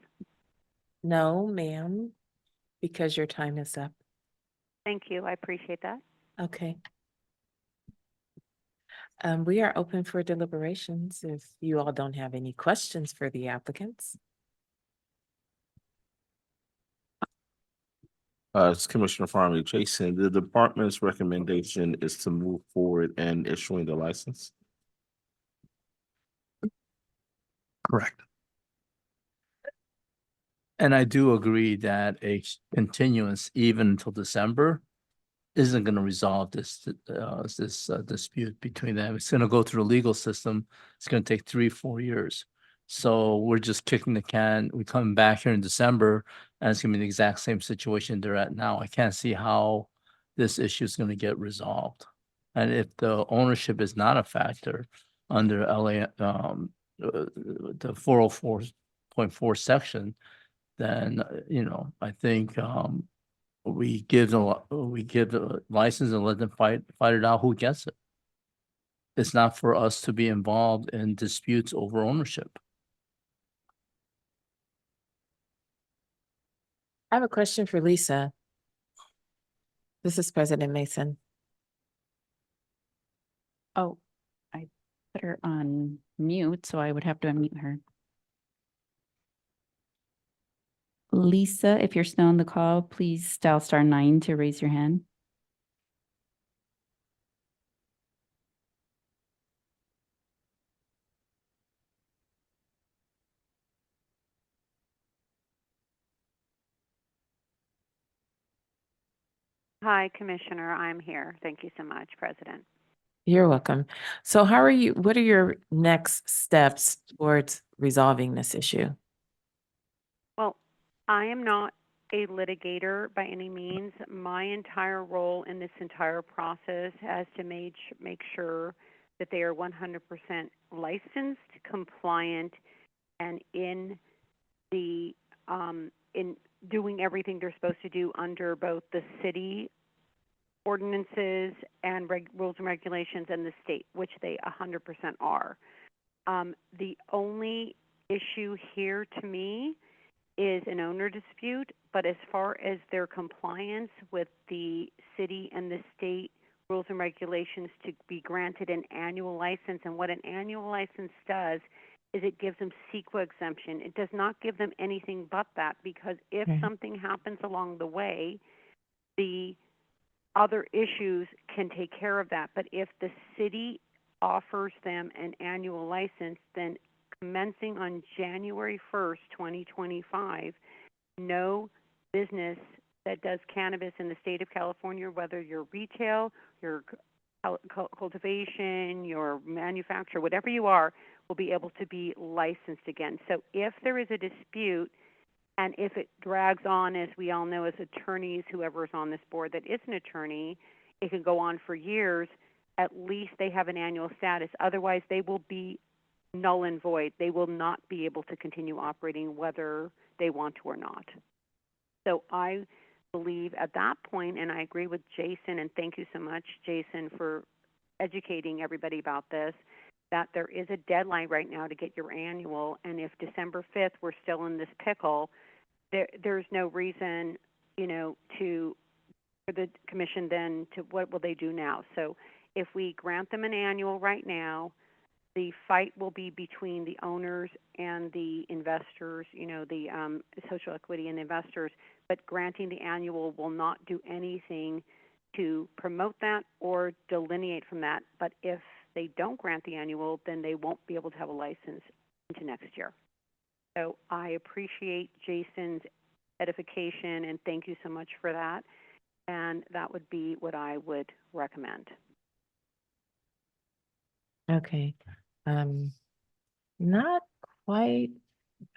no, ma'am, because your time is up. Thank you. I appreciate that. Okay. We are open for deliberations if you all don't have any questions for the applicants. It's Commissioner Farley. Jason, the department's recommendation is to move forward and issuing the license. Correct. And I do agree that a continuance even until December isn't going to resolve this dispute between them. It's going to go through the legal system. It's going to take 3-4 years. So we're just kicking the can. We come back here in December and it's gonna be the exact same situation they're at now. I can't see how this issue is gonna get resolved. And if the ownership is not a factor under LA, the 404.4 section, then, I think, we give the license and let them fight it out who gets it. It's not for us to be involved in disputes over ownership. I have a question for Lisa. This is President Mason. Oh, I put her on mute, so I would have to unmute her. Lisa, if you're still on the call, please dial *9 to raise your hand. Hi, Commissioner. I'm here. Thank you so much, President. You're welcome. So what are your next steps towards resolving this issue? Well, I am not a litigator by any means. My entire role in this entire process has to make sure that they are 100% licensed, compliant, and in doing everything they're supposed to do under both the city ordinances and rules and regulations and the state, which they 100% are. The only issue here to me is an owner dispute, but as far as their compliance with the city and the state rules and regulations to be granted an annual license, and what an annual license does is it gives them CEQA exemption. It does not give them anything but that, because if something happens along the way, the other issues can take care of that. But if the city offers them an annual license, then commencing on January 1st, 2025, no business that does cannabis in the state of California, whether you're retail, your cultivation, your manufacturer, whatever you are, will be able to be licensed again. So if there is a dispute, and if it drags on, as we all know as attorneys, whoever's on this board that is an attorney, it can go on for years. At least they have an annual status. Otherwise, they will be null and void. They will not be able to continue operating whether they want to or not. So I believe at that point, and I agree with Jason, and thank you so much, Jason, for educating everybody about this, that there is a deadline right now to get your annual, and if December 5th we're still in this pickle, there's no reason, for the commission then to, what will they do now? So if we grant them an annual right now, the fight will be between the owners and the investors, the social equity and investors, but granting the annual will not do anything to promote that or delineate from that. But if they don't grant the annual, then they won't be able to have a license into next year. So I appreciate Jason's edification, and thank you so much for that. And that would be what I would recommend. Okay. Not quite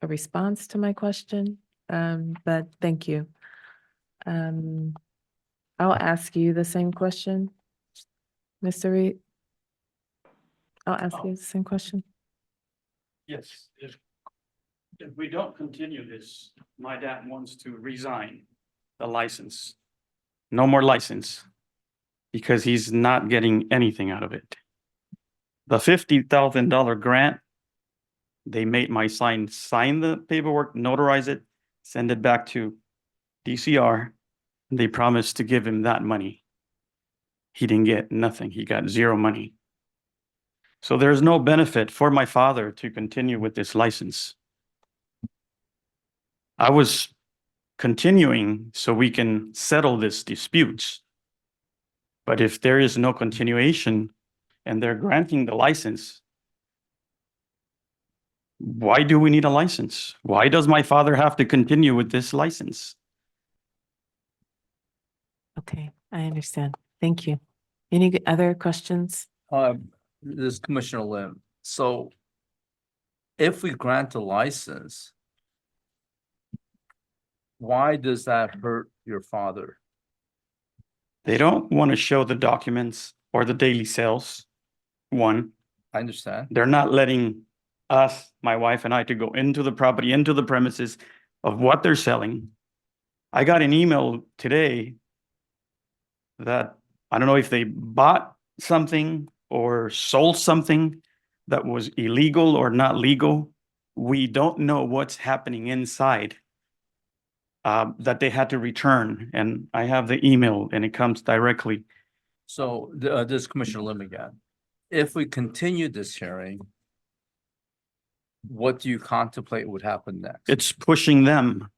a response to my question, but thank you. I'll ask you the same question, Mr. Reed. I'll ask you the same question. Yes, if we don't continue this, my dad wants to resign the license. No more license, because he's not getting anything out of it. The $50,000 grant, they made my sign the paperwork, notarize it, send it back to DCR. And they promised to give him that money. He didn't get nothing. He got zero money. So there's no benefit for my father to continue with this license. I was continuing so we can settle this disputes. But if there is no continuation and they're granting the license, why do we need a license? Why does my father have to continue with this license? Okay, I understand. Thank you. Any other questions? This is Commissioner Lim. So if we grant the license, why does that hurt your father? They don't want to show the documents or the daily sales. One, I understand. they're not letting us, my wife and I, to go into the property, into the premises of what they're selling. I got an email today that I don't know if they bought something or sold something that was illegal or not legal. We don't know what's happening inside. That they had to return, and I have the email and it comes directly. So this is Commissioner Lim again. If we continue this hearing, what do you contemplate would happen next? It's pushing them.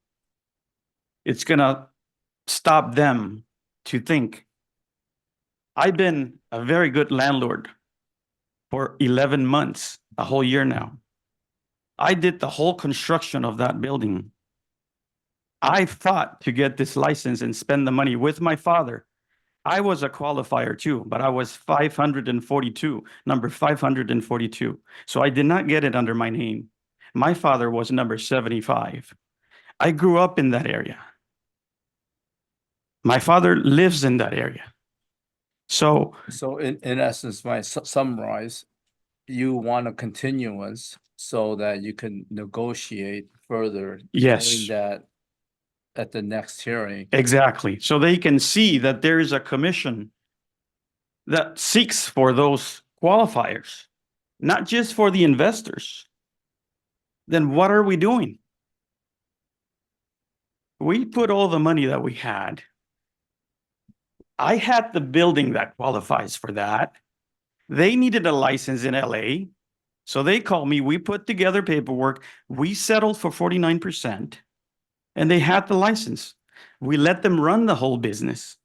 It's gonna stop them to think. I've been a very good landlord for 11 months, a whole year now. I did the whole construction of that building. I fought to get this license and spend the money with my father. I was a qualifier too, but I was 542, number 542. So I did not get it under my name. My father was number 75. I grew up in that area. My father lives in that area. So in essence, if I summarize, you want a continuance so that you can negotiate further. Yes. Knowing that at the next hearing. exactly. So they can see that there is a commission that seeks for those qualifiers, not just for the investors. Then what are we doing? We put all the money that we had. I had the building that qualifies for that. They needed a license in LA. So they called me, we put together paperwork, we settled for 49%, and they had the license. We let them run the whole business.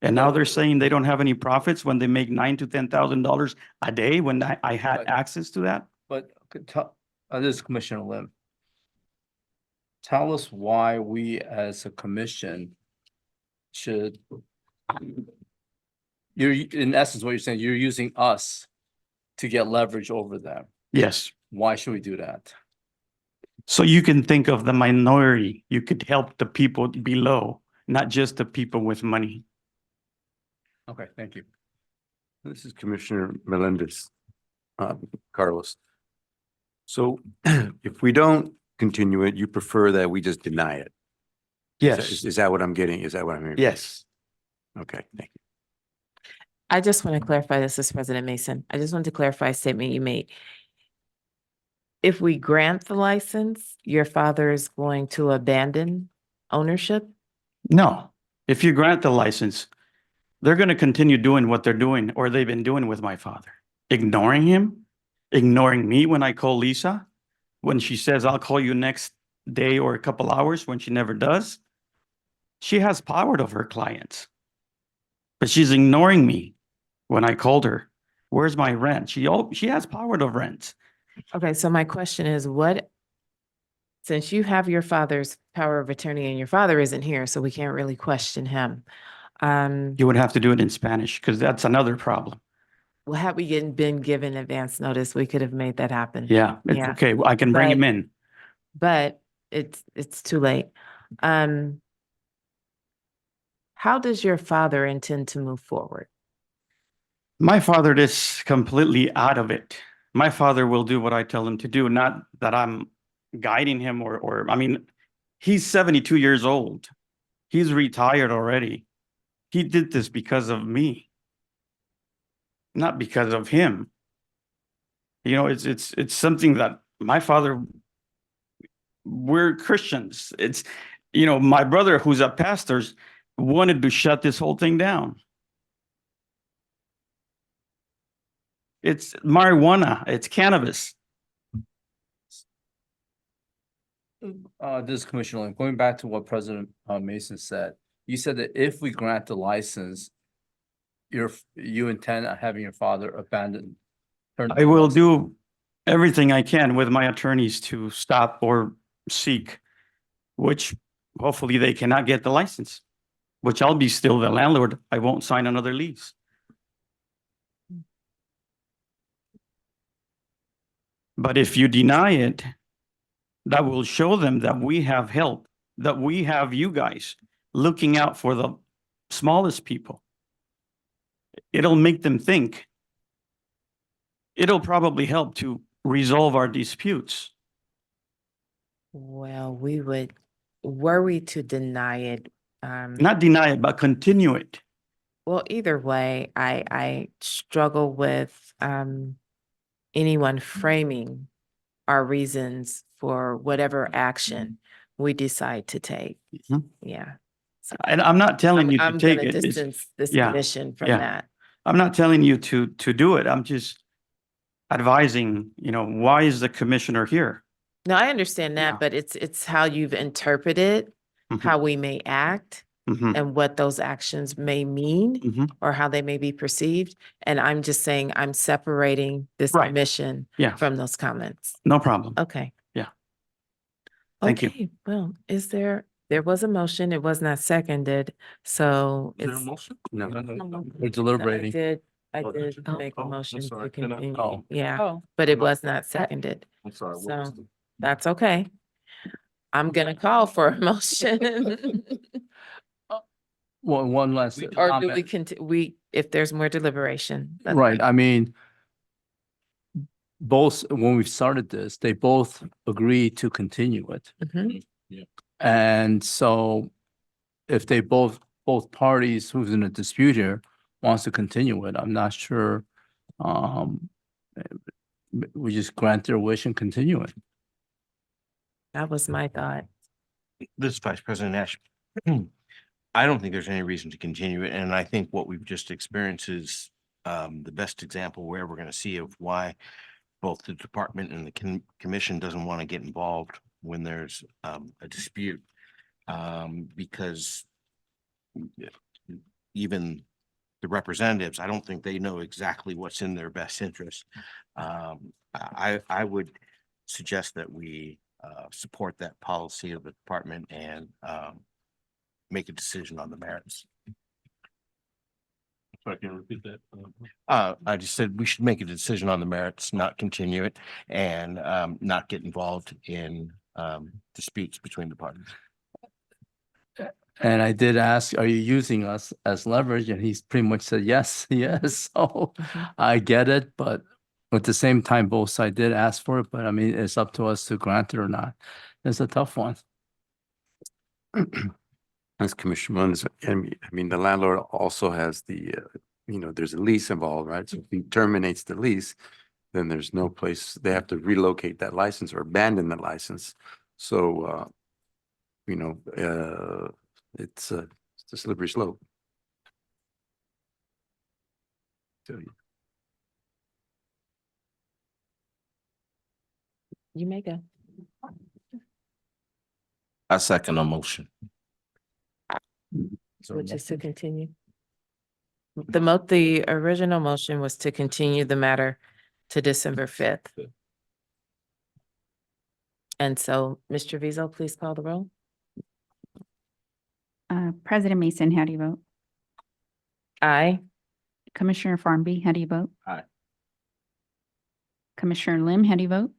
And now they're saying they don't have any profits when they make $9,000 to $10,000 a day when I had But- access to that. But this is Commissioner Lim. Tell us why we as a commission should. You're, in essence, what you're saying, you're using us to get leverage over them. Yes. Why should we do that? So you can think of the minority. You could help the people below, not just the people with money. Okay, thank you. This is Commissioner Melendez, Carlos. So if we don't continue it, you prefer that we just deny it? Yes. Is that what I'm getting? Is that what I'm hearing? Yes. Okay, thank you. I just want to clarify this as President Mason. I just want to clarify a statement you made. If we grant the license, your father is going to abandon ownership? No, if you grant the license, they're going to continue doing what they're doing or they've been doing with my father. Ignoring him, ignoring me when I call Lisa, when she says, I'll call you next day or a couple hours when she never does. She has power over her clients, but she's ignoring me when I called her. Where's my rent? She has power over rent. Okay, so my question is since you have your father's power of attorney and your father isn't here, so we can't really question him. You would have to do it in Spanish because that's another problem. Well, had we been given advance notice, we could have made that happen. Yeah, it's okay. I can bring him in. But it's too late. How does your father intend to move forward? My father is completely out of it. My father will do what I tell him to do, not that I'm guiding him I mean, he's 72 years old. He's retired already. He did this because of me, not because of him. You know, it's something that my father, we're Christians. It's, you know, my brother who's a pastor wanted to shut this whole thing down. It's marijuana, it's cannabis. This is Commissioner Lim, going back to what President Mason said, you said that if we grant the license, you intend on having your father abandon. I will do everything I can with my attorneys to stop or seek, which hopefully they cannot get the license, which I'll be still the landlord. I won't sign another lease. But if you deny it, that will show them that we have help, that we have you guys looking out for the smallest people. It'll make them think. It'll probably help to resolve our disputes. Well, were we to deny it, Not deny it, but continue it. well, either way, I struggle with, anyone framing our reasons for whatever action we decide to take. Mhm. Yeah. So And I'm not telling you to I'm take gonna it. It's- distance this yeah, commission from yeah. that. I'm not telling you to do it. I'm just advising, why is the commissioner here? No, I understand Yeah. that, but it's how you've interpreted Mhm. how we may act Mhm. and what those actions may mean Mhm. or how they may be perceived. And I'm just saying I'm separating this Right. commission Yeah. from those comments. No problem. Okay. Yeah. Thank you. Okay, well, there was a motion, it was not seconded, so Is there a it's. motion? No. We're deliberating. I Oh, did oh, make a oh, I'm motion to sorry. Can I- continue, oh. yeah, but it was not seconded, I'm sorry. what so was the- that's okay. I'm gonna call for a motion. One last Or do comment. we if there's more deliberation. that's Right, fine. I mean, both, when we started this, they both agreed to continue it. Mhm. And so if they both parties who's in a dispute here wants to continue it, I'm not sure. We just grant their wish and continue it. That was my thought. This is Vice President Nash. I don't think there's any reason to continue it, and I think what we've just experienced is the best example where we're gonna see of why both the department and the commission doesn't want to get involved when there's a dispute. Because even the representatives, I don't think they know exactly what's in their best interest. I would suggest that we support that policy of the department and make a decision on the merits. If I can repeat that. I just said we should make a decision on the merits, not continue it, and not get involved in disputes between the parties. And I did ask, are you using us as leverage? And he's pretty much said, yes, yes. So I get it, but at the same time, both sides did ask for it, but I mean, it's up to us to grant it or not. It's a tough one. As Commissioner Mullins, I mean, the landlord also has there's a lease involved, right? So if he terminates the lease, then there's no place, they have to relocate that license or abandon the license. So, it's a slippery slope. You may go. I second the motion. Which is to continue. The original motion was to continue the matter to December 5th. And so, Mr. Vizo, please call the roll. President Mason, how do you vote? Aye. Commissioner Farnby, how do you vote? Aye. Commissioner Lim, how do you vote?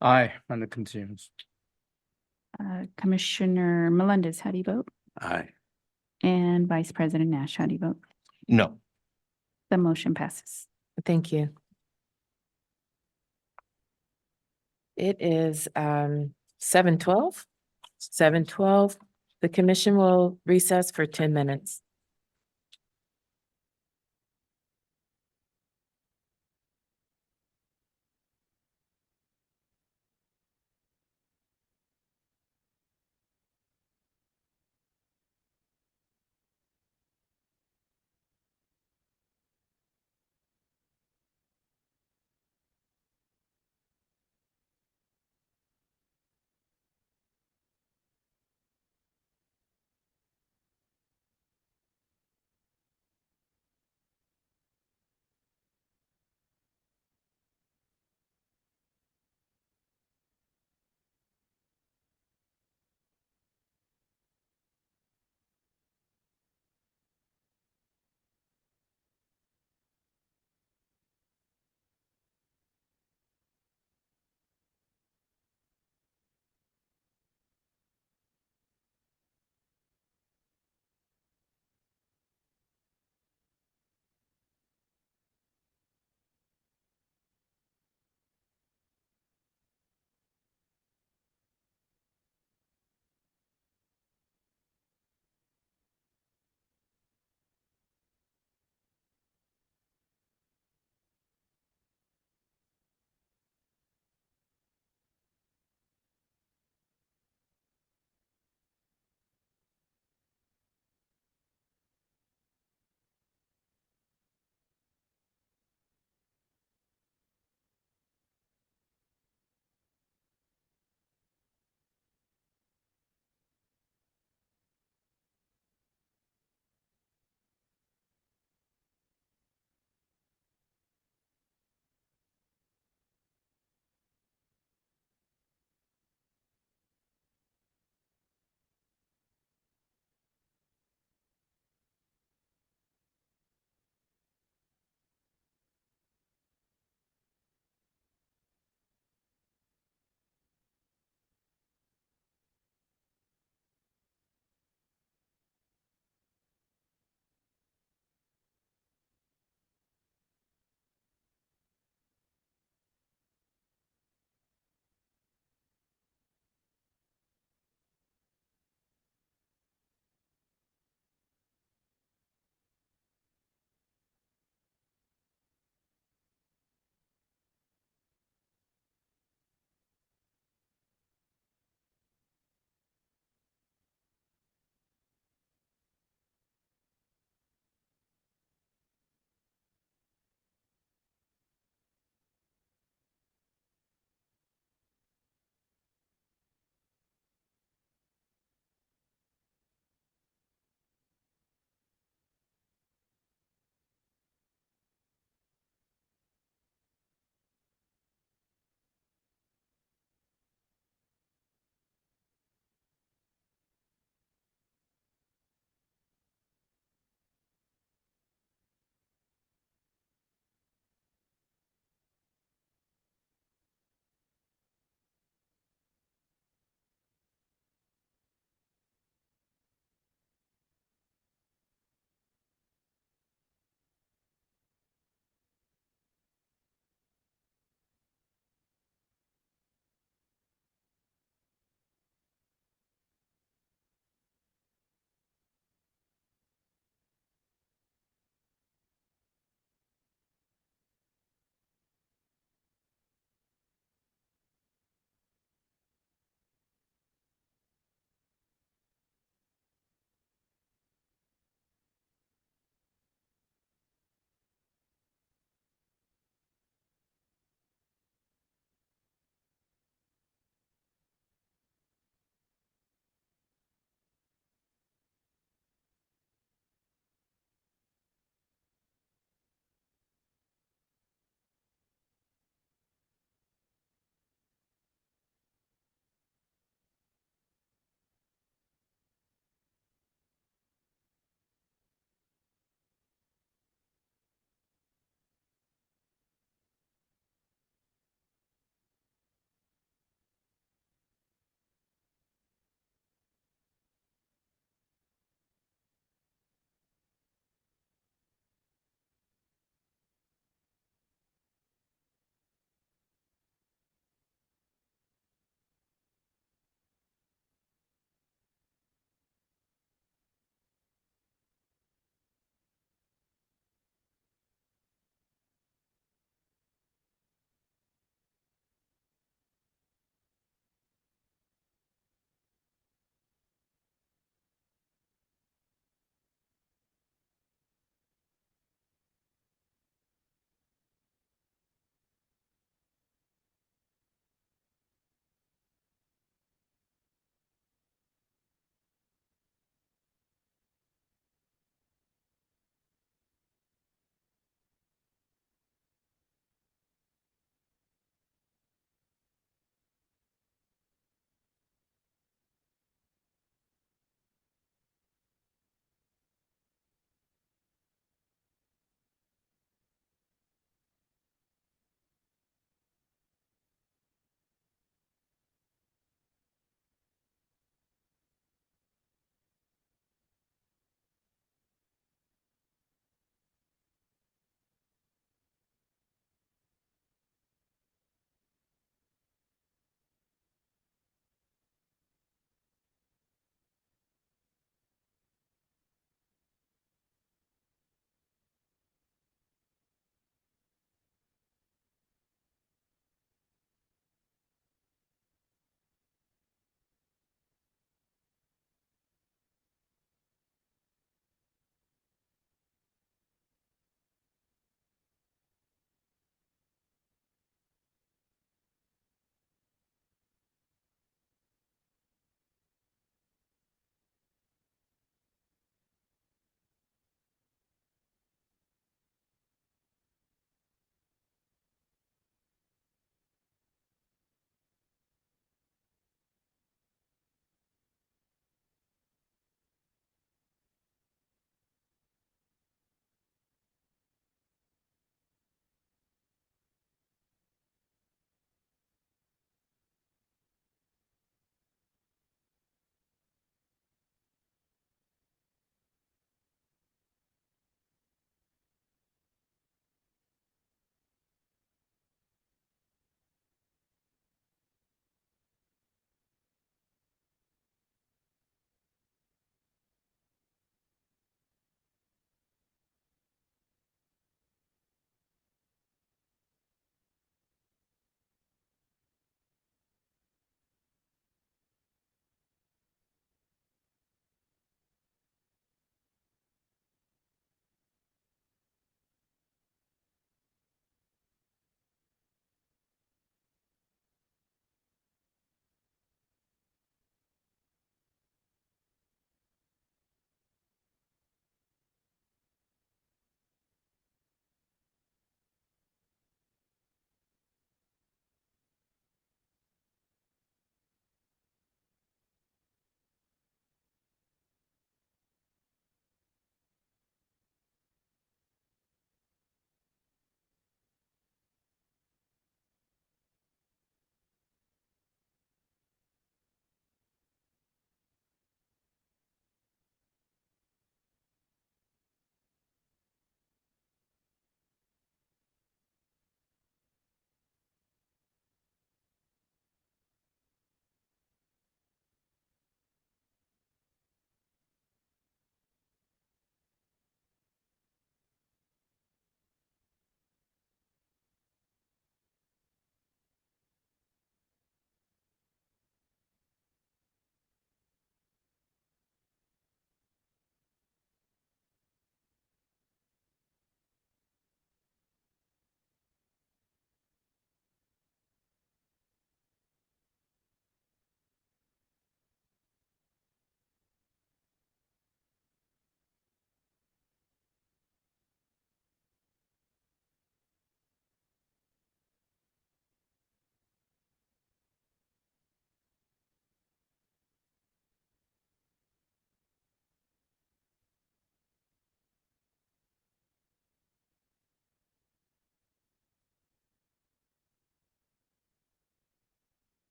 Aye, and it continues. Commissioner Melendez, how do you vote? Aye. And Vice President Nash, how do you vote? No. The motion passes. Thank you. It is 7:12. 7:12. The commission will recess for 10 minutes.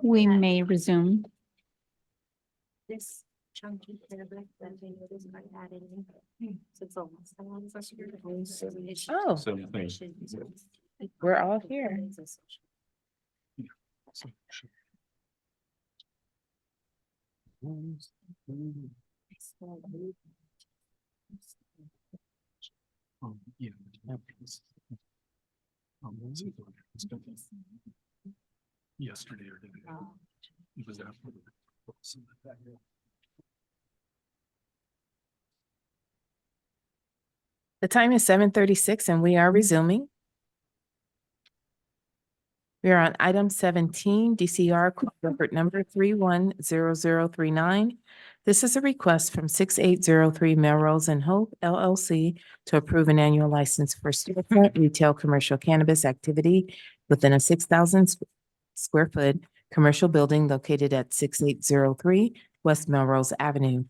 We may resume. This chunky paragraph that I noticed by adding. So it's almost. Oh, we're all here. Yesterday or today. It was after. The time is 7:36 and we are resuming. We are on item 17, DCR record number 310039. This is a request from 6803 Melrose and Hope LLC to approve an annual license for storefront retail commercial cannabis activity within a 6,000 square foot commercial building located at 6803 West Melrose Avenue.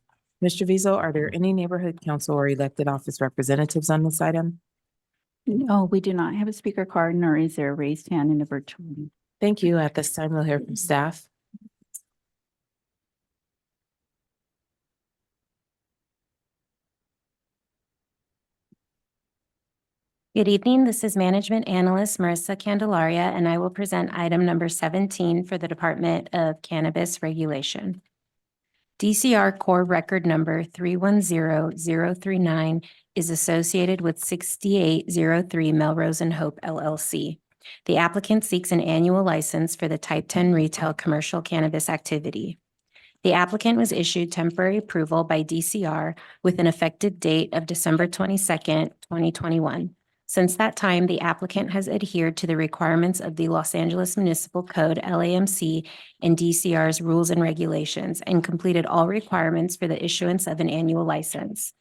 Mr. Vizo, are there any neighborhood council or elected office representatives on this item? No, we do not have a speaker card, nor is there a raised hand in the virtual meeting. Thank you. At this time, we'll hear from staff. Good evening. This is Management Analyst Marissa Candelaria, and I will present item number 17 for the Department of Cannabis Regulation. DCR core record number 310039 is associated with 6803 Melrose and Hope LLC. The applicant seeks an annual license for the Type 10 retail commercial cannabis activity. The applicant was issued temporary approval by DCR with an effective date of December 22nd, 2021. Since that time, the applicant has adhered to the requirements of the Los Angeles Municipal Code, LAMC, and DCR's rules and regulations, and completed all requirements for the issuance of an annual license.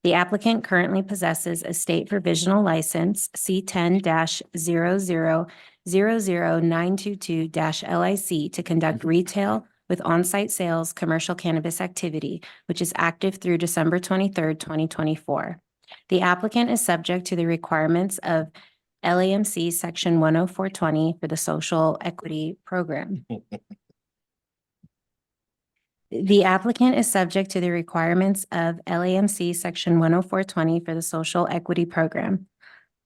The applicant currently possesses a state provisional license, C10-000922-LIC, to conduct retail with on-site sales commercial cannabis activity, which is active through December 23rd, 2024. The applicant is subject to the requirements of LAMC Section 10420 for the Social Equity Program. The applicant is subject to the requirements of LAMC Section 10420 for the Social Equity Program.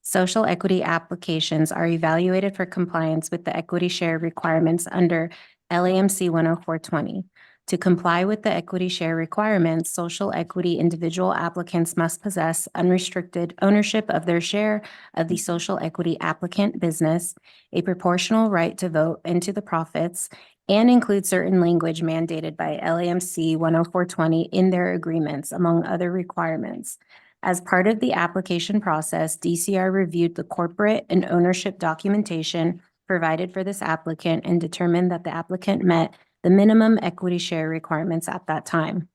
Social equity applications are evaluated for compliance with the equity share requirements under LAMC 10420. To comply with the equity share requirements, social equity individual applicants must possess unrestricted ownership of their share of the social equity applicant business, a proportional right to vote into the profits, and include certain language mandated by LAMC 10420 in their agreements, among other requirements. As part of the application process, DCR reviewed the corporate and ownership documentation provided for this applicant and determined that the applicant met the minimum equity share requirements at that time.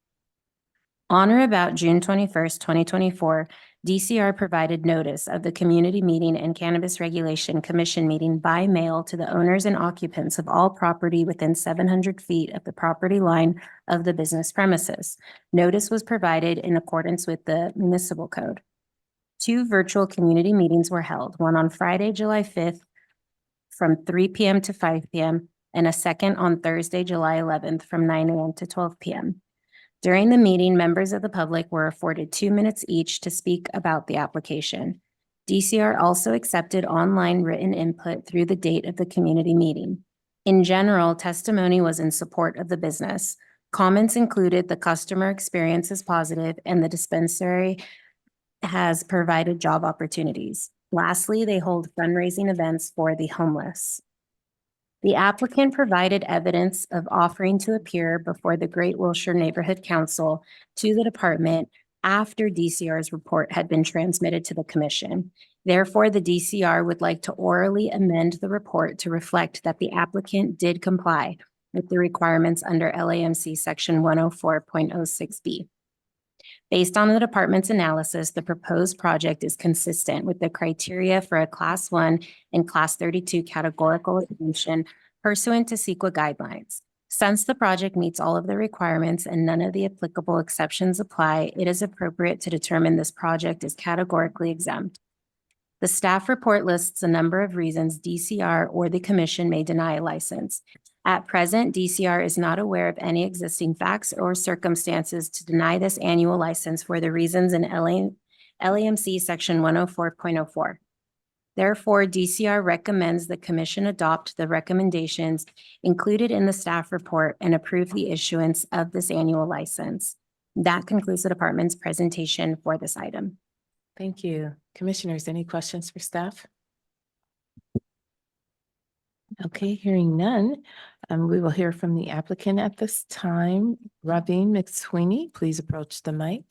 On or about June 21st, 2024, DCR provided notice of the Community Meeting and Cannabis Regulation Commission meeting by mail to the owners and occupants of all property within 700 feet of the property line of the business premises. Notice was provided in accordance with the municipal code. 2 virtual community meetings were held, one on Friday, July 5th from 3 p.m. to 5 p.m., and a second on Thursday, July 11th from 9 a.m. to 12 p.m. During the meeting, members of the public were afforded 2 minutes each to speak about the application. DCR also accepted online written input through the date of the community meeting. In general, testimony was in support of the business. Comments included the customer experience is positive and the dispensary has provided job opportunities. Lastly, they hold fundraising events for the homeless. The applicant provided evidence of offering to appear before the Great Wilshire Neighborhood Council to the department after DCR's report had been transmitted to the commission. Therefore, the DCR would like to orally amend the report to reflect that the applicant did comply with the requirements under LAMC Section 104.06B. Based on the department's analysis, the proposed project is consistent with the criteria for a Class 1 and Class 32 categorical exemption pursuant to CEQA guidelines. Since the project meets all of the requirements and none of the applicable exceptions apply, it is appropriate to determine this project is categorically exempt. The staff report lists a number of reasons DCR or the commission may deny a license. At present, DCR is not aware of any existing facts or circumstances to deny this annual license for the reasons in LAMC Section 104.04. Therefore, DCR recommends the commission adopt the recommendations included in the staff report and approve the issuance of this annual license. That concludes the department's presentation for this item. Thank you. Commissioners, any questions for staff? Okay, hearing none, we will hear from the applicant at this time. Raveen McSweeney, please approach the mic.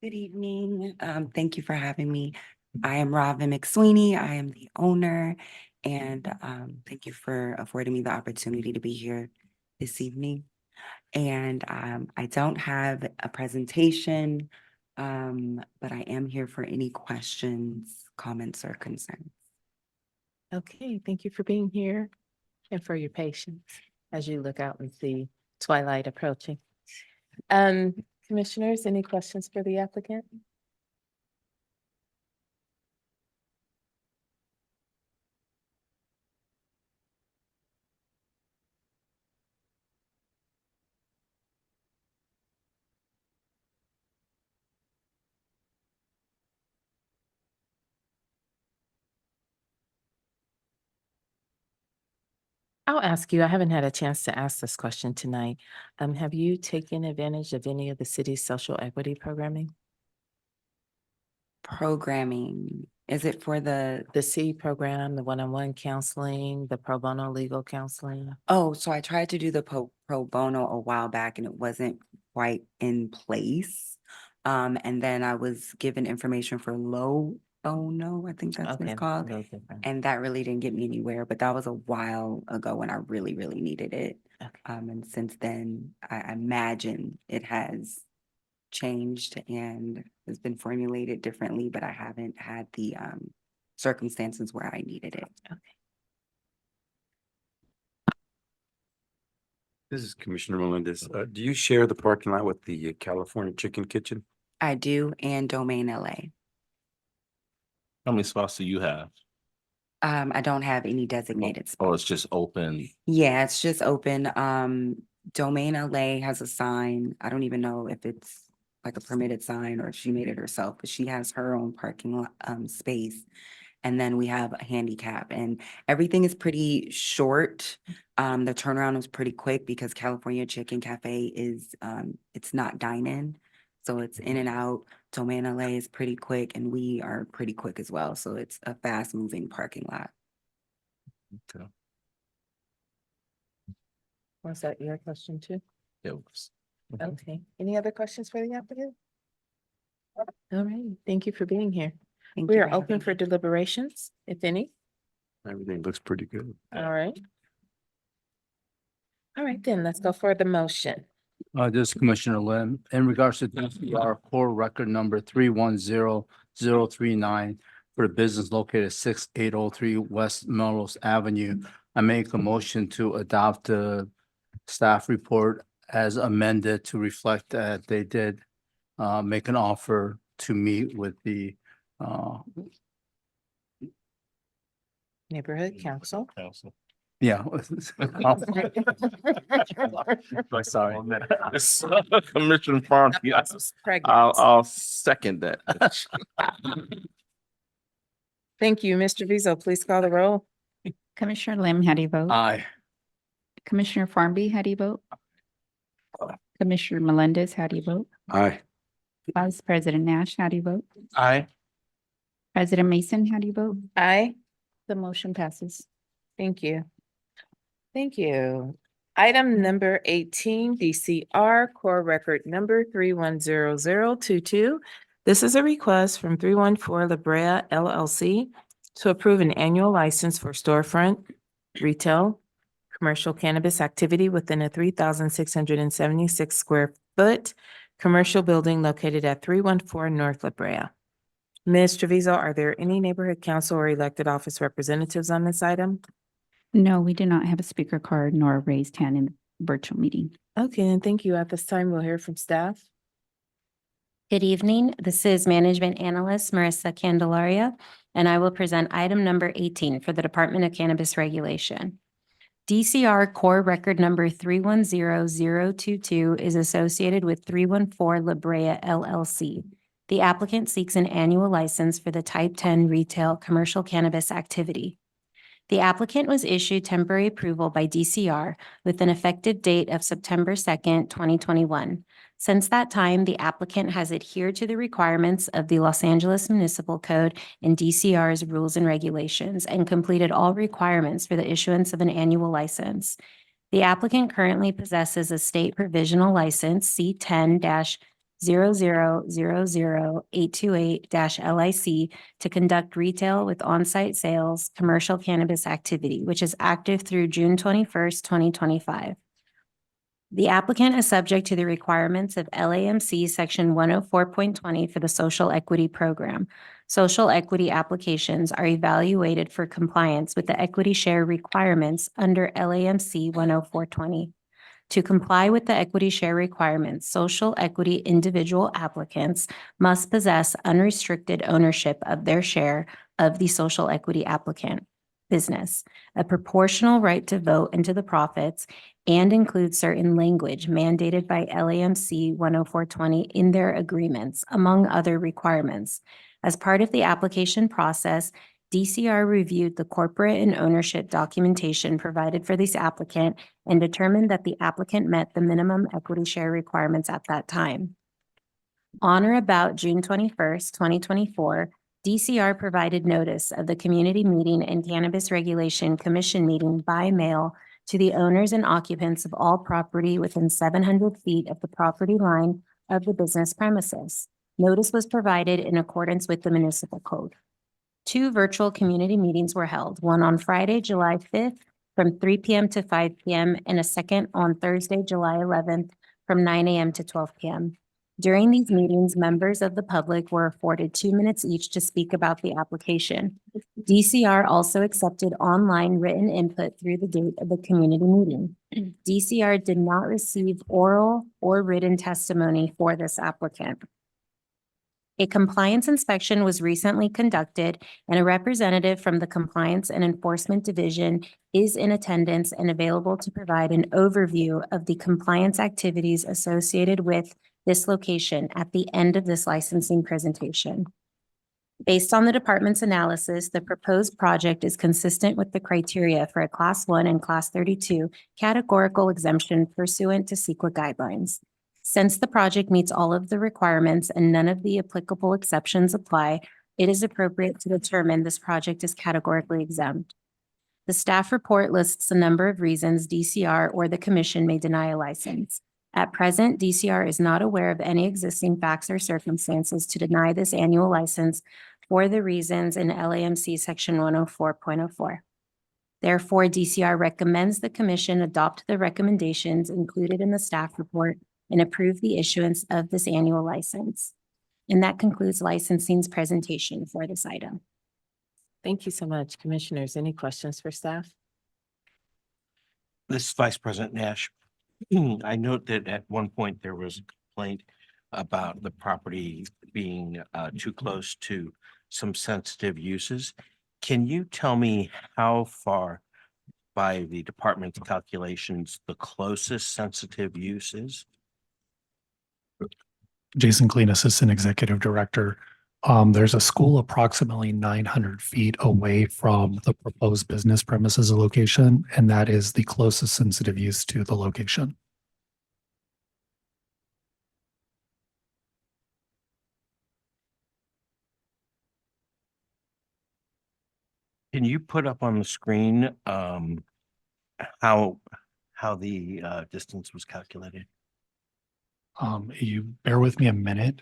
Good evening. Thank you for having me. I am Robin McSweeney. I am the owner, and thank you for affording me the opportunity to be here this evening. And I don't have a presentation, but I am here for any questions, comments, or concerns. Okay, thank you for being here and for your patience as you look out and see twilight approaching. Commissioners, any questions for the applicant? I'll ask you, I haven't had a chance to ask this question tonight. Have you taken advantage of any of the city's social equity programming? Programming, is it for the C program, the one-on-one counseling, the pro bono legal counseling? Oh, so I tried to do the pro bono a while back and it wasn't quite in place. And then I was given information for low bono, I think that's what Okay, it's called. those different. And that really didn't get me anywhere, but that was a while ago when I really, really needed it. Okay. And since then, I imagine it has changed and has been formulated differently, but I haven't had the circumstances where I needed it. Okay. This is Commissioner Melendez. Do you share the parking lot with the California Chicken Kitchen? I do, and Domain LA. How many spots do you have? I don't have any designated spots. Oh, it's just open. Yeah, it's just open. Domain LA has a sign. I don't even know if it's like a permitted sign or if she made it herself, but she has her own parking lot space. And then we have a handicap, and everything is pretty short. The turnaround was pretty quick because California Chicken Cafe is it's not dine-in. So it's in and out. Domain LA is pretty quick, and we are pretty quick as well. So it's a fast moving parking lot. Okay. Was that your question too? It was. Okay, any other questions for the applicant? All right, thank you for being here. Thank We you are for having open me. for deliberations, if any. Everything looks pretty good. All right. All right, then let's go for the motion. This is Commissioner Lim. In regards to DCR core record number 310039 for the business located at 6803 West Melrose Avenue, I make a motion to adopt the staff report as amended to reflect that they did make an offer to meet with the Neighborhood Council. yeah. Sorry. Commissioner Farm, I'll second that. Thank you. Mr. Vizo, please call the roll. Commissioner Lim, how do you vote? Aye. Commissioner Farmby, how do you vote? Commissioner Melendez, how do you vote? Aye. Vice President Nash, how do you vote? Aye. President Mason, how do you vote? Aye. The motion passes. Thank you. Thank you. Item number 18, DCR core record number 310022. This is a request from 314 LaBrea LLC to approve an annual license for storefront, retail, commercial cannabis activity within a 3,676 square foot commercial building located at 314 North LaBrea. Ms. Trevizo, are there any neighborhood council or elected office representatives on this item? No, we do not have a speaker card nor a raised hand in the virtual meeting. Okay, and thank you. At this time, we'll hear from staff. Good evening. This is Management Analyst Marissa Candelaria, and I will present item number 18 for the Department of Cannabis Regulation. DCR Core Record Number 310022 is associated with 314 LaBrea LLC. The applicant seeks an annual license for the Type 10 retail commercial cannabis activity. The applicant was issued temporary approval by DCR with an effective date of September 2nd, 2021. Since that time, the applicant has adhered to the requirements of the Los Angeles Municipal Code and DCR's rules and regulations and completed all requirements for the issuance of an annual license. The applicant currently possesses a state provisional license C10-0000828-LIC to conduct retail with on-site sales commercial cannabis activity, which is active through June 21st, 2025. The applicant is subject to the requirements of LAMC Section 104.20 for the Social Equity Program. Social equity applications are evaluated for compliance with the equity share requirements under LAMC 104.20. To comply with the equity share requirements, social equity individual applicants must possess unrestricted ownership of their share of the social equity applicant business, a proportional right to vote into the profits, and include certain language mandated by LAMC 104.20 in their agreements, among other requirements. As part of the application process, DCR reviewed the corporate and ownership documentation provided for this applicant and determined that the applicant met the minimum equity share requirements at that time. On or about June 21st, 2024, DCR provided notice of the Community Meeting and Cannabis Regulation Commission meeting by mail to the owners and occupants of all property within 700 feet of the property line of the business premises. Notice was provided in accordance with the municipal code. 2 virtual community meetings were held, one on Friday, July 5th from 3 p.m. to 5 p.m. and a second on Thursday, July 11th from 9 a.m. to 12 p.m. During these meetings, members of the public were afforded 2 minutes each to speak about the application. DCR also accepted online written input through the date of the community meeting. DCR did not receive oral or written testimony for this applicant. A compliance inspection was recently conducted, and a representative from the Compliance and Enforcement Division is in attendance and available to provide an overview of the compliance activities associated with this location at the end of this licensing presentation. Based on the department's analysis, the proposed project is consistent with the criteria for a Class 1 and Class 32 categorical exemption pursuant to CEQA guidelines. Since the project meets all of the requirements and none of the applicable exceptions apply, it is appropriate to determine this project is categorically exempt. The staff report lists a number of reasons DCR or the commission may deny a license. At present, DCR is not aware of any existing facts or circumstances to deny this annual license for the reasons in LAMC Section 104.04. Therefore, DCR recommends the commission adopt the recommendations included in the staff report and approve the issuance of this annual license. And that concludes licensing's presentation for this item. Thank you so much. Commissioners, any questions for staff? This is Vice President Nash. I note that at one point there was a complaint about the property being too close to some sensitive uses. Can you tell me how far by the department's calculations the closest sensitive use is? Jason Clean, Assistant Executive Director. There's a school approximately 900 feet away from the proposed business premises location, and that is the closest sensitive use to the location. Can you put up on the screen how the distance was calculated? You bear with me a minute.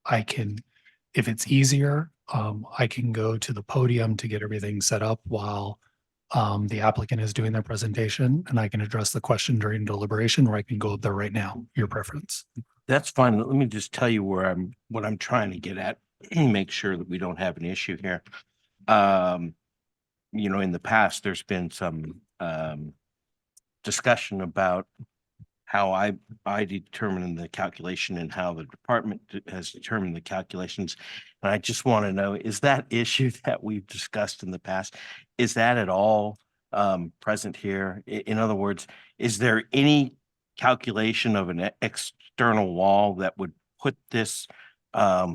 I can, if it's easier, I can go to the podium to get everything set up while the applicant is doing their presentation, and I can address the question during deliberation, or I can go up there right now, your preference. That's fine. Let me just tell you what I'm trying to get at, make sure that we don't have an issue here. In the past, there's been some discussion about how I determined the calculation and how the department has determined the calculations. And I just want to know, is that issue that we've discussed in the past, is that at all present here? In other words, is there any calculation of an external wall that would put this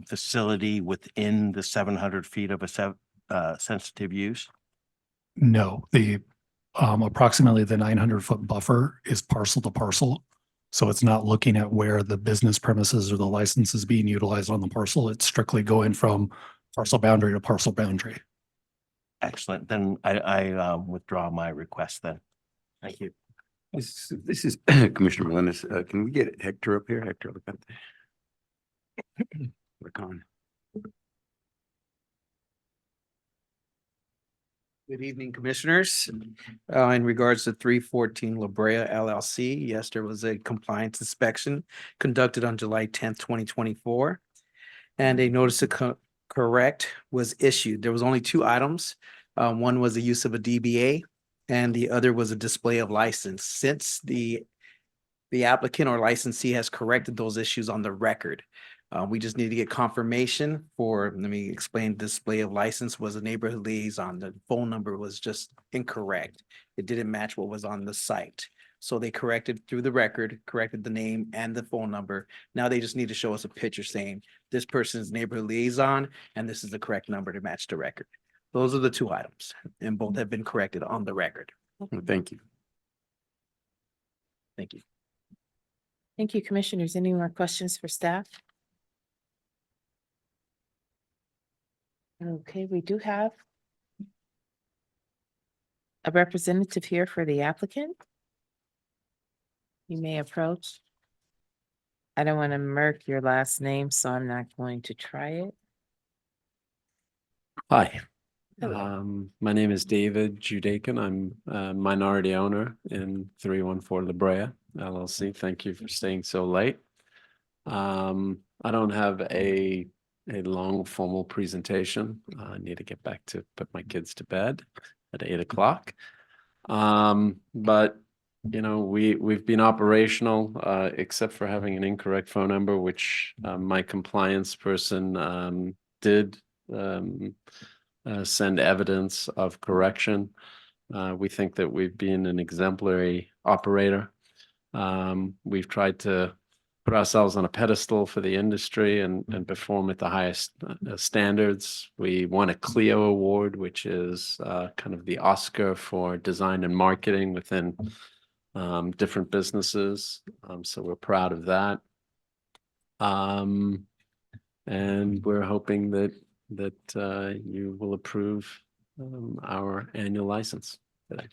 facility within the 700 feet of a sensitive use? No, the approximately the 900-foot buffer is parcel to parcel. So it's not looking at where the business premises or the license is being utilized on the parcel. It's strictly going from parcel boundary to parcel boundary. Excellent. Then I withdraw my request then. Thank you. This is Commissioner Melendez. Can we get Hector up here? Hector, look at look on. Good evening, Commissioners. In regards to 314 LaBrea LLC, yes, there was a compliance inspection conducted on July 10th, 2024. And a notice to correct was issued. There was only two items. One was the use of a DBA and the other was a display of license. Since the applicant or licensee has corrected those issues on the record, we just need to get confirmation for, let me explain, display of license was a neighborhood liaison. The phone number was just incorrect. It didn't match what was on the site. So they corrected through the record, corrected the name and the phone number. Now they just need to show us a picture saying this person is neighborhood liaison and this is the correct number to match the record. Those are the two items and both have been corrected on the record. Thank you. Thank you. Thank you, Commissioners. Any more questions for staff? Okay, we do have a representative here for the applicant. You may approach. I don't want to murk your last name, so I'm not going to try it. Hi, Hello. my name is David Judakin. I'm a minority owner in 314 LaBrea LLC. Thank you for staying so late. I don't have a long formal presentation. I need to get back to put my kids to bed at 8 o'clock. But you know, we've been operational, except for having an incorrect phone number, which my compliance person did send evidence of correction. We think that we've been an exemplary operator. We've tried to put ourselves on a pedestal for the industry and perform at the highest standards. We won a Clio Award, which is kind of the Oscar for design and marketing within different businesses. So we're proud of that. And we're hoping that you will approve our annual license today.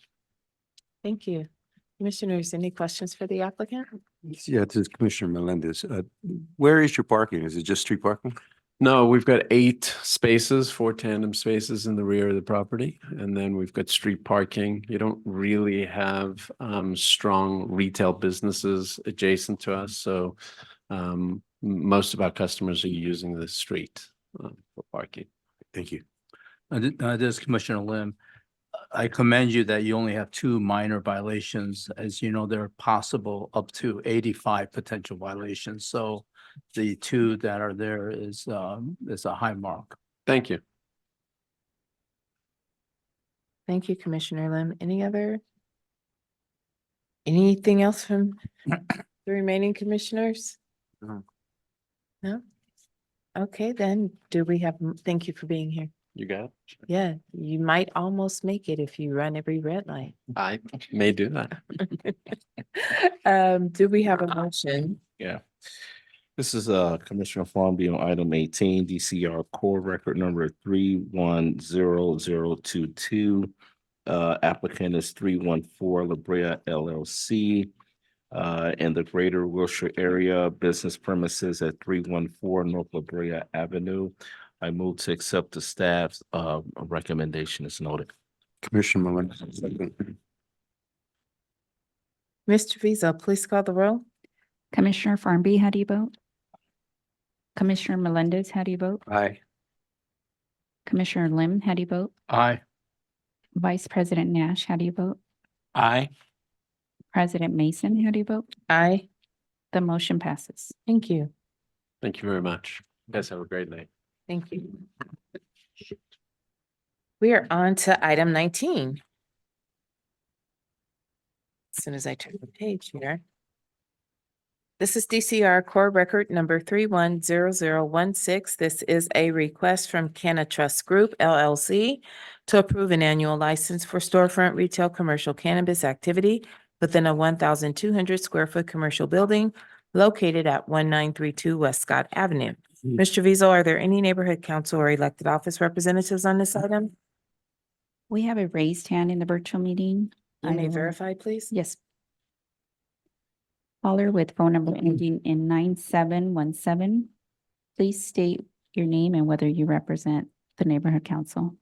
Thank you. Commissioners, any questions for the applicant? Yeah, this is Commissioner Melendez. Where is your parking? Is it just street parking? No, we've got 8 spaces, 4 tandem spaces in the rear of the property. And then we've got street parking. You don't really have strong retail businesses adjacent to us. So most of our customers are using the street for parking. Thank you. This is Commissioner Lim. I commend you that you only have 2 minor violations. As you know, there are possible up to 85 potential violations. So the 2 that are there is a high mark. Thank you. Thank you, Commissioner Lim. Anything else from the remaining commissioners? No. No? Okay, then thank you for being here. You got it? Yeah, you might almost make it if you run every red light. I may do that. Do we have a motion? Yeah. This is Commissioner Formby on item 18, DCR core record number 310022. Applicant is 314 LaBrea LLC. In the greater Wilshire area, business premises at 314 North LaBrea Avenue. I move to accept the staff's recommendation as noted. Commissioner Melendez. Mr. Visa, please call the roll. Commissioner Farnby, how do you vote? Commissioner Melendez, how do you vote? Aye. Commissioner Lim, how do you vote? Aye. Vice President Nash, how do you vote? Aye. President Mason, how do you vote? Aye. The motion passes. Thank you. Thank you very much. You guys have a great night. Thank you. We are on to item 19. As soon as I turn the page here. This is DCR Core Record number 310016. This is a request from CannaTrust Group LLC to approve an annual license for storefront retail commercial cannabis activity within a 1,200 square foot commercial building located at 1932 West Scott Avenue. Mr. Vizo, are there any neighborhood council or elected office representatives on this item? We have a raised hand in the virtual meeting. You may I will- verify, please. Yes. Caller with phone number ending in 9717. Please state your name and whether you represent the neighborhood council.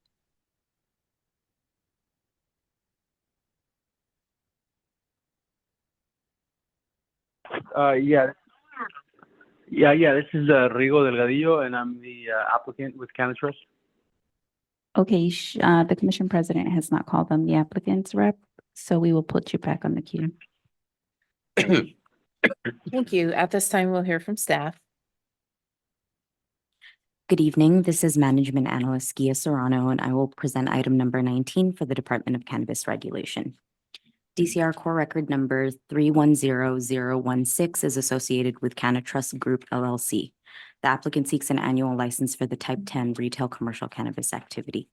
Yeah. This is Rigo Delgadillo, and I'm the applicant with CannaTrust. Okay, the commission president has not called on the applicant's rep, so we will put you back on the queue. Thank you. At this time, we'll hear from staff. Good evening. This is Management Analyst Gia Serrano, and I will present item number 19 for the Department of Cannabis Regulation. DCR Core Record number 310016 is associated with CannaTrust Group LLC. The applicant seeks an annual license for the Type 10 retail commercial cannabis activity.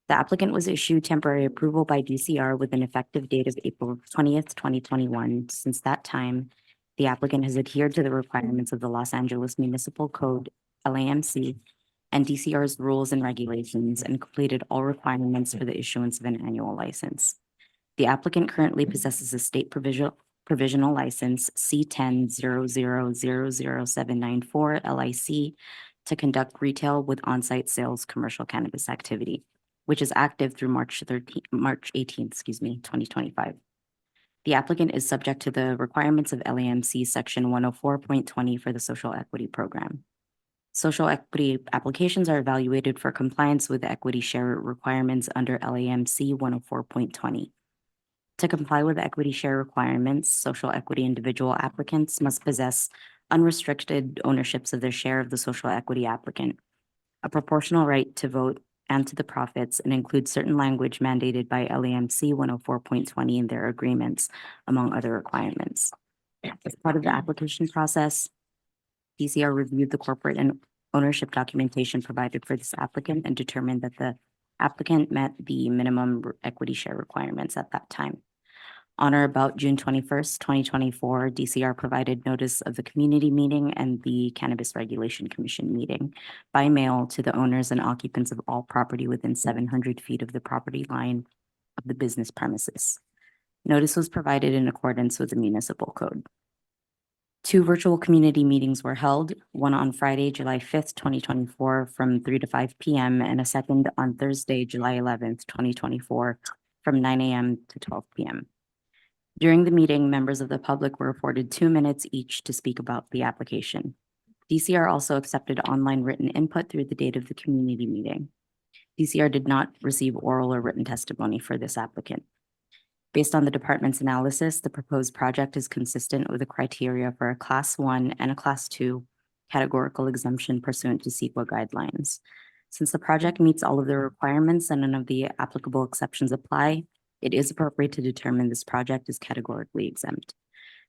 The applicant was issued temporary approval by DCR with an effective date of April 20th, 2021. Since that time, the applicant has adhered to the requirements of the Los Angeles Municipal Code, LAMC, and DCR's rules and regulations and completed all requirements for the issuance of an annual license. The applicant currently possesses a state provisional license C10000794 LIC to conduct retail with on-site sales commercial cannabis activity, which is active through March 18th, 2025. The applicant is subject to the requirements of LAMC Section 104.20 for the Social Equity Program. Social equity applications are evaluated for compliance with the equity share requirements under LAMC 104.20. To comply with equity share requirements, social equity individual applicants must possess unrestricted ownerships of their share of the social equity applicant, a proportional right to vote and to the profits, and include certain language mandated by LAMC 104.20 in their agreements, among other requirements. As part of the application process, DCR reviewed the corporate and ownership documentation provided for this applicant and determined that the applicant met the minimum equity share requirements at that time. On or about June 21st, 2024, DCR provided notice of the community meeting and the Cannabis Regulation Commission meeting by mail to the owners and occupants of all property within 700 feet of the property line of the business premises. Notice was provided in accordance with the municipal code. 2 virtual community meetings were held, one on Friday, July 5th, 2024 from 3 to 5 p.m. and a second on Thursday, July 11th, 2024 from 9 a.m. to 12 p.m. During the meeting, members of the public were afforded 2 minutes each to speak about the application. DCR also accepted online written input through the date of the community meeting. DCR did not receive oral or written testimony for this applicant. Based on the department's analysis, the proposed project is consistent with the criteria for a Class 1 and a Class 2 categorical exemption pursuant to CEQA guidelines. Since the project meets all of the requirements and none of the applicable exceptions apply, it is appropriate to determine this project is categorically exempt.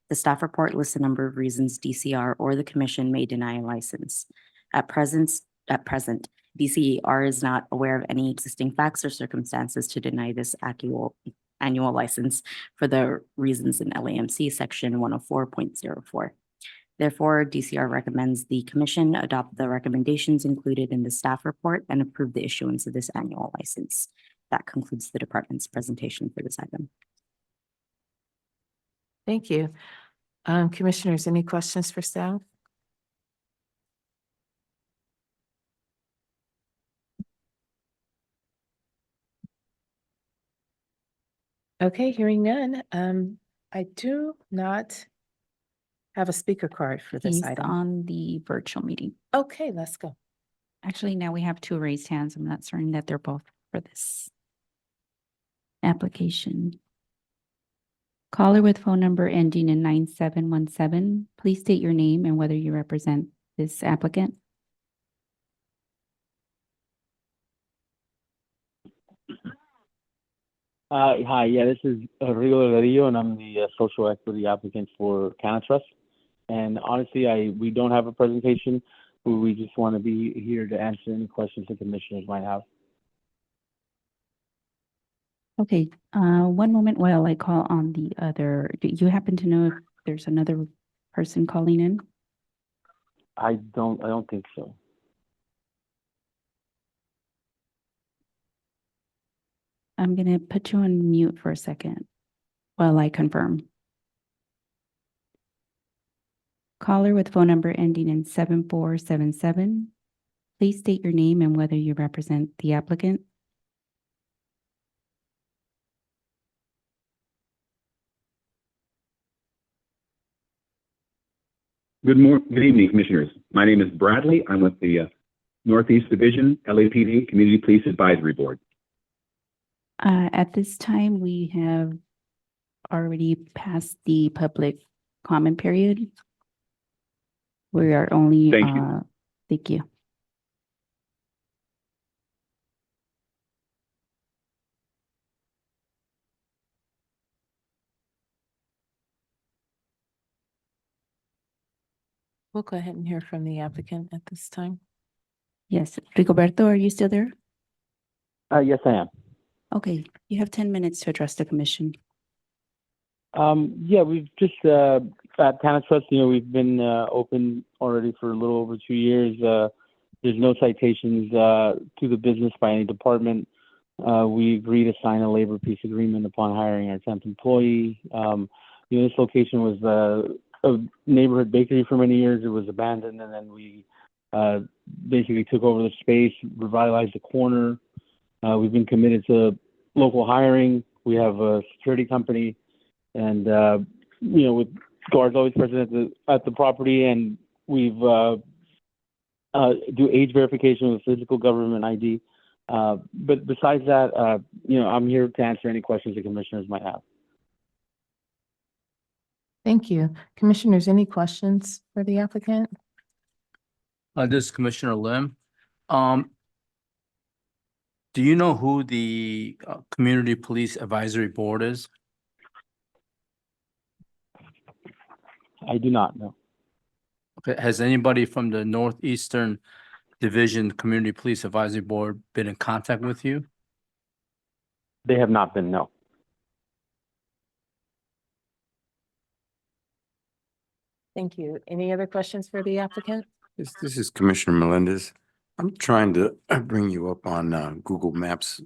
The staff report lists a number of reasons DCR or the commission may deny a license. At present, DCR is not aware of any existing facts or circumstances to deny this annual license for the reasons in LAMC Section 104.04. Therefore, DCR recommends the commission adopt the recommendations included in the staff report and approve the issuance of this annual license. That concludes the department's presentation for this item. Thank you. Commissioners, any questions for staff? Okay, hearing none. I do not have a speaker card for this He's item. on the virtual meeting. Okay, let's go. Actually, now we have 2 raised hands. I'm not certain that they're both for this application. Caller with phone number ending in 9717, please state your name and whether you represent this applicant. Hi, yeah, this is Rigo Delgadillo, and I'm the social equity applicant for CannaTrust. And honestly, we don't have a presentation. We just want to be here to answer any questions the commissioners might have. Okay, one moment while I call on the other. Do you happen to know if there's another person calling in? I don't think so. I'm gonna put you on mute for a second while I confirm. Caller with phone number ending in 7477, please state your name and whether you represent the applicant. Good evening, Commissioners. My name is Bradley. I'm with the Northeast Division LAPD Community Police Advisory Board. At this time, we have already passed the public comment period. We are only. Thank you. Thank you. We'll go ahead and hear from the applicant at this time. Yes, Rigoberto, are you still there? Yes, I am. Okay, you have 10 minutes to address the commission. Yeah, we've just at CannaTrust, we've been open already for a little over 2 years. There's no citations to the business by any department. We agree to sign a labor peace agreement upon hiring our 10th employee. This location was a neighborhood bakery for many years. It was abandoned, and then we basically took over the space, revitalized the corner. We've been committed to local hiring. We have a security company, and with guards always present at the property, and we've do age verification with physical government ID. But besides that, I'm here to answer any questions the commissioners might have. Thank you. Commissioners, any questions for the applicant? This is Commissioner Lim. Do you know who the Community Police Advisory Board is? I do not know. Okay, has anybody from the Northeastern Division Community Police Advisory Board been in contact with you? They have not been, no. Thank you. Any other questions for the applicant? This is Commissioner Melendez. I'm trying to bring you up on Google Maps,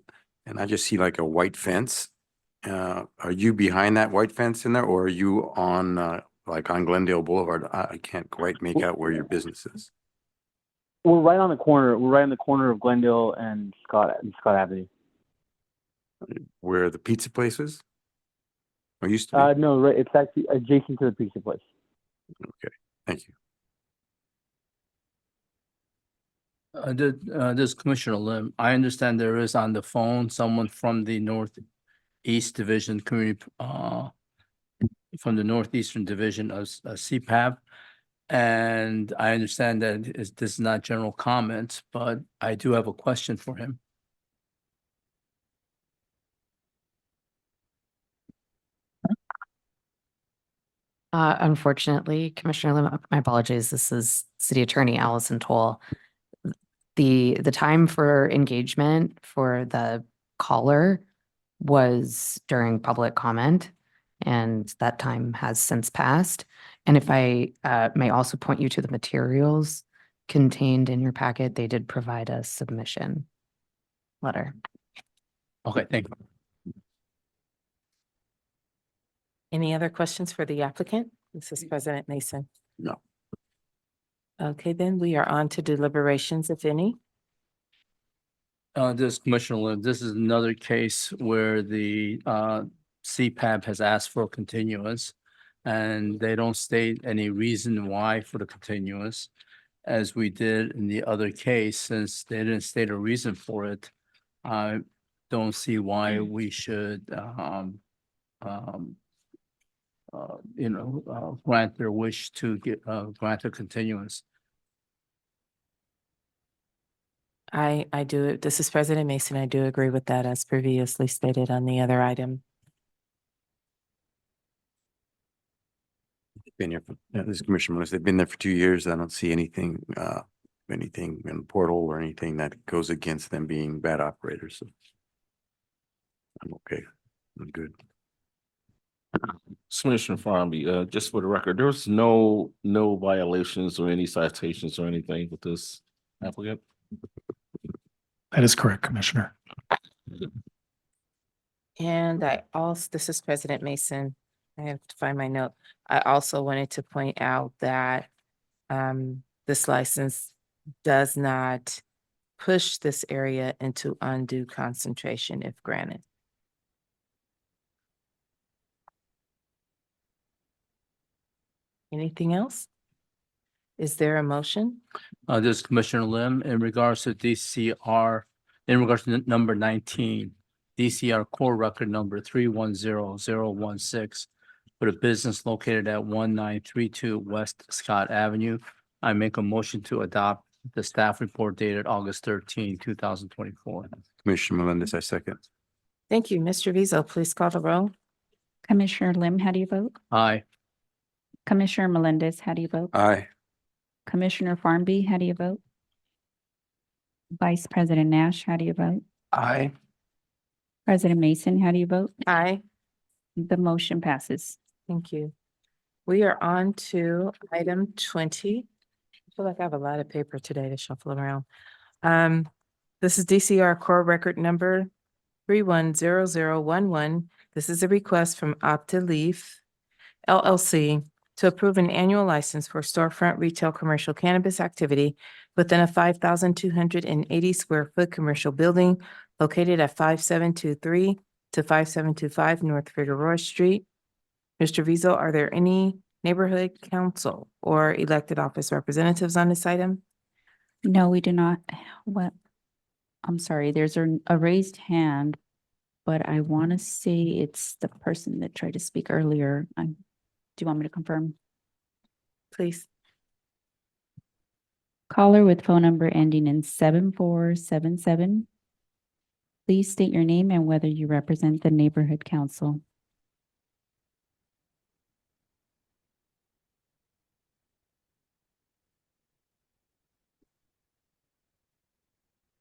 and I just see like a white fence. Are you behind that white fence in there, or are you on like on Glendale Boulevard? I can't quite make out where your business is. We're right on the corner. We're right on the corner of Glendale and Scott Avenue. Where the pizza place is? Or used to be? No, right. It's actually adjacent to the pizza place. Okay, thank you. This Commissioner Lim, I understand there is on the phone someone from the Northeast Division Community, from the Northeastern Division of CPAB. And I understand that this is not general comment, but I do have a question for him. Unfortunately, Commissioner Lim, my apologies. This is City Attorney Allison Toll. The time for engagement for the caller was during public comment, and that time has since passed. And if I may also point you to the materials contained in your packet, they did provide a submission letter. Okay, thank you. Any other questions for the applicant? This is President Mason. No. Okay, then we are on to deliberations, if any. This Commissioner Lim, this is another case where the CPAB has asked for a continuance, and they don't state any reason why for the continuance, as we did in the other case. Since they didn't state a reason for it, I don't see why we should grant their wish to get, grant a continuance. I do, this is President Mason. I do agree with that as previously stated on the other item. Been here, this is Commissioner Melissa, they've been there for 2 years. I don't see anything, anything in the portal or anything that goes against them being bad operators. So I'm okay. I'm good. Commissioner Farmby, just for the record, there was no violations or any citations or anything with this applicant? That is correct, Commissioner. And I also, this is President Mason. I have to find my note. I also wanted to point out that this license does not push this area into undue concentration if granted. Anything else? Is there a motion? This is Commissioner Lim in regards to DCR, in regards to number 19, DCR core record number 310016 for the business located at 1932 West Scott Avenue. I make a motion to adopt the staff report dated August 13, 2024. Commissioner Melendez, I second. Thank you. Mr. Vizo, please call the roll. Commissioner Lim, how do you vote? Aye. Commissioner Melendez, how do you vote? Aye. Commissioner Farmby, how do you vote? Vice President Nash, how do you vote? Aye. President Mason, how do you vote? Aye. The motion passes. Thank you. We are on to item 20. I feel like I have a lot of paper today to shuffle around. This is DCR core record number 310011. This is a request from Optilief LLC to approve an annual license for storefront retail commercial cannabis activity within a 5,280 square foot commercial building located at 5723 to 5725 North Figueroa Street. Mr. Vizo, are there any neighborhood council or elected office representatives on this item? No, we do not. What? I'm sorry, there's a raised hand, but I want to say it's the person that tried to speak earlier. Do you want me to confirm? Please. Caller with phone number ending in 7477. Please state your name and whether you represent the neighborhood council.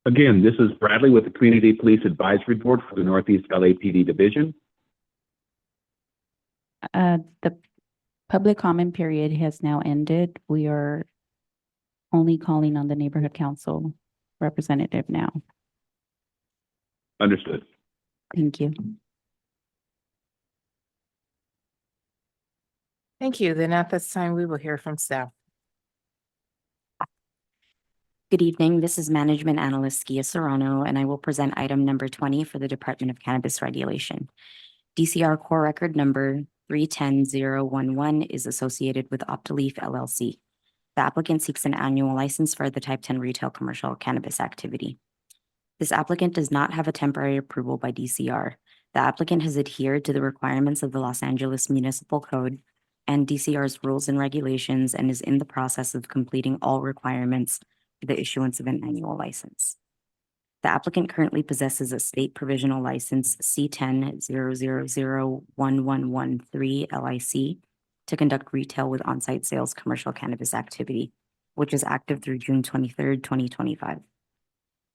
Again, this is Bradley with the Community Police Advisory Board for the Northeast LAPD Division. The public comment period has now ended. We are only calling on the neighborhood council representative now. Understood. Thank you. Thank you. Then at this time, we will hear from staff. Good evening. This is Management Analyst Skia Serrano, and I will present item number 20 for the Department of Cannabis Regulation. DCR core record number 310011 is associated with Optilief LLC. The applicant seeks an annual license for the Type 10 retail commercial cannabis activity. This applicant does not have a temporary approval by DCR. The applicant has adhered to the requirements of the Los Angeles Municipal Code and DCR's rules and regulations and is in the process of completing all requirements for the issuance of an annual license. The applicant currently possesses a state provisional license C10-0001113 LIC to conduct retail with on-site sales commercial cannabis activity, which is active through June 23rd, 2025.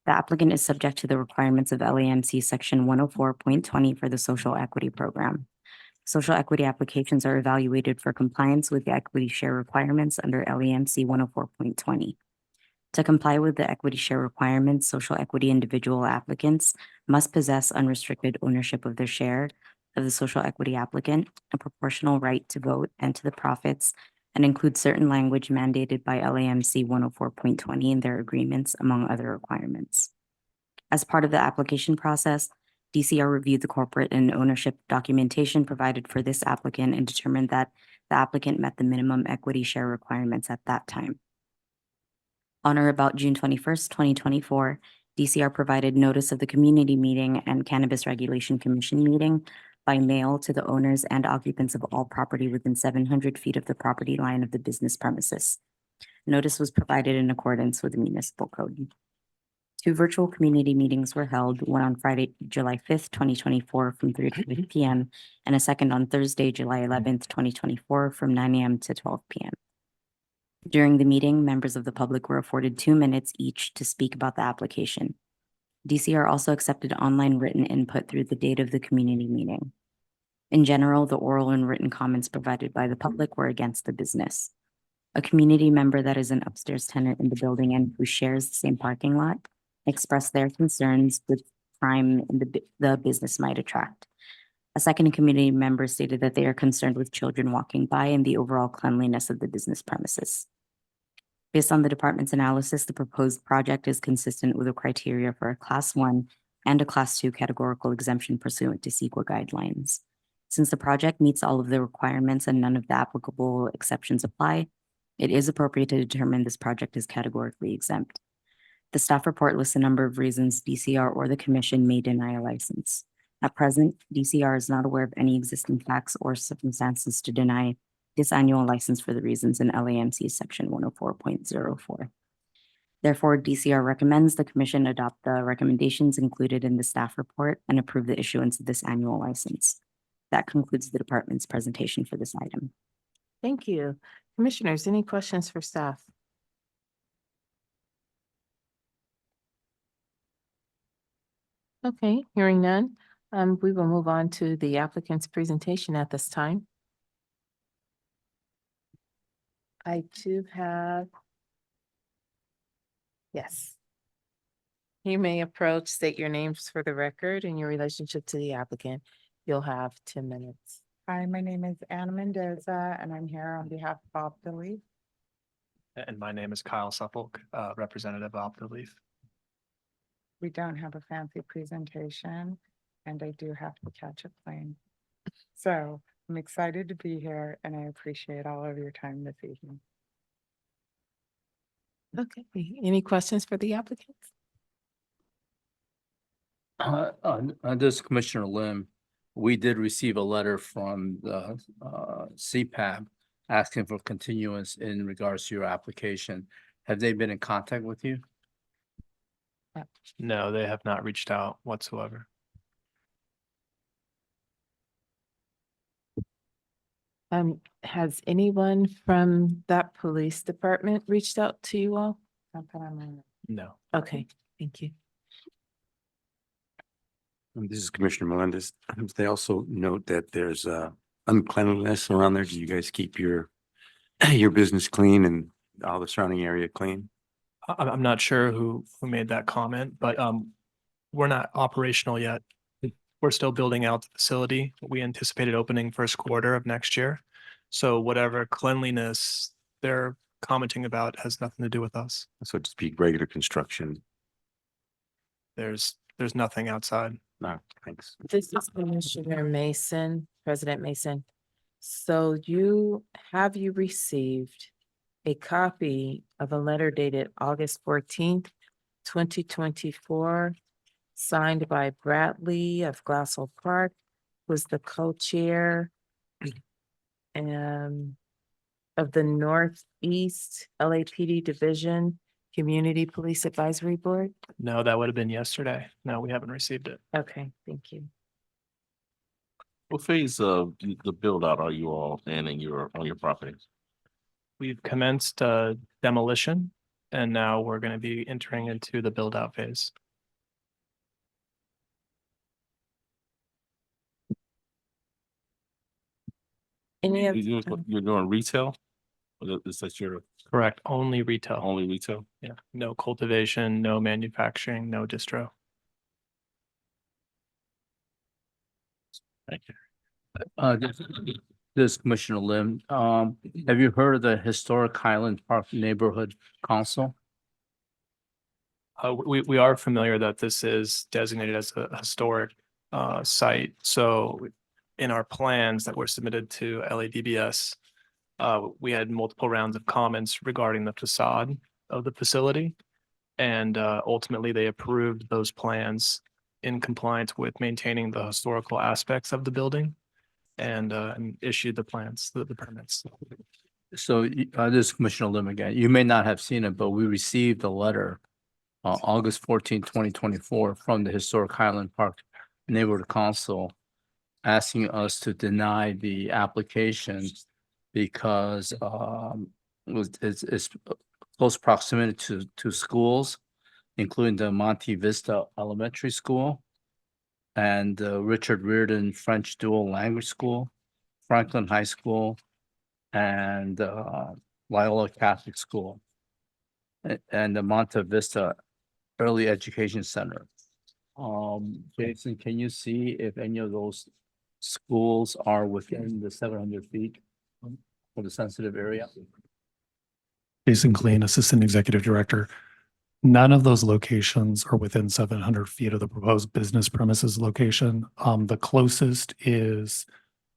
The applicant is subject to the requirements of LAMC Section 104.20 for the Social Equity Program. Social equity applications are evaluated for compliance with the equity share requirements under LAMC 104.20. To comply with the equity share requirements, social equity individual applicants must possess unrestricted ownership of their share of the social equity applicant, a proportional right to vote and to the profits, and include certain language mandated by LAMC 104.20 in their agreements, among other requirements. As part of the application process, DCR reviewed the corporate and ownership documentation provided for this applicant and determined that the applicant met the minimum equity share requirements at that time. On or about June 21st, 2024, DCR provided notice of the community meeting and Cannabis Regulation Commission meeting by mail to the owners and occupants of all property within 700 feet of the property line of the business premises. Notice was provided in accordance with the municipal code. 2 virtual community meetings were held, one on Friday, July 5th, 2024 from 3 to 5 p.m. and a second on Thursday, July 11th, 2024 from 9 a.m. to 12 p.m. During the meeting, members of the public were afforded 2 minutes each to speak about the application. DCR also accepted online written input through the date of the community meeting. In general, the oral and written comments provided by the public were against the business. A community member that is an upstairs tenant in the building and who shares the same parking lot expressed their concerns with crime in the business might attract. A second community member stated that they are concerned with children walking by and the overall cleanliness of the business premises. Based on the department's analysis, the proposed project is consistent with the criteria for a Class 1 and a Class 2 categorical exemption pursuant to CEQA guidelines. Since the project meets all of the requirements and none of the applicable exceptions apply, it is appropriate to determine this project is categorically exempt. The staff report lists a number of reasons DCR or the commission may deny a license. At present, DCR is not aware of any existing facts or circumstances to deny this annual license for the reasons in LAMC section 104.04. Therefore, DCR recommends the commission adopt the recommendations included in the staff report and approve the issuance of this annual license. That concludes the department's presentation for this item. Thank you. Commissioners, any questions for staff? Okay, hearing none, we will move on to the applicant's presentation at this time. I do have. Yes. You may approach, state your names for the record and your relationship to the applicant. You'll have 10 minutes. Hi, my name is Anna Mendoza, and I'm here on behalf of Optilief. And my name is Kyle Suffolk, representative of Optilief. We don't have a fancy presentation, and I do have to catch a plane. So I'm excited to be here, and I appreciate all of your time this evening. Okay, any questions for the applicant? This Commissioner Lim, we did receive a letter from the CPAB asking for continuance in regards to your application. Have they been in contact with you? No, they have not reached out whatsoever. Has anyone from that police department reached out to you all? Not that I'm aware. No. Okay, thank you. This is Commissioner Melendez. They also note that there's uncleanliness around there. Do you guys keep your business clean and all the surrounding area clean? I'm not sure who made that comment, but we're not operational yet. We're still building out the facility. We anticipated opening first quarter of next year. So whatever cleanliness they're commenting about has nothing to do with us. So just be regular construction. There's nothing outside. No, thanks. This is Commissioner Mason, President Mason. So have you received a copy of a letter dated August 14th, 2024, signed by Bradley of Glassell Park, who's the co-chair of the Northeast LAPD Division Community Police Advisory Board? No, that would have been yesterday. No, we haven't received it. Okay, thank you. What phase of the build out are you all in on your properties? We've commenced demolition, and now we're going to be entering into the build out phase. Any of You're doing retail? Or is that your Correct, only retail. only retail? Yeah, no cultivation, no manufacturing, no distro. Thank you. This Commissioner Lim, have you heard of the Historic Highland Park Neighborhood Council? We are familiar that this is designated as a historic site. So in our plans that were submitted to LADBS, we had multiple rounds of comments regarding the facade of the facility. And ultimately they approved those plans in compliance with maintaining the historical aspects of the building and issued the plans, the permits. So this is Commissioner Lim again. You may not have seen it, but we received a letter August 14, 2024 from the Historic Highland Park Neighborhood Council asking us to deny the application because it's close proximity to schools, including the Monte Vista Elementary School and Richard Reardon French Dual Language School, Franklin High School, and Loyola Catholic School, and the Monte Vista Early Education Center. Jason, can you see if any of those schools are within the 700 feet for the sensitive area? Jason Clean, Assistant Executive Director. None of those locations are within 700 feet of the proposed business premises location. The closest is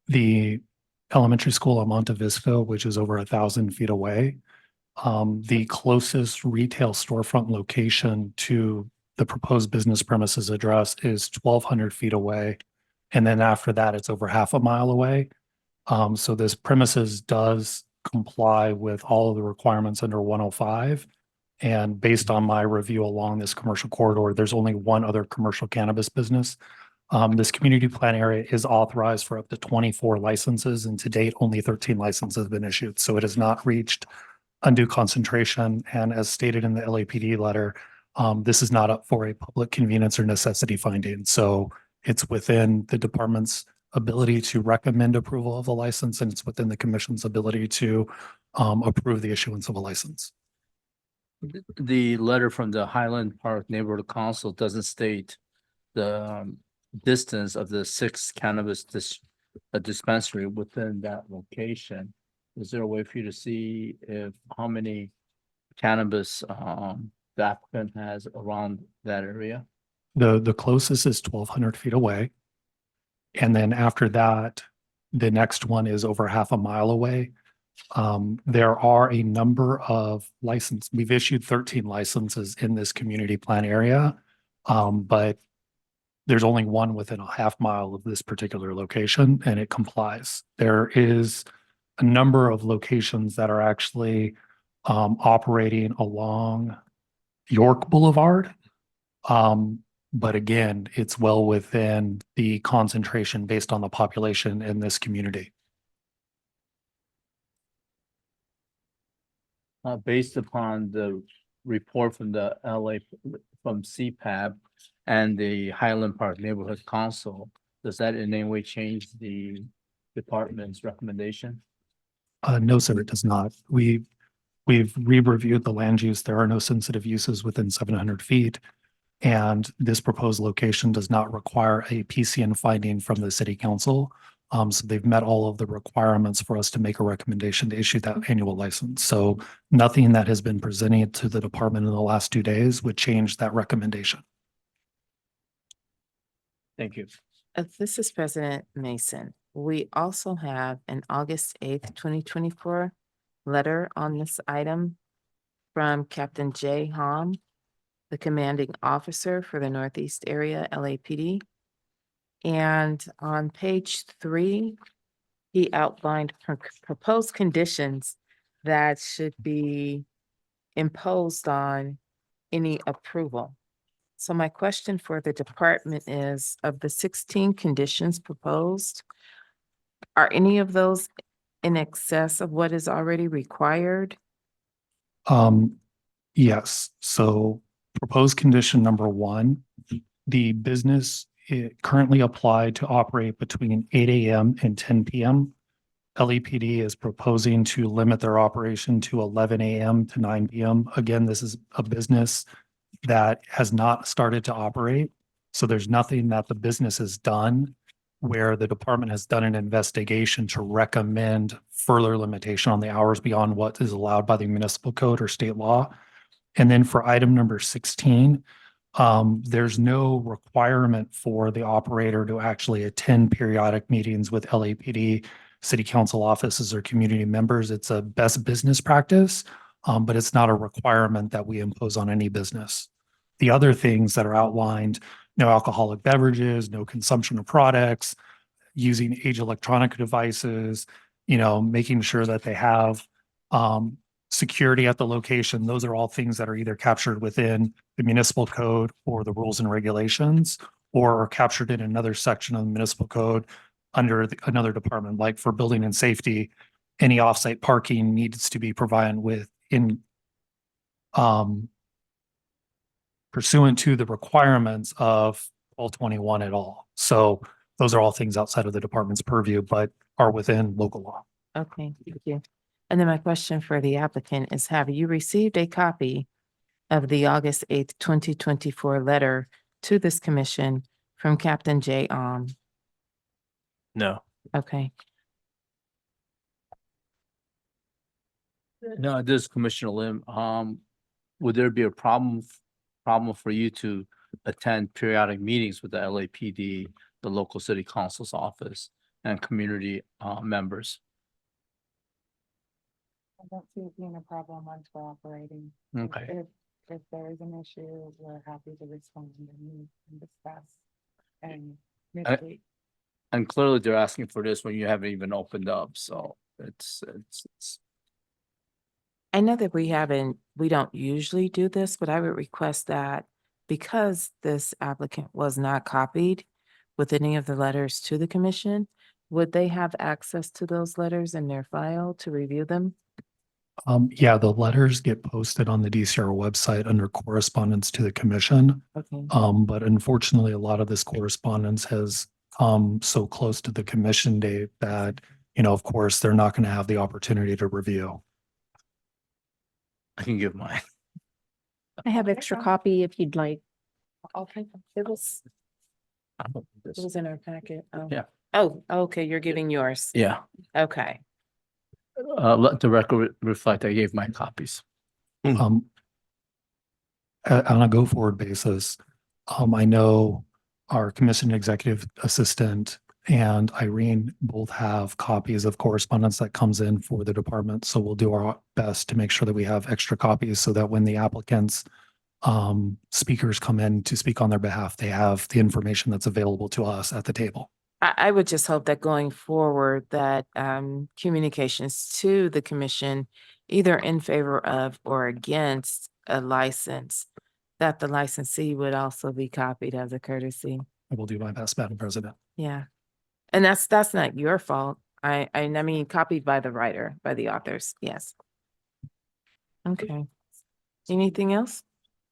the elementary school at Monte Vista, which is over 1,000 feet away. The closest retail storefront location to the proposed business premises address is 1,200 feet away. And then after that, it's over half a mile away. So this premises does comply with all of the requirements under 105. And based on my review along this commercial corridor, there's only one other commercial cannabis business. This community plan area is authorized for up to 24 licenses, and to date, only 13 licenses have been issued. So it has not reached undue concentration. And as stated in the LAPD letter, this is not up for a public convenience or necessity finding. So it's within the department's ability to recommend approval of a license, and it's within the commission's ability to approve the issuance of a license. The letter from the Highland Park Neighborhood Council doesn't state the distance of the 6 cannabis dispensary within that location. Is there a way for you to see if how many cannabis the applicant has around that area? The closest is 1,200 feet away. And then after that, the next one is over half a mile away. There are a number of licenses. We've issued 13 licenses in this community plan area, but there's only one within a half mile of this particular location, and it complies. There is a number of locations that are actually operating along York Boulevard. But again, it's well within the concentration based on the population in this community. Based upon the report from the from CPAB and the Highland Park Neighborhood Council, does that in any way change the department's recommendation? No, sir, it does not. We've re-reviewed the land use. There are no sensitive uses within 700 feet. And this proposed location does not require a PCN finding from the city council. So they've met all of the requirements for us to make a recommendation to issue that annual license. So nothing that has been presented to the department in the last 2 days would change that recommendation. Thank you. This is President Mason. We also have an August 8th, 2024 letter on this item from Captain Jay Hom, the commanding officer for the Northeast Area LAPD. And on page 3, he outlined proposed conditions that should be imposed on any approval. So my question for the department is, of the 16 conditions proposed, are any of those in excess of what is already required? Yes. So proposed condition number 1, the business currently applied to operate between 8 a.m. and 10 p.m. LAPD is proposing to limit their operation to 11 a.m. to 9 p.m. Again, this is a business that has not started to operate. So there's nothing that the business has done where the department has done an investigation to recommend further limitation on the hours beyond what is allowed by the municipal code or state law. And then for item number 16, there's no requirement for the operator to actually attend periodic meetings with LAPD, city council offices, or community members. It's a best business practice, but it's not a requirement that we impose on any business. The other things that are outlined no alcoholic beverages, no consumption of products, using age electronic devices, making sure that they have security at the location. Those are all things that are either captured within the municipal code or the rules and regulations, or are captured in another section of the municipal code under another department. Like for building and safety, any offsite parking needs to be provided pursuant to the requirements of 1221 at all. So those are all things outside of the department's purview, but are within local law. Okay, thank you. And then my question for the applicant is, have you received a copy of the August 8th, 2024 letter to this commission from Captain J. No. Okay, No, this is Commissioner Lim. Would there be a problem for you to attend periodic meetings with the LAPD, the local city council's office, and community members? I don't see it being a problem once we're operating. Okay. If there is an issue, we're happy to respond and discuss and mitigate. And clearly they're asking for this when you haven't even opened up, so it's I know that we don't usually do this, but I would request that because this applicant was not copied with any of the letters to the commission, would they have access to those letters in their file to review them? Yeah, the letters get posted on the DCR website under correspondence to the commission. Okay. But unfortunately, a lot of this correspondence has come so close to the commission date that, of course, they're not going to have the opportunity to review. I can give mine. I have extra copy if you'd like. I'll take them. It was in our packet. Oh. Yeah. Oh, okay, you're giving yours. Yeah. Okay. Let the record reflect I gave my copies. On a go forward basis, I know our commission executive assistant and Irene both have copies of correspondence that comes in for the department. So we'll do our best to make sure that we have extra copies so that when the applicants speakers come in to speak on their behalf, they have the information that's available to us at the table. I would just hope that going forward that communications to the commission, either in favor of or against a license, that the licensee would also be copied as a courtesy. I will do my best, Madam President. Yeah. And that's not your fault. I mean, copied by the writer, by the authors. Yes. Okay. Anything else?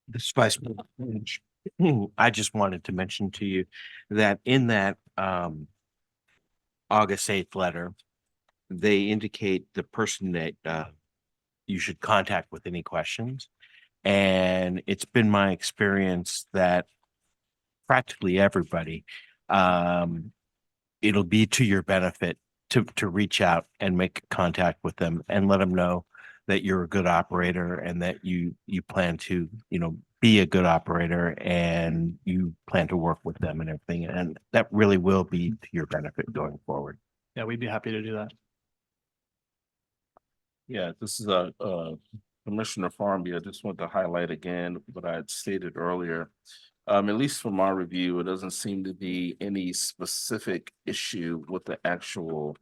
This Vice President, I just wanted to mention to you that in that August 8th letter, they indicate the person that you should contact with any questions. And it's been my experience that practically everybody, it'll be to your benefit to reach out and make contact with them and let them know that you're a good operator and that you plan to, be a good operator and you plan to work with them and everything. And that really will be to your benefit going forward. Yeah, we'd be happy to do that. Yeah, this is Commissioner Farmbee. I just want to highlight again what I had stated earlier. At least from our review, it doesn't seem to be any specific issue with the actual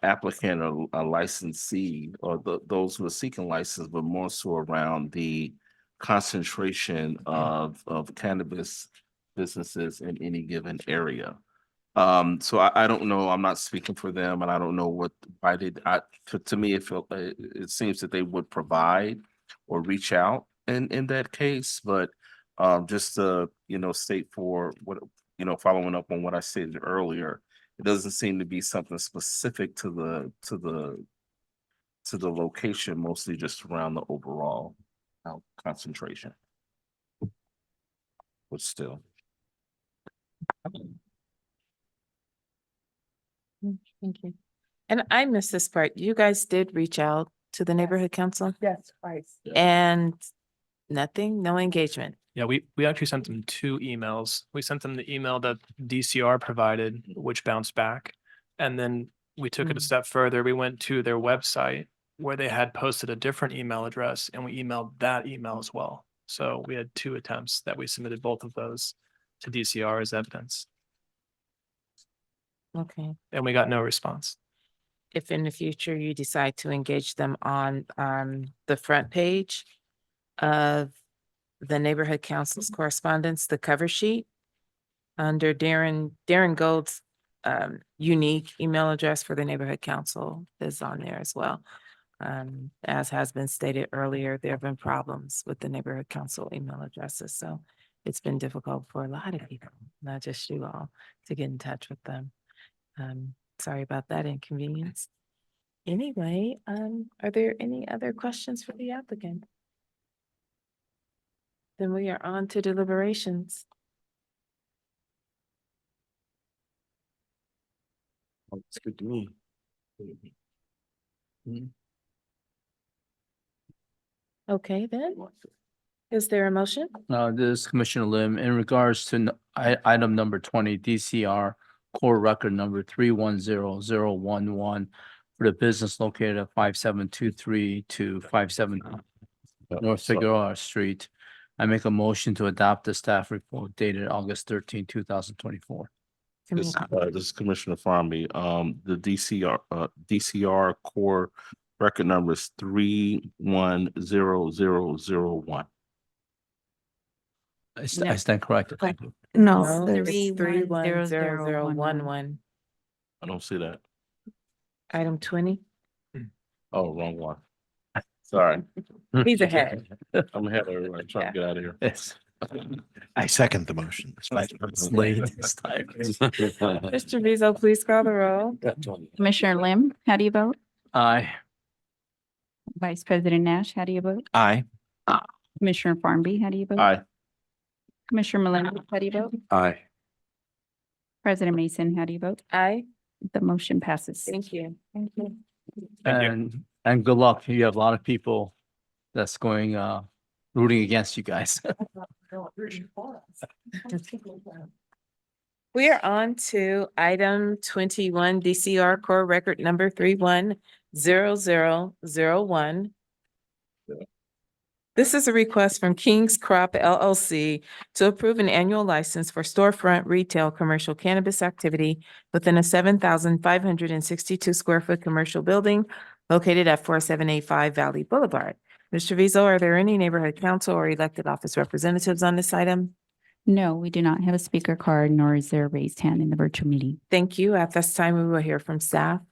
applicant or a licensee or those who are seeking license, but more so around the concentration of cannabis businesses in any given area. So I don't know, I'm not speaking for them and I don't know to me, it seems that they would provide or reach out in that case, but just to, state for what, following up on what I stated earlier, it doesn't seem to be something specific to the location, mostly just around the overall concentration. But still. Thank you. And I missed this part. You guys did reach out to the neighborhood council? Yes, twice. And nothing, no engagement. Yeah, we actually sent them 2 emails. We sent them the email that DCR provided, which bounced back. And then we took it a step further. We went to their website where they had posted a different email address and we emailed that email as well. So we had 2 attempts that we submitted both of those. to DCR as evidence, Okay. and we got no response. If in the future you decide to engage them on the front page of the neighborhood council's correspondence, the cover sheet, under Darren Gold's unique email address for the neighborhood council is on there as well. As has been stated earlier, there have been problems with the neighborhood council email addresses, so it's been difficult for a lot of people, not just you all, to get in touch with them. Sorry about that inconvenience. Anyway, are there any other questions for the applicant? Then we are on to deliberations. It's good to me. Okay, then. Is there a motion? This is Commissioner Lim, in regards to item number 20, DCR core record number 310-011 for the business located at 5723 to 57 North Figueroa Street. I make a motion to adopt the staff report dated August 13, 2024. This is Commissioner Farmy. The DCR core record number is 310001. I stand corrected. Thank you. No, There's there's 310011. I don't see that. Item 20. Oh, wrong one. Sorry. He's ahead. I'm ahead of everybody. Trying to get out of here. Yes. I second the motion. It's late this time. Mr. Rizzo, please call the roll. Commissioner Lim, how do you vote? Aye. Vice President Nash, how do you vote? Aye. Commissioner Farmby, how do you vote? Aye. Commissioner Melendez, how do you vote? Aye. President Mason, how do you vote? Aye. The motion passes. Thank you. Thank you. And good luck. You have a lot of people that's going rooting against you guys. We are on to item 21, DCR core record number 310001. This is a request from King's Crop LLC to approve an annual license for storefront retail commercial cannabis activity within a 7,562 square foot commercial building located at 4785 Valley Boulevard. Mr. Vizo, are there any neighborhood council or elected office representatives on this item? No, we do not have a speaker card, nor is there a raised hand in the virtual meeting. Thank you. At this time, we will hear from staff.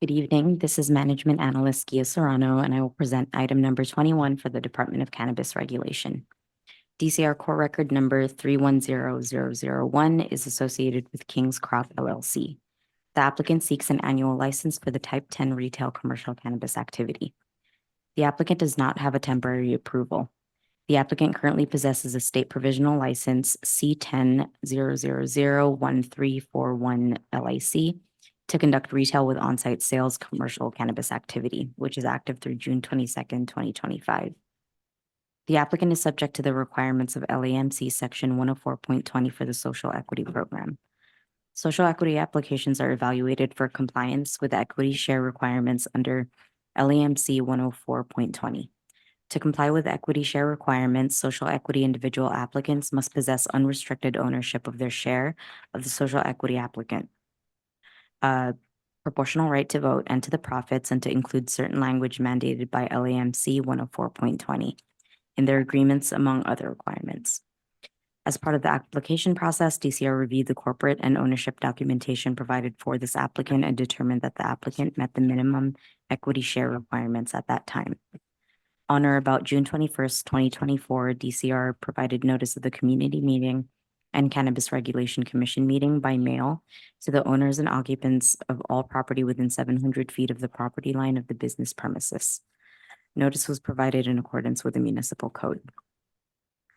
Good evening. This is Management Analyst Gia Serrano, and I will present item number 21 for the Department of Cannabis Regulation. DCR core record number 310001 is associated with King's Crop LLC. The applicant seeks an annual license for the Type 10 retail commercial cannabis activity. The applicant does not have a temporary approval. The applicant currently possesses a state provisional license C10-000-1341 LIC to conduct retail with on-site sales commercial cannabis activity, which is active through June 22nd, 2025. The applicant is subject to the requirements of LAMC Section 104.20 for the Social Equity Program. Social equity applications are evaluated for compliance with equity share requirements under LAMC 104.20. To comply with equity share requirements, social equity individual applicants must possess unrestricted ownership of their share of the social equity applicant, proportional right to vote and to the profits, and to include certain language mandated by LAMC 104.20 in their agreements, among other requirements. As part of the application process, DCR reviewed the corporate and ownership documentation provided for this applicant and determined that the applicant met the minimum equity share requirements at that time. On or about June 21st, 2024, DCR provided notice of the community meeting and Cannabis Regulation Commission meeting by mail to the owners and occupants of all property within 700 feet of the property line of the business premises. Notice was provided in accordance with the municipal code.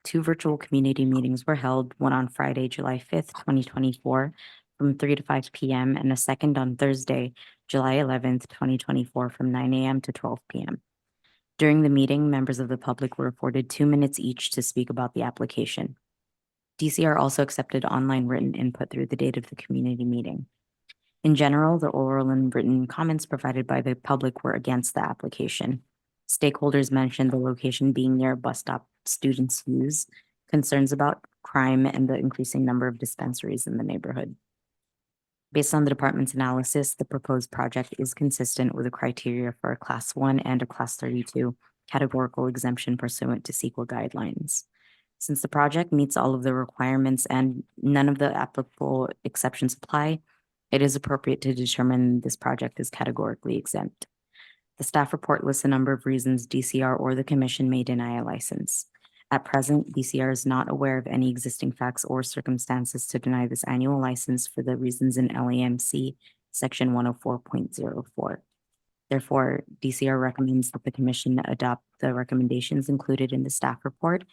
2 virtual community meetings were held, one on Friday, July 5th, 2024, from 3 to 5 p.m., and a second on Thursday, July 11th, 2024, from 9 a.m. to 12 p.m. During the meeting, members of the public were afforded 2 minutes each to speak about the application. DCR also accepted online written input through the date of the community meeting. In general, the oral and written comments provided by the public were against the application. Stakeholders mentioned the location being near a bus stop students use, concerns about crime, and the increasing number of dispensaries in the neighborhood. Based on the department's analysis, the proposed project is consistent with the criteria for a Class 1 and a Class 32 categorical exemption pursuant to CEQA guidelines. Since the project meets all of the requirements and none of the applicable exceptions apply, it is appropriate to determine this project is categorically exempt. The staff report lists a number of reasons DCR or the commission may deny a license. At present, DCR is not aware of any existing facts or circumstances to deny this annual license for the reasons in LAMC Section 104.04. Therefore, DCR recommends that the commission adopt the recommendations included in the staff report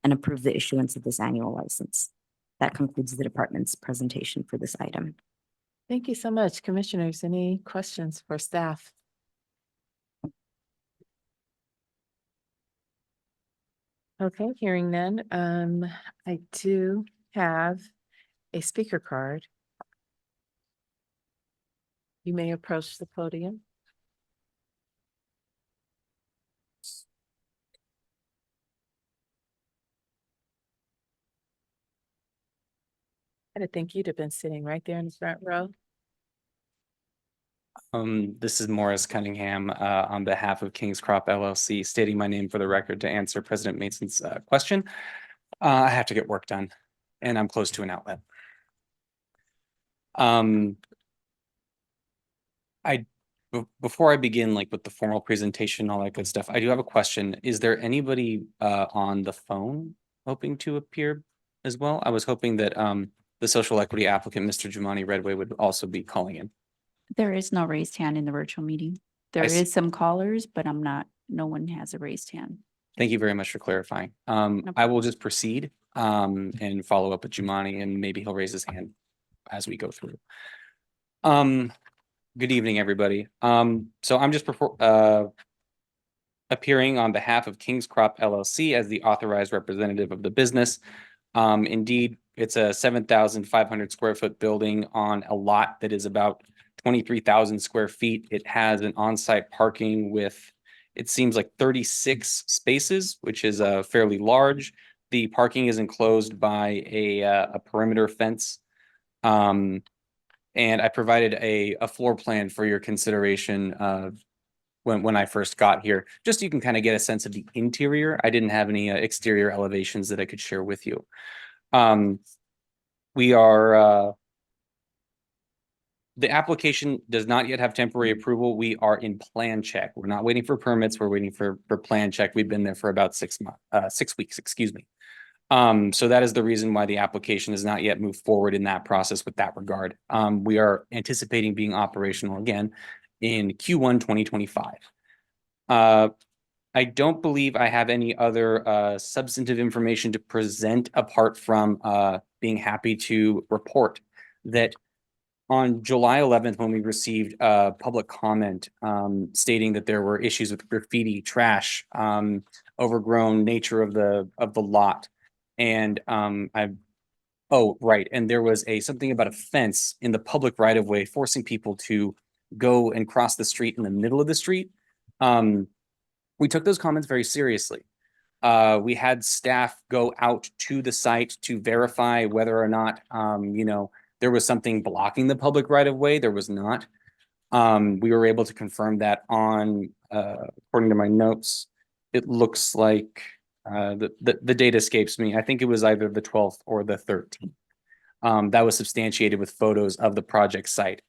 and approve the issuance of this annual license. That concludes the department's presentation for this item. Thank you so much. Commissioners, any questions for staff? Okay, hearing none, I do have a speaker card. You may approach the podium. I think you'd have been sitting right there in the front row. This is Morris Cunningham, on behalf of King's Crop LLC, stating my name for the record to answer President Mason's question. I have to get work done and I'm close to an outlet. Before I begin, like with the formal presentation, all that good stuff, I do have a question. Is there anybody on the phone hoping to appear as well? I was hoping that the social equity applicant, Mr. Jumani Redway, would also be calling in. There is no raised hand in the virtual meeting. There see. is some callers, but no one has a raised hand. Thank you very much for clarifying. I will just proceed and follow up with Jumani, and maybe he'll raise his hand as we go through. Good evening, everybody. So I'm just appearing on behalf of King's Crop LLC as the authorized representative of the business. Indeed, it's a 7,500 square foot building on a lot that is about 23,000 square feet. It has an on-site parking with, it seems like 36 spaces, which is fairly large. The parking is enclosed by a perimeter fence. And I provided a floor plan for your consideration when I first got here, just so you can kind of get a sense of the interior. I didn't have any exterior elevations that I could share with you. The application does not yet have temporary approval. We are in plan check. We're not waiting for permits. We're waiting for plan check. We've been there for about 6 weeks, excuse me. So that is the reason why the application has not yet moved forward in that process with that regard. We are anticipating being operational again in Q1 2025. I don't believe I have any other substantive information to present apart from being happy to report that on July 11th, when we received public comment stating that there were issues with graffiti, trash, overgrown nature of the lot, and right, and there was something about a fence in the public right of way forcing people to go and cross the street in the middle of the street. We took those comments very seriously. We had staff go out to the site to verify whether or not there was something blocking the public right of way. There was not. We were able to confirm that on, according to my notes, it looks like the date escapes me. I think it was either the 12th or the 13th. That was substantiated with photos of the project site.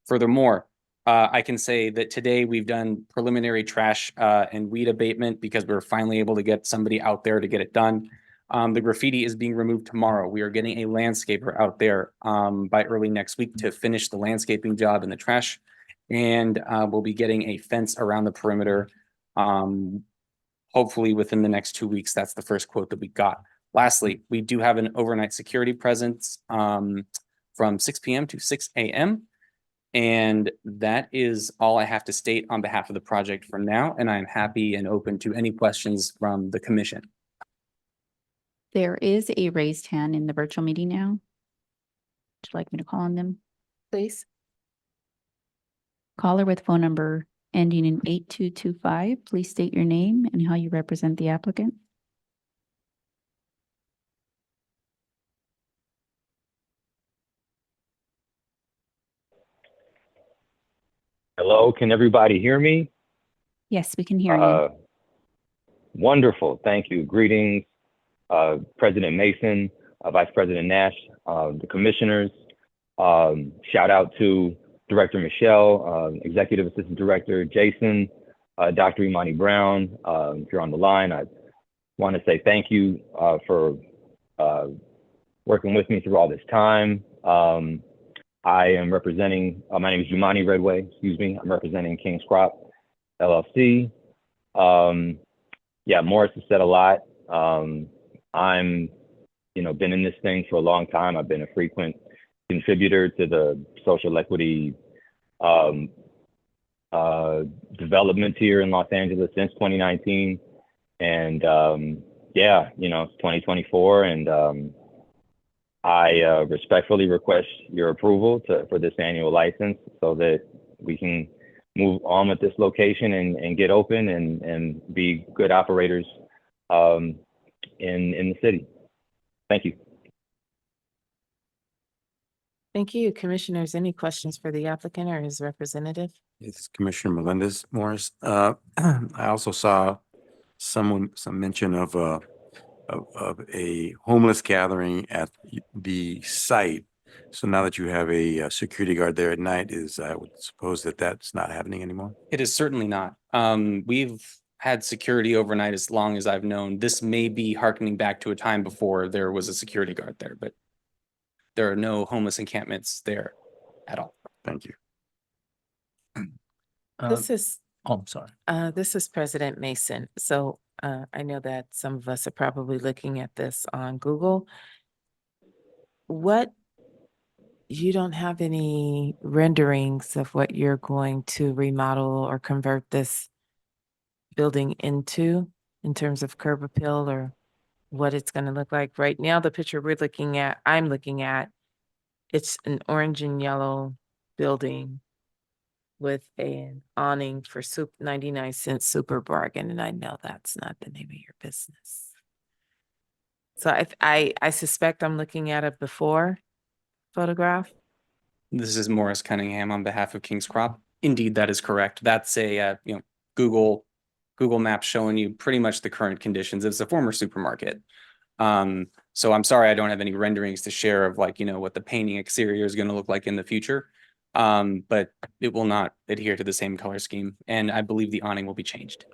Furthermore, I can say that today we've done preliminary trash and weed abatement because we're finally able to get somebody out there to get it done. The graffiti is being removed tomorrow. We are getting a landscaper out there by early next week to finish the landscaping job and the trash. And we'll be getting a fence around the perimeter. Hopefully within the next 2 weeks. That's the first quote that we got. Lastly, we do have an overnight security presence from 6 p.m. to 6 a.m. And that is all I have to state on behalf of the project for now. And I'm happy and open to any questions from the commission. There is a raised hand in the virtual meeting now. Would you like me to call on them? Please. Caller with phone number ending in 8225. Please state your name and how you represent the applicant. Hello, can everybody hear me? Yes, we can hear you. Wonderful, thank you. Greetings, President Mason, Vice President Nash, the commissioners. Shout out to Director Michelle, Executive Assistant Director Jason, Dr. Imani Brown. If you're on the line, I want to say thank you for working with me through all this time. I am representing, my name is Jumani Redway, excuse me. I'm representing King's Crop, LLC. Yeah, Morris has said a lot. I'm, been in this thing for a long time. I've been a frequent contributor to the social equity development here in Los Angeles since 2019. And yeah, it's 2024, and I respectfully request your approval for this annual license so that we can move on with this location and get open and be good operators in the city. Thank you. Thank you. Commissioners, any questions for the applicant or his representative? It's Commissioner Melendez Morris. I also saw some mention of a homeless gathering at the site. So now that you have a security guard there at night, I would suppose that that's not happening anymore? It is certainly not. We've had security overnight as long as I've known. This may be hearkening back to a time before there was a security guard there, but there are no homeless encampments there at all. Thank you. This is, I'm sorry. this is President Mason. So I know that some of us are probably looking at this on Google. You don't have any renderings of what you're going to remodel or convert this building into in terms of curb appeal or what it's going to look like? Right now, the picture I'm looking at, it's an orange and yellow building with an awning for 99-cent super bargain. And I know that's not the name of your business. So I suspect I'm looking at a before photograph. This is Morris Cunningham on behalf of King's Crop. Indeed, that is correct. That's a Google Maps showing you pretty much the current conditions. It's a former supermarket. So I'm sorry I don't have any renderings to share of what the painting exterior is going to look like in the future. But it will not adhere to the same color scheme, and I believe the awning will be changed.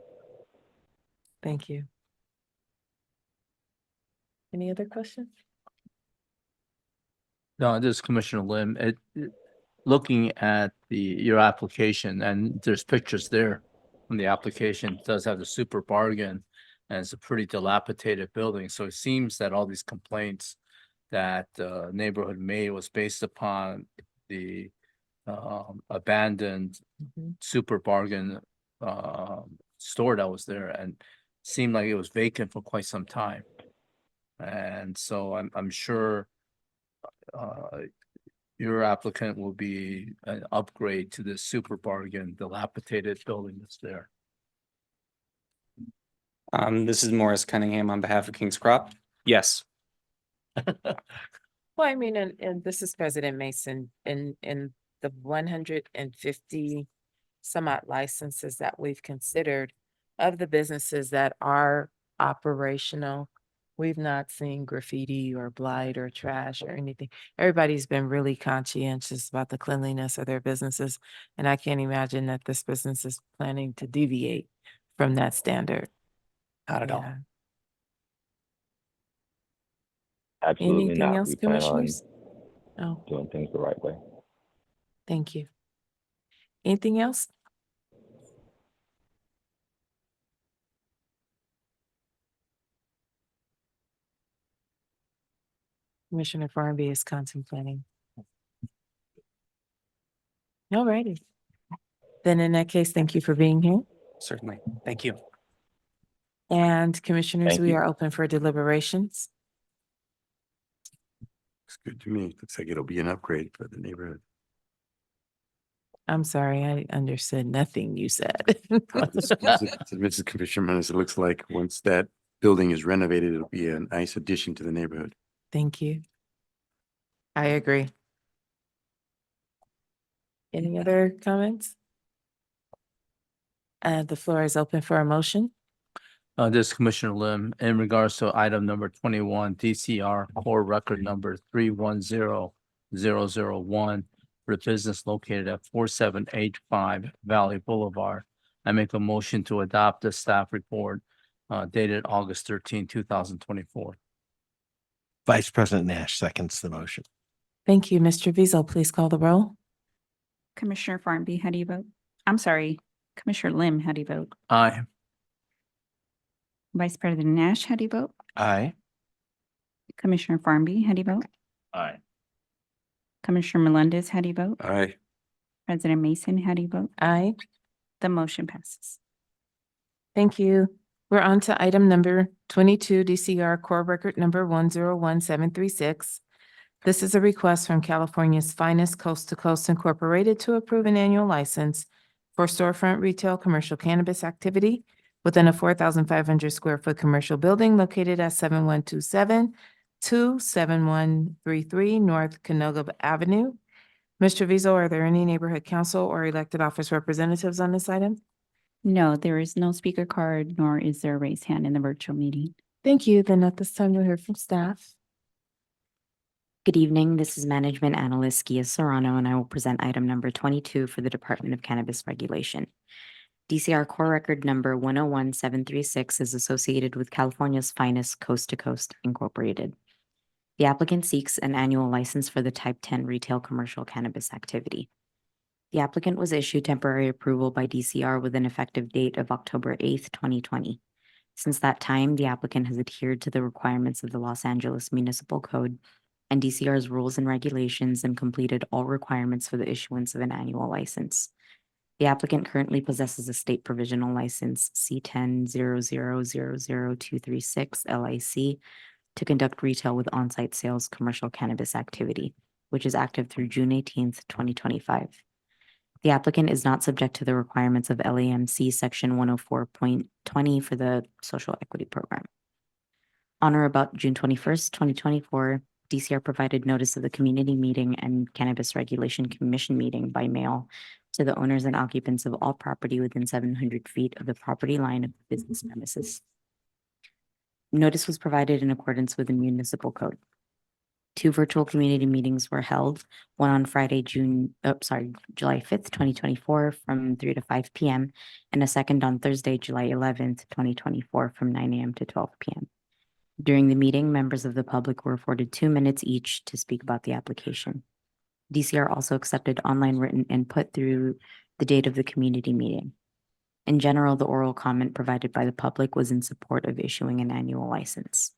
Thank you. Any other questions? No, this is Commissioner Lim. Looking at your application, and there's pictures there from the application, it does have the super bargain, and it's a pretty dilapidated building. So it seems that all these complaints that the neighborhood made was based upon the abandoned super bargain store that was there, and seemed like it was vacant for quite some time. And so I'm sure your applicant will be an upgrade to this super bargain dilapidated building that's there. This is Morris Cunningham on behalf of King's Crop. Yes. Well, I mean, and this is President Mason, in the 150 some odd licenses that we've considered of the businesses that are operational, we've not seen graffiti or blight or trash or anything. Everybody's been really conscientious about the cleanliness of their businesses. And I can't imagine that this business is planning to deviate from that standard. Not at all. Absolutely Anything not. else, We plan on commissioners? Oh, doing things the right way. thank you. Anything else? Commissioner Farnaby is contemplating. All righty. Then in that case, thank you for being here. Certainly. Thank you. And commissioners, Thank we you. are open for deliberations. It's good to me. Looks like it'll be an upgrade for the neighborhood. I'm sorry, I understood nothing you said. Mrs. Commissioner Menace, it looks like once that building is renovated, it'll be a nice addition to the neighborhood. Thank you. I agree. Any other comments? The floor is open for a motion. This is Commissioner Lim, in regards to item number 21, DCR core record number 310001 for the business located at 4785 Valley Boulevard. I make a motion to adopt the staff report dated August 13, 2024. Vice President Nash seconds the motion. Thank you. Mr. Vizo, please call the roll. Commissioner Farnby, how do you vote? I'm sorry, Commissioner Lim, how do you vote? Aye. Vice President Nash, how do you vote? Aye. Commissioner Farnby, how do you vote? Aye. Commissioner Melendez, how do you vote? Aye. President Mason, how do you vote? Aye. The motion passes. Thank you. We're on to item number 22, DCR core record number 101736. This is a request from California's Finest Coast to Coast Incorporated to approve an annual license for storefront retail commercial cannabis activity within a 4,500 square foot commercial building located at 7127 to 7133 North Canoga Avenue. Mr. Vizo, are there any neighborhood council or elected office representatives on this item? No, there is no speaker card, nor is there a raised hand in the virtual meeting. Thank you. Then at this time, we'll hear from staff. Good evening. This is Management Analyst Gia Serrano, and I will present item number 22 for the Department of Cannabis Regulation. DCR core record number 101736 is associated with California's Finest Coast to Coast Incorporated. The applicant seeks an annual license for the Type 10 retail commercial cannabis activity. The applicant was issued temporary approval by DCR with an effective date of October 8th, 2020. Since that time, the applicant has adhered to the requirements of the Los Angeles Municipal Code and DCR's rules and regulations and completed all requirements for the issuance of an annual license. The applicant currently possesses a state provisional license C10000236 LIC to conduct retail with on-site sales commercial cannabis activity, which is active through June 18th, 2025. The applicant is not subject to the requirements of LAMC Section 104.20 for the Social Equity Program. On or about June 21st, 2024, DCR provided notice of the community meeting and Cannabis Regulation Commission meeting by mail to the owners and occupants of all property within 700 feet of the property line of the business premises. Notice was provided in accordance with the municipal code. 2 virtual community meetings were held, one on Friday, July 5th, 2024 from 3 to 5 p.m. and a second on Thursday, July 11th, 2024 from 9 a.m. to 12 p.m. During the meeting, members of the public were afforded 2 minutes each to speak about the application. DCR also accepted online written input through the date of the community meeting. In general, the oral comment provided by the public was in support of issuing an annual license.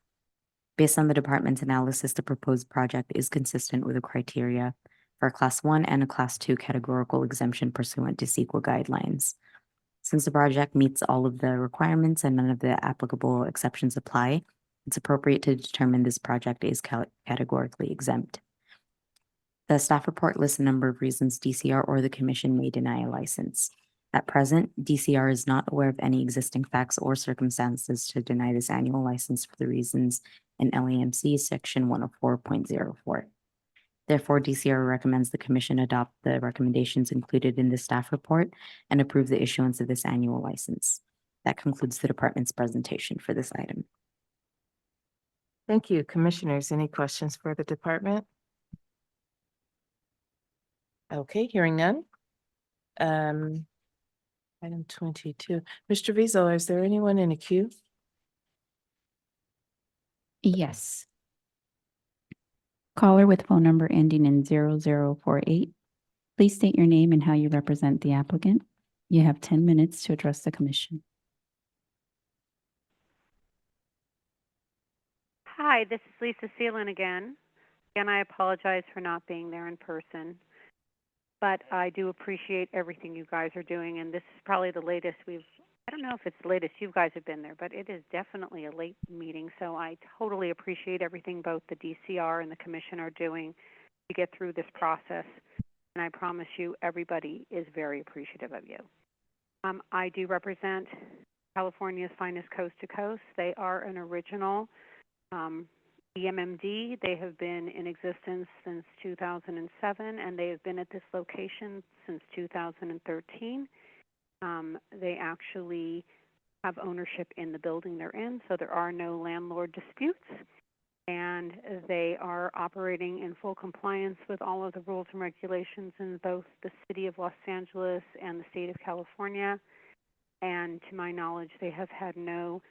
Based on the department's analysis, the proposed project is consistent with the criteria for a Class 1 and a Class 2 categorical exemption pursuant to CEQA guidelines. Since the project meets all of the requirements and none of the applicable exceptions apply, it's appropriate to determine this project is categorically exempt. The staff report lists a number of reasons DCR or the commission may deny a license. At present, DCR is not aware of any existing facts or circumstances to deny this annual license for the reasons in LAMC Section 104.04. Therefore, DCR recommends the commission adopt the recommendations included in the staff report and approve the issuance of this annual license. That concludes the department's presentation for this item. Thank you. Commissioners, any questions for the department? Okay, hearing none. Item 22. Mr. Vizo, is there anyone in the queue? Yes. Caller with phone number ending in 0048. Please state your name and how you represent the applicant. You have 10 minutes to address the commission. Hi, this is Lisa Seelan again. Again, I apologize for not being there in person, but I do appreciate everything you guys are doing, and this is probably the latest I don't know if it's the latest you guys have been there, but it is definitely a late meeting, so I totally appreciate everything both the DCR and the Commission are doing to get through this process. and I promise you, everybody is very appreciative of you. I do represent California's Finest Coast to Coast. They are an original EMMD. They have been in existence since 2007, and they have been at this location since 2013. They actually have ownership in the building they're in, so there are no landlord disputes. And they are operating in full compliance with all of the rules and regulations in both the city of Los Angeles and the state of California. And to my knowledge, they have had no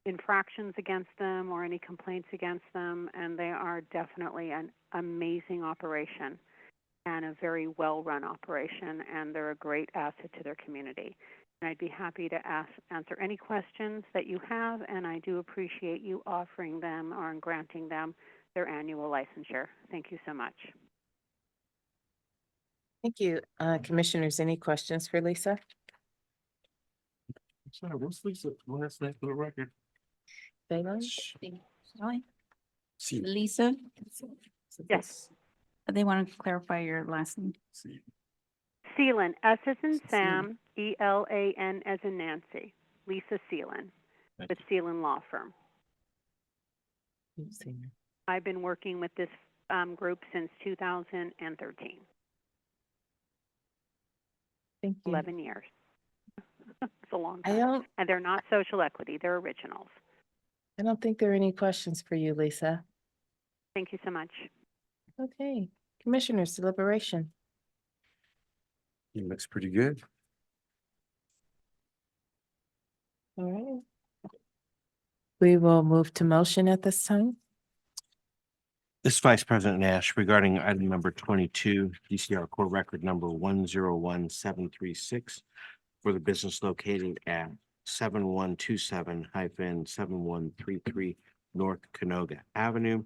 infractions against them or any complaints against them, and they are definitely an amazing operation and a very well-run operation, and they're a great asset to their community. And I'd be happy to answer any questions that you have, and I do appreciate you offering them or granting them their annual licensure. Thank you so much. Thank you. Commissioners, any questions for Lisa? Sorry, what's Lisa? Last name for the record? Phelan? Lisa, Yes. they want to clarify your last name. Seelan, S as in Sam, E-L-A-N as in Nancy. Lisa Seelan, with Seelan Law Firm. I've been working with this group since 2013. Thank you. 11 years. It's a long I time. don't, And they're not social equity, they're originals. I don't think there are any questions for you, Lisa. Thank you so much. Okay, Commissioners, deliberation. It looks pretty good. All right. We will move to motion at this time. This is Vice President Nash regarding item number 22, DCR core record number 101736 for the business located at 7127-7133 North Canoga Avenue.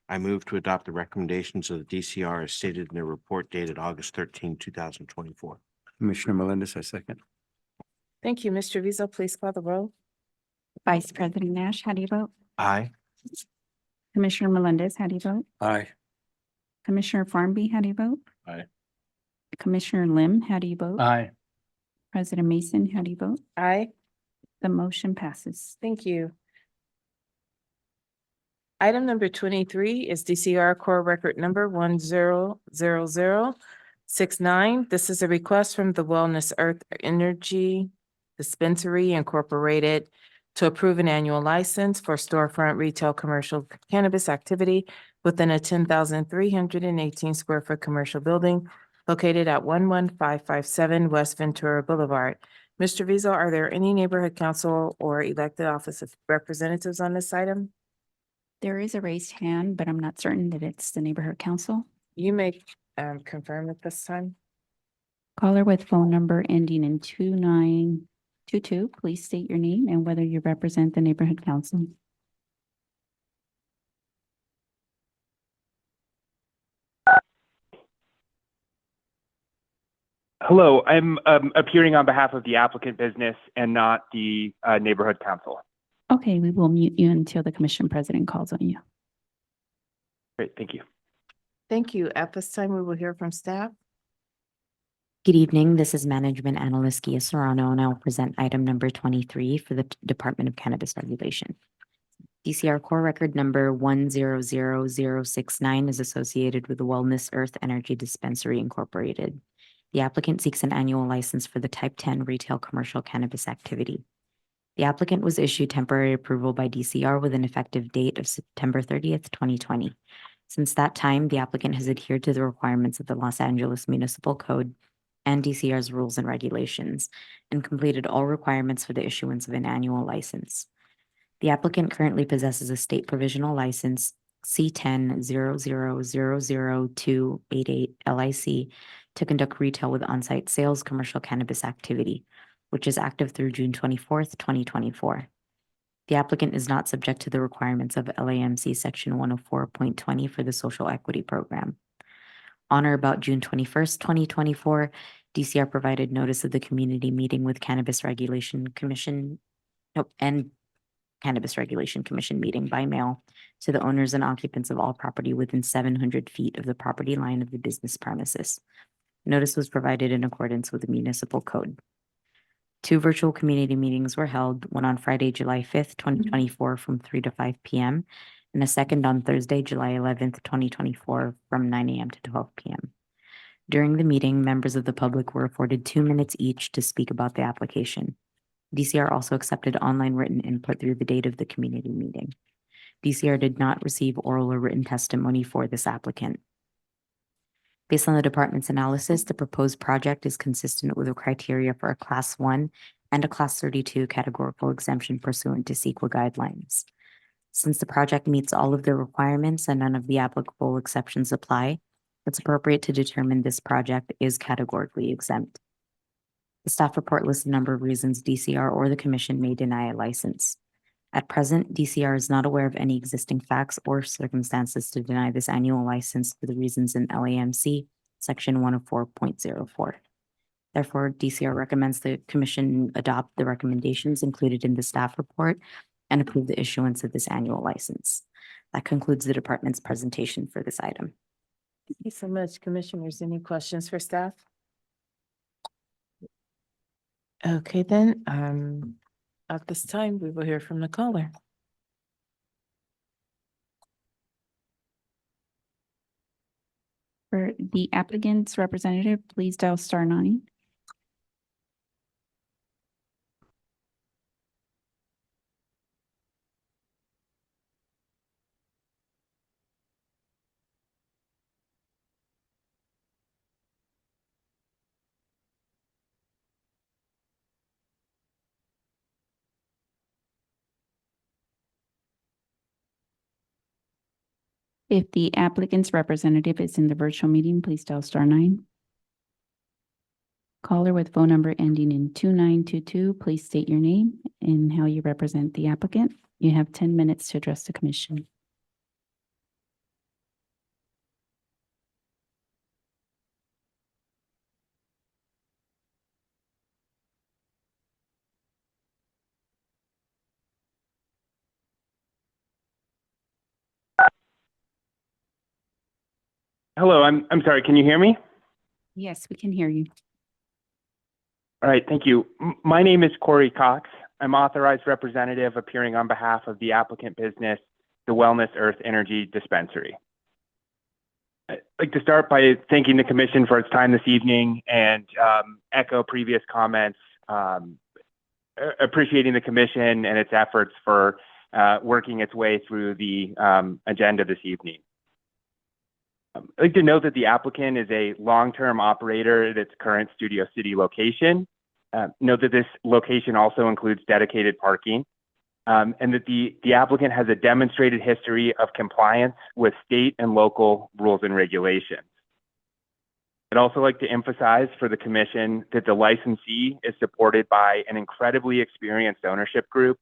I move to adopt the recommendations of the DCR as stated in their report dated August 13, 2024. Commissioner Melendez, I second. Thank you. Mr. Vizo, please call the roll. Vice President Nash, how do you vote? Aye. Commissioner Melendez, how do you vote? Aye. Commissioner Farnby, how do you vote? Aye. Commissioner Lim, how do you vote? Aye. President Mason, how do you vote? Aye. The motion passes. Thank you. Item number 23 is DCR core record number 100069. This is a request from the Wellness Earth Energy Dispensary Incorporated to approve an annual license for storefront retail commercial cannabis activity within a 10,318 square foot commercial building located at 11557 West Ventura Boulevard. Mr. Vizo, are there any neighborhood council or elected office of representatives on this item? There is a raised hand, but I'm not certain that it's the neighborhood council. You may confirm at this time. Caller with phone number ending in 2922, please state your name and whether you represent the neighborhood council. Hello, I'm appearing on behalf of the applicant business and not the neighborhood council. Okay, we will mute you until the commission president calls on you. Great, thank you. Thank you. At this time, we will hear from staff. Good evening. This is Management Analyst Gia Serrano, and I will present item number 23 for the Department of Cannabis Regulation. DCR core record number 100069 is associated with the Wellness Earth Energy Dispensary Incorporated. The applicant seeks an annual license for the Type 10 retail commercial cannabis activity. The applicant was issued temporary approval by DCR with an effective date of September 30th, 2020. Since that time, the applicant has adhered to the requirements of the Los Angeles Municipal Code and DCR's rules and regulations and completed all requirements for the issuance of an annual license. The applicant currently possesses a state provisional license C10-0000288 LIC to conduct retail with on-site sales commercial cannabis activity, which is active through June 24th, 2024. The applicant is not subject to the requirements of LAMC Section 104.20 for the Social Equity Program. On or about June 21st, 2024, DCR provided notice of the community meeting with Cannabis Regulation Commission and Cannabis Regulation Commission meeting by mail to the owners and occupants of all property within 700 feet of the property line of the business premises. Notice was provided in accordance with the municipal code. 2 virtual community meetings were held, one on Friday, July 5th, 2024 from 3 to 5 p.m. and a second on Thursday, July 11th, 2024 from 9 a.m. to 12 p.m. During the meeting, members of the public were afforded 2 minutes each to speak about the application. DCR also accepted online written input through the date of the community meeting. DCR did not receive oral or written testimony for this applicant. Based on the department's analysis, the proposed project is consistent with the criteria for a Class 1 and a Class 32 categorical exemption pursuant to CEQA guidelines. Since the project meets all of the requirements and none of the applicable exceptions apply, it's appropriate to determine this project is categorically exempt. The staff report lists a number of reasons DCR or the commission may deny a license. At present, DCR is not aware of any existing facts or circumstances to deny this annual license for the reasons in LAMC Section 104.04. Therefore, DCR recommends the commission adopt the recommendations included in the staff report and approve the issuance of this annual license. That concludes the department's presentation for this item. Thank you so much, commissioners. Any questions for staff? Okay, then, at this time, we will hear from the caller. For the applicant's representative, please dial *9. If the applicant's representative is in the virtual meeting, please dial *9. Caller with phone number ending in 2922, please state your name and how you represent the applicant. You have 10 minutes to address the commission. Hello, I'm sorry, can you hear me? Yes, we can hear you. All right, thank you. My name is Corey Cox. I'm authorized representative appearing on behalf of the applicant business, the Wellness Earth Energy Dispensary. I'd like to start by thanking the commission for its time this evening and echo previous comments, appreciating the commission and its efforts for working its way through the agenda this evening. I'd like to note that the applicant is a long-term operator at its current Studio City location. Note that this location also includes dedicated parking, and that the applicant has a demonstrated history of compliance with state and local rules and regulations. I'd also like to emphasize for the commission that the licensee is supported by an incredibly experienced ownership group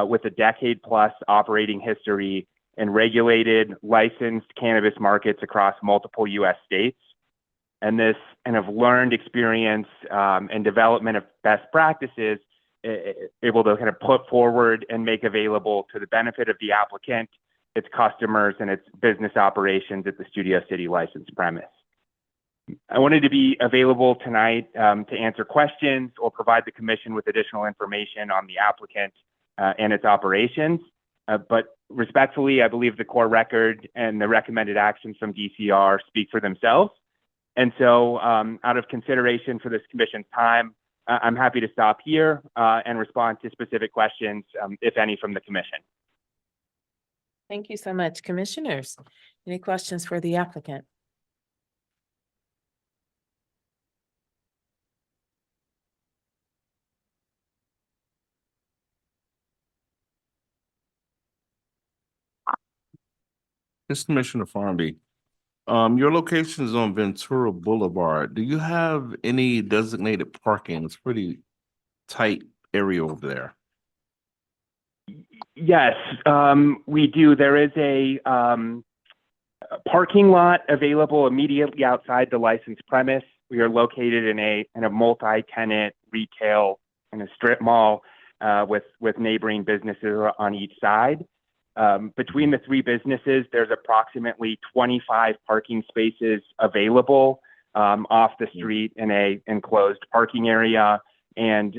with a decade-plus operating history in regulated, licensed cannabis markets across multiple U.S. states. And this kind of learned experience and development of best practices able to kind of put forward and make available to the benefit of the applicant, its customers, and its business operations at the Studio City licensed premise. I wanted to be available tonight to answer questions or provide the commission with additional information on the applicant and its operations. But respectfully, I believe the core record and the recommended actions from DCR speak for themselves. And so out of consideration for this commission's time, I'm happy to stop here and respond to specific questions, if any, from the commission. Thank you so much, commissioners. Any questions for the applicant? This is Commissioner Farmby. Your location is on Ventura Boulevard. Do you have any designated parking? It's pretty tight area over there. Yes, we do. There is a parking lot available immediately outside the licensed premise. We are located in a multi-tenant retail in a strip mall with neighboring businesses on each side. Between the three businesses, there's approximately 25 parking spaces available off the street in a enclosed parking area. And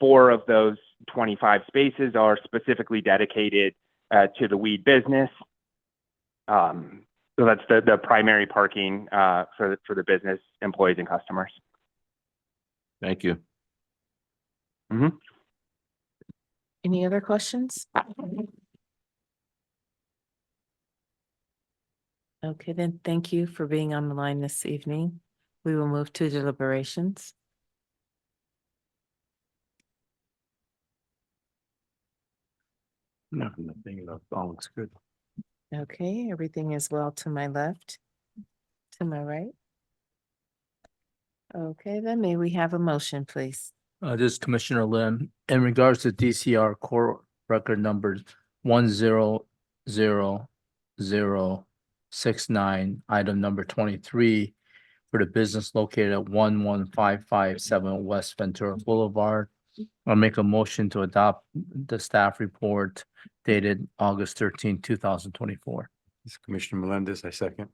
4 of those 25 spaces are specifically dedicated to the weed business. So that's the primary parking for the business employees and customers. Thank you. Any other questions? Okay, then thank you for being on the line this evening. We will move to deliberations. No, nothing. All looks good. Okay, everything is well to my left, to my right. Okay, then may we have a motion, please? This is Commissioner Lim. In regards to DCR core record number 1000069, item number 23 for the business located at 11557 West Ventura Boulevard. I'll make a motion to adopt the staff report dated August 13, 2024. This is Commissioner Melendez, I second.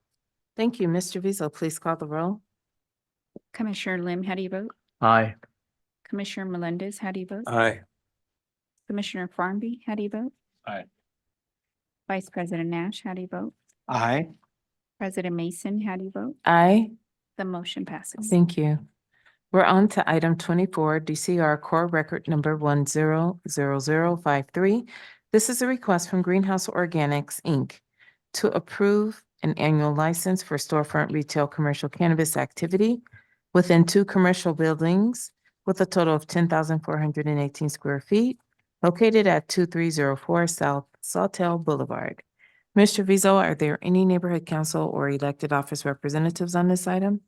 Thank you. Mr. Vizo, please call the roll. Commissioner Lim, how do you vote? Aye. Commissioner Melendez, how do you vote? Aye. Commissioner Farnby, how do you vote? Aye. Vice President Nash, how do you vote? Aye. President Mason, how do you vote? Aye. The motion passes. Thank you. We're on to item 24, DCR core record number 100053. This is a request from Greenhouse Organics, Inc. to approve an annual license for storefront retail commercial cannabis activity within 2 commercial buildings with a total of 10,418 square feet located at 2304 South Sawtell Boulevard. Mr. Vizo, are there any neighborhood council or elected office representatives on this item?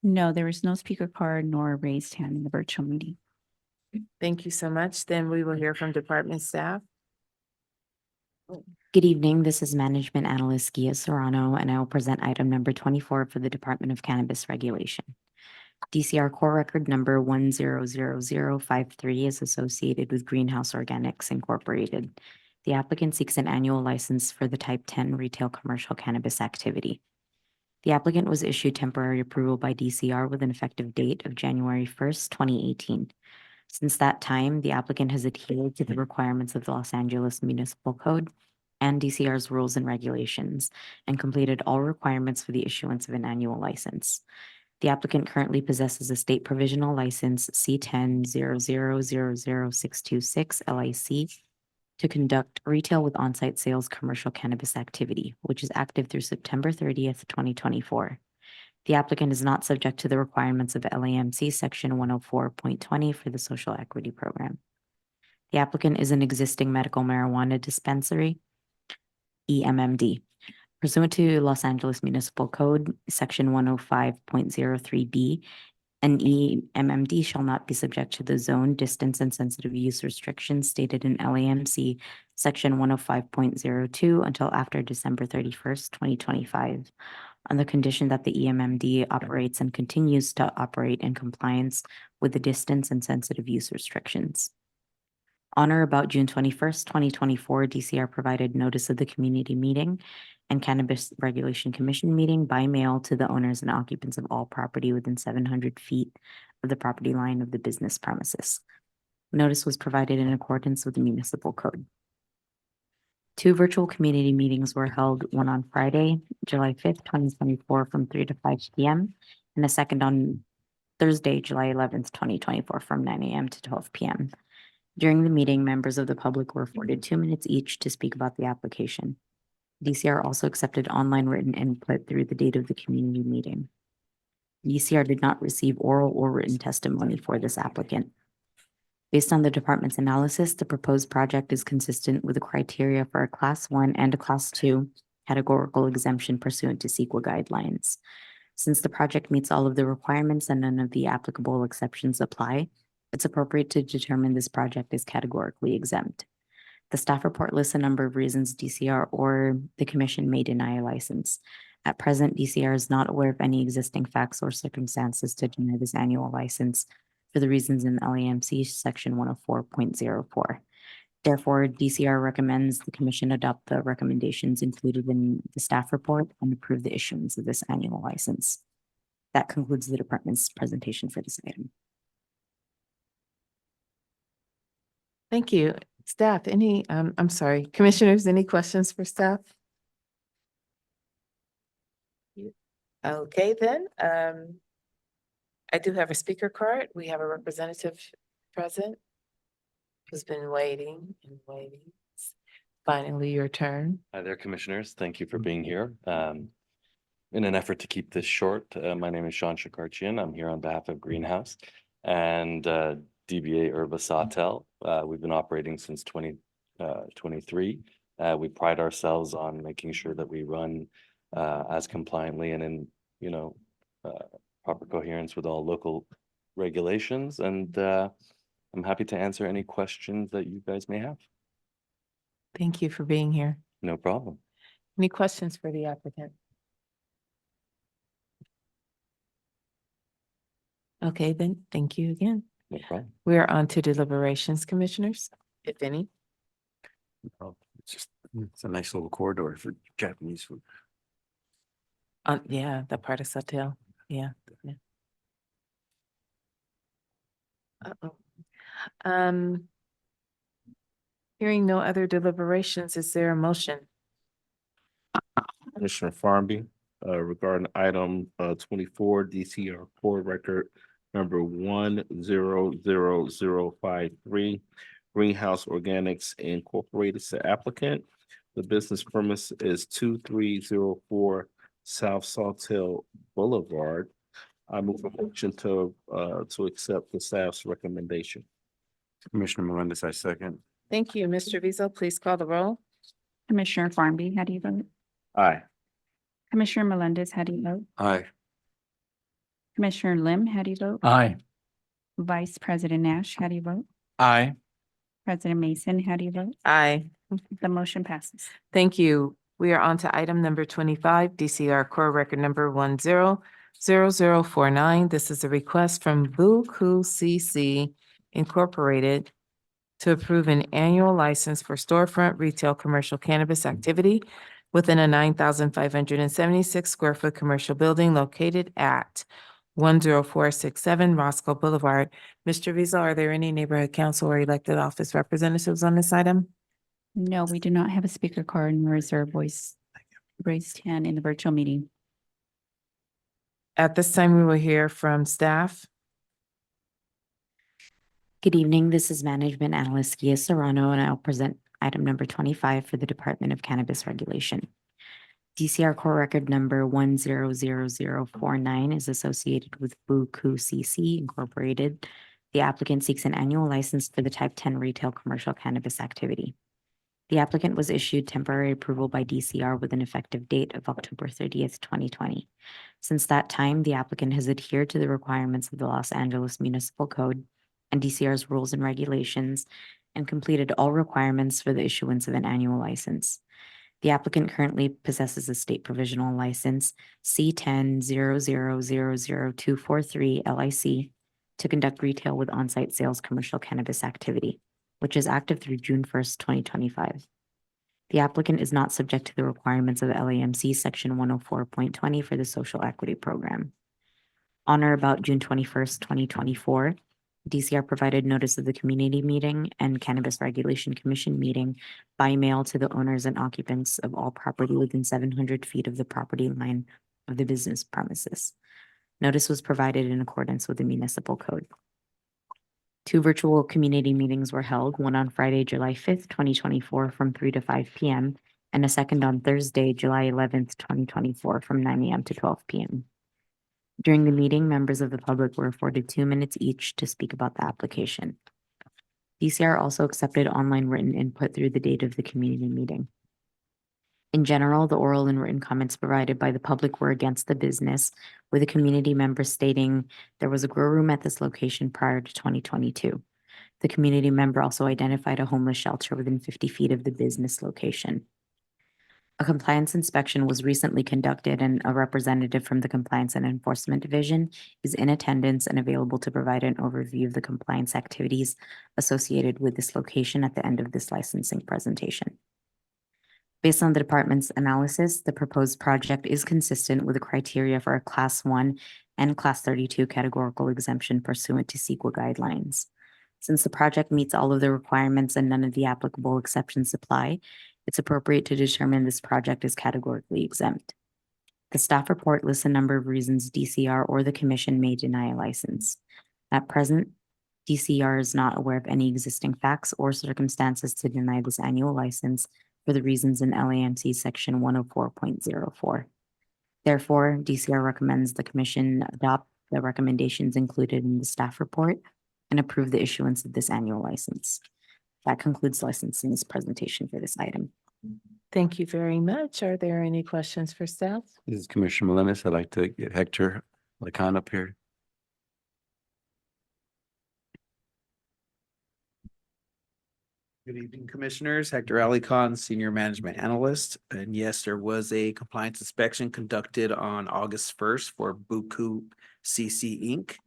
No, there is no speaker card nor raised hand in the virtual meeting. Thank you so much. Then we will hear from department staff. Good evening. This is Management Analyst Gia Serrano, and I will present item number 24 for the Department of Cannabis Regulation. DCR core record number 100053 is associated with Greenhouse Organics Incorporated. The applicant seeks an annual license for the Type 10 retail commercial cannabis activity. The applicant was issued temporary approval by DCR with an effective date of January 1st, 2018. Since that time, the applicant has adhered to the requirements of the Los Angeles Municipal Code and DCR's rules and regulations and completed all requirements for the issuance of an annual license. The applicant currently possesses a state provisional license C10000626 LIC to conduct retail with on-site sales commercial cannabis activity, which is active through September 30th, 2024. The applicant is not subject to the requirements of LAMC Section 104.20 for the Social Equity Program. The applicant is an existing medical marijuana dispensary, EMMD. Pursuant to Los Angeles Municipal Code, Section 105.03B, an EMMD shall not be subject to the zone, distance, and sensitive use restrictions stated in LAMC Section 105.02 until after December 31st, 2025, on the condition that the EMMD operates and continues to operate in compliance with the distance and sensitive use restrictions. On or about June 21st, 2024, DCR provided notice of the community meeting and Cannabis Regulation Commission meeting by mail to the owners and occupants of all property within 700 feet of the property line of the business premises. Notice was provided in accordance with the municipal code. 2 virtual community meetings were held, one on Friday, July 5th, 2024 from 3 to 5 p.m. and a second on Thursday, July 11th, 2024 from 9 a.m. to 12 p.m. During the meeting, members of the public were afforded 2 minutes each to speak about the application. DCR also accepted online written input through the date of the community meeting. DCR did not receive oral or written testimony for this applicant. Based on the department's analysis, the proposed project is consistent with the criteria for a Class 1 and a Class 2 categorical exemption pursuant to CEQA guidelines. Since the project meets all of the requirements and none of the applicable exceptions apply, it's appropriate to determine this project is categorically exempt. The staff report lists a number of reasons DCR or the commission may deny a license. At present, DCR is not aware of any existing facts or circumstances to deny this annual license, for the reasons in LAMC section 104.04. Therefore, DCR recommends the commission adopt the recommendations included in the staff report and approve the issuance of this annual license. That concludes the department's presentation for this item. Thank you. Staff, I'm sorry, commissioners, any questions for staff? Okay, then, I do have a speaker card. We have a representative present who's been waiting and waiting. Finally, your turn. Hi there, Commissioners. Thank you for being here. In an effort to keep this short, my name is Sean Shakarchian. I'm here on behalf of Greenhouse and DBA Herba Sautel. We've been operating since 2023. We pride ourselves on making sure that we run as compliantly and in, proper coherence with all local regulations. And I'm happy to answer any questions that you guys may have. Thank you for being here. No problem. Any questions for the applicant? Okay, then, thank you again. No problem. We are on to deliberations, commissioners, if any. It's a nice little corridor for Japanese food. Yeah, the part of Sautel, yeah. Uh-oh. Hearing no other deliberations, is there a motion? Commissioner Farmby, regarding item 24, DCR core record number 100053, Greenhouse Organics Incorporated, the applicant. The business premise is 2304 South Sawtell Boulevard. I move a motion to accept the staff's recommendation. Commissioner Melendez, I second. Thank you. Mr. Vizo, please call the roll. Commissioner Farmby, how do you vote? Aye. Commissioner Melendez, how do you vote? Aye. Commissioner Lim, how do you vote? Aye. Vice President Nash, how do you vote? Aye. President Mason, how do you vote? Aye. The motion passes. Thank you. We are on to item number 25, DCR core record number 100049. This is a request from Kuu CC Incorporated to approve an annual license for storefront retail commercial cannabis activity within a 9,576 square foot commercial building located at 10467 Roscoe Boulevard. Mr. Vizo, are there any neighborhood council or elected office representatives on this item? No, we do not have a speaker card nor is there a voice raised hand in the virtual meeting. At this time, we will hear from staff. Good evening. This is Management Analyst Gia Serrano, and I'll present item number 25 for the Department of Cannabis Regulation. DCR core record number 100049 is associated with Kuu CC Incorporated. The applicant seeks an annual license for the Type 10 retail commercial cannabis activity. The applicant was issued temporary approval by DCR with an effective date of October 30th, 2020. Since that time, the applicant has adhered to the requirements of the Los Angeles Municipal Code and DCR's rules and regulations and completed all requirements for the issuance of an annual license. The applicant currently possesses a state provisional license C10000243 LIC to conduct retail with on-site sales commercial cannabis activity, which is active through June 1st, 2025. The applicant is not subject to the requirements of LAMC section 104.20 for the social equity program. On or about June 21st, 2024, DCR provided notice of the community meeting and Cannabis Regulation Commission meeting by mail to the owners and occupants of all property within 700 feet of the property line of the business premises. Notice was provided in accordance with the municipal code. 2 virtual community meetings were held, one on Friday, July 5th, 2024 from 3 to 5 p.m. and a second on Thursday, July 11th, 2024 from 9 a.m. to 12 p.m. During the meeting, members of the public were afforded 2 minutes each to speak about the application. DCR also accepted online written input through the date of the community meeting. In general, the oral and written comments provided by the public were against the business, with a community member stating there was a grow room at this location prior to 2022. The community member also identified a homeless shelter within 50 feet of the business location. A compliance inspection was recently conducted and a representative from the Compliance and Enforcement Division is in attendance and available to provide an overview of the compliance activities associated with this location at the end of this licensing presentation. Based on the department's analysis, the proposed project is consistent with the criteria for a Class 1 and Class 32 categorical exemption pursuant to CEQA guidelines. Since the project meets all of the requirements and none of the applicable exceptions apply, it's appropriate to determine this project is categorically exempt. The staff report lists a number of reasons DCR or the commission may deny a license. At present, DCR is not aware of any existing facts or circumstances to deny this annual license for the reasons in LAMC section 104.04. Therefore, DCR recommends the commission adopt the recommendations included in the staff report and approve the issuance of this annual license. That concludes licensing's presentation for this item. Thank you very much. Are there any questions for staff? This is Commissioner Melenis. I'd like to get Hector Lacan up here. Good evening, Commissioners. Hector Alicon, Senior Management Analyst. And yes, there was a compliance inspection conducted on August 1st for Kuu CC Inc.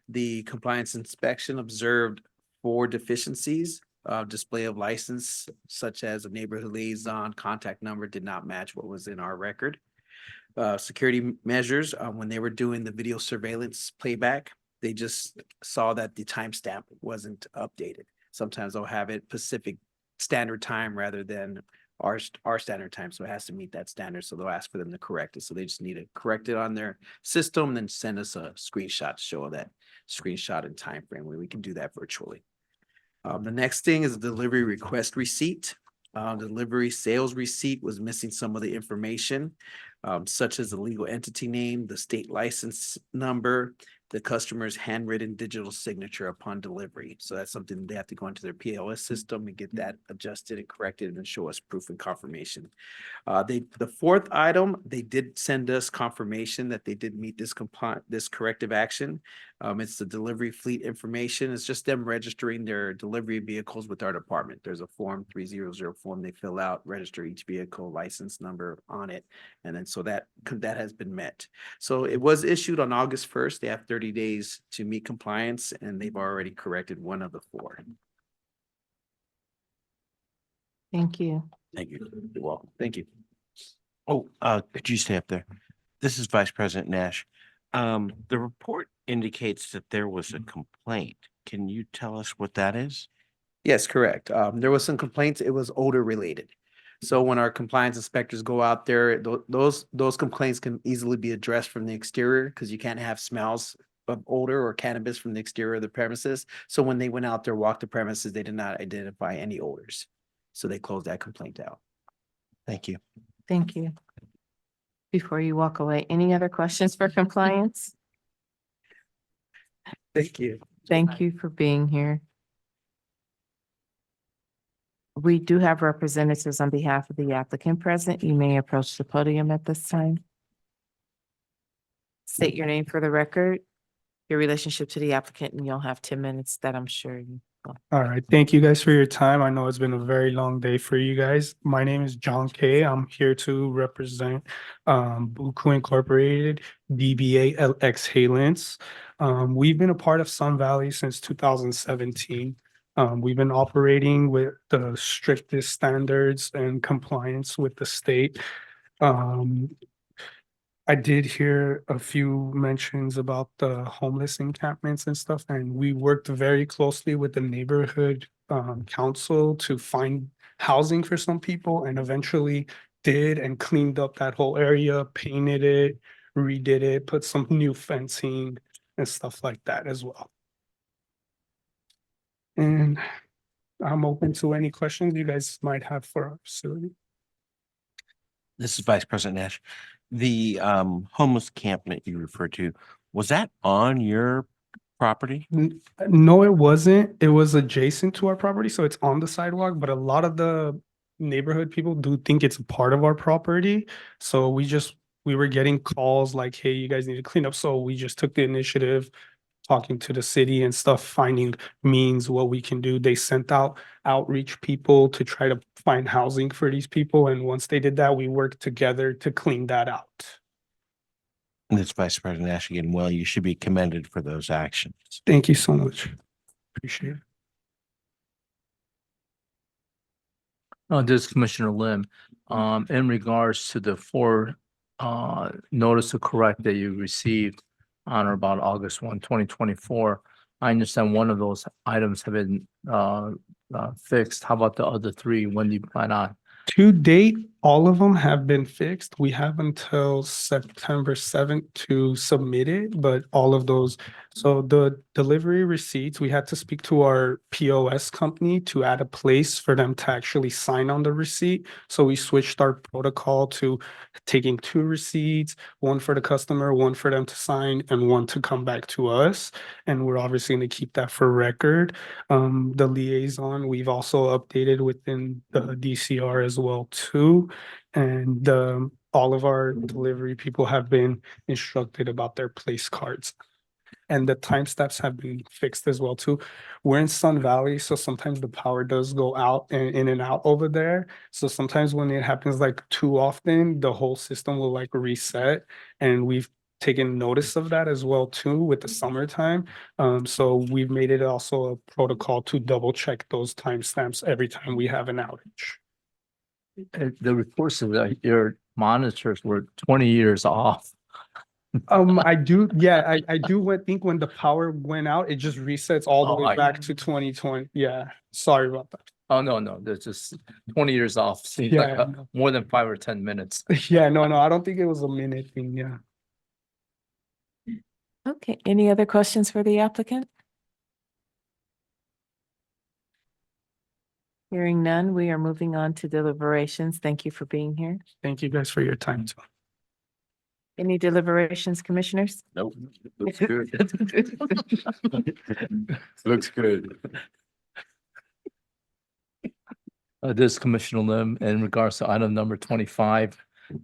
The compliance inspection observed 4 deficiencies. Display of license, such as a neighborhood liaison contact number, did not match what was in our record. Security measures, when they were doing the video surveillance playback, they just saw that the timestamp wasn't updated. Sometimes they'll have it Pacific Standard Time rather than our standard time, so it has to meet that standard. So they'll ask for them to correct it. So they just need to correct it on their system, then send us a screenshot to show that screenshot and time frame where we can do that virtually. The next thing is delivery request receipt. Delivery sales receipt was missing some of the information, such as the legal entity name, the state license number, the customer's handwritten digital signature upon delivery. So that's something they have to go into their POS system and get that adjusted and corrected and show us proof and confirmation. The fourth item, they did send us confirmation that they did meet this corrective action. It's the delivery fleet information. It's just them registering their delivery vehicles with our department. There's a form 300 form they fill out, register each vehicle, license number on it. And then so that has been met. So it was issued on August 1st. They have 30 days to meet compliance, and they've already corrected 1 of the 4. Thank you. Thank you. You're welcome. Thank you. Oh, could you stay up there? This is Vice President Nash. The report indicates that there was a complaint. Can you tell us what that is? Yes, correct. There was some complaints. It was odor related. So when our compliance inspectors go out there, those complaints can easily be addressed from the exterior because you can't have smells of odor or cannabis from the exterior of the premises. So when they went out there, walked the premises, they did not identify any odors. So they closed that complaint out. Thank you. Thank you. Before you walk away, any other questions for compliance? Thank you. Thank you for being here. We do have representatives on behalf of the applicant present. You may approach the podium at this time. State your name for the record, your relationship to the applicant, and you'll have 10 minutes that I'm sure you. All right. Thank you guys for your time. I know it's been a very long day for you guys. My name is John Kay. I'm here to represent Kuu Incorporated, DBA LX Halens. We've been a part of Sun Valley since 2017. We've been operating with the strictest standards and compliance with the state. I did hear a few mentions about the homeless encampments and stuff, and we worked very closely with the neighborhood council to find housing for some people, and eventually did and cleaned up that whole area, painted it, redid it, put some new fencing and stuff like that as well. And I'm open to any questions you guys might have for our facility. This is Vice President Nash. The homeless encampment you referred to, was that on your property? No, it wasn't. It was adjacent to our property, so it's on the sidewalk, but a lot of the neighborhood people do think it's a part of our property. So we were getting calls like, hey, you guys need to clean up. So we just took the initiative talking to the city and stuff, finding means what we can do. They sent out outreach people to try to find housing for these people. And once they did that, we worked together to clean that out. And this Vice President Nash again, well, you should be commended for those actions. Thank you so much. Appreciate it. This is Commissioner Lim. In regards to the four notice to correct that you received on or about August 1, 2024, I understand one of those items have been fixed. How about the other three? When do you plan on? To date, all of them have been fixed. We have until September 7th to submit it, but all of those. So the delivery receipts, we had to speak to our POS company to add a place for them to actually sign on the receipt. So we switched our protocol to taking 2 receipts, one for the customer, one for them to sign, and one to come back to us. And we're obviously going to keep that for record. The liaison, we've also updated within the DCR as well too. And all of our delivery people have been instructed about their place cards. And the time steps have been fixed as well too. We're in Sun Valley, so sometimes the power does go out and in and out over there. So sometimes when it happens like too often, the whole system will like reset. And we've taken notice of that as well too with the summertime. So we've made it also a protocol to double check those timestamps every time we have an outage. The reports of your monitors were 20 years off. I do, yeah, I do think when the power went out, it just resets all the way back to 2020. Yeah, sorry about that. Oh, no, there's just 20 years off. Seems like Yeah. more than 5 or 10 minutes. Yeah, no, I don't think it was a minute thing, yeah. Okay, any other questions for the applicant? Hearing none, we are moving on to deliberations. Thank you for being here. Thank you guys for your time too. Any deliberations, commissioners? Nope. Looks good. Looks good. This is Commissioner Lim in regards to item number 25,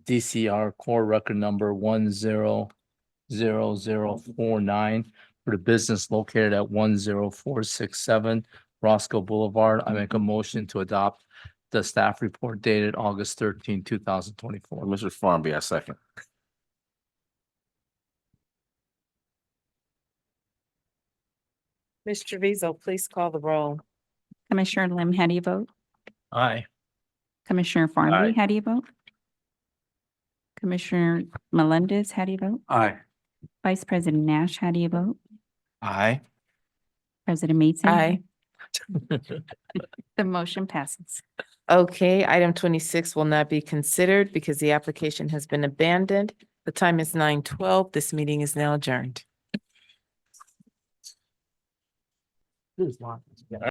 DCR core record number 100049 for the business located at 10467 Roscoe Boulevard. I make a motion to adopt the staff report dated August 13, 2024. Mr. Farnby, I second. Ms. Treviso, please call the roll. Commissioner Lim, how do you vote? Aye. Commissioner Aye. Farnby, how do you vote? Commissioner Melendez, how do you vote? Aye. Vice President Nash, how do you vote? Aye. President Mason? Aye. The motion passes. Okay, item 26 will not be considered because the application has been abandoned. The time is 9:12. This meeting is now adjourned.